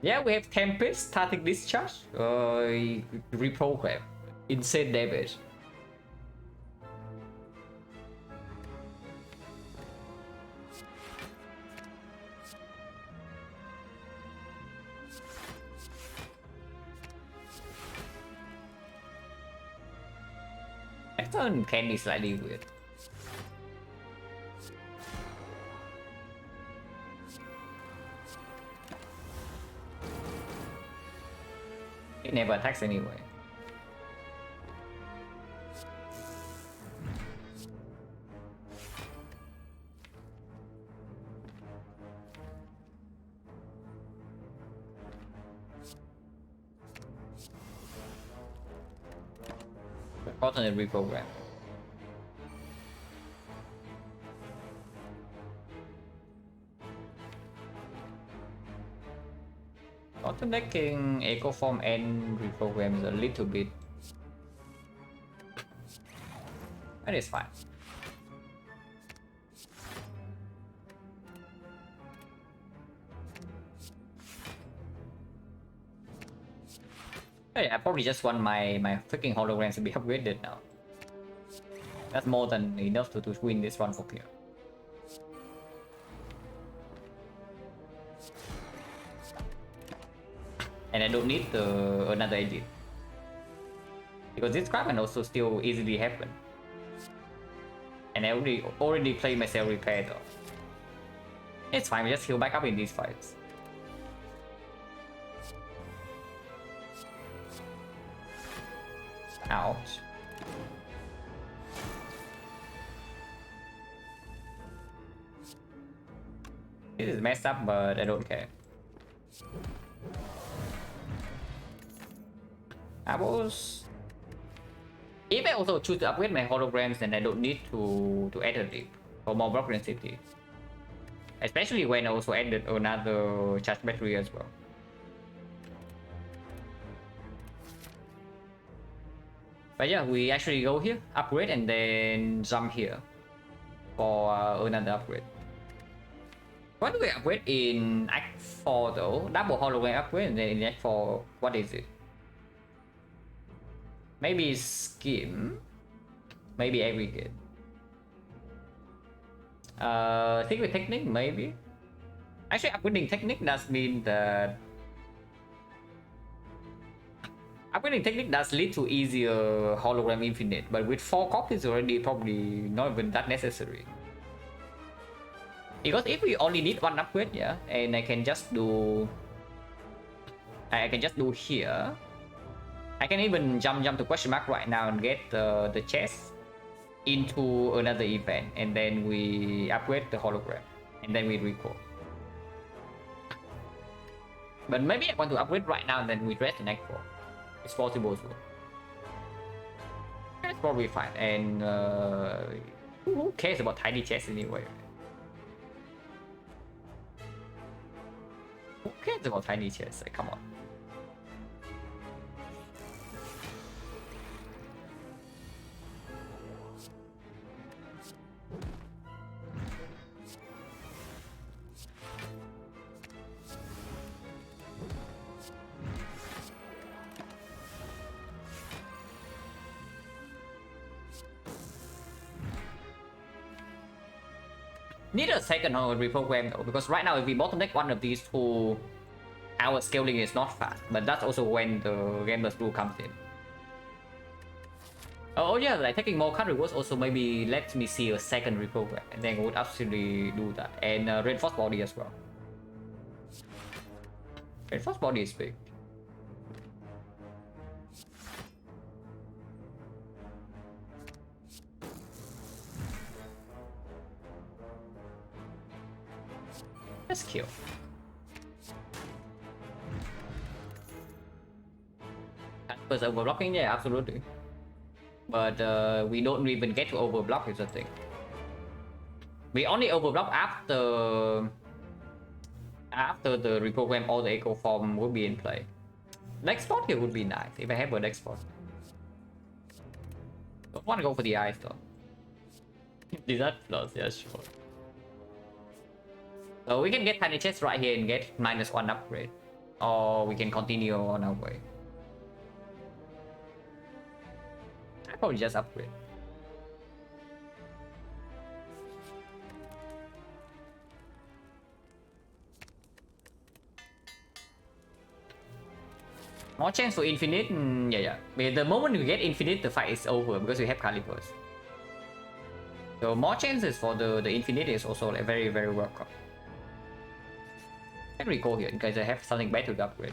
Speaker 1: Yeah, we have Tempest, Static Discharge, Reprogram, insane damage. That turn can be slightly weird. It never attacks anyway. Alternate reprogram. Alternating Echo Form and reprogram is a little bit. That is fine. Yeah, I probably just want my freaking holograms to be upgraded now. That's more than enough to win this one for clear. And I don't need another edit. Because this crap can also still easily happen. And I already played myself repair though. It's fine, we just heal back up in these fights. Ouch. This is messed up, but I don't care. Apples. If I also choose to upgrade my holograms, then I don't need to add a dip for more block density. Especially when I also added another charge battery as well. But yeah, we actually go here, upgrade, and then jump here for another upgrade. What do we upgrade in Act 4 though? Double hologram upgrade, and then in Act 4, what is it? Maybe skim, maybe aggregate. Think with technique, maybe. Actually, upgrading technique does mean that upgrading technique does lead to easier hologram infinite, but with 4 copies already, probably not even that necessary. Because if we only need one upgrade, yeah, and I can just do here. I can even jump to question mark right now and get the chest into another event, and then we upgrade the hologram, and then we recall. But maybe I want to upgrade right now and then we rest in Act 4. It's possible too. That's probably fine. And who cares about tiny chests anyway? Who cares about tiny chests? Like, come on. Need a second reprogram though, because right now if we bottleneck one of these two, our scaling is not fast, but that's also when the gambler's rule comes in. Oh yeah, like taking more card rewards also maybe lets me see a second reprogram, and then I would absolutely do that. And reinforced body as well. Reinforced body is big. Let's kill. Was overblocking? Yeah, absolutely. But we don't even get to overblock is the thing. We only overblock after the reprogram all the echo form will be in play. Next spot here would be nice if I have a next spot. Don't want to go for the eyes though. Is that plus? Yeah, sure. So we can get tiny chest right here and get -1 upgrade, or we can continue on our way. I probably just upgrade. More chance for infinite? Yeah. But the moment you get infinite, the fight is over because we have calibers. So more chances for the infinite is also like very, very welcome. Can we go here in case I have something better to upgrade?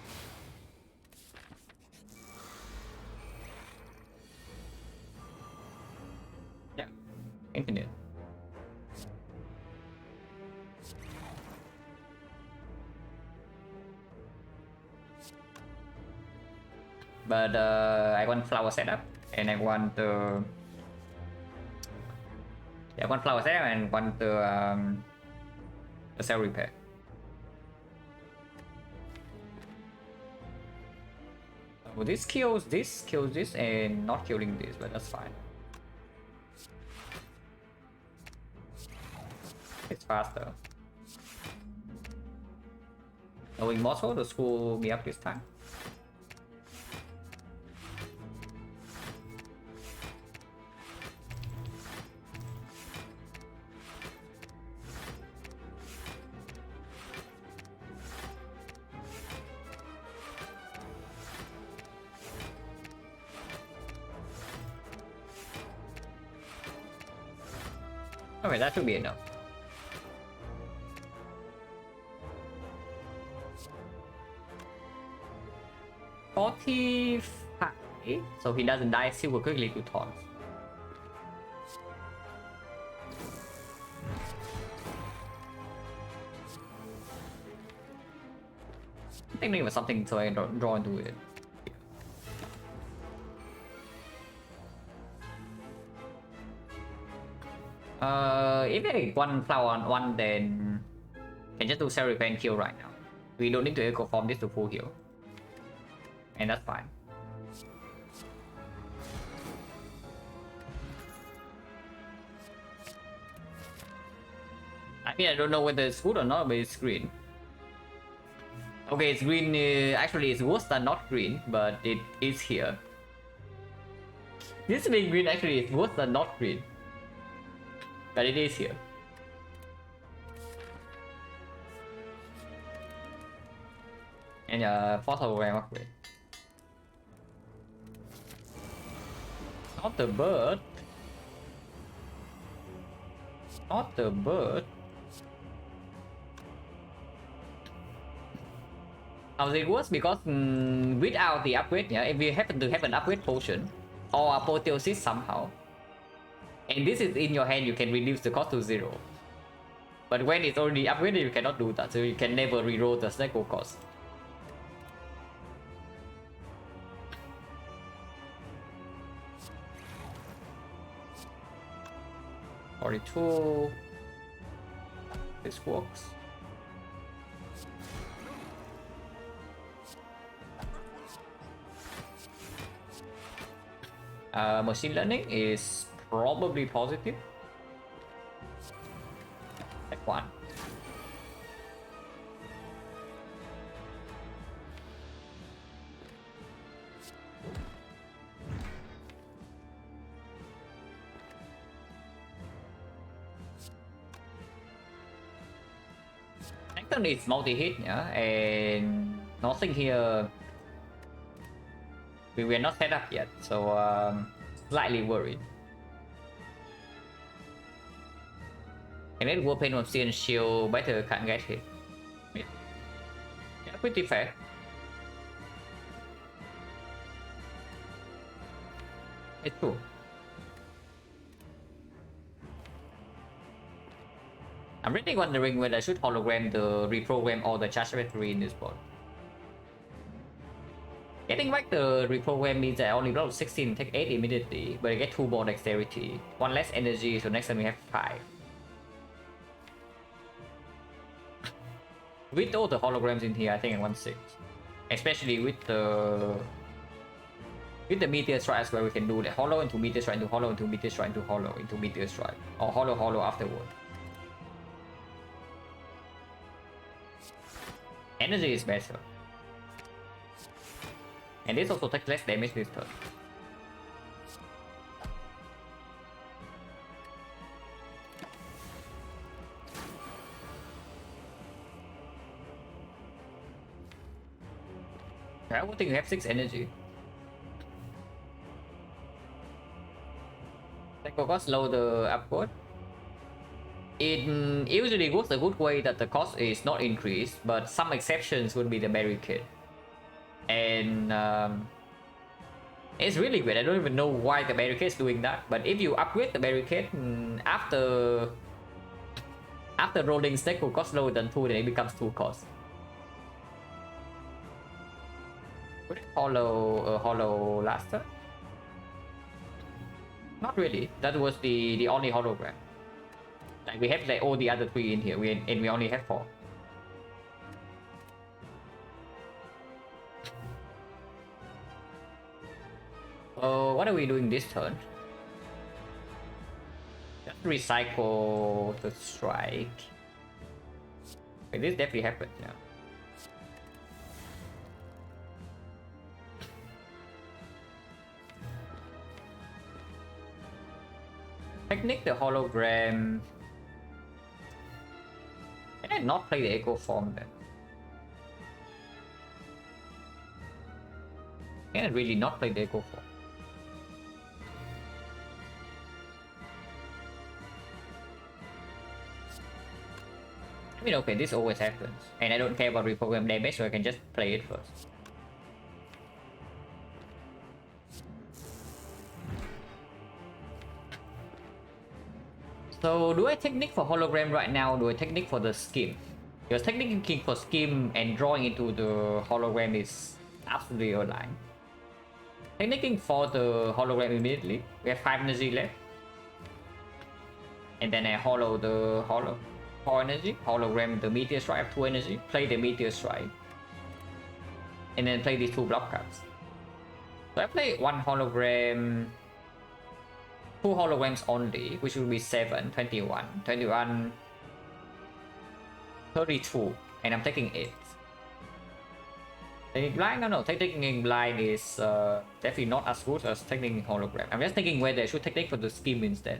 Speaker 1: Yeah, infinite. But I want flower setup, and I want the I want flower setup and want the cell repair. Well, this kills this, and not killing this, but that's fine. It's faster. Knowing Moscow, the school will be up this time. Okay, that should be enough. $45, so he doesn't die super quickly to taunts. thinking about something so I can draw into it. If I get one flower on one, then can just do self repair and kill right now. We don't need to echo form this to full heal, and that's fine. I mean, I don't know whether it's good or not, but it's green. Okay, it's green. Actually, it's worse than not green, but it is here. This being green actually is worse than not green, but it is here. And fourth hologram upgrade. Not the bird. Not the bird. How it works because without the upgrade, yeah, if you happen to have an upgrade potion or apotheosis somehow, and this is in your hand, you can reduce the cost to 0. But when it's already upgraded, you cannot do that, so you can never reroll the cycle cost. $42. This works. Machine learning is probably positive. Like 1. Actually, it's multi-hit, yeah, and nothing here. We're not set up yet, so slightly worried. And then Warpaint of Sea and Shield better can't get hit. Yeah, pretty fair. It's true. I'm really wondering whether I should hologram the reprogram all the charge battery in this board. Getting back the reprogram means I only roll 16, take 8 immediately, but I get 2 more dexterity, 1 less energy, so next time we have 5. With all the holograms in here, I think I want 6. Especially with the meteor strikes, where we can do the hollow into meteor strike into hollow into meteor strike into hollow into meteor strike, or hollow afterward. Energy is better. And this also takes less damage this turn. I would think you have 6 energy. That cost low the upward. It usually goes a good way that the cost is not increased, but some exceptions would be the barricade. And it's really weird. I don't even know why the barricade is doing that, but if you upgrade the barricade after rolling stack will cost lower than 2, then it becomes 2 cost. Would it hollow last turn? Not really. That was the only hologram. Like we have like all the other 3 in here, and we only have 4. What are we doing this turn? Just recycle the strike. Okay, this definitely happened, yeah. Technique the hologram. Can I not play the echo form then? Can I really not play the echo form? I mean, okay, this always happens, and I don't care about reprogram damage, so I can just play it first. So, do I technique for hologram right now, or do I technique for the skin? Because technically for skim and drawing into the hologram is absolutely aligned. Technically for the hologram immediately, we have 5 energy left. And then I hollow the 4 energy, hologram the meteor strike, I have 2 energy, play the meteor strike. And then play these 2 block cards. So I play 1 hologram, 2 holograms only, which will be 7, 21, 21, 32, and I'm taking 8. Taking blind? No, taking blind is definitely not as good as taking hologram. I'm just thinking whether I should take for the skim instead.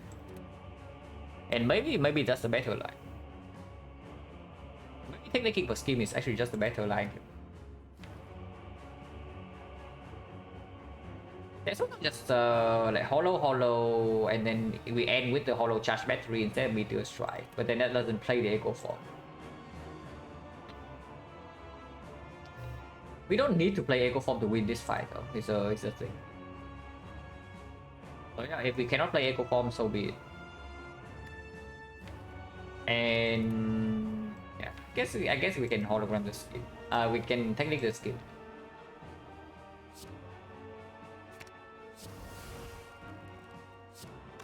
Speaker 1: And maybe that's the better line. Maybe taking for skim is actually just a better line. Yeah, sometimes just like hollow, and then we end with the hollow charge battery instead of meteor strike. But then that doesn't play the echo form. We don't need to play echo form to win this fight though. It's a thing. So yeah, if we cannot play echo form, so be it. And yeah, I guess we can hologram the skill. We can technically the skill.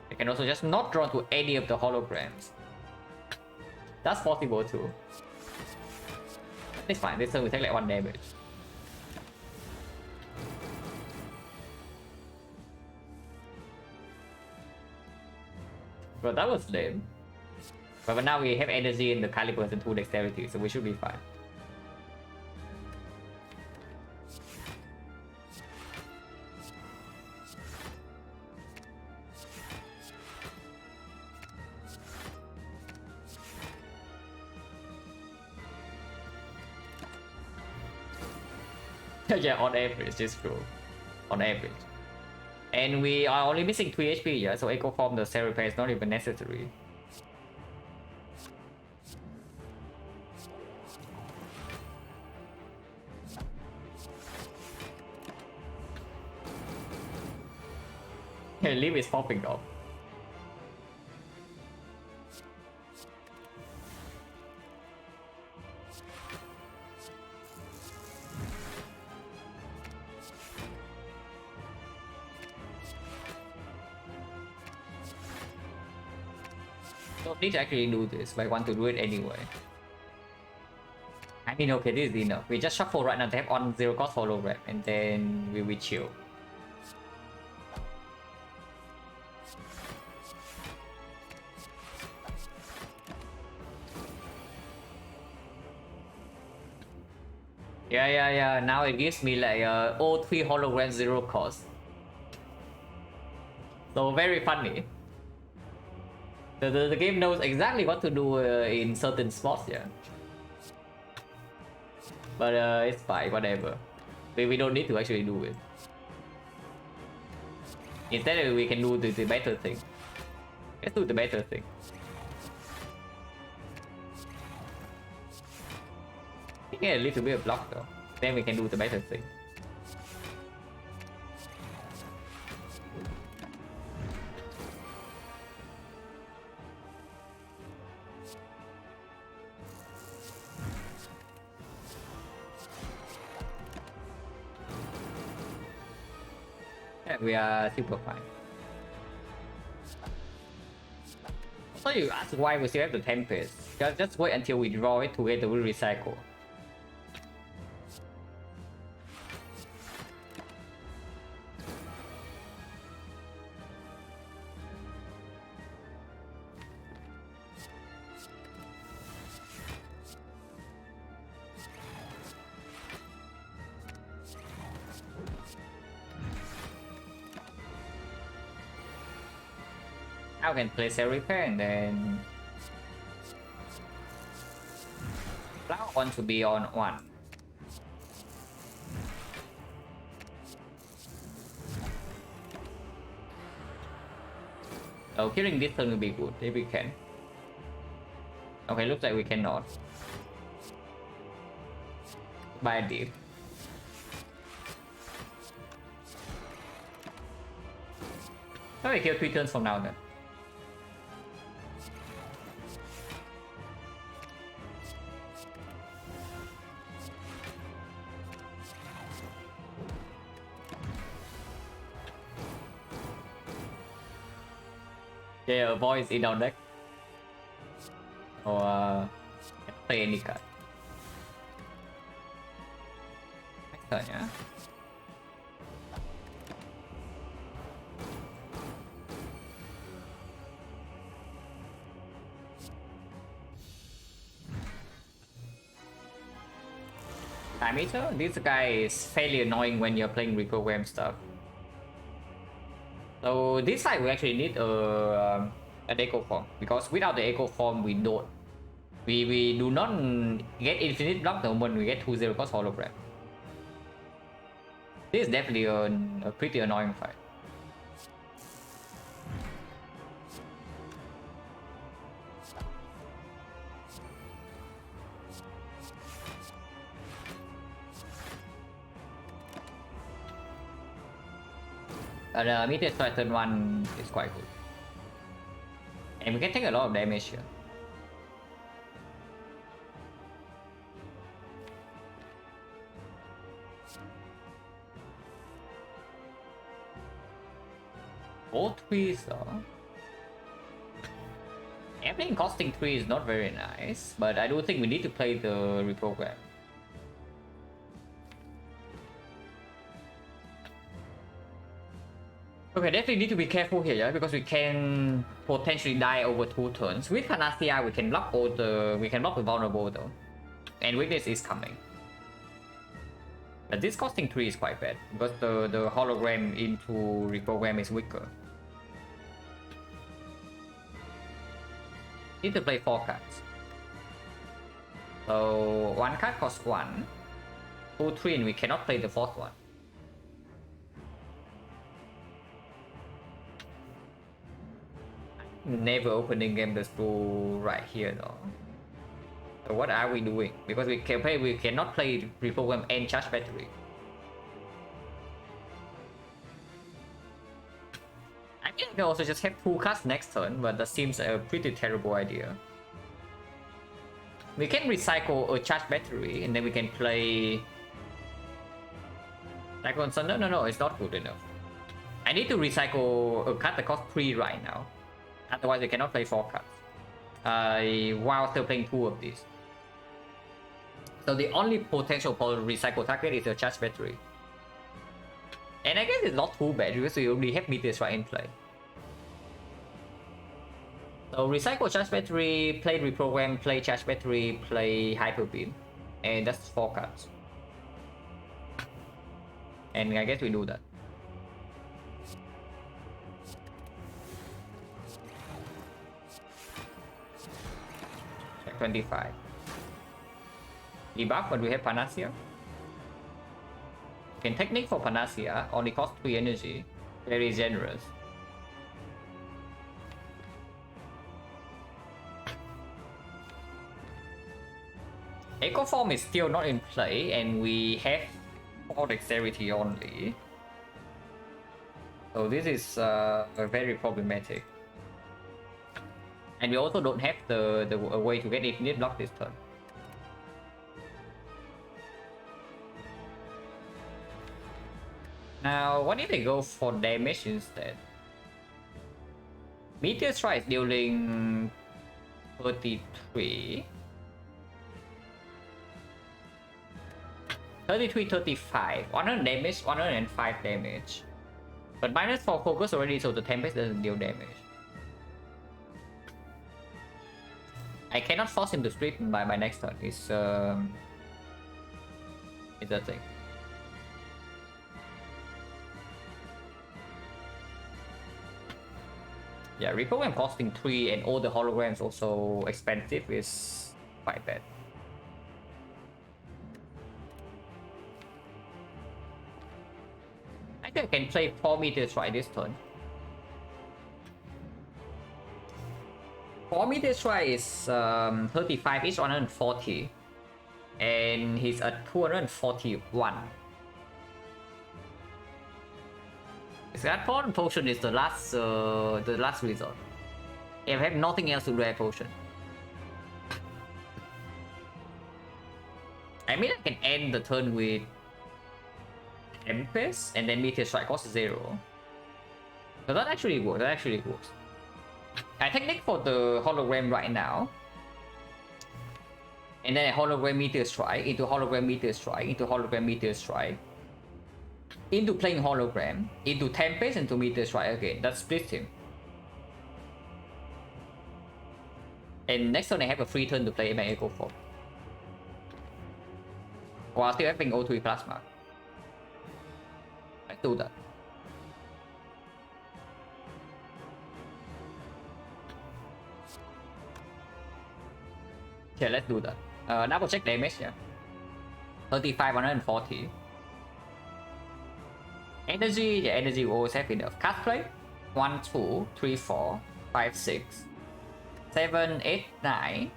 Speaker 1: We can also just not draw to any of the holograms. That's possible too. It's fine. This turn we take like 1 damage. Bro, that was lame. But now we have energy in the calibers and 2 dexterity, so we should be fine. Yeah, on average, it's true. On average. And we are only missing 3 HP, yeah, so echo form the cell repair is not even necessary. Yeah, Leaf is popping off. Don't need to actually do this, but I want to do it anyway. I mean, okay, this is enough. We just shuffle right now to have on 0 cost hologram, and then we will chill. Yeah. Now it gives me like all 3 holograms 0 cost. So very funny. The game knows exactly what to do in certain spots, yeah. But it's fine, whatever. We don't need to actually do it. Instead, we can do the better thing. Let's do the better thing. Yeah, a little bit of block though. Then we can do the better thing. Yeah, we are super fine. So you ask why we still have the Tempest. Just wait until we draw it together with Recycle. I can play Cell Repair and then Flower wants to be on 1. Oh, killing this turn will be good if we can. Okay, looks like we cannot. Bad deal. Let me kill 3 turns from now then. Yeah, a voice in our deck. Or play any card. Next turn, yeah. Time Eater? This guy is fairly annoying when you're playing reprogram stuff. So this side we actually need an echo form, because without the echo form we do not get infinite block the moment we get 2-0 cost hologram. This is definitely a pretty annoying fight. But Meteor Strike turn 1 is quite good. And we can take a lot of damage here. All 3s though. Everything costing 3 is not very nice, but I do think we need to play the reprogram. Okay, definitely need to be careful here, yeah, because we can potentially die over 2 turns. With Panacea, we can block the vulnerable though, and weakness is coming. But this costing 3 is quite bad because the hologram into reprogram is weaker. Need to play 4 cards. So 1 card costs 1, 2, 3, and we cannot play the 4th one. Never opening game the stool right here though. So what are we doing? Because we cannot play reprogram and charge battery. I think I can also just have 2 cards next turn, but that seems a pretty terrible idea. We can recycle a charge battery and then we can play Cyclone Thunder. No, it's not good enough. I need to recycle a card that costs 3 right now. Otherwise, I cannot play 4 cards while still playing 2 of these. So the only potential for recycle target is a charge battery. And I guess it's not too bad because we only have Meteor Strike in play. So recycle charge battery, play reprogram, play charge battery, play hyper beam. And that's 4 cards. And I guess we do that. 25. Debuff, but we have Panacea. Can technique for Panacea, only cost 3 energy. Very generous. Echo Form is still not in play, and we have 4 dexterity only. So this is very problematic. And we also don't have the way to get infinite block this turn. Now, what if they go for damage instead? Meteor Strike is dealing 33. 33, 35. 100 damage, 105 damage. But minus 4 focus already, so the Tempest doesn't deal damage. I cannot force him to strip by my next turn. It's a thing. Yeah, reprogram costing 3 and all the holograms also expensive is quite bad. I think I can play 4 Meteor Strike this turn. 4 Meteor Strike is 35, each 140. And he's at 241. His Form Potion is the last resort. I have nothing else to rare potion. I mean, I can end the turn with Tempest and then Meteor Strike costs 0. So that actually works. I technique for the hologram right now. And then a hologram meteor strike into hologram meteor strike into hologram meteor strike. Into playing hologram, into Tempest, into meteor strike again. That splits him. And next turn I have a free turn to play my Echo Form. While still having O3 Plasma. Let's do that. Okay, let's do that. Double check damage, yeah. 35, 140. Energy, yeah, energy we always have enough. Card play 1, 2, 3, 4, 5, 6, 7, 8, 9,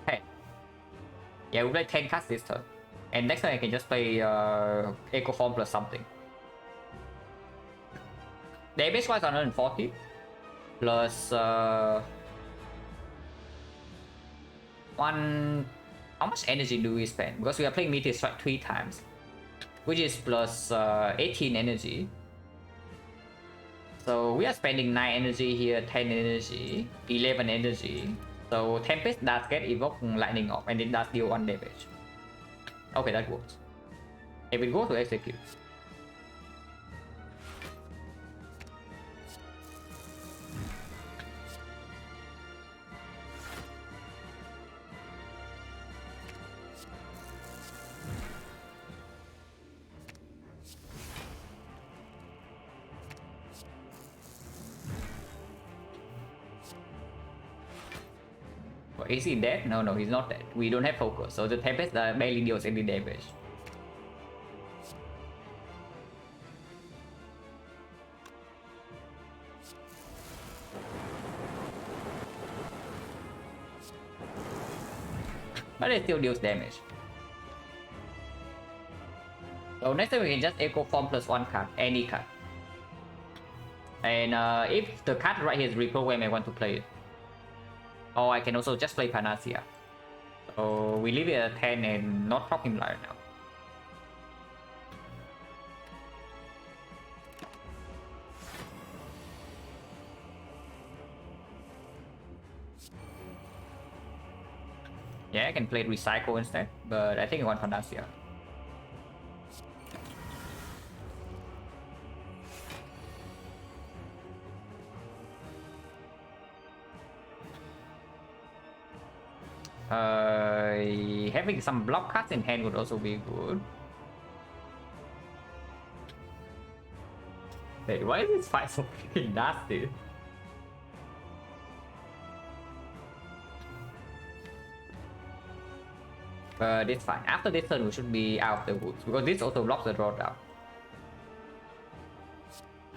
Speaker 1: 10. Yeah, we play 10 cards this turn. And next time I can just play Echo Form plus something. Damage wise 140 plus one. How much energy do we spend? Because we are playing Meteor Strike 3 times, which is plus 18 energy. So we are spending 9 energy here, 10 energy, 11 energy. So Tempest does get evoked lightning off and it does deal 1 damage. Okay, that works. If it goes to execute. Is he dead? No, no, he's not dead. We don't have focus, so the Tempest barely deals any damage. But it still deals damage. So next time we can just Echo Form plus 1 card, any card. And if the card right here is reprogrammed, I want to play it. Or I can also just play Panacea. So we leave it at 10 and not proc him right now. Yeah, I can play Recycle instead, but I think I want Panacea. Having some block cards in hand would also be good. Wait, why is this fight so freaking nasty? But it's fine. After this turn, we should be out of the woods because this also blocks the drawdown.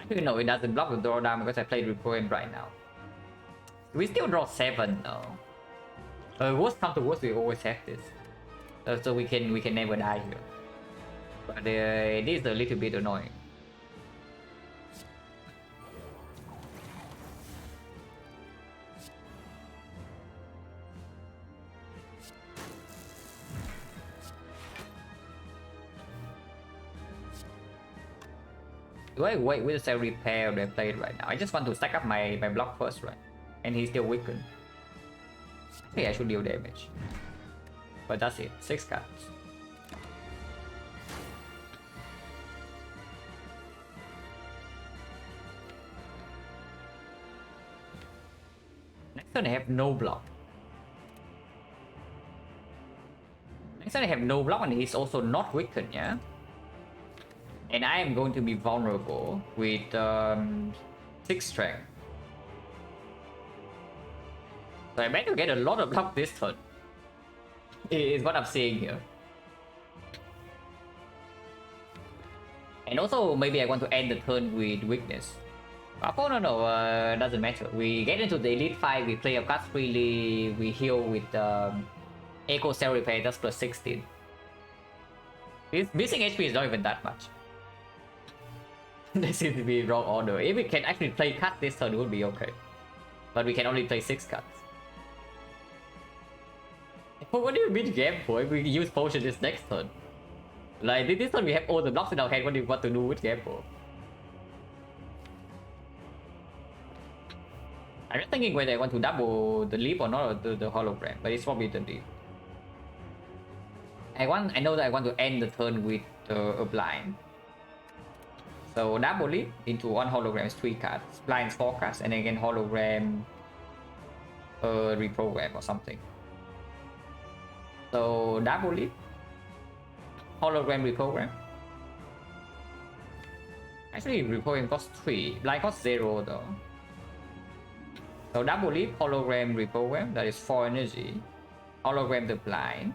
Speaker 1: Actually, no, it doesn't block the drawdown because I played Reprogram right now. We still draw 7 though. Worst come to worst, we always have this, so we can never die here. But it is a little bit annoying. Do I wait with the repair or play it right now? I just want to stack up my block first, right? And he's still weakened. Okay, I should deal damage. But that's it. 6 cards. Next turn I have no block. Next turn I have no block and he's also not weakened, yeah? And I am going to be vulnerable with 6 strength. So I meant to get a lot of block this turn. Is what I'm saying here. And also maybe I want to end the turn with weakness. Oh no, doesn't matter. We get into the Elite 5, we play a card freely, we heal with Echo Cell Repair, that's plus 16. This missing HP is not even that much. There seems to be wrong order. If we can actually play cards this turn, it would be okay. But we can only play 6 cards. What do you mean game for if we use potion this next turn? Like this turn we have all the blocks in our hand, what do you want to do with game for? I'm just thinking whether I want to double the leap or not, or the hologram, but it's probably the leap. I know that I want to end the turn with a blind. So double leap into one hologram is 3 cards, blind is 4 cards, and again hologram reprogram or something. So double leap, hologram reprogram. Actually reprogram costs 3, blind costs 0 though. So double leap, hologram reprogram, that is 4 energy. Hologram the blind.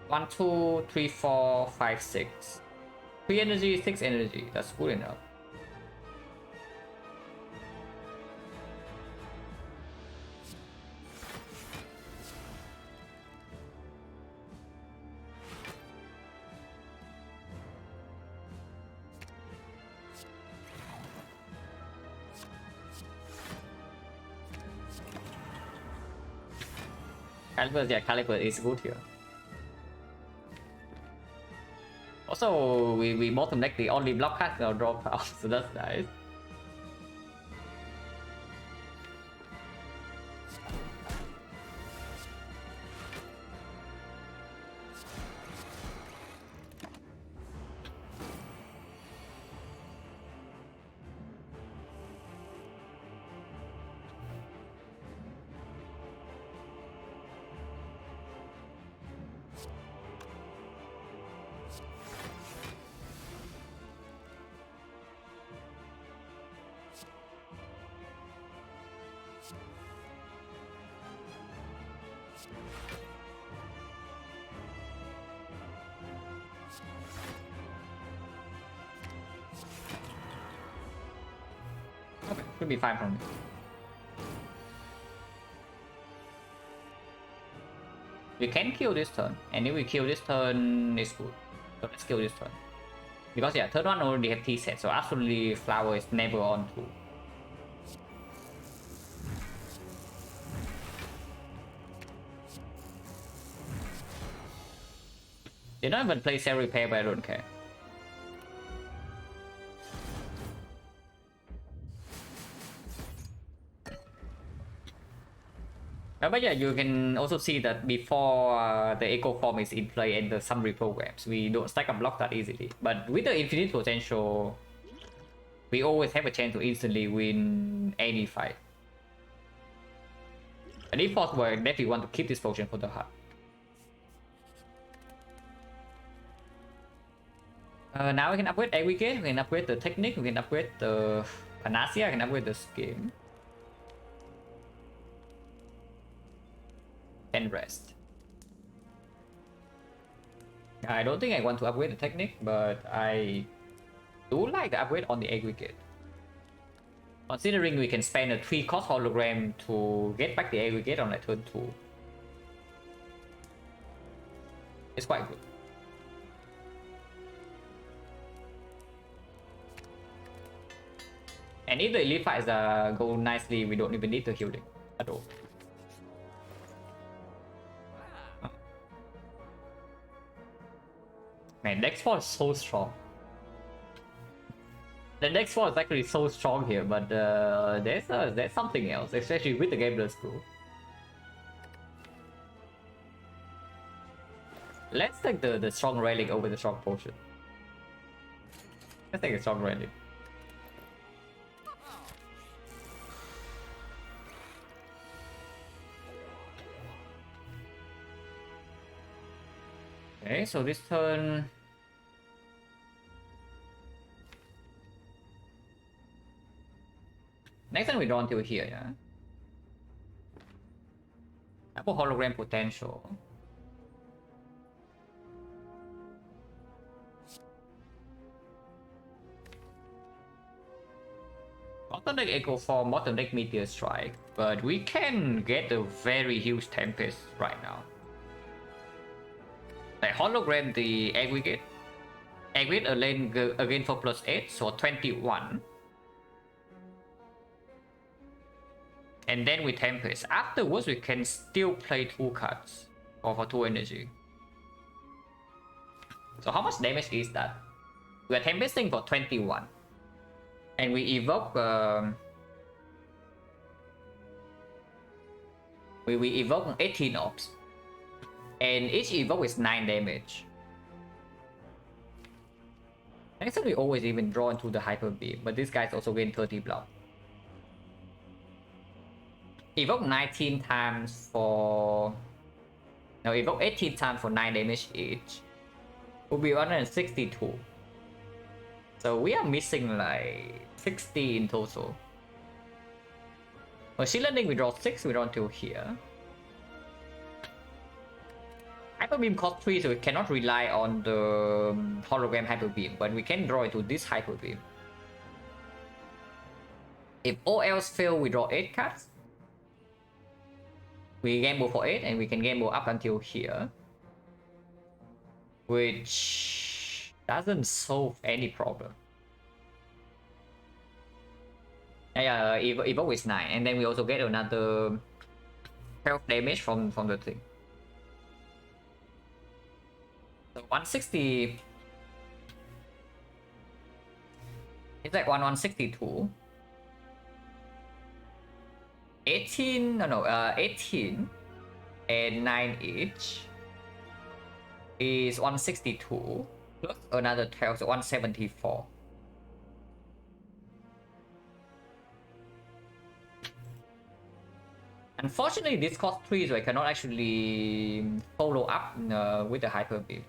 Speaker 1: 1, 2, 3, 4, 5, 6. 3 energy, 6 energy. That's good enough. Caliber, yeah, Caliber is good here. Also, we bottom deck the only block card or draw power, so that's nice. Okay, should be fine from me. We can kill this turn, and if we kill this turn, it's good. So let's kill this turn. Because yeah, turn 1 already have T set, so absolutely flower is never on 2. They don't even play cell repair, but I don't care. But yeah, you can also see that before the echo form is in play and the some reprograms, we don't stack up block that easily. But with the infinite potential, we always have a chance to instantly win any fight. And if possible, I definitely want to keep this potion for the heart. Now we can upgrade aggregate, we can upgrade the technique, we can upgrade the panacea, we can upgrade the scheme. And rest. I don't think I want to upgrade the technique, but I do like the upgrade on the aggregate. Considering we can spend a 3 cost hologram to get back the aggregate on like turn 2. It's quite good. And if the elite fights go nicely, we don't even need the healing at all. Man, next 4 is so strong. The next 4 is actually so strong here, but there's something else, especially with the Gambler's Brew. Let's take the strong relic over the strong potion. Let's take a strong relic. Okay, so this turn. Next time we draw until here, yeah? Apple hologram potential. Bottom deck Echo Form, bottom deck Meteor Strike, but we can get a very huge Tempest right now. Like hologram the aggregate. Aggregate a lane again for +8, so 21. And then we Tempest. Afterwards, we can still play 2 cards for 2 energy. So how much damage is that? We are Tempesting for 21. And we evoke We evoke 18 orbs. And each evoke is 9 damage. Next time we always even draw into the Hyper Beam, but this guy's also gain 30 block. Evoke 19 times for... No, evoke 18 times for 9 damage each. Will be 162. So we are missing like 60 in total. For Silent, we draw 6, we draw until here. Hyper Beam cost 3, so we cannot rely on the hologram Hyper Beam, but we can draw into this Hyper Beam. If all else fail, we draw 8 cards. We gamble for 8 and we can gamble up until here. Which doesn't solve any problem. Yeah, evoke is 9, and then we also get another 12 damage from the thing. So 160. It's like 162. 18 and 9 each is 162 plus another 12, so 174. Unfortunately, this cost 3, so I cannot actually follow up with the Hyper Beam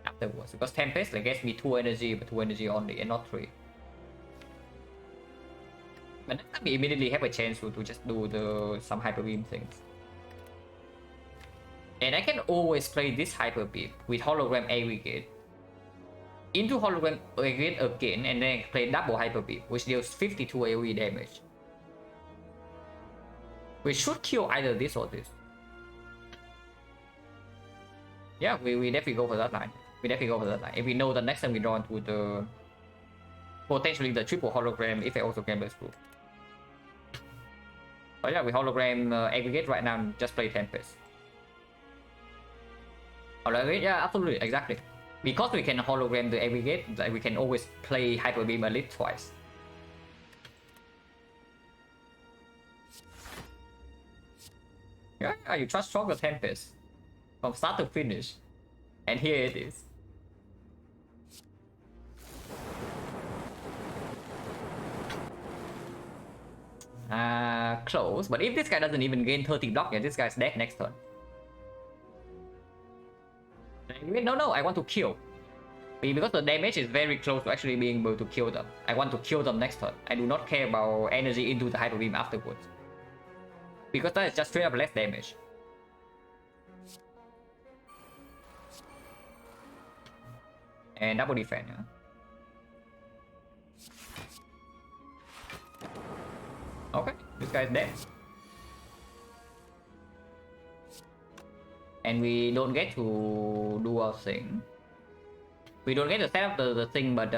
Speaker 1: afterwards, because Tempest like, gets me 2 energy, but 2 energy only, and not 3. But next time we immediately have a chance to just do some Hyper Beam things. And I can always play this Hyper Beam with Hologram Aggregate into Hologram Aggregate again, and then play double Hyper Beam, which deals 52 AoE damage. We should kill either this or this. Yeah, we definitely go for that line. If we know the next time we draw into the potentially the triple hologram, if I also gamble through. But yeah, we hologram aggregate right now, just play Tempest. Hologram, yeah, absolutely, exactly. Because we can hologram the aggregate, like we can always play Hyper Beam at least twice. Yeah, you trust stronger Tempest from start to finish, and here it is. Close, but if this guy doesn't even gain 30 block, yeah, this guy's dead next turn. No, I want to kill. Because the damage is very close to actually being able to kill them. I want to kill them next turn. I do not care about energy into the Hyper Beam afterwards. Because that is just straight up less damage. And double defense, yeah. Okay, this guy is dead. And we don't get to do our thing. We don't get to set up the thing, but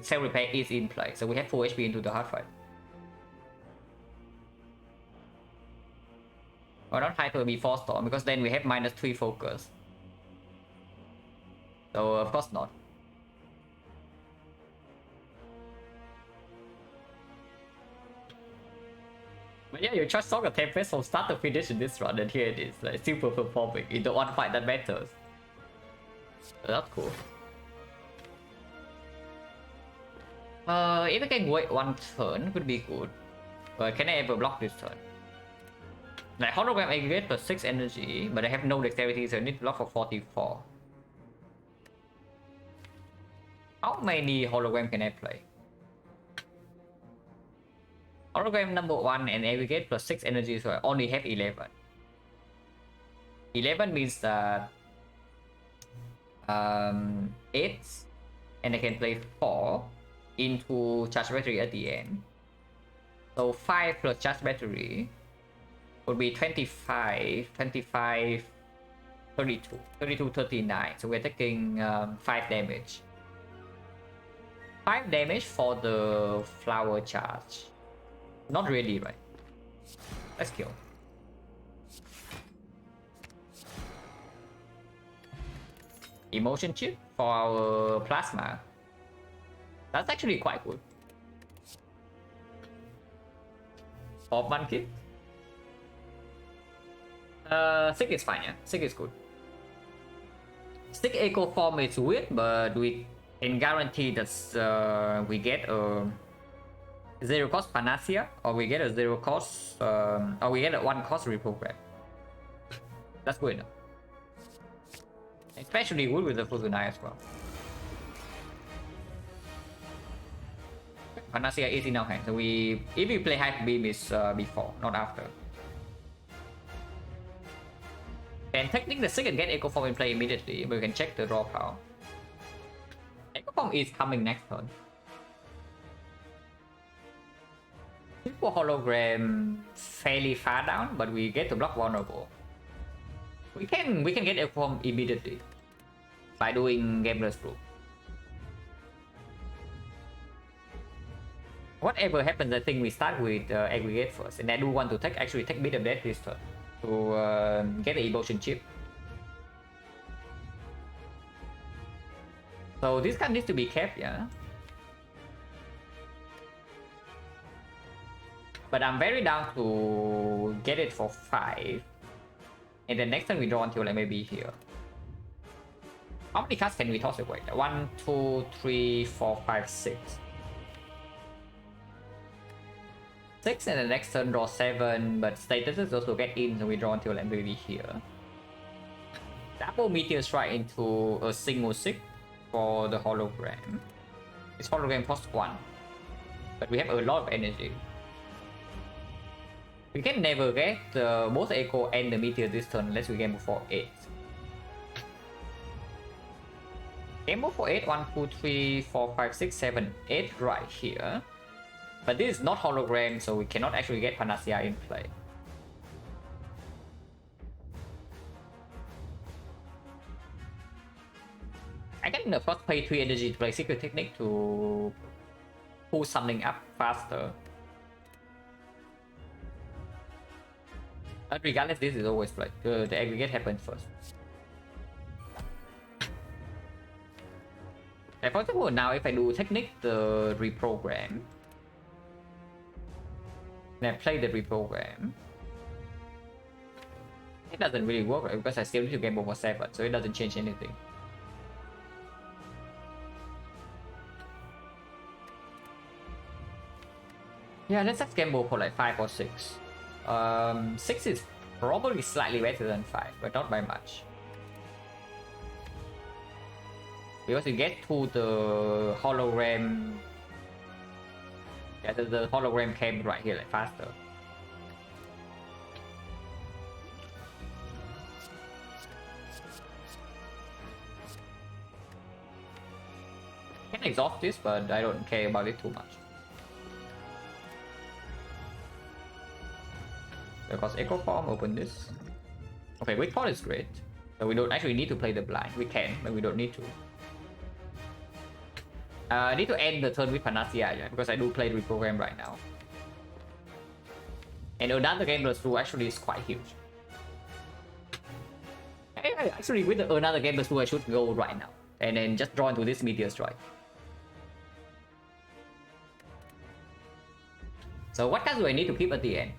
Speaker 1: self-repair is in play. So we have full HP into the hard fight. Or not Hyper before Storm, because then we have -3 focus. So of course not. But yeah, you just saw the Tempest from start to finish in this run, and here it is, like super performing in the one fight that matters. So that's cool. If I can wait one turn, it would be good. But can I ever block this turn? Like hologram aggregate plus 6 energy, but I have no dexterity, so I need to block for 44. How many hologram can I play? Hologram number 1 and aggregate plus 6 energy, so I only have 11. 11 means that 8, and I can play 4 into charge battery at the end. So 5 plus charge battery would be 25, 32, 39. So we're taking 5 damage. 5 damage for the flower charge. Not really, right? Let's kill. Emotion chip for our plasma. That's actually quite good. Orb 1 kit. Sick is fine, yeah. Sick is good. Sick Echo Form is weird, but we can guarantee that we get a 0 cost Panacea, or we get a 0 cost, or we get a 1 cost reprogram. That's good enough. Especially good with the Fuzunai as well. Panacea is in our hand, so if we play Hyper Beam is before, not after. And technically the second get Echo Form in play immediately, but we can check the draw power. Echo Form is coming next turn. Simple Hologram fairly far down, but we get to block vulnerable. We can get Echo Form immediately by doing Gameless Proof. Whatever happens, I think we start with aggregate first, and I do want to actually take Bit of Death this turn to get the emotion chip. So this card needs to be kept, yeah. But I'm very down to get it for 5, and then next turn we draw until like maybe here. How many cards can we toss away? 1, 2, 3, 4, 5, 6. 6, and the next turn draw 7, but statuses also get in, so we draw until like maybe here. Double Meteor Strike into a single 6 for the hologram. This hologram costs 1, but we have a lot of energy. We can never get both Echo and the Meteor this turn unless we game before 8. Game before 8, 1, 2, 3, 4, 5, 6, 7, 8 right here. But this is not hologram, so we cannot actually get Panacea in play. I can of course pay 3 energy to play Secret Technique to pull something up faster. But regardless, this is always played. The aggregate happens first. Like for example, now if I do Technique, the reprogram, and I play the reprogram, it doesn't really work, right? Because I still need to game over 7, so it doesn't change anything. Yeah, let's just gamble for like 5 or 6. 6 is probably slightly better than 5, but not by much. Because you get to the hologram. Yeah, the hologram came right here, like faster. I can exhaust this, but I don't care about it too much. Because Echo Form, open this. Okay, Weak Point is great. So we don't actually need to play the blind. We can, but we don't need to. I need to end the turn with Panacea, yeah, because I do play the reprogram right now. And another Gameless Rule actually is quite huge. Actually, with another Gameless Rule, I should go right now. And then just draw into this Meteor Strike. So what cards do I need to keep at the end?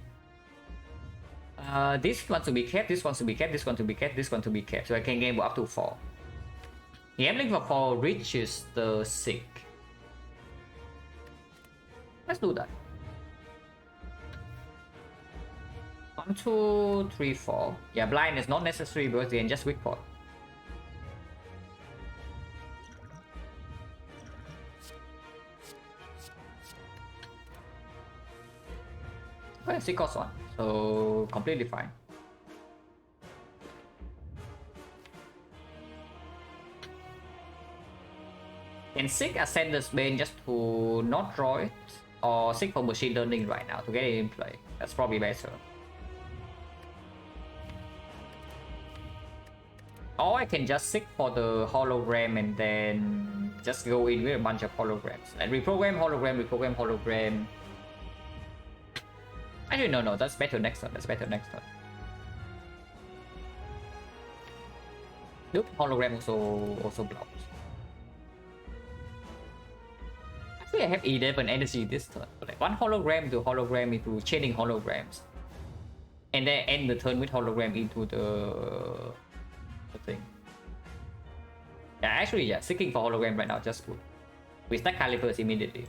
Speaker 1: This one to be kept, this one to be kept, this one to be kept, this one to be kept. So I can gamble up to 4. Gambling for 4 reaches the sick. Let's do that. 1, 2, 3, 4. Yeah, blind is not necessary because they can just weak point. Okay, sick cost 1, so completely fine. And Sick Ascender's Bane just to not draw it, or Sick for Machine Learning right now to get it in play. That's probably better. Or I can just Sick for the hologram and then just go in with a bunch of holograms. And reprogram, hologram, reprogram, hologram. Actually, no, that's better next turn. That's better next turn. Nope, hologram also blocks. Actually, I have 11 energy this turn. So like 1 hologram to hologram into chaining holograms. and then end the turn with hologram into the thing. Yeah, actually, yeah, seeking for hologram right now just good. We stack calipers immediately.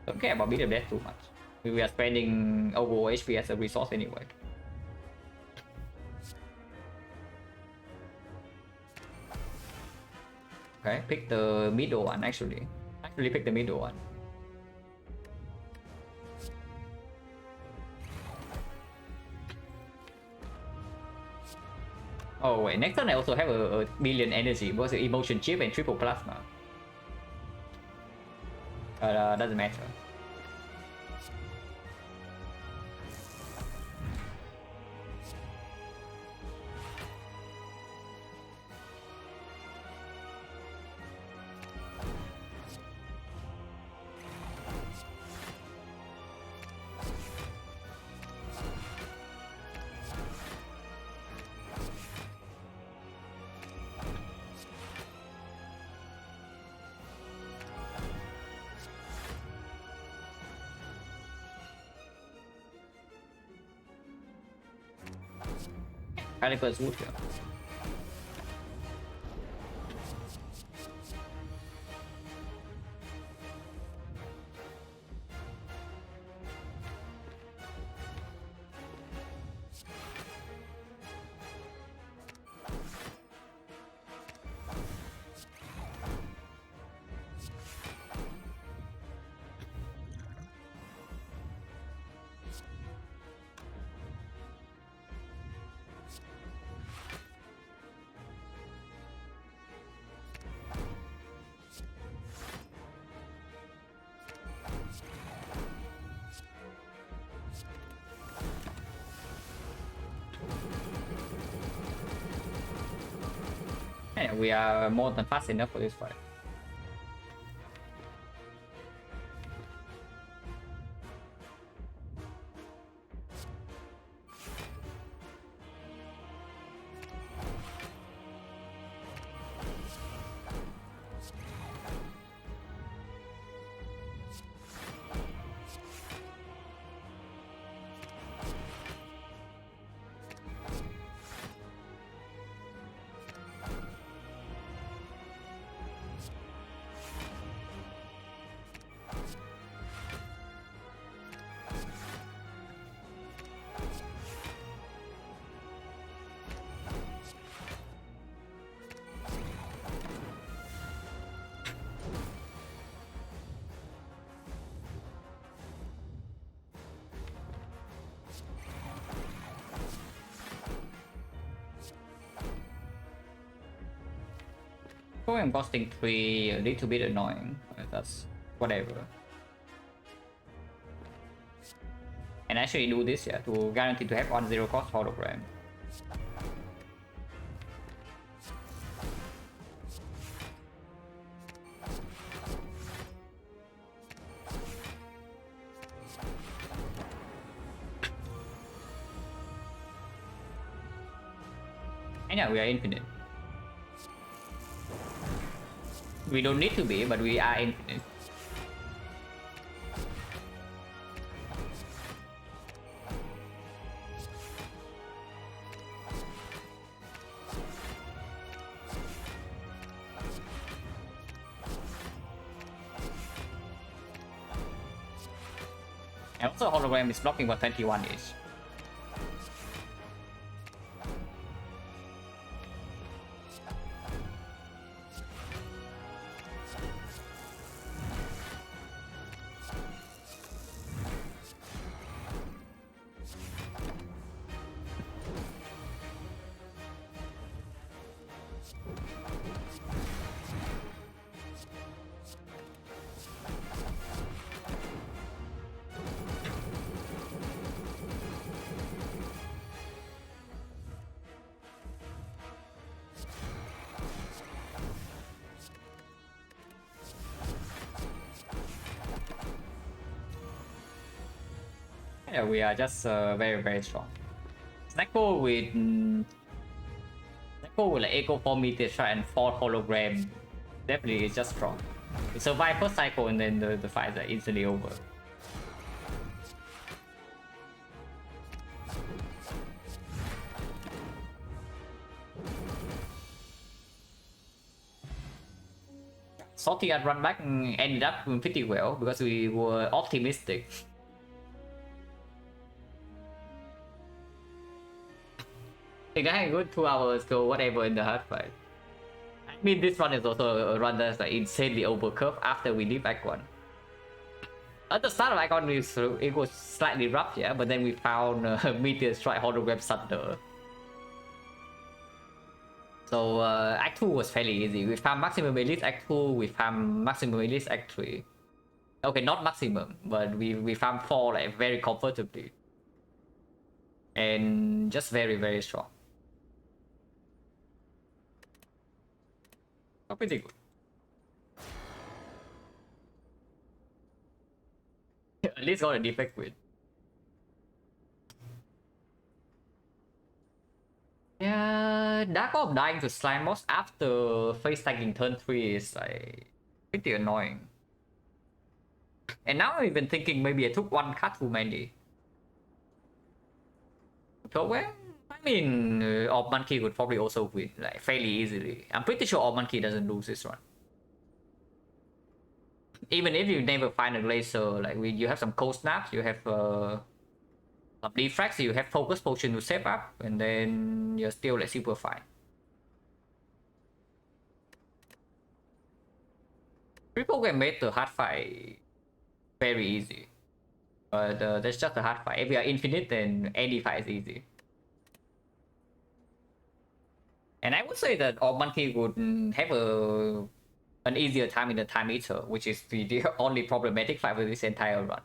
Speaker 1: Don't care about medium death too much. We are spending over HP as a resource anyway. Okay, pick the middle one actually. Actually pick the middle one. Oh wait, next turn I also have a billion energy because the emotion chip and triple plasma. But doesn't matter. Calipers wood here. Yeah, we are more than fast enough for this fight. I'm costing 3, a little bit annoying, but that's whatever. And actually do this, yeah, to guarantee to have 1-0 cost hologram. And yeah, we are infinite. We don't need to be, but we are infinite. And also hologram is blocking what 21 is. Yeah, we are just very strong. XecnaR with like Echo 4 Meteor and 4 hologram definitely is just strong. We survive first cycle and then the fights are instantly over. sorting and run back ended up pretty well because we were optimistic. I think I had a good 2 hours to whatever in the hard fight. I mean, this run is also a run that's like insanely overcurved after we leave Act 1. At the start of Act 1, it was slightly rough, yeah, but then we found Meteor Strike Hologram Thunder. So Act 2 was fairly easy. We found maximum elite Act 2, we found maximum elite Act 3. Okay, not maximum, but we found 4 like very comfortably. And just very strong. Oh, pretty good. At least got a defect win. Yeah, Dark Orb dying to Slime Boss after face tagging turn 3 is like pretty annoying. And now I've been thinking maybe I took 1 card too many. So well, I mean, Orb Monkey would probably also win like fairly easily. I'm pretty sure Orb Monkey doesn't lose this one. Even if you never find a laser, like you have some cold snaps, you have some defracts, you have focus potion to save up, and then you're still like super fine. Triple game made the hard fight very easy, but that's just a hard fight. If we are infinite, then any fight is easy. And I would say that Orb Monkey would have an easier time in the Time Eater, which is the only problematic fight for this entire run.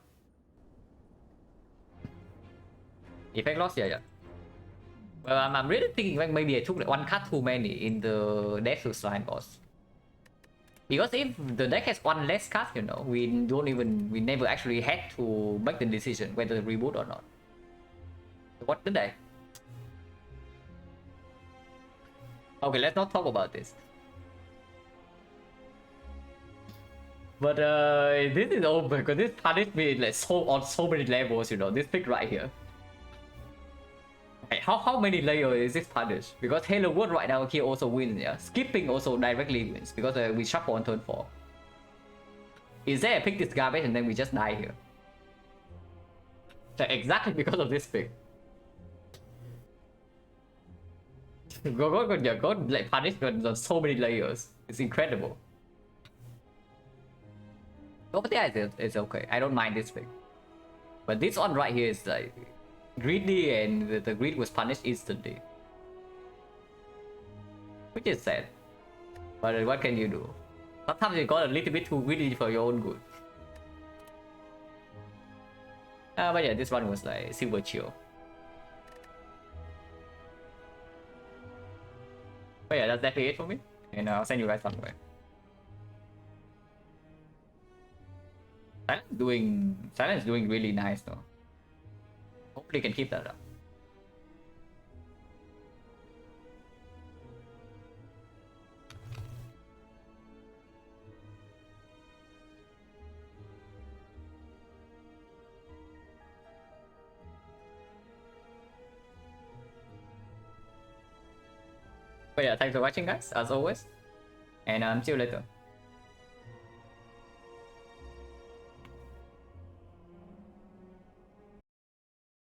Speaker 1: Effect loss, yeah. Well, I'm really thinking like maybe I took like 1 card too many in the death to Slime Boss. Because if the deck has 1 less card, you know, we never actually had to make the decision whether to reboot or not. What did I? Okay, let's not talk about this. But this is over because this punished me like on so many levels, you know, this pick right here. Okay, how many layers is this punish? Because Halo World right now here also wins, yeah. Skipping also directly wins because we shuffle on turn 4. Is there I pick this garbage and then we just die here? So exactly because of this pick. go like punish on so many layers. It's incredible. But yeah, it's okay. I don't mind this pick. But this one right here is like greedy, and the greed was punished instantly. Which is sad. But what can you do? Sometimes you got a little bit too greedy for your own good. But yeah, this one was like super chill. But yeah, that's definitely it for me. And I'll send you guys somewhere. Silent's doing really nice though. Hopefully can keep that up. But yeah, thanks for watching guys, as always. And see you later.